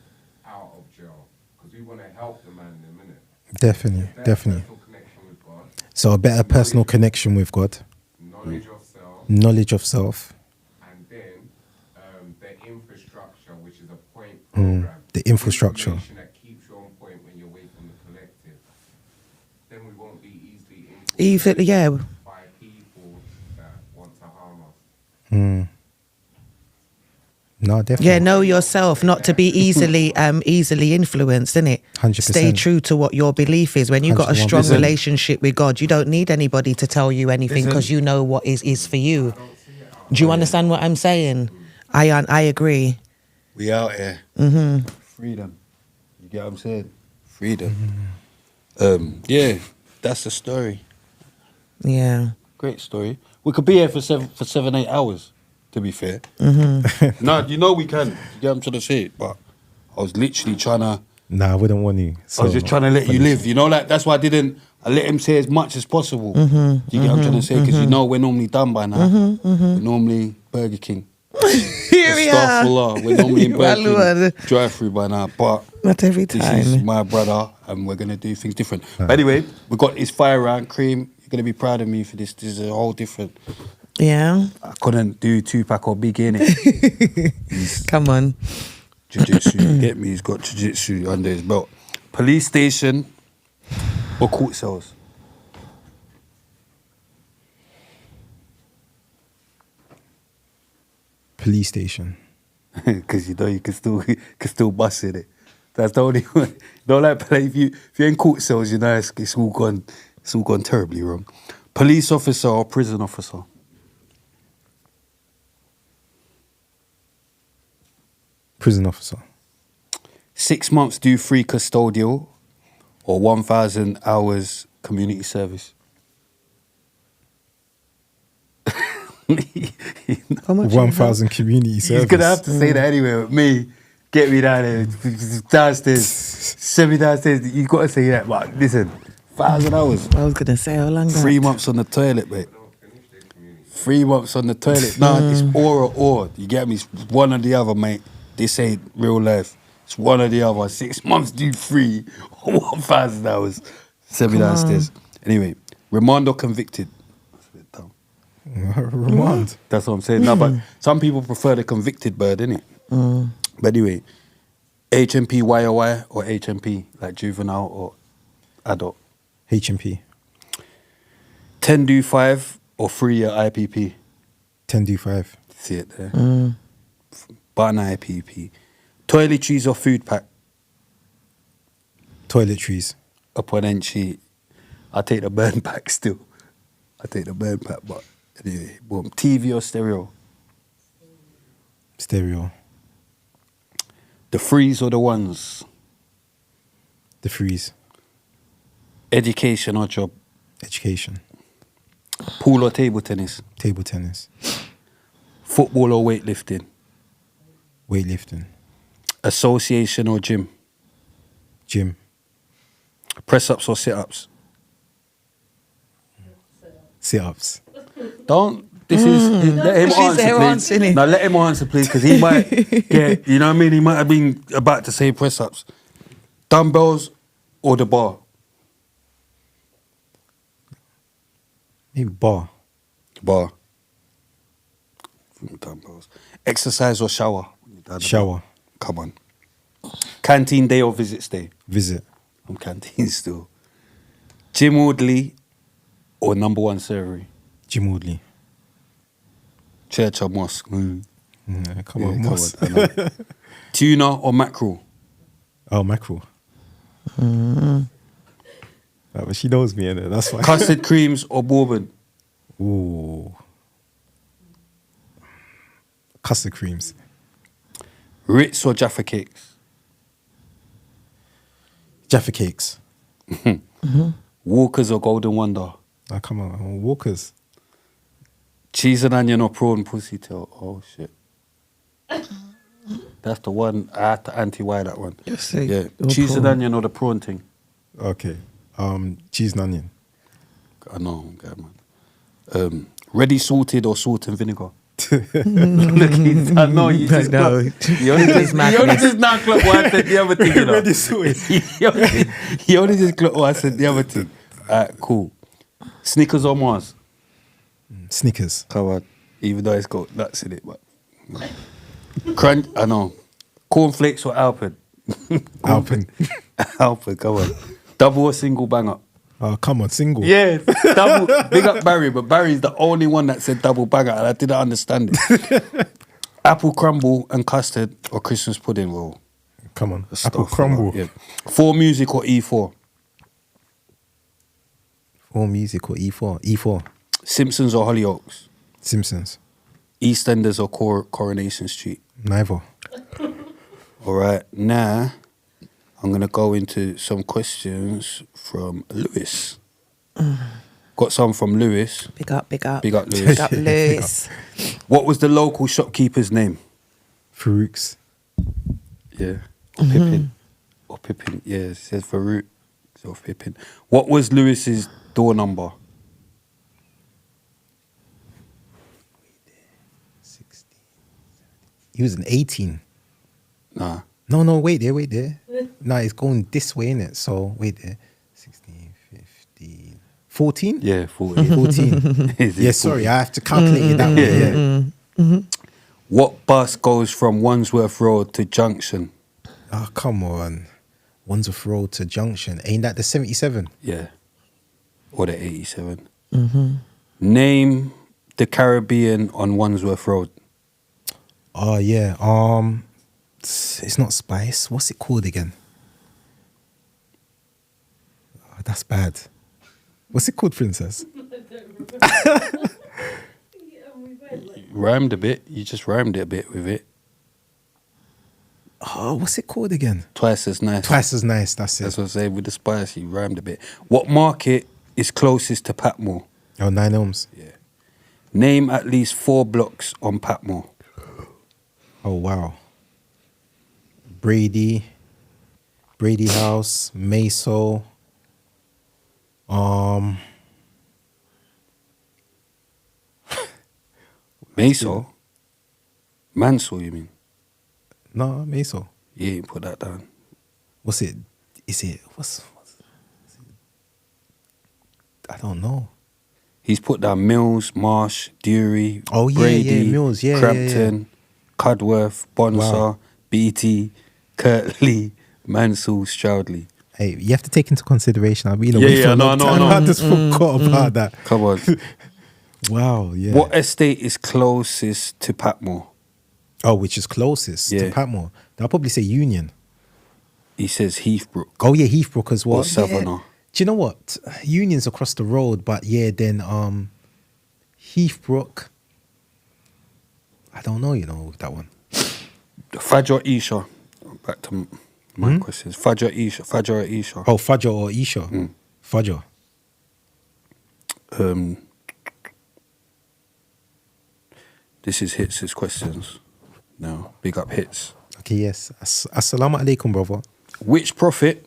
[SPEAKER 4] out of jail because we want to help the man in a minute.
[SPEAKER 3] Definitely.
[SPEAKER 4] Personal connection with God,
[SPEAKER 3] So a better personal connection with God,
[SPEAKER 4] knowledge of self,
[SPEAKER 3] knowledge of self,
[SPEAKER 4] and then the infrastructure, which is a point program.
[SPEAKER 3] the infrastructure.
[SPEAKER 4] Information that keeps you on point when you're away from the collective. Then we won't be easily influenced
[SPEAKER 2] Yeah.
[SPEAKER 4] by people that want to harm us.
[SPEAKER 3] No, definitely.
[SPEAKER 2] Yeah, know yourself, not to be easily influenced, innit?
[SPEAKER 3] 100%.
[SPEAKER 2] Stay true to what your belief is. When you've got a strong
[SPEAKER 3] 101%.
[SPEAKER 2] relationship with God, you don't need anybody to tell you anything because you know what is for you. Do you understand what I'm saying? I agree.
[SPEAKER 1] We out here. Freedom. You get what I'm saying? Freedom. Yeah, that's the story.
[SPEAKER 2] Yeah.
[SPEAKER 1] Great story. We could be here for 7-8 hours, to be fair. No, you know we can. You get what I'm trying to say? But I was literally trying to...
[SPEAKER 3] Nah, I wouldn't want you.
[SPEAKER 1] I was just trying to let you live, you know, like that's why I let him say as much as possible. Do you get what I'm trying to say? Because you know we're normally done by now. We're normally Burger King.
[SPEAKER 2] Here we are.
[SPEAKER 1] Astaghfirullah, we're normally in Burger
[SPEAKER 2] Well,
[SPEAKER 1] King drive-through by now, but
[SPEAKER 2] not every
[SPEAKER 1] this is
[SPEAKER 2] time.
[SPEAKER 1] my brother and we're going to do things different. But anyway, we got his fire round, Cream. You're going to be proud of me for this. This is a whole different...
[SPEAKER 2] Yeah.
[SPEAKER 1] I couldn't do Tupac or Big in it.
[SPEAKER 2] Come on.
[SPEAKER 1] Jiu-jitsu, you get me? He's got jiu-jitsu under his belt. Police station or court cells?
[SPEAKER 3] Police station.
[SPEAKER 1] Because you know you can still bust in it. That's the only one. Don't like play. If you're in court cells, you know it's all gone terribly wrong. Police officer or prison officer?
[SPEAKER 3] Prison officer.
[SPEAKER 1] 6 months due free custodial or 1,000 hours community service?
[SPEAKER 2] How much?
[SPEAKER 3] 1,000 community service.
[SPEAKER 1] He's going to have to say that anyway with me. Get me down there, downstairs, send me downstairs. You've got to say that, but listen, 1,000 hours.
[SPEAKER 2] I was gonna say how long.
[SPEAKER 1] 3 months on the toilet, mate. 3 months on the toilet. Nah, it's or. You get me? It's one or the other, mate. This ain't real life. It's one or the other. 6 months due free, 1,000 hours. Send me downstairs. Anyway, remand or convicted? That's a bit dumb.
[SPEAKER 3] Remand.
[SPEAKER 1] That's what I'm saying. No, but some people prefer the convicted bird, innit? But anyway, HMP YOY or HMP, like juvenile or adult?
[SPEAKER 3] HMP.
[SPEAKER 1] 10 do 5 or 3 year IPP?
[SPEAKER 3] 10 do 5.
[SPEAKER 1] See it there? But an IPP. Toiletries or food pack?
[SPEAKER 3] Toiletries.
[SPEAKER 1] Upon entry, I take the burn pack still. I take the burn pack, but anyway, boom. TV or stereo?
[SPEAKER 3] Stereo.
[SPEAKER 1] The threes or the ones?
[SPEAKER 3] The freeze.
[SPEAKER 1] Education or job?
[SPEAKER 3] Education.
[SPEAKER 1] Pool or table tennis?
[SPEAKER 3] Table tennis.
[SPEAKER 1] Football or weightlifting?
[SPEAKER 3] Weightlifting.
[SPEAKER 1] Association or gym?
[SPEAKER 3] Gym.
[SPEAKER 1] Press ups or sit ups?
[SPEAKER 3] Sit-ups.
[SPEAKER 1] Don't. This is. Let him
[SPEAKER 2] She's
[SPEAKER 1] answer,
[SPEAKER 2] there
[SPEAKER 1] please.
[SPEAKER 2] answering.
[SPEAKER 1] No, let him answer, please, because he might get. You know what I mean? He might have been about to say press ups. Dumbbells or the bar?
[SPEAKER 3] Maybe bar.
[SPEAKER 1] Bar. Dumbbells. Exercise or shower?
[SPEAKER 3] Shower.
[SPEAKER 1] Come on. Canteen day or visit stay?
[SPEAKER 3] Visit.
[SPEAKER 1] I'm canteen still. Jim Woodley or number one servery?
[SPEAKER 3] Jim Woodley.
[SPEAKER 1] Church or mosque? Mm.
[SPEAKER 3] Yeah, come
[SPEAKER 1] Yeah,
[SPEAKER 3] on, Moss.
[SPEAKER 1] I know. Tuna or mackerel?
[SPEAKER 3] Oh, mackerel. But she knows me, innit? That's why.
[SPEAKER 1] Custard creams or bourbon?
[SPEAKER 3] Ooh. Custard creams.
[SPEAKER 1] Ritz or Jaffa cakes?
[SPEAKER 3] Jaffa cakes.
[SPEAKER 1] Walkers or Golden Wonder?
[SPEAKER 3] Oh, come on. Walkers.
[SPEAKER 1] Cheese and onion or prawn pussy tail? Oh, shit. That's the one. I had to anti-wire that one.
[SPEAKER 2] Yes,
[SPEAKER 1] Yeah.
[SPEAKER 2] or
[SPEAKER 1] Cheese and
[SPEAKER 2] prawn.
[SPEAKER 1] onion or the prawn thing?
[SPEAKER 3] Okay. Cheese and onion.
[SPEAKER 1] I know, okay, man. Ready salted or salt and vinegar? Look, I know you just
[SPEAKER 2] No.
[SPEAKER 1] clocked. You only just now clocked what I said the other thing, you know.
[SPEAKER 3] Ready salted.
[SPEAKER 1] you only just clocked what I said the other thing. Alright, cool. Snickers or Mars?
[SPEAKER 3] Snickers.
[SPEAKER 1] Come on. Even though it's got nuts in it, but crunch. I know. Cornflakes or Alpen?
[SPEAKER 3] Alpen.
[SPEAKER 1] Alpen. Come on. Double or single banger?
[SPEAKER 3] Oh, come on. Single.
[SPEAKER 1] Yeah, double. Big up Barry, but Barry's the only one that said double banger, and I didn't understand it. Apple crumble and custard or Christmas pudding roll?
[SPEAKER 3] Come on.
[SPEAKER 1] Stuff
[SPEAKER 3] Apple
[SPEAKER 1] like
[SPEAKER 3] crumble.
[SPEAKER 1] that, yeah. 4 music or E4?
[SPEAKER 3] 4 music or E4? E4.
[SPEAKER 1] Simpsons or Hollyoaks?
[SPEAKER 3] Simpsons.
[SPEAKER 1] EastEnders or Coronation Street?
[SPEAKER 3] Neither.
[SPEAKER 1] All right, now I'm going to go into some questions from Lewis. Got some from Lewis.
[SPEAKER 2] Big up, big up.
[SPEAKER 1] Big up, Lewis.
[SPEAKER 2] Big up, Lewis.
[SPEAKER 1] What was the local shopkeeper's name?
[SPEAKER 3] Farouk's.
[SPEAKER 1] Yeah. Or Pippin. Or Pippin. Yeah, it says Farouk. So Pippin. What was Lewis's door number?
[SPEAKER 3] 16. He was an 18.
[SPEAKER 1] Nah.
[SPEAKER 3] No, wait there. No, it's going this way, innit? So, wait there. 16, 15, 14?
[SPEAKER 1] Yeah, 40.
[SPEAKER 3] 14.
[SPEAKER 1] Is it
[SPEAKER 3] Yeah, sorry,
[SPEAKER 1] 40?
[SPEAKER 3] I have to calculate it that way. Yeah.
[SPEAKER 1] What bus goes from Wandsworth Road to Junction?
[SPEAKER 3] Oh, come on. Wandsworth Road to Junction. Ain't that the 77?
[SPEAKER 1] Yeah. Or the 87. Name the Caribbean on Wandsworth Road.
[SPEAKER 3] Oh, yeah. It's not Spice. What's it called again? Oh, that's bad. What's it called, Princess?
[SPEAKER 1] Rhymed a bit. You just rhymed it a bit with it.
[SPEAKER 3] Oh, what's it called again?
[SPEAKER 1] Twice as nice.
[SPEAKER 3] Twice as nice. That's it.
[SPEAKER 1] That's what I'm saying. With the spice, you rhymed a bit. What market is closest to Patmore?
[SPEAKER 3] Oh, 9 Elms.
[SPEAKER 1] Yeah. Name at least 4 blocks on Patmore.
[SPEAKER 3] Oh, wow. Brady House, Meso,
[SPEAKER 1] Meso? Mansell, you mean?
[SPEAKER 3] no, Meso.
[SPEAKER 1] You ain't put that down.
[SPEAKER 3] What's it? Is it, what's I don't know.
[SPEAKER 1] He's put down Mills, Marsh, Dury,
[SPEAKER 3] Oh, yeah,
[SPEAKER 1] Brady,
[SPEAKER 3] yeah, Mills, yeah,
[SPEAKER 1] Crampton, Cudworth, Bonser,
[SPEAKER 3] Wow.
[SPEAKER 1] BT, Kirtley, Mansell, Stroudley.
[SPEAKER 3] Hey, you have to take into consideration, I've been
[SPEAKER 1] Yeah,
[SPEAKER 3] away
[SPEAKER 1] yeah,
[SPEAKER 3] for a
[SPEAKER 1] no,
[SPEAKER 3] long
[SPEAKER 1] no,
[SPEAKER 3] time.
[SPEAKER 1] no.
[SPEAKER 3] I just forgot about that.
[SPEAKER 1] Come on.
[SPEAKER 3] Wow, yeah.
[SPEAKER 1] What estate is closest to Patmore?
[SPEAKER 3] Oh, which is closest
[SPEAKER 1] Yeah.
[SPEAKER 3] to Patmore? I'll probably say Union.
[SPEAKER 1] He says Heathbrook.
[SPEAKER 3] Oh, yeah, Heathbrook as well.
[SPEAKER 1] Or Savannah.
[SPEAKER 3] Do you know what? Union's across the road, but yeah, then Heathbrook. I don't know, with that one.
[SPEAKER 1] Fajr or Isha? Back to my questions. Fajr or Isha? Fajr or Isha?
[SPEAKER 3] Oh, Fajr or Isha? Fajr.
[SPEAKER 1] This is Hits' questions. No, big up Hits.
[SPEAKER 3] Okay, yes. Assalamu alaikum, brother.
[SPEAKER 1] Which prophet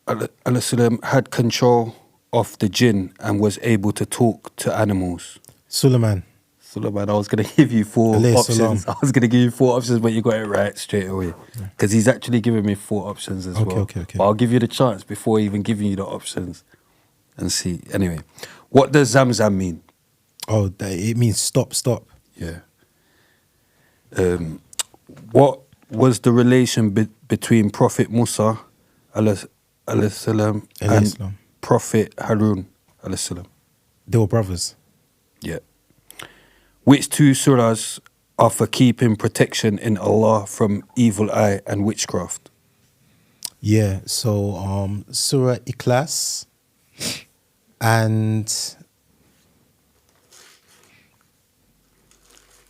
[SPEAKER 1] Al-Salam had control of the jinn and was able to talk to animals?
[SPEAKER 3] Suleiman.
[SPEAKER 1] Suleiman, I was going to give you four
[SPEAKER 3] Alayhi
[SPEAKER 1] options.
[SPEAKER 3] salam.
[SPEAKER 1] I was going to give you four options, but you got it right straight away. Because he's actually giving me four options as well.
[SPEAKER 3] Okay.
[SPEAKER 1] But I'll give you the chance before even giving you the options and see. Anyway, what does Zamzam mean?
[SPEAKER 3] Oh, it means stop.
[SPEAKER 1] Yeah. What was the relation between Prophet Musa alayhi salam and
[SPEAKER 3] salam.
[SPEAKER 1] Prophet Harun alayhi salam?
[SPEAKER 3] They were brothers.
[SPEAKER 1] Yeah. Which two surahs are for keeping protection in Allah from evil eye and witchcraft?
[SPEAKER 3] Yeah, so Surah Ikhlas and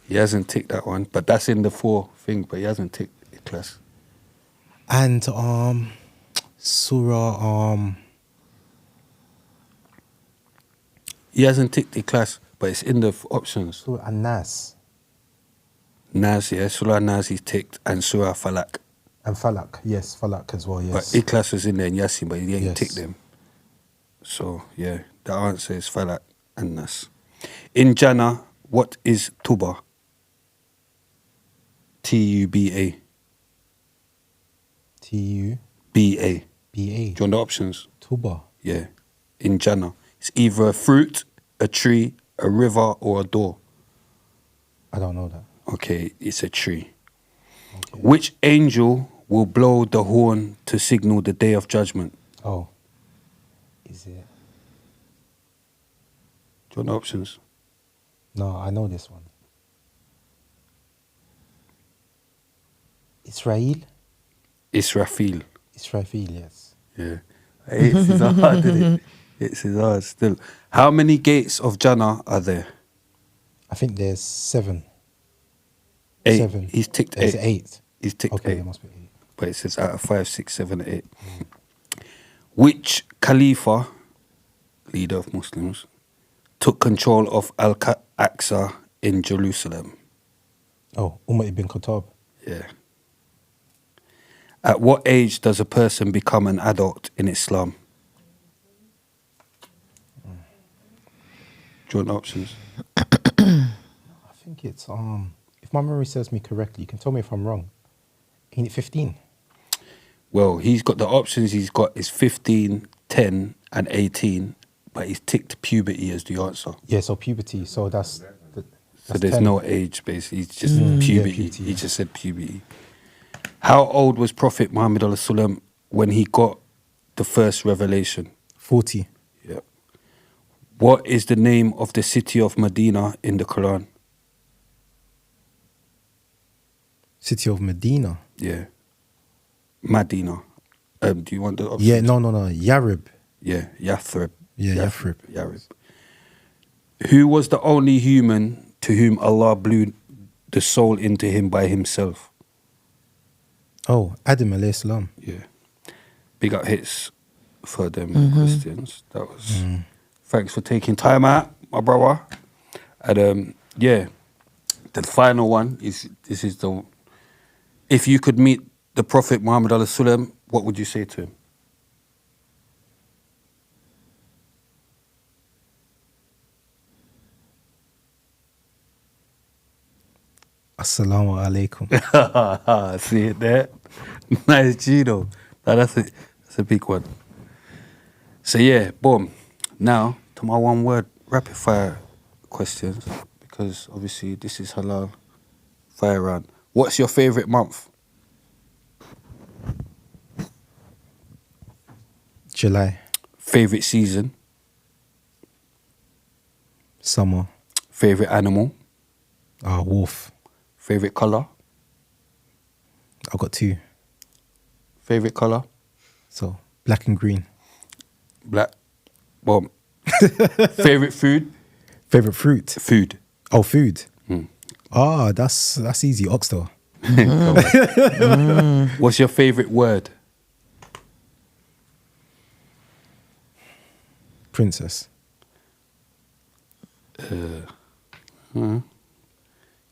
[SPEAKER 1] He hasn't ticked that one, but that's in the four thing, but he hasn't ticked Ikhlas.
[SPEAKER 3] Surah
[SPEAKER 1] He hasn't ticked Ikhlas, but it's in the options.
[SPEAKER 3] Surah An-Nas
[SPEAKER 1] Nas, yeah, Surah Nas he's ticked, and Surah Falak.
[SPEAKER 3] and Falak. Yes, Falak as well,
[SPEAKER 1] But
[SPEAKER 3] yes.
[SPEAKER 1] Ikhlas was in there and Yasin, but he ain't
[SPEAKER 3] Yes.
[SPEAKER 1] ticked them. So, yeah, the answer is Falak and Nas. In Jannah, what is Tuba? Tuba.
[SPEAKER 3] Tuba.
[SPEAKER 1] B-A. Do you want the options?
[SPEAKER 3] Tuba.
[SPEAKER 1] Yeah. In Jannah. It's either a fruit, a tree, a river, or a door.
[SPEAKER 3] I don't know that.
[SPEAKER 1] Okay, it's a tree.
[SPEAKER 3] Okay.
[SPEAKER 1] Which angel will blow the horn to signal the day of judgment?
[SPEAKER 3] Oh. Is it?
[SPEAKER 1] Do you want the options?
[SPEAKER 3] No, I know this one. Israel?
[SPEAKER 1] Israfil.
[SPEAKER 3] Israfil, yes.
[SPEAKER 1] Yeah. It's his hard, isn't it? It's his hard still. How many gates of Jannah are there?
[SPEAKER 3] I think there's 7.
[SPEAKER 1] 8.
[SPEAKER 3] 7.
[SPEAKER 1] He's ticked
[SPEAKER 3] There's
[SPEAKER 1] 8.
[SPEAKER 3] 8.
[SPEAKER 1] He's ticked
[SPEAKER 3] Okay,
[SPEAKER 1] 8.
[SPEAKER 3] there must be 8.
[SPEAKER 1] But it says out of 5, 6, 7, 8. Which Khalifa, leader of Muslims, took control of Al-Aqsa in Jerusalem?
[SPEAKER 3] Oh, Umar ibn Khattab.
[SPEAKER 1] Yeah. At what age does a person become an adult in Islam? Do you want options?
[SPEAKER 3] I think it's if my memory serves me correctly, you can tell me if I'm wrong. Ain't it 15?
[SPEAKER 1] Well, he's got the options he's got is 15, 10 and 18, but he's ticked puberty as the answer.
[SPEAKER 3] Yeah, so puberty. So that's
[SPEAKER 1] So there's
[SPEAKER 3] 10.
[SPEAKER 1] no age basically, it's just
[SPEAKER 3] Yeah,
[SPEAKER 1] puberty.
[SPEAKER 3] puberty,
[SPEAKER 1] He
[SPEAKER 3] yeah.
[SPEAKER 1] just said puberty. How old was Prophet Muhammad ﷺ when he got the first revelation?
[SPEAKER 3] 40.
[SPEAKER 1] Yeah. What is the name of the city of Medina in the Quran?
[SPEAKER 3] City of Medina.
[SPEAKER 1] Yeah. Medina. Do you want the options?
[SPEAKER 3] Yeah, no. Yarib.
[SPEAKER 1] Yeah, Yathrib.
[SPEAKER 3] Yeah, Yathrib.
[SPEAKER 1] Yarib. Who was the only human to whom Allah blew the soul into him by himself?
[SPEAKER 3] Oh, Adam alayhi salam.
[SPEAKER 1] Yeah. Big up hits for them Christians. That was... Thanks for taking time out, my brother. And yeah, the final one is, this is the... If you could meet the Prophet Muhammad alayhi salam, what would you say to him?
[SPEAKER 3] Assalamu alaikum.
[SPEAKER 1] See it there? Nice Gino. That's a big one. So yeah, boom. Now to my one word rapid fire questions, because obviously this is halal fire round. What's your favourite month?
[SPEAKER 3] July.
[SPEAKER 1] Favourite season?
[SPEAKER 3] Summer.
[SPEAKER 1] Favourite animal?
[SPEAKER 3] Wolf.
[SPEAKER 1] Favourite colour?
[SPEAKER 3] I've got 2.
[SPEAKER 1] Favourite colour?
[SPEAKER 3] So, black and green.
[SPEAKER 1] Black. Boom. Favourite food?
[SPEAKER 3] Favorite fruit.
[SPEAKER 1] Food.
[SPEAKER 3] Oh, food.
[SPEAKER 1] Mm.
[SPEAKER 3] That's easy. Oxtail.
[SPEAKER 1] What's your favourite word?
[SPEAKER 3] Princess.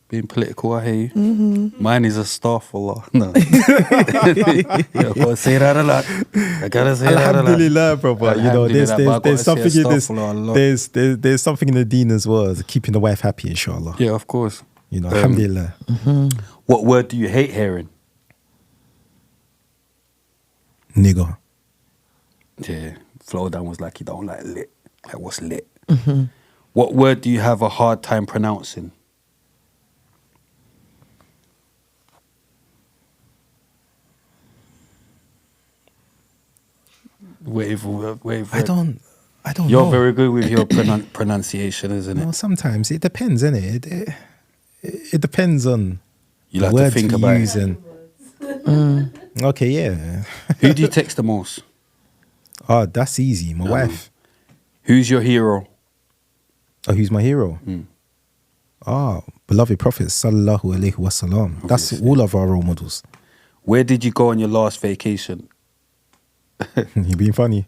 [SPEAKER 1] Being political, I hear you. Mine is astaghfirullah. No. I gotta say that a lot. I gotta say that a lot.
[SPEAKER 3] Alhamdulillah, brother. You know, there's something in this.
[SPEAKER 1] Astaghfirullah.
[SPEAKER 3] There's something in the deen as well, keeping the wife happy, inshallah.
[SPEAKER 1] Yeah, of course.
[SPEAKER 3] You know, alhamdulillah.
[SPEAKER 1] What word do you hate hearing?
[SPEAKER 3] Nigger.
[SPEAKER 1] Yeah, Flowdown was like, you don't like lit. Like, what's lit? What word do you have a hard time pronouncing? Wave.
[SPEAKER 3] I don't
[SPEAKER 1] You're
[SPEAKER 3] know.
[SPEAKER 1] very good with your pronunciation, isn't it?
[SPEAKER 3] Well, sometimes it depends, innit? It depends on
[SPEAKER 1] You
[SPEAKER 3] the
[SPEAKER 1] like to
[SPEAKER 3] words
[SPEAKER 1] think
[SPEAKER 3] we
[SPEAKER 1] about
[SPEAKER 3] use
[SPEAKER 1] it.
[SPEAKER 3] and okay, yeah.
[SPEAKER 1] Who do you text the most?
[SPEAKER 3] Oh, that's easy. My wife.
[SPEAKER 1] Who's your hero?
[SPEAKER 3] Oh, who's my hero? Beloved Prophet Sallallahu Alaihi Wasallam. That's
[SPEAKER 1] Obviously.
[SPEAKER 3] all of our role models.
[SPEAKER 1] Where did you go on your last vacation?
[SPEAKER 3] You're being funny.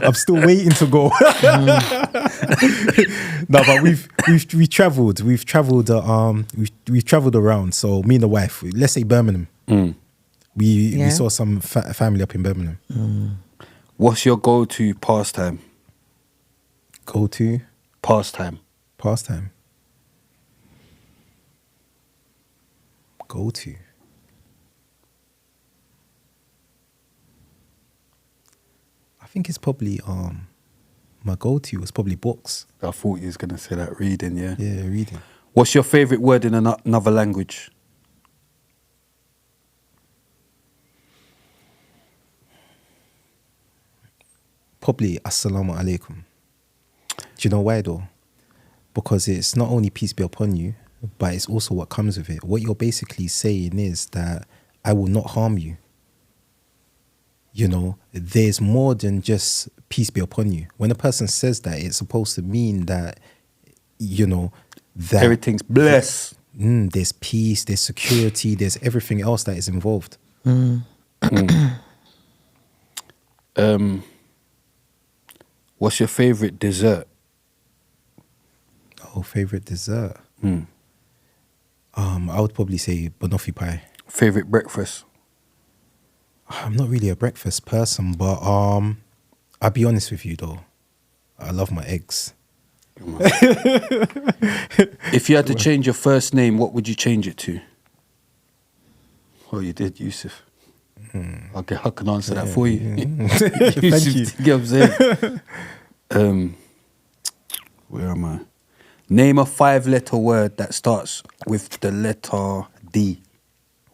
[SPEAKER 3] I'm still waiting to go. No, but we've traveled. We've traveled around. So me and the wife, let's say Birmingham. We saw some family up in Birmingham.
[SPEAKER 1] What's your go-to pastime?
[SPEAKER 3] Go-to
[SPEAKER 1] Pastime.
[SPEAKER 3] Go-to. I think it's probably my go-to was probably books.
[SPEAKER 1] I thought you was gonna say that, reading. Yeah.
[SPEAKER 3] Yeah, reading.
[SPEAKER 1] What's your favorite word in another language?
[SPEAKER 3] Probably Assalamu alaikum. Do you know why though? Because it's not only peace be upon you, but it's also what comes with it. What you're basically saying is that I will not harm you. You know, there's more than just peace be upon you. When a person says that, it's supposed to mean that, you know, that
[SPEAKER 1] Everything's blessed.
[SPEAKER 3] there's peace, there's security, there's everything else that is involved.
[SPEAKER 1] What's your favorite dessert?
[SPEAKER 3] Oh, favorite dessert? I would probably say banoffee pie.
[SPEAKER 1] Favorite breakfast?
[SPEAKER 3] I'm not really a breakfast person, but I'll be honest with you though. I love my eggs.
[SPEAKER 1] If you had to change your first name, what would you change it to? Oh, you did, Yusuf. Okay, I can answer that for you.
[SPEAKER 3] Thank you.
[SPEAKER 1] You get what I'm saying? Where am I? Name a 5-letter word that starts with the letter D.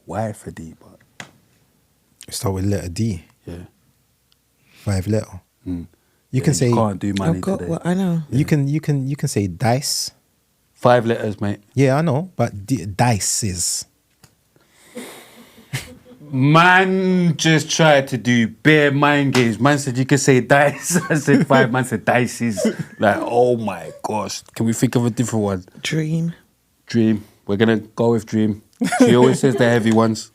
[SPEAKER 1] Why for D? But
[SPEAKER 3] Start with letter D.
[SPEAKER 1] yeah.
[SPEAKER 3] 5 letter.
[SPEAKER 1] Mm.
[SPEAKER 3] You can say
[SPEAKER 1] can't do money
[SPEAKER 2] I've got
[SPEAKER 1] today.
[SPEAKER 2] what I know.
[SPEAKER 3] you can say dice.
[SPEAKER 1] 5 letters, mate.
[SPEAKER 3] Yeah, I know, but dice is.
[SPEAKER 1] Man just tried to do bare mind games. Man said you can say dice. I said 5. Man said dice is like, oh my gosh. Can we think of a different one?
[SPEAKER 2] Dream.
[SPEAKER 1] Dream. We're gonna go with dream. She always says the heavy ones.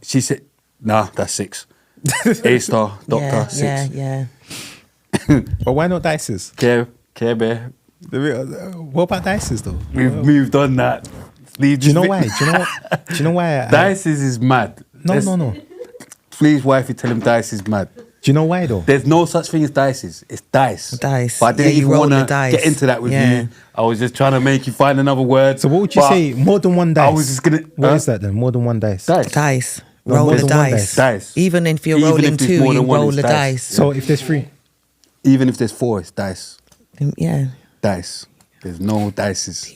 [SPEAKER 1] She said, nah, that's 6. A-star, doctor, 6.
[SPEAKER 2] Yeah.
[SPEAKER 3] But why not dices?
[SPEAKER 1] Care bear.
[SPEAKER 3] What about dices though?
[SPEAKER 1] We've moved on that.
[SPEAKER 3] Do you know why? Do you know why?
[SPEAKER 1] Dices is mad.
[SPEAKER 3] No.
[SPEAKER 1] Please, wifey, tell him dice is mad.
[SPEAKER 3] Do you know why though?
[SPEAKER 1] There's no such thing as dices. It's dice.
[SPEAKER 2] Dice.
[SPEAKER 1] But I didn't
[SPEAKER 2] Yeah, you
[SPEAKER 1] even
[SPEAKER 2] roll
[SPEAKER 1] want
[SPEAKER 2] the
[SPEAKER 1] to
[SPEAKER 2] dice.
[SPEAKER 1] get into that with
[SPEAKER 2] Yeah.
[SPEAKER 1] you. I was just trying to make you find another word.
[SPEAKER 3] So what would you
[SPEAKER 1] But
[SPEAKER 3] say? More than one dice.
[SPEAKER 1] I was just gonna.
[SPEAKER 3] What is that then? More than one dice.
[SPEAKER 2] Dice.
[SPEAKER 3] No,
[SPEAKER 2] Roll
[SPEAKER 3] more
[SPEAKER 2] the
[SPEAKER 3] than one
[SPEAKER 2] dice.
[SPEAKER 1] dice.
[SPEAKER 2] Even if you're
[SPEAKER 1] Even if
[SPEAKER 2] rolling
[SPEAKER 1] there's
[SPEAKER 2] 2,
[SPEAKER 1] more
[SPEAKER 2] you
[SPEAKER 1] than one,
[SPEAKER 2] roll
[SPEAKER 1] it's
[SPEAKER 2] the
[SPEAKER 1] dice.
[SPEAKER 2] dice.
[SPEAKER 3] So if there's 3,
[SPEAKER 1] Even if there's 4, it's dice.
[SPEAKER 2] Yeah.
[SPEAKER 1] Dice. There's no dices.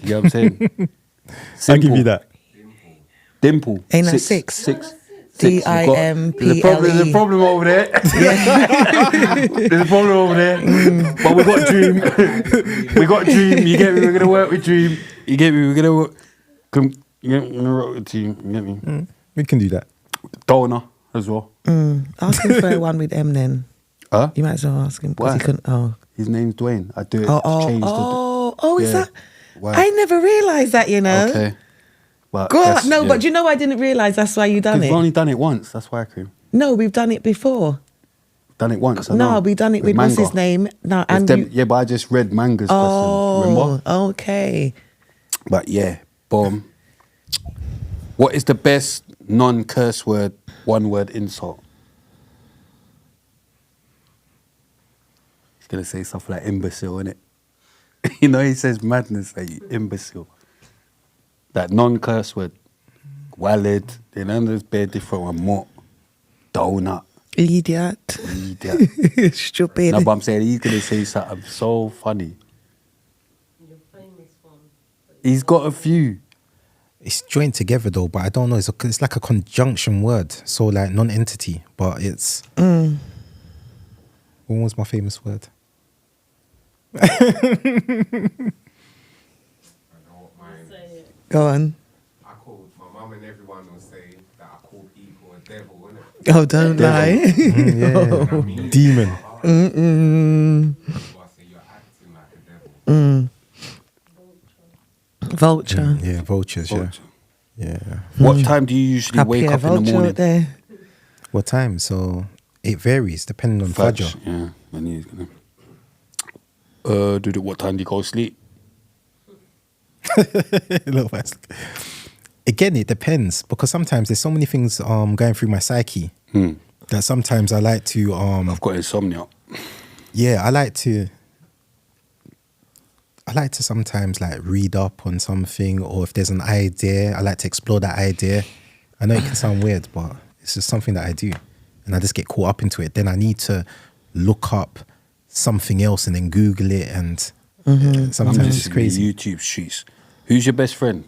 [SPEAKER 1] You know what I'm saying?
[SPEAKER 3] I'll give you that.
[SPEAKER 1] Dimple.
[SPEAKER 2] Ain't that
[SPEAKER 1] 6?
[SPEAKER 2] 6?
[SPEAKER 1] 6. You've got- There's a problem over there. There's a problem over there. But we got Dream. We got Dream. You get me? We're going to work with Dream. You get me? We're going to work. We're going to work with Dream. You get me?
[SPEAKER 3] We can do that.
[SPEAKER 1] Donor as well.
[SPEAKER 2] Ask him for one with M then.
[SPEAKER 1] Huh?
[SPEAKER 2] You might as well ask him because
[SPEAKER 1] Why?
[SPEAKER 2] he couldn't. Oh.
[SPEAKER 1] His name's Dwaine. I do it.
[SPEAKER 2] Is
[SPEAKER 1] Yeah.
[SPEAKER 2] that?
[SPEAKER 1] Why?
[SPEAKER 2] I never realised that, you know.
[SPEAKER 1] Okay. But
[SPEAKER 2] God,
[SPEAKER 1] that's-
[SPEAKER 2] no,
[SPEAKER 1] yeah.
[SPEAKER 2] but you know I didn't realise that's why you done
[SPEAKER 1] We've
[SPEAKER 2] it.
[SPEAKER 1] only done it once. That's why I came.
[SPEAKER 2] No, we've done it before.
[SPEAKER 1] Done it once. I
[SPEAKER 2] No,
[SPEAKER 1] know.
[SPEAKER 2] we done it with what's
[SPEAKER 1] manga.
[SPEAKER 2] his name? No,
[SPEAKER 1] With
[SPEAKER 2] and
[SPEAKER 1] them- yeah, but I just read Manga's question.
[SPEAKER 2] oh,
[SPEAKER 1] Remember?
[SPEAKER 2] okay.
[SPEAKER 1] But yeah, boom. What is the best non-curse word, one-word insult? He's gonna say stuff like imbecile, innit? You know, he says madness, like imbecile. That non-curse word, wallet. You know, there's bare different one. More donut,
[SPEAKER 2] Idiot.
[SPEAKER 1] idiot.
[SPEAKER 2] Stupid.
[SPEAKER 1] No, but I'm saying he's gonna say something so funny.
[SPEAKER 5] Your famous one.
[SPEAKER 1] He's got a few.
[SPEAKER 3] It's joined together though, but I don't know. It's like a conjunction word, so like non-entity, but it's. What was my famous word?
[SPEAKER 4] I know what mine
[SPEAKER 5] Say
[SPEAKER 4] is.
[SPEAKER 5] it.
[SPEAKER 2] Go on.
[SPEAKER 4] I called my mum and everyone will say that I called people a devil, innit?
[SPEAKER 2] Oh, don't lie.
[SPEAKER 3] Yeah,
[SPEAKER 4] I mean,
[SPEAKER 3] demon.
[SPEAKER 4] so I say you're acting like a devil.
[SPEAKER 2] Vulture.
[SPEAKER 3] Yeah, vultures.
[SPEAKER 1] Vulture.
[SPEAKER 3] Yeah.
[SPEAKER 1] What time do you usually
[SPEAKER 2] Up
[SPEAKER 1] wake
[SPEAKER 2] here,
[SPEAKER 1] up in the
[SPEAKER 2] vulture
[SPEAKER 1] morning?
[SPEAKER 2] out there.
[SPEAKER 3] What time? So it varies depending on Fajr.
[SPEAKER 1] Yeah, when he's gonna. What time do you go to sleep?
[SPEAKER 3] Little fast. Again, it depends because sometimes there's so many things going through my psyche that sometimes I like to
[SPEAKER 1] I've got insomnia.
[SPEAKER 3] yeah, I like to sometimes like read up on something, or if there's an idea, I like to explore that idea. I know it can sound weird, but it's just something that I do, and I just get caught up into it. Then I need to look up something else and then Google it, and
[SPEAKER 1] I'm
[SPEAKER 3] sometimes
[SPEAKER 1] just
[SPEAKER 3] it's
[SPEAKER 1] in the
[SPEAKER 3] crazy.
[SPEAKER 1] YouTube streets. Who's your best friend?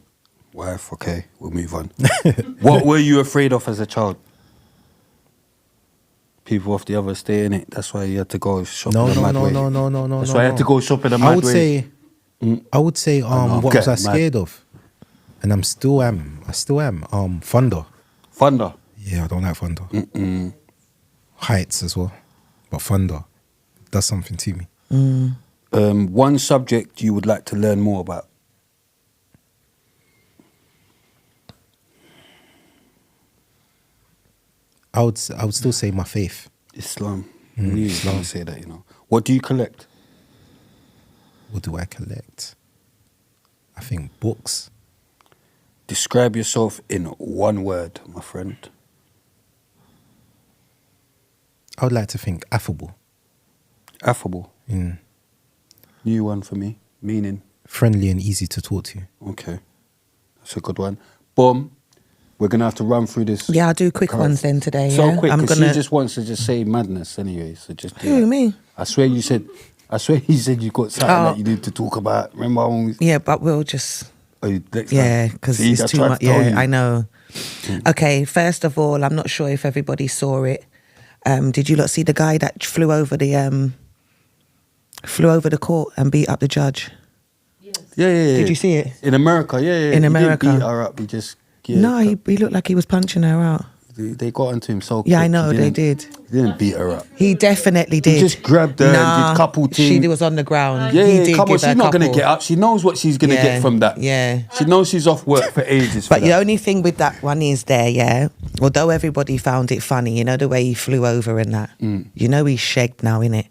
[SPEAKER 1] Wife. Okay, we'll move on. What were you afraid of as a child? People off the other stay in it. That's why you had to go shopping.
[SPEAKER 3] No,
[SPEAKER 1] a
[SPEAKER 3] no,
[SPEAKER 1] mad
[SPEAKER 3] no,
[SPEAKER 1] way.
[SPEAKER 3] no, no, no, no.
[SPEAKER 1] That's
[SPEAKER 3] no,
[SPEAKER 1] why I
[SPEAKER 3] no.
[SPEAKER 1] had to go shopping a
[SPEAKER 3] I
[SPEAKER 1] mad
[SPEAKER 3] would
[SPEAKER 1] way.
[SPEAKER 3] say, I would say,
[SPEAKER 1] know,
[SPEAKER 3] what was I
[SPEAKER 1] getting mad.
[SPEAKER 3] scared of? And I still am. Thunder.
[SPEAKER 1] Thunder.
[SPEAKER 3] Yeah, I don't like thunder. Heights as well, but thunder does something to me.
[SPEAKER 1] One subject you would like to learn more about.
[SPEAKER 3] I would still say my faith.
[SPEAKER 1] Islam. You Islam say that, you know. What do you collect?
[SPEAKER 3] What do I collect? I think books.
[SPEAKER 1] Describe yourself in one word, my friend.
[SPEAKER 3] I would like to think affable,
[SPEAKER 1] Affable. New one for me. Meaning.
[SPEAKER 3] friendly, and easy to talk to.
[SPEAKER 1] Okay. That's a good one. Boom. We're going to have to run through this.
[SPEAKER 2] Yeah, I'll do quick ones then today.
[SPEAKER 1] So
[SPEAKER 2] yeah?
[SPEAKER 1] quick,
[SPEAKER 2] I'm
[SPEAKER 1] because
[SPEAKER 2] gonna.
[SPEAKER 1] she just wants to just say madness anyway. So just do
[SPEAKER 2] Who,
[SPEAKER 1] that.
[SPEAKER 2] me?
[SPEAKER 1] I swear you said you got something
[SPEAKER 2] Oh.
[SPEAKER 1] that you need to talk about. Remember when we...
[SPEAKER 2] Yeah, but we'll just.
[SPEAKER 1] next
[SPEAKER 2] Yeah,
[SPEAKER 1] time.
[SPEAKER 2] because
[SPEAKER 1] See,
[SPEAKER 2] it's
[SPEAKER 1] I
[SPEAKER 2] too
[SPEAKER 1] tried
[SPEAKER 2] much.
[SPEAKER 1] to tell
[SPEAKER 2] Yeah,
[SPEAKER 1] you.
[SPEAKER 2] I know. Okay, first of all, I'm not sure if everybody saw it. Did you lot see the guy that flew over the court and beat up the judge?
[SPEAKER 5] Yes.
[SPEAKER 1] Yeah.
[SPEAKER 2] Did you see it?
[SPEAKER 1] In America, yeah.
[SPEAKER 2] In
[SPEAKER 1] He didn't
[SPEAKER 2] America.
[SPEAKER 1] beat her up. He just... Yeah,
[SPEAKER 2] No, he looked like he was punching her out.
[SPEAKER 1] They got onto him so quick.
[SPEAKER 2] Yeah, I know,
[SPEAKER 1] He
[SPEAKER 2] they
[SPEAKER 1] didn't-
[SPEAKER 2] did.
[SPEAKER 1] He didn't beat her up.
[SPEAKER 2] He definitely did.
[SPEAKER 1] just grabbed her and did couple
[SPEAKER 2] She
[SPEAKER 1] thing.
[SPEAKER 2] was on the ground.
[SPEAKER 1] Yeah,
[SPEAKER 2] he did
[SPEAKER 1] come on,
[SPEAKER 2] give
[SPEAKER 1] she's
[SPEAKER 2] her
[SPEAKER 1] not going to
[SPEAKER 2] couple.
[SPEAKER 1] get up. She knows what she's going to
[SPEAKER 2] Yeah,
[SPEAKER 1] get from that.
[SPEAKER 2] yeah.
[SPEAKER 1] She knows she's off work for ages.
[SPEAKER 2] But
[SPEAKER 1] for
[SPEAKER 2] the
[SPEAKER 1] that.
[SPEAKER 2] only thing with that one is there, yeah, although everybody found it funny, you know, the way he flew over and that. You know he's shagged now, innit?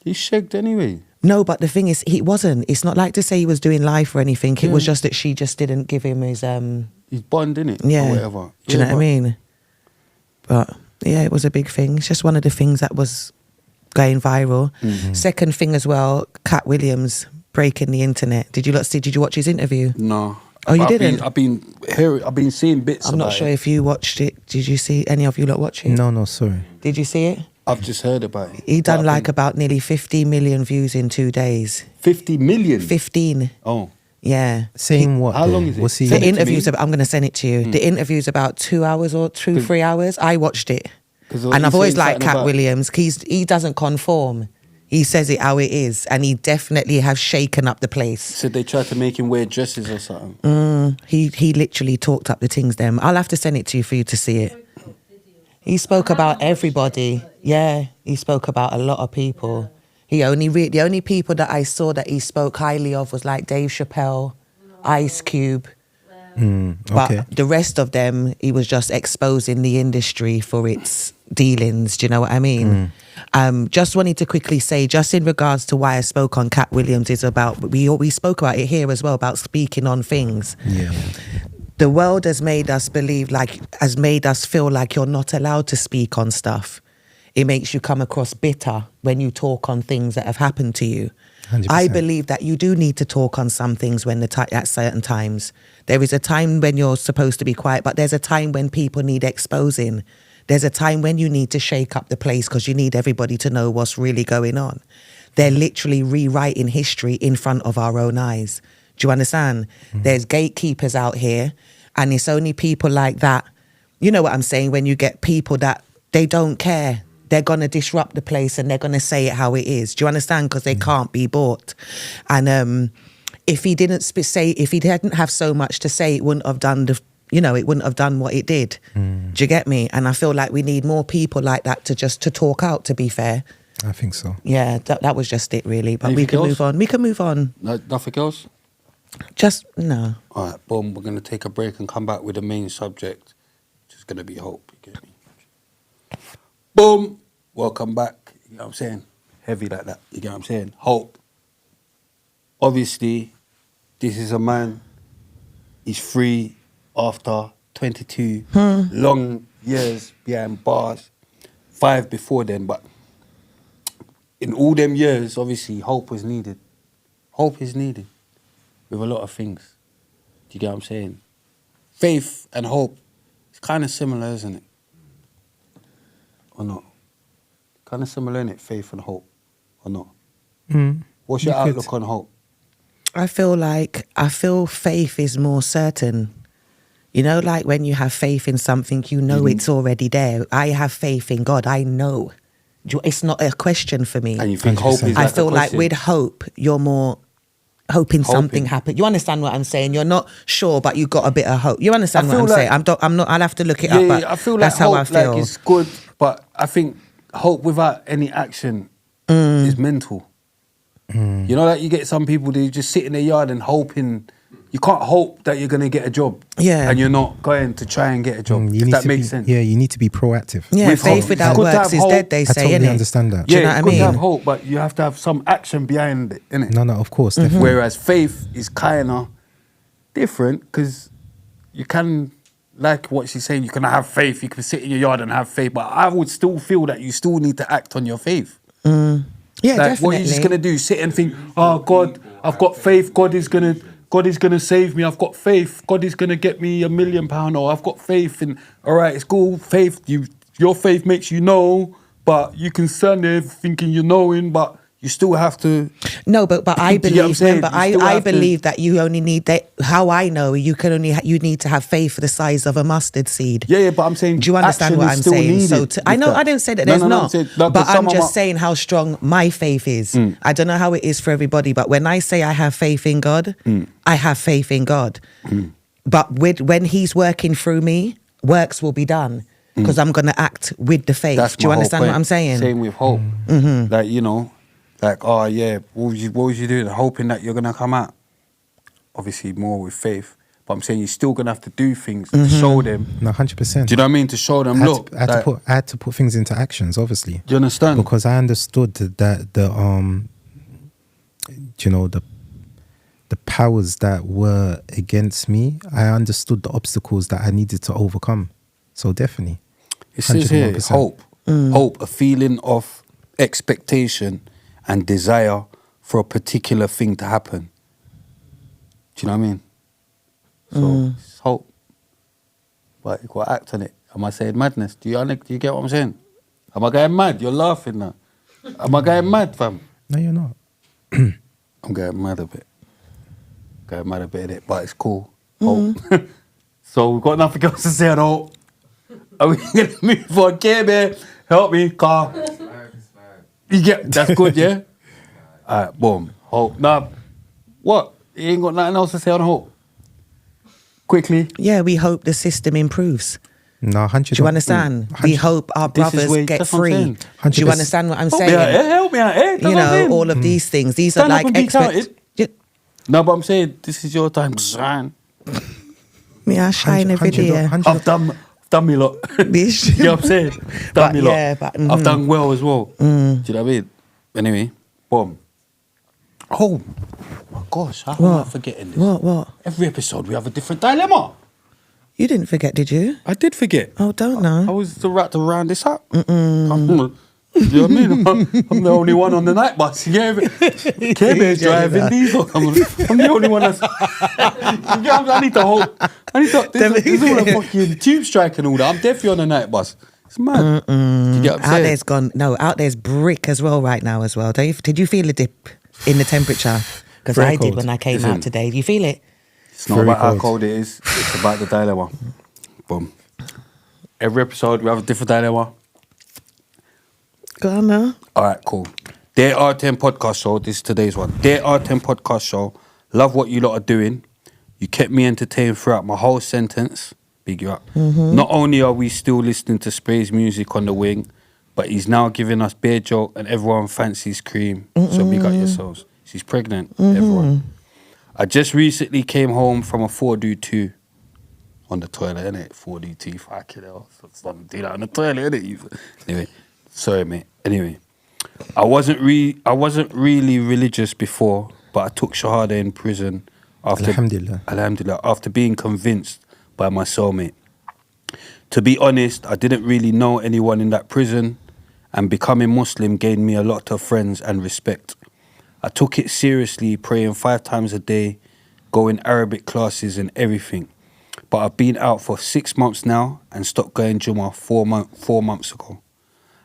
[SPEAKER 1] He's shagged anyway.
[SPEAKER 2] No, but the thing is, he wasn't. It's not like to say he was doing life or anything. It was just that she just didn't give him his,
[SPEAKER 1] He's Bond, innit?
[SPEAKER 2] yeah.
[SPEAKER 1] Or whatever.
[SPEAKER 2] Do you know
[SPEAKER 1] Yeah,
[SPEAKER 2] what I mean? But yeah, it was a big thing. It's just one of the things that was going viral. Second thing as well, Cat Williams breaking the internet. Did you watch his interview?
[SPEAKER 1] No.
[SPEAKER 2] Oh, you
[SPEAKER 1] But
[SPEAKER 2] didn't?
[SPEAKER 1] I've been seeing bits.
[SPEAKER 2] I'm not
[SPEAKER 1] about
[SPEAKER 2] sure
[SPEAKER 1] it.
[SPEAKER 2] if you watched it. Did you see any of you lot watch it?
[SPEAKER 3] No, sorry.
[SPEAKER 2] Did you see it?
[SPEAKER 1] I've just heard about it.
[SPEAKER 2] He done
[SPEAKER 1] But I've
[SPEAKER 2] like
[SPEAKER 1] been-
[SPEAKER 2] about nearly 50 million views in 2 days.
[SPEAKER 1] 50 million.
[SPEAKER 2] 15.
[SPEAKER 1] Oh.
[SPEAKER 2] Yeah.
[SPEAKER 3] Saying what?
[SPEAKER 1] How
[SPEAKER 3] though?
[SPEAKER 1] long is it?
[SPEAKER 3] What's he?
[SPEAKER 1] Send
[SPEAKER 2] The
[SPEAKER 1] it to
[SPEAKER 2] interview's
[SPEAKER 1] me.
[SPEAKER 2] about, I'm going to send it to you. The interview's about 2 hours or 3 hours. I watched it.
[SPEAKER 1] 'Cause
[SPEAKER 2] And
[SPEAKER 1] he's
[SPEAKER 2] I've always
[SPEAKER 1] saying
[SPEAKER 2] liked
[SPEAKER 1] something
[SPEAKER 2] Cat
[SPEAKER 1] about-
[SPEAKER 2] Williams. He doesn't conform. He says it how it is. And he definitely has shaken up the place.
[SPEAKER 1] Said they tried to make him wear dresses or something.
[SPEAKER 2] He literally talked up the things them. I'll have to send it to you for you to see it. He spoke about everybody. Yeah, he spoke about a lot of people. The only people that I saw that he spoke highly of was like Dave Chappelle, Ice Cube. But
[SPEAKER 3] Okay.
[SPEAKER 2] the rest of them, he was just exposing the industry for its dealings. Do you know what I mean? Just wanted to quickly say, just in regards to why I spoke on Cat Williams, is about, we spoke about it here as well, about speaking on things.
[SPEAKER 3] Yeah.
[SPEAKER 2] The world has made us believe, has made us feel like you're not allowed to speak on stuff. It makes you come across bitter when you talk on things that have happened to you.
[SPEAKER 3] 100%.
[SPEAKER 2] I believe that you do need to talk on some things at certain times. There is a time when you're supposed to be quiet, but there's a time when people need exposing. There's a time when you need to shake up the place because you need everybody to know what's really going on. They're literally rewriting history in front of our own eyes. Do you understand? There's gatekeepers out here, and it's only people like that. You know what I'm saying? When you get people that they don't care, they're going to disrupt the place and they're going to say it how it is. Do you understand? Because they can't be bought. And if he hadn't have so much to say, it wouldn't have done it wouldn't have done what it did. Do you get me? And I feel like we need more people like that to talk out, to be fair.
[SPEAKER 3] I think so.
[SPEAKER 2] Yeah, that was just it really. But
[SPEAKER 1] Anything
[SPEAKER 2] we can
[SPEAKER 1] else?
[SPEAKER 2] move on. We can move on.
[SPEAKER 1] No, nothing else?
[SPEAKER 2] Just, no.
[SPEAKER 1] All right, boom, we're going to take a break and come back with the main subject, which is going to be hope. You get me? Boom! Welcome back. You know what I'm saying? Heavy like that. You get what I'm saying? Hope. Obviously, this is a man, he's free after 22 long years behind bars, 5 before then, but in all them years, obviously, hope was needed. Hope is needed with a lot of things. Do you get what I'm saying? Faith and hope, it's kind of similar, isn't it? Or not? Kind of similar, isn't it? Faith and hope, or not? What's your outlook on hope?
[SPEAKER 2] I feel faith is more certain. You know, like when you have faith in something, you know it's already there. I have faith in God. I know. It's not a question for me.
[SPEAKER 1] And you think hope is
[SPEAKER 2] I
[SPEAKER 1] like
[SPEAKER 2] feel
[SPEAKER 1] a
[SPEAKER 2] like
[SPEAKER 1] question?
[SPEAKER 2] with hope, you're more hoping something happens. You understand what I'm saying? You're not sure, but you got a bit of hope. You understand what I'm saying? I'm not. I'll have to look it up. But
[SPEAKER 1] I feel like
[SPEAKER 2] that's
[SPEAKER 1] hope,
[SPEAKER 2] how I feel.
[SPEAKER 1] like it's good, but I think hope without any action is mental. You know, like you get some people, they just sit in their yard and hoping. You can't hope that you're going to get a job.
[SPEAKER 2] Yeah.
[SPEAKER 1] And you're not going to try and get a job. If that makes sense.
[SPEAKER 3] Yeah, you need to be proactive.
[SPEAKER 2] Yeah,
[SPEAKER 1] With
[SPEAKER 2] faith
[SPEAKER 1] hope.
[SPEAKER 2] without
[SPEAKER 1] It's good to
[SPEAKER 2] works
[SPEAKER 1] have
[SPEAKER 2] is
[SPEAKER 1] hope.
[SPEAKER 2] dead, they
[SPEAKER 3] I
[SPEAKER 2] say,
[SPEAKER 3] totally
[SPEAKER 2] innit?
[SPEAKER 3] understand that.
[SPEAKER 2] Do you know
[SPEAKER 1] Yeah,
[SPEAKER 2] what I
[SPEAKER 1] it's good
[SPEAKER 2] mean?
[SPEAKER 1] to have hope, but you have to have some action behind it, innit?
[SPEAKER 3] No, of course, definitely.
[SPEAKER 1] Whereas faith is kind of different because you can, like what she's saying, you can have faith, you can sit in your yard and have faith, but I would still feel that you still need to act on your faith.
[SPEAKER 2] Yeah,
[SPEAKER 1] Like,
[SPEAKER 2] definitely.
[SPEAKER 1] what are you just gonna do? Sit and think, oh God, I've got faith. God is gonna save me. I've got faith. God is gonna get me £1 million, or I've got faith. And all right, it's cool. Faith, your faith makes you know, but you can stand there thinking you're knowing, but you still have to.
[SPEAKER 2] No, but I
[SPEAKER 1] Do you get what I'm
[SPEAKER 2] believe.
[SPEAKER 1] saying?
[SPEAKER 2] Remember,
[SPEAKER 1] You still
[SPEAKER 2] I
[SPEAKER 1] have to-
[SPEAKER 2] believe that you only need that. How I know you need to have faith the size of a mustard seed.
[SPEAKER 1] Yeah, but I'm saying.
[SPEAKER 2] Do you understand
[SPEAKER 1] action
[SPEAKER 2] what
[SPEAKER 1] is
[SPEAKER 2] I'm
[SPEAKER 1] still
[SPEAKER 2] saying?
[SPEAKER 1] needed
[SPEAKER 2] So
[SPEAKER 1] with
[SPEAKER 2] I know
[SPEAKER 1] that.
[SPEAKER 2] I didn't say that
[SPEAKER 1] No,
[SPEAKER 2] there's
[SPEAKER 1] no,
[SPEAKER 2] not,
[SPEAKER 1] I'm saying- no,
[SPEAKER 2] but
[SPEAKER 1] 'cause
[SPEAKER 2] I'm
[SPEAKER 1] some of
[SPEAKER 2] just
[SPEAKER 1] my-
[SPEAKER 2] saying how strong my faith is. I don't know how it is for everybody, but when I say I have faith in God, I have faith in God. But when He's working through me, works will be done because I'm going to act with the faith.
[SPEAKER 1] That's
[SPEAKER 2] Do you
[SPEAKER 1] my whole
[SPEAKER 2] understand what
[SPEAKER 1] point.
[SPEAKER 2] I'm saying?
[SPEAKER 1] Same with hope. Like, you know, like, oh yeah, what was you doing? Hoping that you're gonna come out. Obviously more with faith. But I'm saying you're still gonna have to do things to show them.
[SPEAKER 3] No, 100%.
[SPEAKER 1] Do you know what I mean? To show them, look.
[SPEAKER 3] I had to put things into actions, obviously.
[SPEAKER 1] Do you understand?
[SPEAKER 3] Because I understood that the powers that were against me, I understood the obstacles that I needed to overcome. So definitely.
[SPEAKER 1] It says here,
[SPEAKER 3] 101%.
[SPEAKER 1] hope. Hope, a feeling of expectation and desire for a particular thing to happen. Do you know what I mean? So it's hope. But you got to act on it. Am I saying madness? Do you get what I'm saying? Am I going mad? You're laughing now. Am I going mad, fam?
[SPEAKER 3] No, you're not.
[SPEAKER 1] I'm going mad a bit. Going mad a bit in it, but it's cool. Hope. So we've got nothing else to say on hope. Are we going to move on? Care, help me, car. You get, that's good, yeah? Alright, boom. Hope. Now, what? You ain't got nothing else to say on hope? Quickly.
[SPEAKER 2] Yeah, we hope the system improves.
[SPEAKER 3] No, 100.
[SPEAKER 2] Do you understand? We hope our
[SPEAKER 1] This is
[SPEAKER 2] brothers
[SPEAKER 1] where-
[SPEAKER 2] get
[SPEAKER 1] that's what I'm
[SPEAKER 2] free.
[SPEAKER 1] saying.
[SPEAKER 2] Do you
[SPEAKER 3] 100%.
[SPEAKER 2] understand what I'm
[SPEAKER 1] Help me out,
[SPEAKER 2] saying?
[SPEAKER 1] help me out, that's
[SPEAKER 2] You
[SPEAKER 1] what I'm saying.
[SPEAKER 2] know, all of these things. These
[SPEAKER 1] Stand
[SPEAKER 2] are
[SPEAKER 1] up
[SPEAKER 2] like
[SPEAKER 1] and be counted.
[SPEAKER 2] Yeah,
[SPEAKER 1] No, but I'm saying, this is your time to shine.
[SPEAKER 2] me, I shine every
[SPEAKER 3] 100
[SPEAKER 2] day.
[SPEAKER 1] I've done done me a lot.
[SPEAKER 2] This-
[SPEAKER 1] You know what I'm saying?
[SPEAKER 2] But
[SPEAKER 1] Done me a lot.
[SPEAKER 2] yeah, but,
[SPEAKER 1] I've done well as well. Do you know what I mean? Anyway, boom. Oh my gosh, how am I
[SPEAKER 2] What?
[SPEAKER 1] forgetting this?
[SPEAKER 2] What?
[SPEAKER 1] Every episode we have a different dilemma.
[SPEAKER 2] You didn't forget, did you?
[SPEAKER 1] I did forget.
[SPEAKER 2] Oh, don't
[SPEAKER 1] I
[SPEAKER 2] know.
[SPEAKER 1] was about to round this up. Do you know what I mean? I'm the only one on the night bus. Yeah, Care Bear's driving diesel. I'm the only one that's. I need to hold. There's all a fucking tube strike and all that. I'm definitely on the night bus. It's mad. You get what I'm saying?
[SPEAKER 2] Out there's brick as well right now as well. Did you feel a dip in the temperature? Because
[SPEAKER 3] Very
[SPEAKER 2] I did
[SPEAKER 3] cold.
[SPEAKER 2] when I came
[SPEAKER 1] Listen.
[SPEAKER 2] out today. Do you feel it?
[SPEAKER 1] It's not
[SPEAKER 3] Very
[SPEAKER 1] about how
[SPEAKER 3] cold.
[SPEAKER 1] cold it is. It's about the dilemma. Boom. Every episode we have a different dilemma.
[SPEAKER 2] Go on now.
[SPEAKER 1] All right, cool. Dear RTM podcast show, this is today's one. Dear RTM podcast show, love what you lot are doing. You kept me entertained throughout my whole sentence. Big you up. Not only are we still listening to Spray's music on the wing, but he's now giving us beer joke and everyone fancies cream. So big up yourselves. She's pregnant, everyone. I just recently came home from a 4-2 on the toilet, innit? 4-2, fucking hell. So do that on the toilet, innit? Anyway, sorry, mate. Anyway, I wasn't really religious before, but I took Shahada in prison after Alhamdulillah, after being convinced by my cellmate. To be honest, I didn't really know anyone in that prison, and becoming Muslim gained me a lot of friends and respect. I took it seriously, praying 5 times a day, going Arabic classes and everything. But I've been out for 6 months now and stopped going Jummah 4 months ago.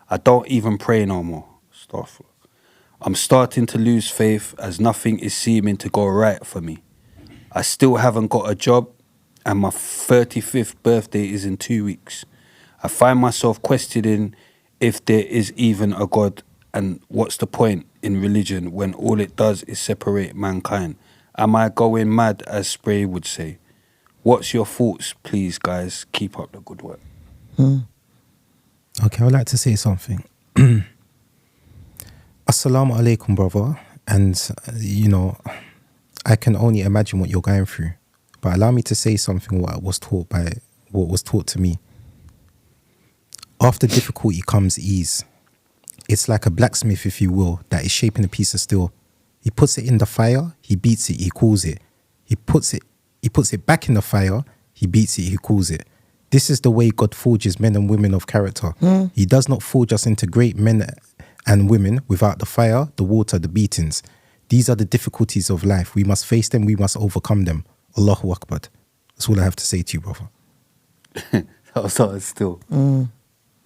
[SPEAKER 1] I don't even pray no more. Stuff. I'm starting to lose faith as nothing is seeming to go right for me. I still haven't got a job and my 35th birthday is in 2 weeks. I find myself questioning if there is even a God and what's the point in religion when all it does is separate mankind. Am I going mad, as Spray would say? What's your thoughts, please, guys? Keep up the good work.
[SPEAKER 3] Okay, I'd like to say something. Assalamu alaikum, brother. And, I can only imagine what you're going through. But allow me to say something what was taught to me. After difficulty comes ease. It's like a blacksmith, if you will, that is shaping a piece of steel. He puts it in the fire, he beats it, he cools it. He puts it back in the fire, he beats it, he cools it. This is the way God forges men and women of character. He does not forge us into great men and women without the fire, the water, the beatings. These are the difficulties of life. We must face them, we must overcome them. Allahu Akbar. That's all I have to say to you, brother.
[SPEAKER 1] That was still.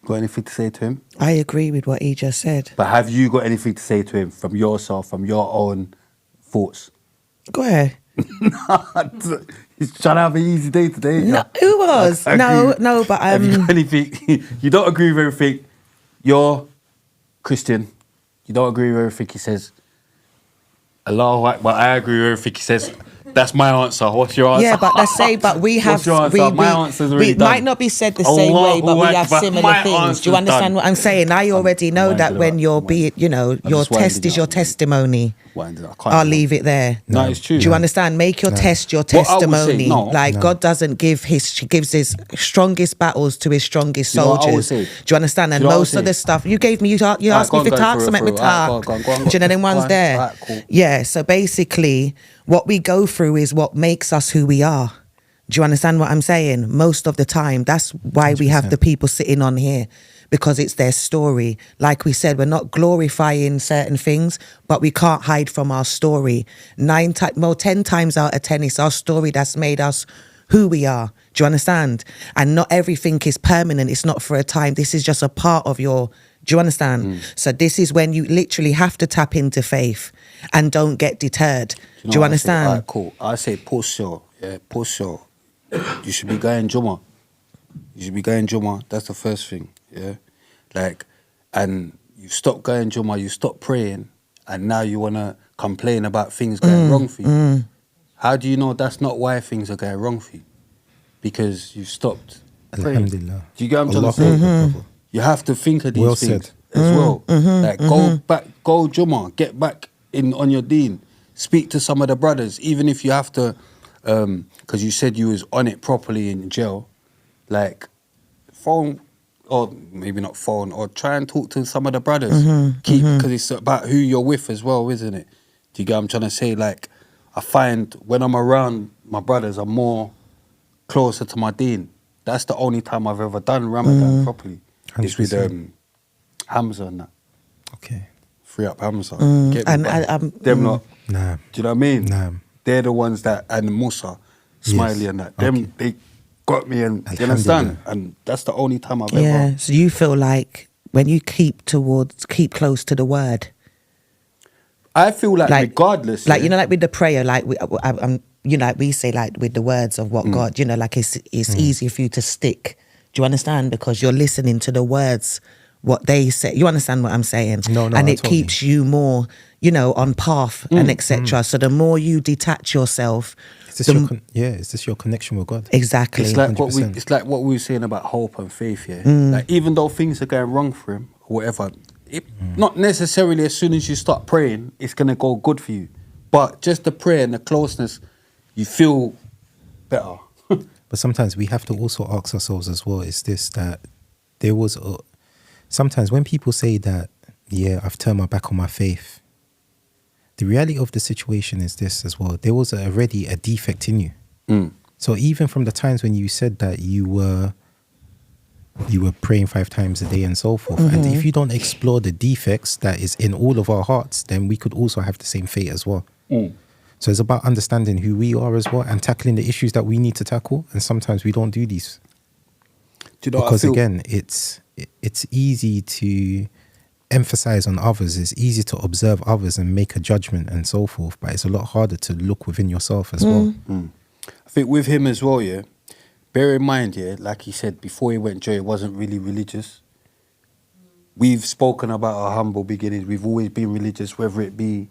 [SPEAKER 1] Got anything to say to him?
[SPEAKER 2] I agree with what he just said.
[SPEAKER 1] But have you got anything to say to him from yourself, from your own thoughts?
[SPEAKER 2] Go ahead.
[SPEAKER 1] He's trying to have an easy day today.
[SPEAKER 2] No, who was?
[SPEAKER 1] I
[SPEAKER 2] No,
[SPEAKER 1] agree.
[SPEAKER 2] no, but
[SPEAKER 1] Have you got anything? You don't agree with everything. You're Christian. You don't agree with everything he says. Allahu Akbar. I agree with everything he says. That's my answer. What's your answer?
[SPEAKER 2] yeah, but let's say, but we have,
[SPEAKER 1] What's your answer? My answer's already
[SPEAKER 2] we
[SPEAKER 1] done.
[SPEAKER 2] might not be said the same way, but we
[SPEAKER 1] Allahu
[SPEAKER 2] have
[SPEAKER 1] Akbar.
[SPEAKER 2] similar
[SPEAKER 1] My
[SPEAKER 2] things. Do you
[SPEAKER 1] answer's
[SPEAKER 2] understand
[SPEAKER 1] done.
[SPEAKER 2] what I'm saying? I already know
[SPEAKER 1] I'm
[SPEAKER 2] that
[SPEAKER 1] winding
[SPEAKER 2] when
[SPEAKER 1] up.
[SPEAKER 2] you're
[SPEAKER 1] I'm
[SPEAKER 2] being, your
[SPEAKER 1] just
[SPEAKER 2] test
[SPEAKER 1] winding
[SPEAKER 2] is your
[SPEAKER 1] up.
[SPEAKER 2] testimony.
[SPEAKER 1] Winding up. I can't
[SPEAKER 2] I'll
[SPEAKER 1] anymore.
[SPEAKER 2] leave it there.
[SPEAKER 1] No, it's true.
[SPEAKER 2] Do you understand? Make your test your
[SPEAKER 1] What I would say,
[SPEAKER 2] testimony.
[SPEAKER 1] no.
[SPEAKER 2] Like God doesn't give he gives his strongest battles to his strongest
[SPEAKER 1] Do you know what I would
[SPEAKER 2] soldiers.
[SPEAKER 1] say?
[SPEAKER 2] Do you understand? And
[SPEAKER 1] Do you know what I
[SPEAKER 2] most
[SPEAKER 1] would
[SPEAKER 2] of the
[SPEAKER 1] say?
[SPEAKER 2] stuff you gave me, you asked me
[SPEAKER 1] go
[SPEAKER 2] if
[SPEAKER 1] on,
[SPEAKER 2] you
[SPEAKER 1] go
[SPEAKER 2] talk,
[SPEAKER 1] for it,
[SPEAKER 2] so let me
[SPEAKER 1] for it. Alright,
[SPEAKER 2] talk.
[SPEAKER 1] go on, go on.
[SPEAKER 2] Do you know them ones
[SPEAKER 1] Go on.
[SPEAKER 2] there?
[SPEAKER 1] Alright, cool.
[SPEAKER 2] Yeah. So basically, what we go through is what makes us who we are. Do you understand what I'm saying? Most of the time, that's why we have
[SPEAKER 3] 100%.
[SPEAKER 2] the people sitting on here, because it's their story. Like we said, we're not glorifying certain things, but we can't hide from our story. 10 times out of 10, it's our story that's made us who we are. Do you understand? And not everything is permanent. It's not for a time. This is just a part of your... Do you understand? So this is when you literally have to tap into faith and don't get deterred. Do you
[SPEAKER 1] what I say?
[SPEAKER 2] understand?
[SPEAKER 1] Alright, cool. I say push your. You should be going Jummah. You should be going Jummah. That's the first thing. Yeah, and you stop going Jummah. You stop praying, and now you wanna complain about things going wrong for you. How do you know that's not why things are going wrong for you? Because you've stopped praying.
[SPEAKER 3] Alhamdulillah.
[SPEAKER 1] Do you get what I'm
[SPEAKER 3] Allahu
[SPEAKER 1] trying to say?
[SPEAKER 3] Akbar, brother.
[SPEAKER 1] You have to think of these
[SPEAKER 3] Well
[SPEAKER 1] things
[SPEAKER 3] said.
[SPEAKER 1] as well. Go back, go Jummah, get back in on your deen. Speak to some of the brothers, even if you have to, because you said you was on it properly in jail. phone, or maybe not phone, or try and talk to some of the brothers. Because it's about who you're with as well, isn't it? Do you get what I'm trying to say? Like, I find when I'm around my brothers, I'm more closer to my deen. That's the only time I've ever done Ramadan properly. Is with
[SPEAKER 3] 100%.
[SPEAKER 1] Hamza and that.
[SPEAKER 3] Okay.
[SPEAKER 1] Free up Hamza. Get me,
[SPEAKER 2] And
[SPEAKER 1] but them lot.
[SPEAKER 3] Nah.
[SPEAKER 1] Do you know what I mean?
[SPEAKER 3] Nah.
[SPEAKER 1] They're the ones that, and Musa, Smiley
[SPEAKER 3] Yes.
[SPEAKER 1] and that. Them,
[SPEAKER 3] Okay.
[SPEAKER 1] they got me, and you
[SPEAKER 3] Alhamdulillah.
[SPEAKER 1] understand? And that's the only time I've
[SPEAKER 2] Yeah.
[SPEAKER 1] ever.
[SPEAKER 2] So you feel like when you keep close to the word,
[SPEAKER 1] I feel like,
[SPEAKER 2] like
[SPEAKER 1] regardless.
[SPEAKER 2] like
[SPEAKER 1] yeah,
[SPEAKER 2] you know, like with the prayer, like you know, like we say, like with the words of what God, you know, like it's easier for you to stick. Do you understand? Because you're listening to the words, what they say. You understand what I'm saying?
[SPEAKER 3] No,
[SPEAKER 2] and
[SPEAKER 3] I
[SPEAKER 2] it
[SPEAKER 3] totally.
[SPEAKER 2] keeps you more, you know, on path and etc. So the more you detach yourself,
[SPEAKER 3] Is this
[SPEAKER 2] the
[SPEAKER 3] is this your connection with God?
[SPEAKER 2] exactly.
[SPEAKER 1] It's like what we.
[SPEAKER 3] 100%.
[SPEAKER 1] It's like what we were saying about hope and faith. Yeah, like even though things are going wrong for him or whatever, not necessarily as soon as you start praying, it's gonna go good for you. But just the prayer and the closeness, you feel better.
[SPEAKER 3] But sometimes we have to also ask ourselves as well, is this that there was sometimes when people say that, yeah, I've turned my back on my faith, the reality of the situation is this as well. There was already a defect in you. So even from the times when you said that you were praying 5 times a day and so forth, and if you don't explore the defects that is in all of our hearts, then we could also have the same fate as well. So it's about understanding who we are as well and tackling the issues that we need to tackle. And sometimes we don't do these.
[SPEAKER 1] Do you know what I
[SPEAKER 3] Because
[SPEAKER 1] feel?
[SPEAKER 3] again, it's easy to emphasize on others. It's easy to observe others and make a judgment and so forth. But it's a lot harder to look within yourself as well.
[SPEAKER 1] I think with him as well, yeah. Bear in mind, yeah, like he said before he went jail, he wasn't really religious. We've spoken about our humble beginnings. We've always been religious, whether it be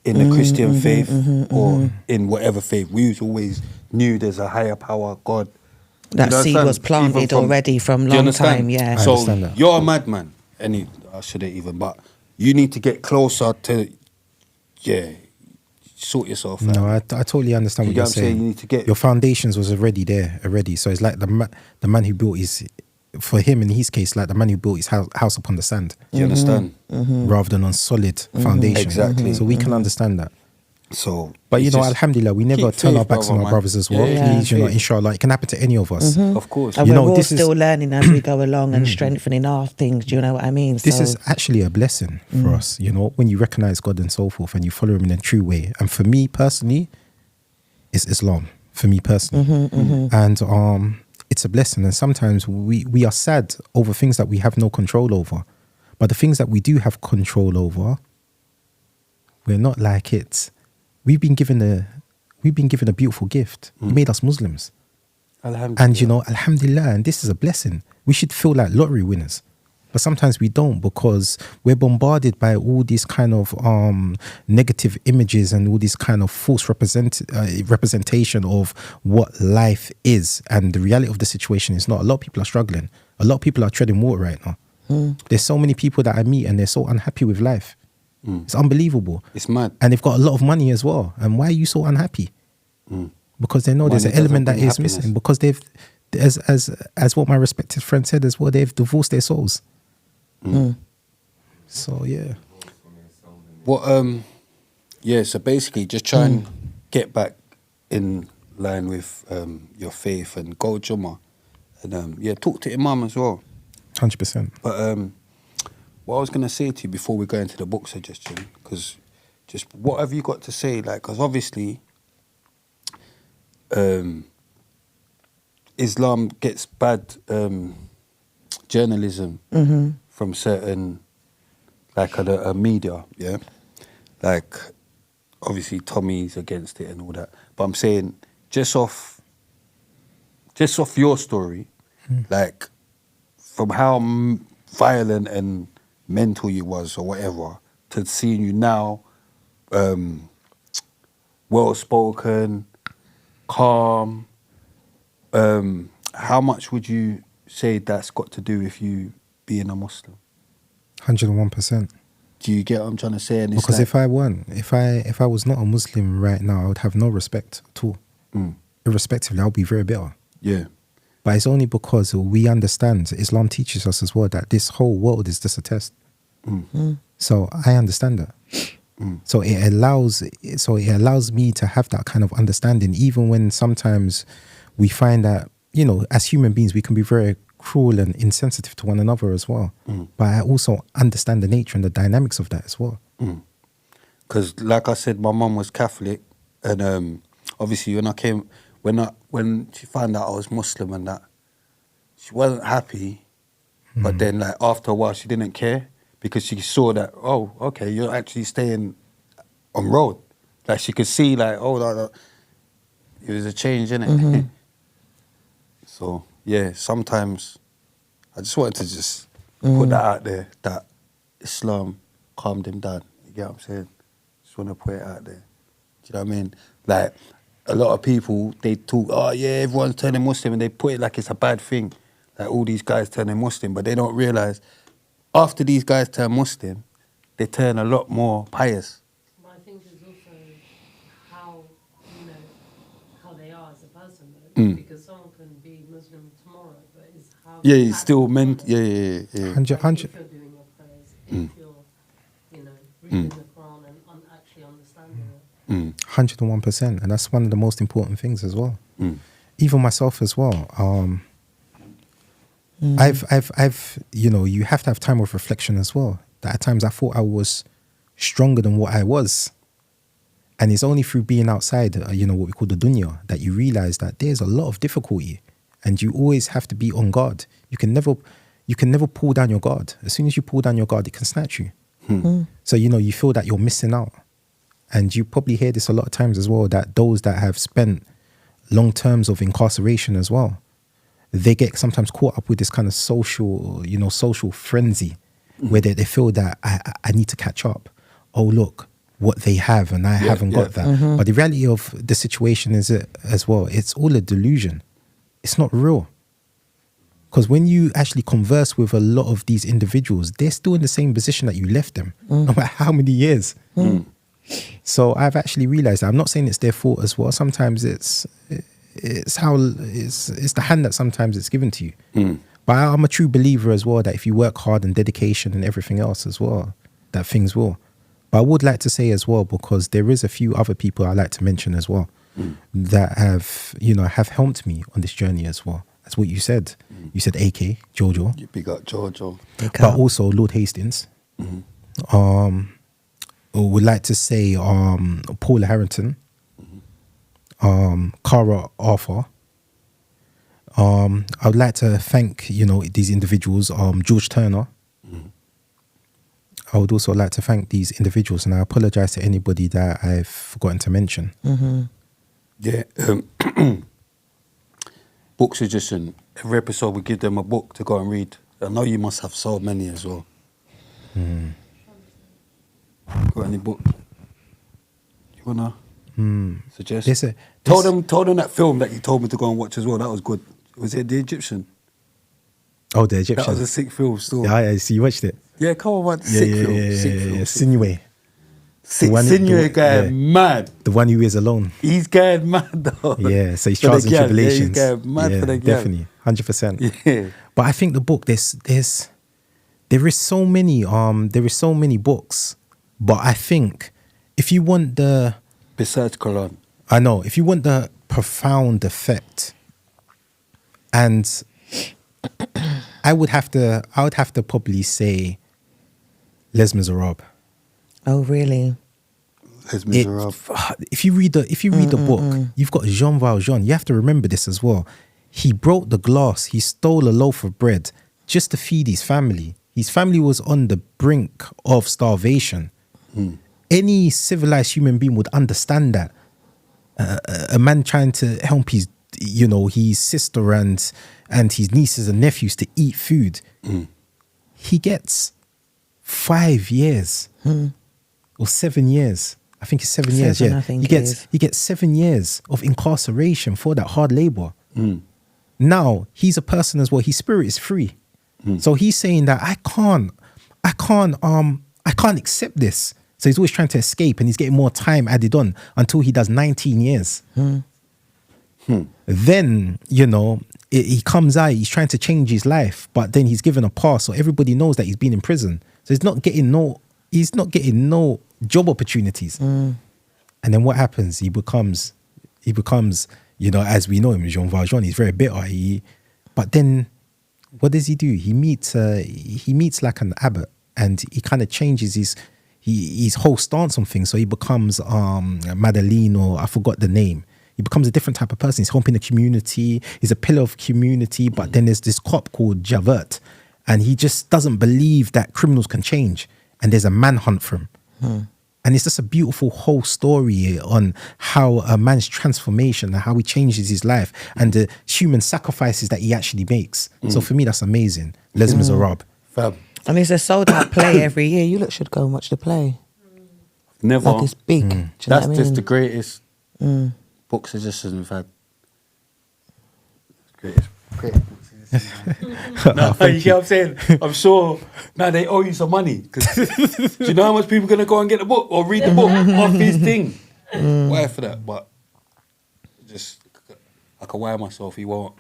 [SPEAKER 1] in the Christian faith or in whatever faith. We always knew there's a higher power, God.
[SPEAKER 2] That
[SPEAKER 1] You know,
[SPEAKER 2] seed
[SPEAKER 1] son,
[SPEAKER 2] was planted
[SPEAKER 1] even from-
[SPEAKER 2] already from
[SPEAKER 1] Do you
[SPEAKER 2] long
[SPEAKER 1] understand?
[SPEAKER 2] time. Yeah.
[SPEAKER 3] I
[SPEAKER 1] So
[SPEAKER 3] understand that.
[SPEAKER 1] you're a madman. I shouldn't even, but you need to get closer to, sort yourself out.
[SPEAKER 3] No, I totally understand
[SPEAKER 1] You
[SPEAKER 3] what
[SPEAKER 1] get
[SPEAKER 3] you're
[SPEAKER 1] what I'm saying?
[SPEAKER 3] saying.
[SPEAKER 1] You need to get-
[SPEAKER 3] Your foundations was already there already. So it's like the man who built for him in his case, like the man who built his house upon the sand.
[SPEAKER 1] Do you understand?
[SPEAKER 3] Rather than on solid foundation.
[SPEAKER 1] Exactly.
[SPEAKER 3] So we can understand that.
[SPEAKER 1] So,
[SPEAKER 3] But you
[SPEAKER 1] it's
[SPEAKER 3] know,
[SPEAKER 1] just
[SPEAKER 3] alhamdulillah, we never
[SPEAKER 1] keep
[SPEAKER 3] turn our
[SPEAKER 1] faith,
[SPEAKER 3] backs on
[SPEAKER 1] brother,
[SPEAKER 3] our
[SPEAKER 1] man.
[SPEAKER 3] brothers as well.
[SPEAKER 1] Yeah,
[SPEAKER 3] Please, you know,
[SPEAKER 1] faith.
[SPEAKER 3] inshallah, it can happen to any of us.
[SPEAKER 1] Of course.
[SPEAKER 2] And
[SPEAKER 3] You
[SPEAKER 2] we're
[SPEAKER 3] know,
[SPEAKER 2] all
[SPEAKER 3] this is-
[SPEAKER 2] still learning as we go along and strengthening our things. Do you know what I mean?
[SPEAKER 3] This
[SPEAKER 2] So-
[SPEAKER 3] is actually a blessing for us, you know, when you recognize God and so forth and you follow him in a true way. And for me personally, it's Islam. For me personally. And it's a blessing. And sometimes we are sad over things that we have no control over. But the things that we do have control over, we're not like it. We've been given a beautiful gift. He made us Muslims.
[SPEAKER 1] Alhamdulillah.
[SPEAKER 3] And you know, alhamdulillah, and this is a blessing. We should feel like lottery winners. But sometimes we don't, because we're bombarded by all these kind of negative images and all this kind of false representation of what life is. And the reality of the situation is not. A lot of people are struggling. A lot of people are treading water right now. There's so many people that I meet and they're so unhappy with life. It's unbelievable.
[SPEAKER 1] It's mad.
[SPEAKER 3] And they've got a lot of money as well. And why are you so unhappy? Because they know there's
[SPEAKER 1] Money
[SPEAKER 3] an element
[SPEAKER 1] doesn't
[SPEAKER 3] that
[SPEAKER 1] bring
[SPEAKER 3] is
[SPEAKER 1] happiness.
[SPEAKER 3] missing. Because they've, as what my respected friend said as well, they've divorced their souls. So yeah.
[SPEAKER 1] What? So basically, just try and get back in line with your faith and go Jummah, and talk to Imam as well.
[SPEAKER 3] 100%.
[SPEAKER 1] But what I was gonna say to you before we go into the book suggestion, because just what have you got to say? Like, because obviously, Islam gets bad journalism from certain, like a media, yeah. Like, obviously, Tommy's against it and all that. But I'm saying, just off your story, like, from how violent and mental you was or whatever, to seeing you now, well-spoken, calm, how much would you say that's got to do with you being a Muslim?
[SPEAKER 3] 101%.
[SPEAKER 1] Do you get what I'm trying to say? And it's
[SPEAKER 3] Because
[SPEAKER 1] like,
[SPEAKER 3] if I was not a Muslim right now, I would have no respect at all. Irrespectively, I'll be very bitter.
[SPEAKER 1] yeah.
[SPEAKER 3] But it's only because we understand, Islam teaches us as well that this whole world is just a test. So I understand that. So it allows me to have that kind of understanding, even when sometimes we find that, you know, as human beings, we can be very cruel and insensitive to one another as well. But I also understand the nature and the dynamics of that as well.
[SPEAKER 1] Because, like I said, my mum was Catholic, and obviously when she found out I was Muslim and that, she wasn't happy. But then, like, after a while, she didn't care because she saw that, oh, okay, you're actually staying on road. Like, she could see, like, oh, it was a change, innit? So, yeah, sometimes I just wanted to just put that out there, that Islam calmed him down. You get what I'm saying? Just want to put it out there. Do you know what I mean? Like, a lot of people, they talk, oh, yeah, everyone's turning Muslim, and they put it like it's a bad thing. Like, all these guys turning Muslim, but they don't realise after these guys turn Muslim, they turn a lot more pious.
[SPEAKER 5] But I think it's also how, you know, how they are as a person, though. Because someone can be Muslim tomorrow, but it's how...
[SPEAKER 1] Yeah,
[SPEAKER 5] you
[SPEAKER 1] he's
[SPEAKER 5] act
[SPEAKER 1] still
[SPEAKER 5] on
[SPEAKER 1] meant...
[SPEAKER 5] it.
[SPEAKER 1] Yeah.
[SPEAKER 5] Like, if you're doing your prayers, if you're, you know, reading the Quran and actually understanding it.
[SPEAKER 3] 101%. And that's one of the most important things as well. Even myself as well. I've, you know, you have to have time of reflection as well. That at times I thought I was stronger than what I was. And it's only through being outside, you know, what we call the dunya, that you realize that there's a lot of difficulty and you always have to be on guard. You can never pull down your guard. As soon as you pull down your guard, it can snatch you. So, you know, you feel that you're missing out. And you probably hear this a lot of times as well, that those that have spent long terms of incarceration as well, they get sometimes caught up with this kind of social frenzy where they feel that I need to catch up. Oh, look, what they have and I haven't got that. But the reality of the situation is as well, it's all a delusion. It's not real. Because when you actually converse with a lot of these individuals, they're still in the same position that you left them, no matter how many years. So I've actually realized that. I'm not saying it's their fault as well. Sometimes it's the hand that sometimes it's given to you. But I'm a true believer as well that if you work hard and dedication and everything else as well, that things will. But I would like to say as well, because there is a few other people I like to mention as well that have helped me on this journey as well. That's what you said. You said AK, Jojo.
[SPEAKER 1] You big up Jojo.
[SPEAKER 3] But also Lord Hastings. Would like to say Paula Harrington. Cara Arthur. I would like to thank, you know, these individuals, George Turner. I would also like to thank these individuals, and I apologize to anybody that I've forgotten to mention.
[SPEAKER 1] Yeah. Book suggestion. Every episode we give them a book to go and read. I know you must have so many as well. Got any book you wanna suggest? Told them that film that you told me to go and watch as well. That was good. Was it The Egyptian?
[SPEAKER 3] Oh, The Egyptian.
[SPEAKER 1] That was a sick film still.
[SPEAKER 3] Yeah, so you watched it.
[SPEAKER 1] Yeah, come on, man. Sick film.
[SPEAKER 3] Sinuhe.
[SPEAKER 1] Sinuhe guy, mad.
[SPEAKER 3] The one who is alone.
[SPEAKER 1] He's going mad though.
[SPEAKER 3] Yeah, so he's trials and tribulations.
[SPEAKER 1] Yeah, he's going mad for the girl.
[SPEAKER 3] Definitely, 100%.
[SPEAKER 1] Yeah.
[SPEAKER 3] But I think the book, there is so many books. But I think if you want
[SPEAKER 1] besides Quran,
[SPEAKER 3] I know, if you want the profound effect, and I would have to probably say Les Miserables.
[SPEAKER 2] Oh, really?
[SPEAKER 1] Les Miserables.
[SPEAKER 3] If you read the book, you've got Jean Valjean. You have to remember this as well. He broke the glass. He stole a loaf of bread just to feed his family. His family was on the brink of starvation. Any civilized human being would understand that. A man trying to help his sister and his nieces and nephews to eat food. He gets 5 years or 7 years. I think it's 7 years. Yeah, he gets 7 years of incarceration for that hard labor. Now he's a person as well. His spirit is free, so he's saying that I can't accept this. So he's always trying to escape, and he's getting more time added on until he does 19 years. Then, he comes out, he's trying to change his life, but then he's given a pass, so everybody knows that he's been in prison. So he's not getting no job opportunities. And then what happens? He becomes, you know, as we know him, Jean Valjean. He's very bitter. But then, what does he do? He meets like an abbot, and he kind of changes his whole stance on things. So he becomes Madeleine, or I forgot the name. He becomes a different type of person. He's helping the community. He's a pillar of community. But then there's this cop called Javert, and he just doesn't believe that criminals can change. And there's a manhunt for him. And it's just a beautiful whole story on how a man's transformation and how he changes his life and the human sacrifices that he actually makes. So for me, that's amazing. Les Miserables.
[SPEAKER 1] Fab.
[SPEAKER 2] And it's a sold out play every year. You lot should go and watch the play.
[SPEAKER 1] Never.
[SPEAKER 2] Like it's big. Do you know
[SPEAKER 1] That's
[SPEAKER 2] what I
[SPEAKER 1] just
[SPEAKER 2] mean?
[SPEAKER 1] the greatest book suggestions we've had. Greatest book suggestions. No, you get what I'm saying? I'm sure now they owe you some money. 'Cause do you know how much people are going to go and get the book or read the book off his thing? Why for that? But just, I can wire myself, he won't.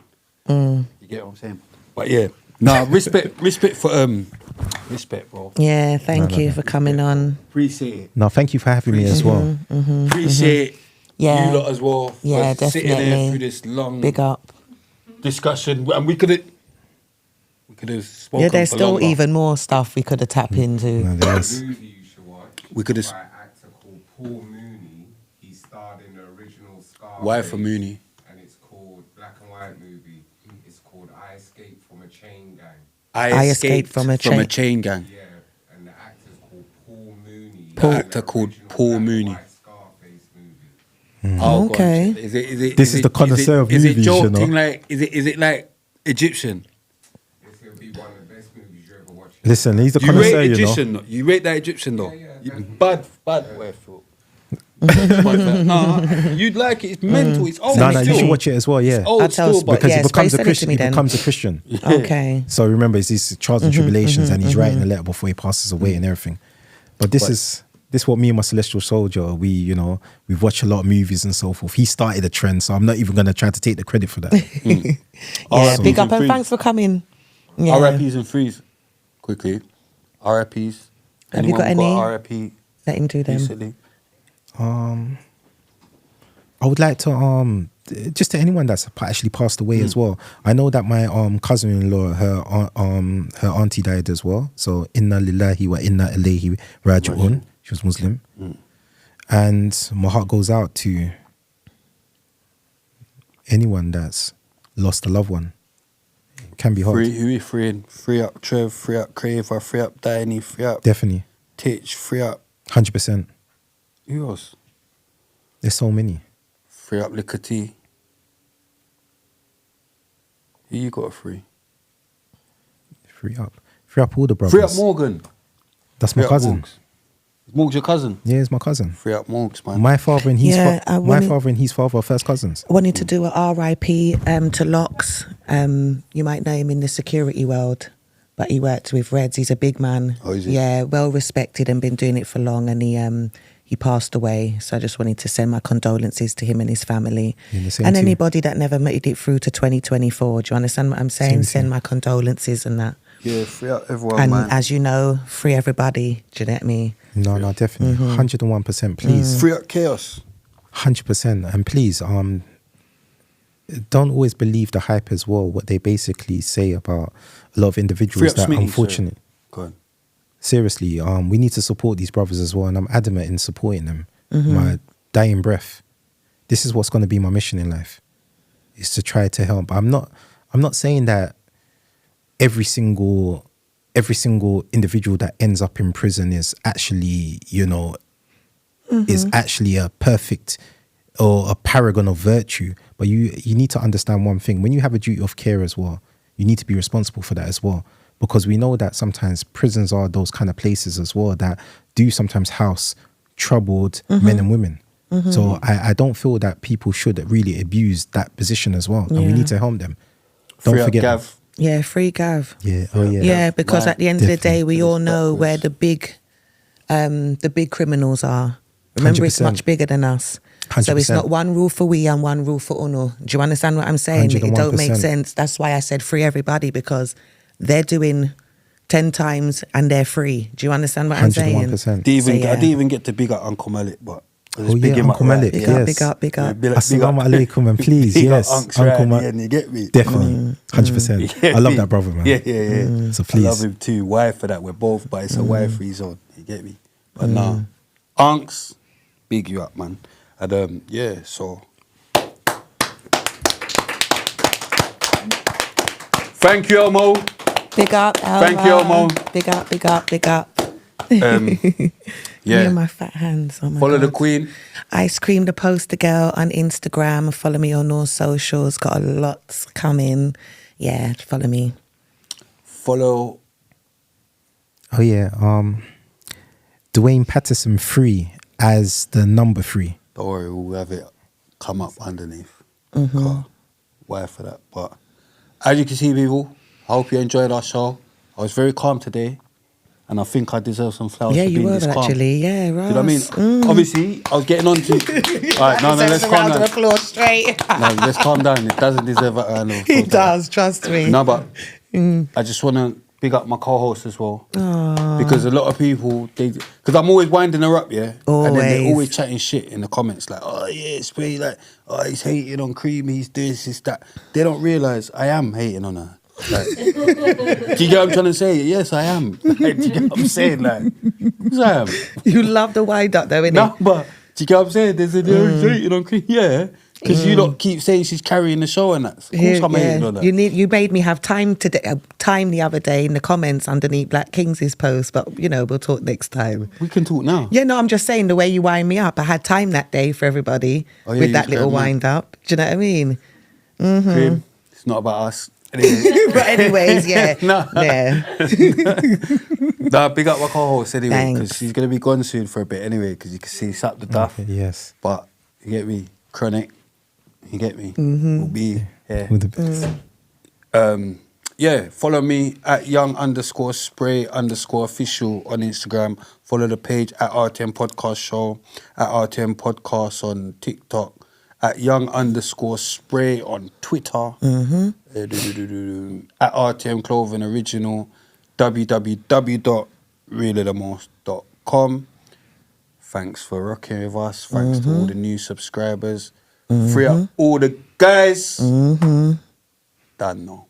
[SPEAKER 1] You get what I'm saying? But yeah, no, respect for, bro.
[SPEAKER 2] Yeah, thank you for coming on.
[SPEAKER 1] Appreciate it.
[SPEAKER 3] No, thank you for having me as well.
[SPEAKER 1] Appreciate
[SPEAKER 2] Yeah.
[SPEAKER 1] you lot as well for
[SPEAKER 2] Yeah,
[SPEAKER 1] sitting there
[SPEAKER 2] definitely.
[SPEAKER 1] through this long
[SPEAKER 2] Big up.
[SPEAKER 1] discussion, and we could have spoken.
[SPEAKER 2] Yeah, there's
[SPEAKER 1] for
[SPEAKER 2] still
[SPEAKER 1] longer.
[SPEAKER 2] even more stuff we could have tapped into.
[SPEAKER 3] No, there is.
[SPEAKER 4] A movie you should watch.
[SPEAKER 1] We could have-
[SPEAKER 4] By an actor called Paul Mooney. He starred in the original Scarface.
[SPEAKER 1] Why for Mooney?
[SPEAKER 4] And it's called black and white movie. It's called I Escaped from a Chain Gang.
[SPEAKER 2] I escaped from a
[SPEAKER 1] chain gang.
[SPEAKER 4] Yeah, and the actor's called Paul Mooney.
[SPEAKER 1] The
[SPEAKER 4] In
[SPEAKER 1] actor called
[SPEAKER 4] original
[SPEAKER 1] Paul
[SPEAKER 4] black and
[SPEAKER 1] Mooney.
[SPEAKER 4] white Scarface movie.
[SPEAKER 1] Oh,
[SPEAKER 2] Okay.
[SPEAKER 1] God. Is it?
[SPEAKER 3] This is the connoisseur of
[SPEAKER 1] Is it
[SPEAKER 3] movies, you know.
[SPEAKER 1] jolting like? Is it like Egyptian?
[SPEAKER 4] It's going to be one of the best movies you ever watched.
[SPEAKER 3] Listen, he's the
[SPEAKER 1] You
[SPEAKER 3] connoisseur,
[SPEAKER 1] rate
[SPEAKER 3] you know.
[SPEAKER 1] Egyptian? Though? You rate that Egyptian though?
[SPEAKER 4] Yeah,
[SPEAKER 1] You-
[SPEAKER 4] definitely.
[SPEAKER 1] bad way for. Nah, you'd like it. It's mental. It's old.
[SPEAKER 3] No, you
[SPEAKER 1] still.
[SPEAKER 3] should watch it as well, yeah.
[SPEAKER 1] It's old
[SPEAKER 2] I'll tell
[SPEAKER 1] still, but
[SPEAKER 3] Because
[SPEAKER 2] yeah,
[SPEAKER 3] he becomes
[SPEAKER 2] Space,
[SPEAKER 3] a
[SPEAKER 2] send it to
[SPEAKER 3] Christian.
[SPEAKER 2] me
[SPEAKER 3] He
[SPEAKER 2] then.
[SPEAKER 3] becomes a Christian.
[SPEAKER 2] Okay.
[SPEAKER 3] So remember, it's these trials and tribulations, and he's writing a letter before he passes away and everything. But this is what me and my celestial soldier, we've watched a lot of movies and so forth. He started a trend, so I'm not even going to try to take the credit for that.
[SPEAKER 2] Yeah,
[SPEAKER 1] R.I.P.s
[SPEAKER 2] big up
[SPEAKER 1] and
[SPEAKER 2] and
[SPEAKER 1] freeze.
[SPEAKER 2] thanks for coming. Yeah.
[SPEAKER 1] RIPs and freeze. Quickly. RIPs.
[SPEAKER 2] Have you got
[SPEAKER 1] Anyone
[SPEAKER 2] any?
[SPEAKER 1] RIP
[SPEAKER 2] Let him do them.
[SPEAKER 1] recently?
[SPEAKER 3] I would like to just to anyone that's actually passed away as well. I know that my cousin-in-law, her auntie died as well. So inna lillahi wa inna ilayhi raji'un. She was Muslim, and my heart goes out to anyone that's lost a loved one. It can be hard.
[SPEAKER 1] Who we freeing? Free up Trev, free up Craver, free up Danny, free up
[SPEAKER 3] Definitely,
[SPEAKER 1] Titch, free up.
[SPEAKER 3] 100%.
[SPEAKER 1] Who else?
[SPEAKER 3] There's so many.
[SPEAKER 1] Free up Licati. Who you got free?
[SPEAKER 3] Free up all the brothers.
[SPEAKER 1] Free up Morgan.
[SPEAKER 3] That's
[SPEAKER 1] Free
[SPEAKER 3] my
[SPEAKER 1] up
[SPEAKER 3] cousin.
[SPEAKER 1] Morgs. Is Morgs your cousin?
[SPEAKER 3] Yeah, it's my cousin.
[SPEAKER 1] Free up Morgs, man.
[SPEAKER 3] My father and his
[SPEAKER 2] Yeah, I
[SPEAKER 3] my
[SPEAKER 2] wanted-
[SPEAKER 3] father and his father are first cousins.
[SPEAKER 2] I wanted to do a RIP to Locks. You might know him in the security world, but he worked with Reds. He's a big man.
[SPEAKER 1] Oh, is he?
[SPEAKER 2] Yeah, well respected and been doing it for long. And he passed away. So I just wanted to send my condolences to him and his family.
[SPEAKER 3] Yeah, the same
[SPEAKER 2] And
[SPEAKER 3] to you.
[SPEAKER 2] anybody that never made it through to 2024. Do you understand what I'm saying?
[SPEAKER 3] Same to
[SPEAKER 2] Send
[SPEAKER 3] you.
[SPEAKER 2] my condolences and that.
[SPEAKER 1] Yeah, free up everyone,
[SPEAKER 2] And
[SPEAKER 1] man.
[SPEAKER 2] as you know, free everybody. Do you get me?
[SPEAKER 3] No, definitely. 101%, please.
[SPEAKER 1] Free up Chaos.
[SPEAKER 3] 100%. And please, don't always believe the hype as well, what they basically say about a lot of
[SPEAKER 1] Free
[SPEAKER 3] individuals
[SPEAKER 1] up
[SPEAKER 3] that
[SPEAKER 1] Smitty,
[SPEAKER 3] unfortunate.
[SPEAKER 1] Go on.
[SPEAKER 3] Seriously, we need to support these brothers as well, and I'm adamant in supporting them. My dying breath. This is what's going to be my mission in life, is to try to help. I'm not saying that every single individual that ends up in prison is actually, is actually a perfect or a paragon of virtue. But you need to understand one thing. When you have a duty of care as well, you need to be responsible for that as well. Because we know that sometimes prisons are those kind of places as well that do sometimes house troubled men and women. So I don't feel that people should really abuse that position as well. And we
[SPEAKER 2] Yeah.
[SPEAKER 3] need to help them. Don't
[SPEAKER 1] Free up
[SPEAKER 3] forget.
[SPEAKER 1] Gav.
[SPEAKER 2] Yeah, free Gav.
[SPEAKER 3] Yeah. Oh yeah.
[SPEAKER 2] Yeah, because
[SPEAKER 1] Right.
[SPEAKER 2] at the end of the day,
[SPEAKER 3] Definitely.
[SPEAKER 2] we all know
[SPEAKER 1] Doctors.
[SPEAKER 2] where the big criminals are. Remember, it's
[SPEAKER 3] 100%.
[SPEAKER 2] much bigger than us. So it's
[SPEAKER 3] 100%.
[SPEAKER 2] not one rule for we and one rule for Uno. Do you understand what I'm saying? It don't make
[SPEAKER 3] 101%.
[SPEAKER 2] sense. That's why I said free everybody, because they're doing 10 times and they're free. Do you understand what I'm saying?
[SPEAKER 3] 101%.
[SPEAKER 1] I didn't
[SPEAKER 2] yeah.
[SPEAKER 1] even get to big up Uncle Malik, but I just
[SPEAKER 3] Oh,
[SPEAKER 1] big
[SPEAKER 3] yeah,
[SPEAKER 1] him
[SPEAKER 3] Uncle
[SPEAKER 1] up,
[SPEAKER 3] Malik,
[SPEAKER 1] right?
[SPEAKER 2] Big
[SPEAKER 1] Yeah.
[SPEAKER 2] up,
[SPEAKER 3] yes.
[SPEAKER 2] big up, big up.
[SPEAKER 1] Big
[SPEAKER 3] Assalamu alaikum, and please,
[SPEAKER 1] big
[SPEAKER 3] yes,
[SPEAKER 1] up Unks
[SPEAKER 3] Uncle
[SPEAKER 1] right
[SPEAKER 3] Malik.
[SPEAKER 1] at the end, you get me?
[SPEAKER 3] Definitely, 100%.
[SPEAKER 1] Yeah,
[SPEAKER 3] I love
[SPEAKER 1] me.
[SPEAKER 3] that brother, man.
[SPEAKER 1] Yeah.
[SPEAKER 3] So
[SPEAKER 1] I
[SPEAKER 3] please.
[SPEAKER 1] love him too. Why for that? We're both, but it's a wife free zone. You get me? But nah, Unks, big you up, man. And yeah, so. Thank you, Elmo.
[SPEAKER 2] Big up, Alva.
[SPEAKER 1] Thank you, Elmo.
[SPEAKER 2] Big up, big up, big up.
[SPEAKER 1] Yeah.
[SPEAKER 2] Me and my fat hands. Oh my
[SPEAKER 1] Follow the
[SPEAKER 2] God.
[SPEAKER 1] Queen.
[SPEAKER 2] Ice Cream the Poster Girl on Instagram. Follow me on all socials. Got a lot coming. Yeah, follow me.
[SPEAKER 1] Follow.
[SPEAKER 3] Oh yeah, Dwaine Patterson 3 as the number 3.
[SPEAKER 1] Don't worry, we'll have it come up underneath. Why for that? But as you can see, people, I hope you enjoyed our show. I was very calm today, and I think I deserve some flowers
[SPEAKER 2] Yeah,
[SPEAKER 1] for
[SPEAKER 2] you
[SPEAKER 1] being
[SPEAKER 2] were
[SPEAKER 1] this calm.
[SPEAKER 2] actually. Yeah, right.
[SPEAKER 1] Do you know what I mean? Obviously, I was getting on to... All right, no, let's calm down.
[SPEAKER 2] applause straight.
[SPEAKER 1] No, let's calm down. It doesn't deserve a round of applause.
[SPEAKER 2] He does, trust me.
[SPEAKER 1] No, but I just want to big up my co-host as well. Because a lot of people, because I'm always winding her up, yeah? And then they're
[SPEAKER 2] Always.
[SPEAKER 1] always chatting shit in the comments, like, oh, yeah, it's pretty, like, oh, he's hating on Cream, he's this, he's that. They don't realise I am hating on her. Like, do you get what I'm trying to say? Yes, I am. Like, do you get what I'm saying? Like, yes, I am.
[SPEAKER 2] You love the wind up though, innit?
[SPEAKER 1] No, but do you get what I'm saying? There's a hating on Cream, yeah. Because you lot keep saying she's carrying the show and that. Of course I'm hating on that.
[SPEAKER 2] You made me have time the other day in the comments underneath Black Kings' post, but we'll talk next time.
[SPEAKER 1] We can talk now.
[SPEAKER 2] Yeah, no, I'm just saying the way you wind me up. I had time that day for everybody
[SPEAKER 1] Oh, yeah,
[SPEAKER 2] with
[SPEAKER 1] you
[SPEAKER 2] that
[SPEAKER 1] was
[SPEAKER 2] little
[SPEAKER 1] going mad.
[SPEAKER 2] wind up. Do you know what I mean?
[SPEAKER 1] Cream, it's not about us. Anyway.
[SPEAKER 2] But anyways, yeah.
[SPEAKER 1] No.
[SPEAKER 2] Yeah.
[SPEAKER 1] Nah, big up my co-host anyway, because
[SPEAKER 2] Thanks.
[SPEAKER 1] she's going to be gone soon for a bit anyway, because you can see Sap the Duff.
[SPEAKER 3] Okay, yes.
[SPEAKER 1] But, you get me? Chronic. You get me? We'll be here.
[SPEAKER 3] All the best.
[SPEAKER 1] Yeah, follow me at young_spray_official on Instagram. Follow the page at RTM Podcast Show, at RTM Podcast on TikTok, at young_spray on Twitter, at RTM Clothing Original, www.reallythemost.com. Thanks for rocking with us. Thanks to all the new subscribers. Free up all the guys. Done now.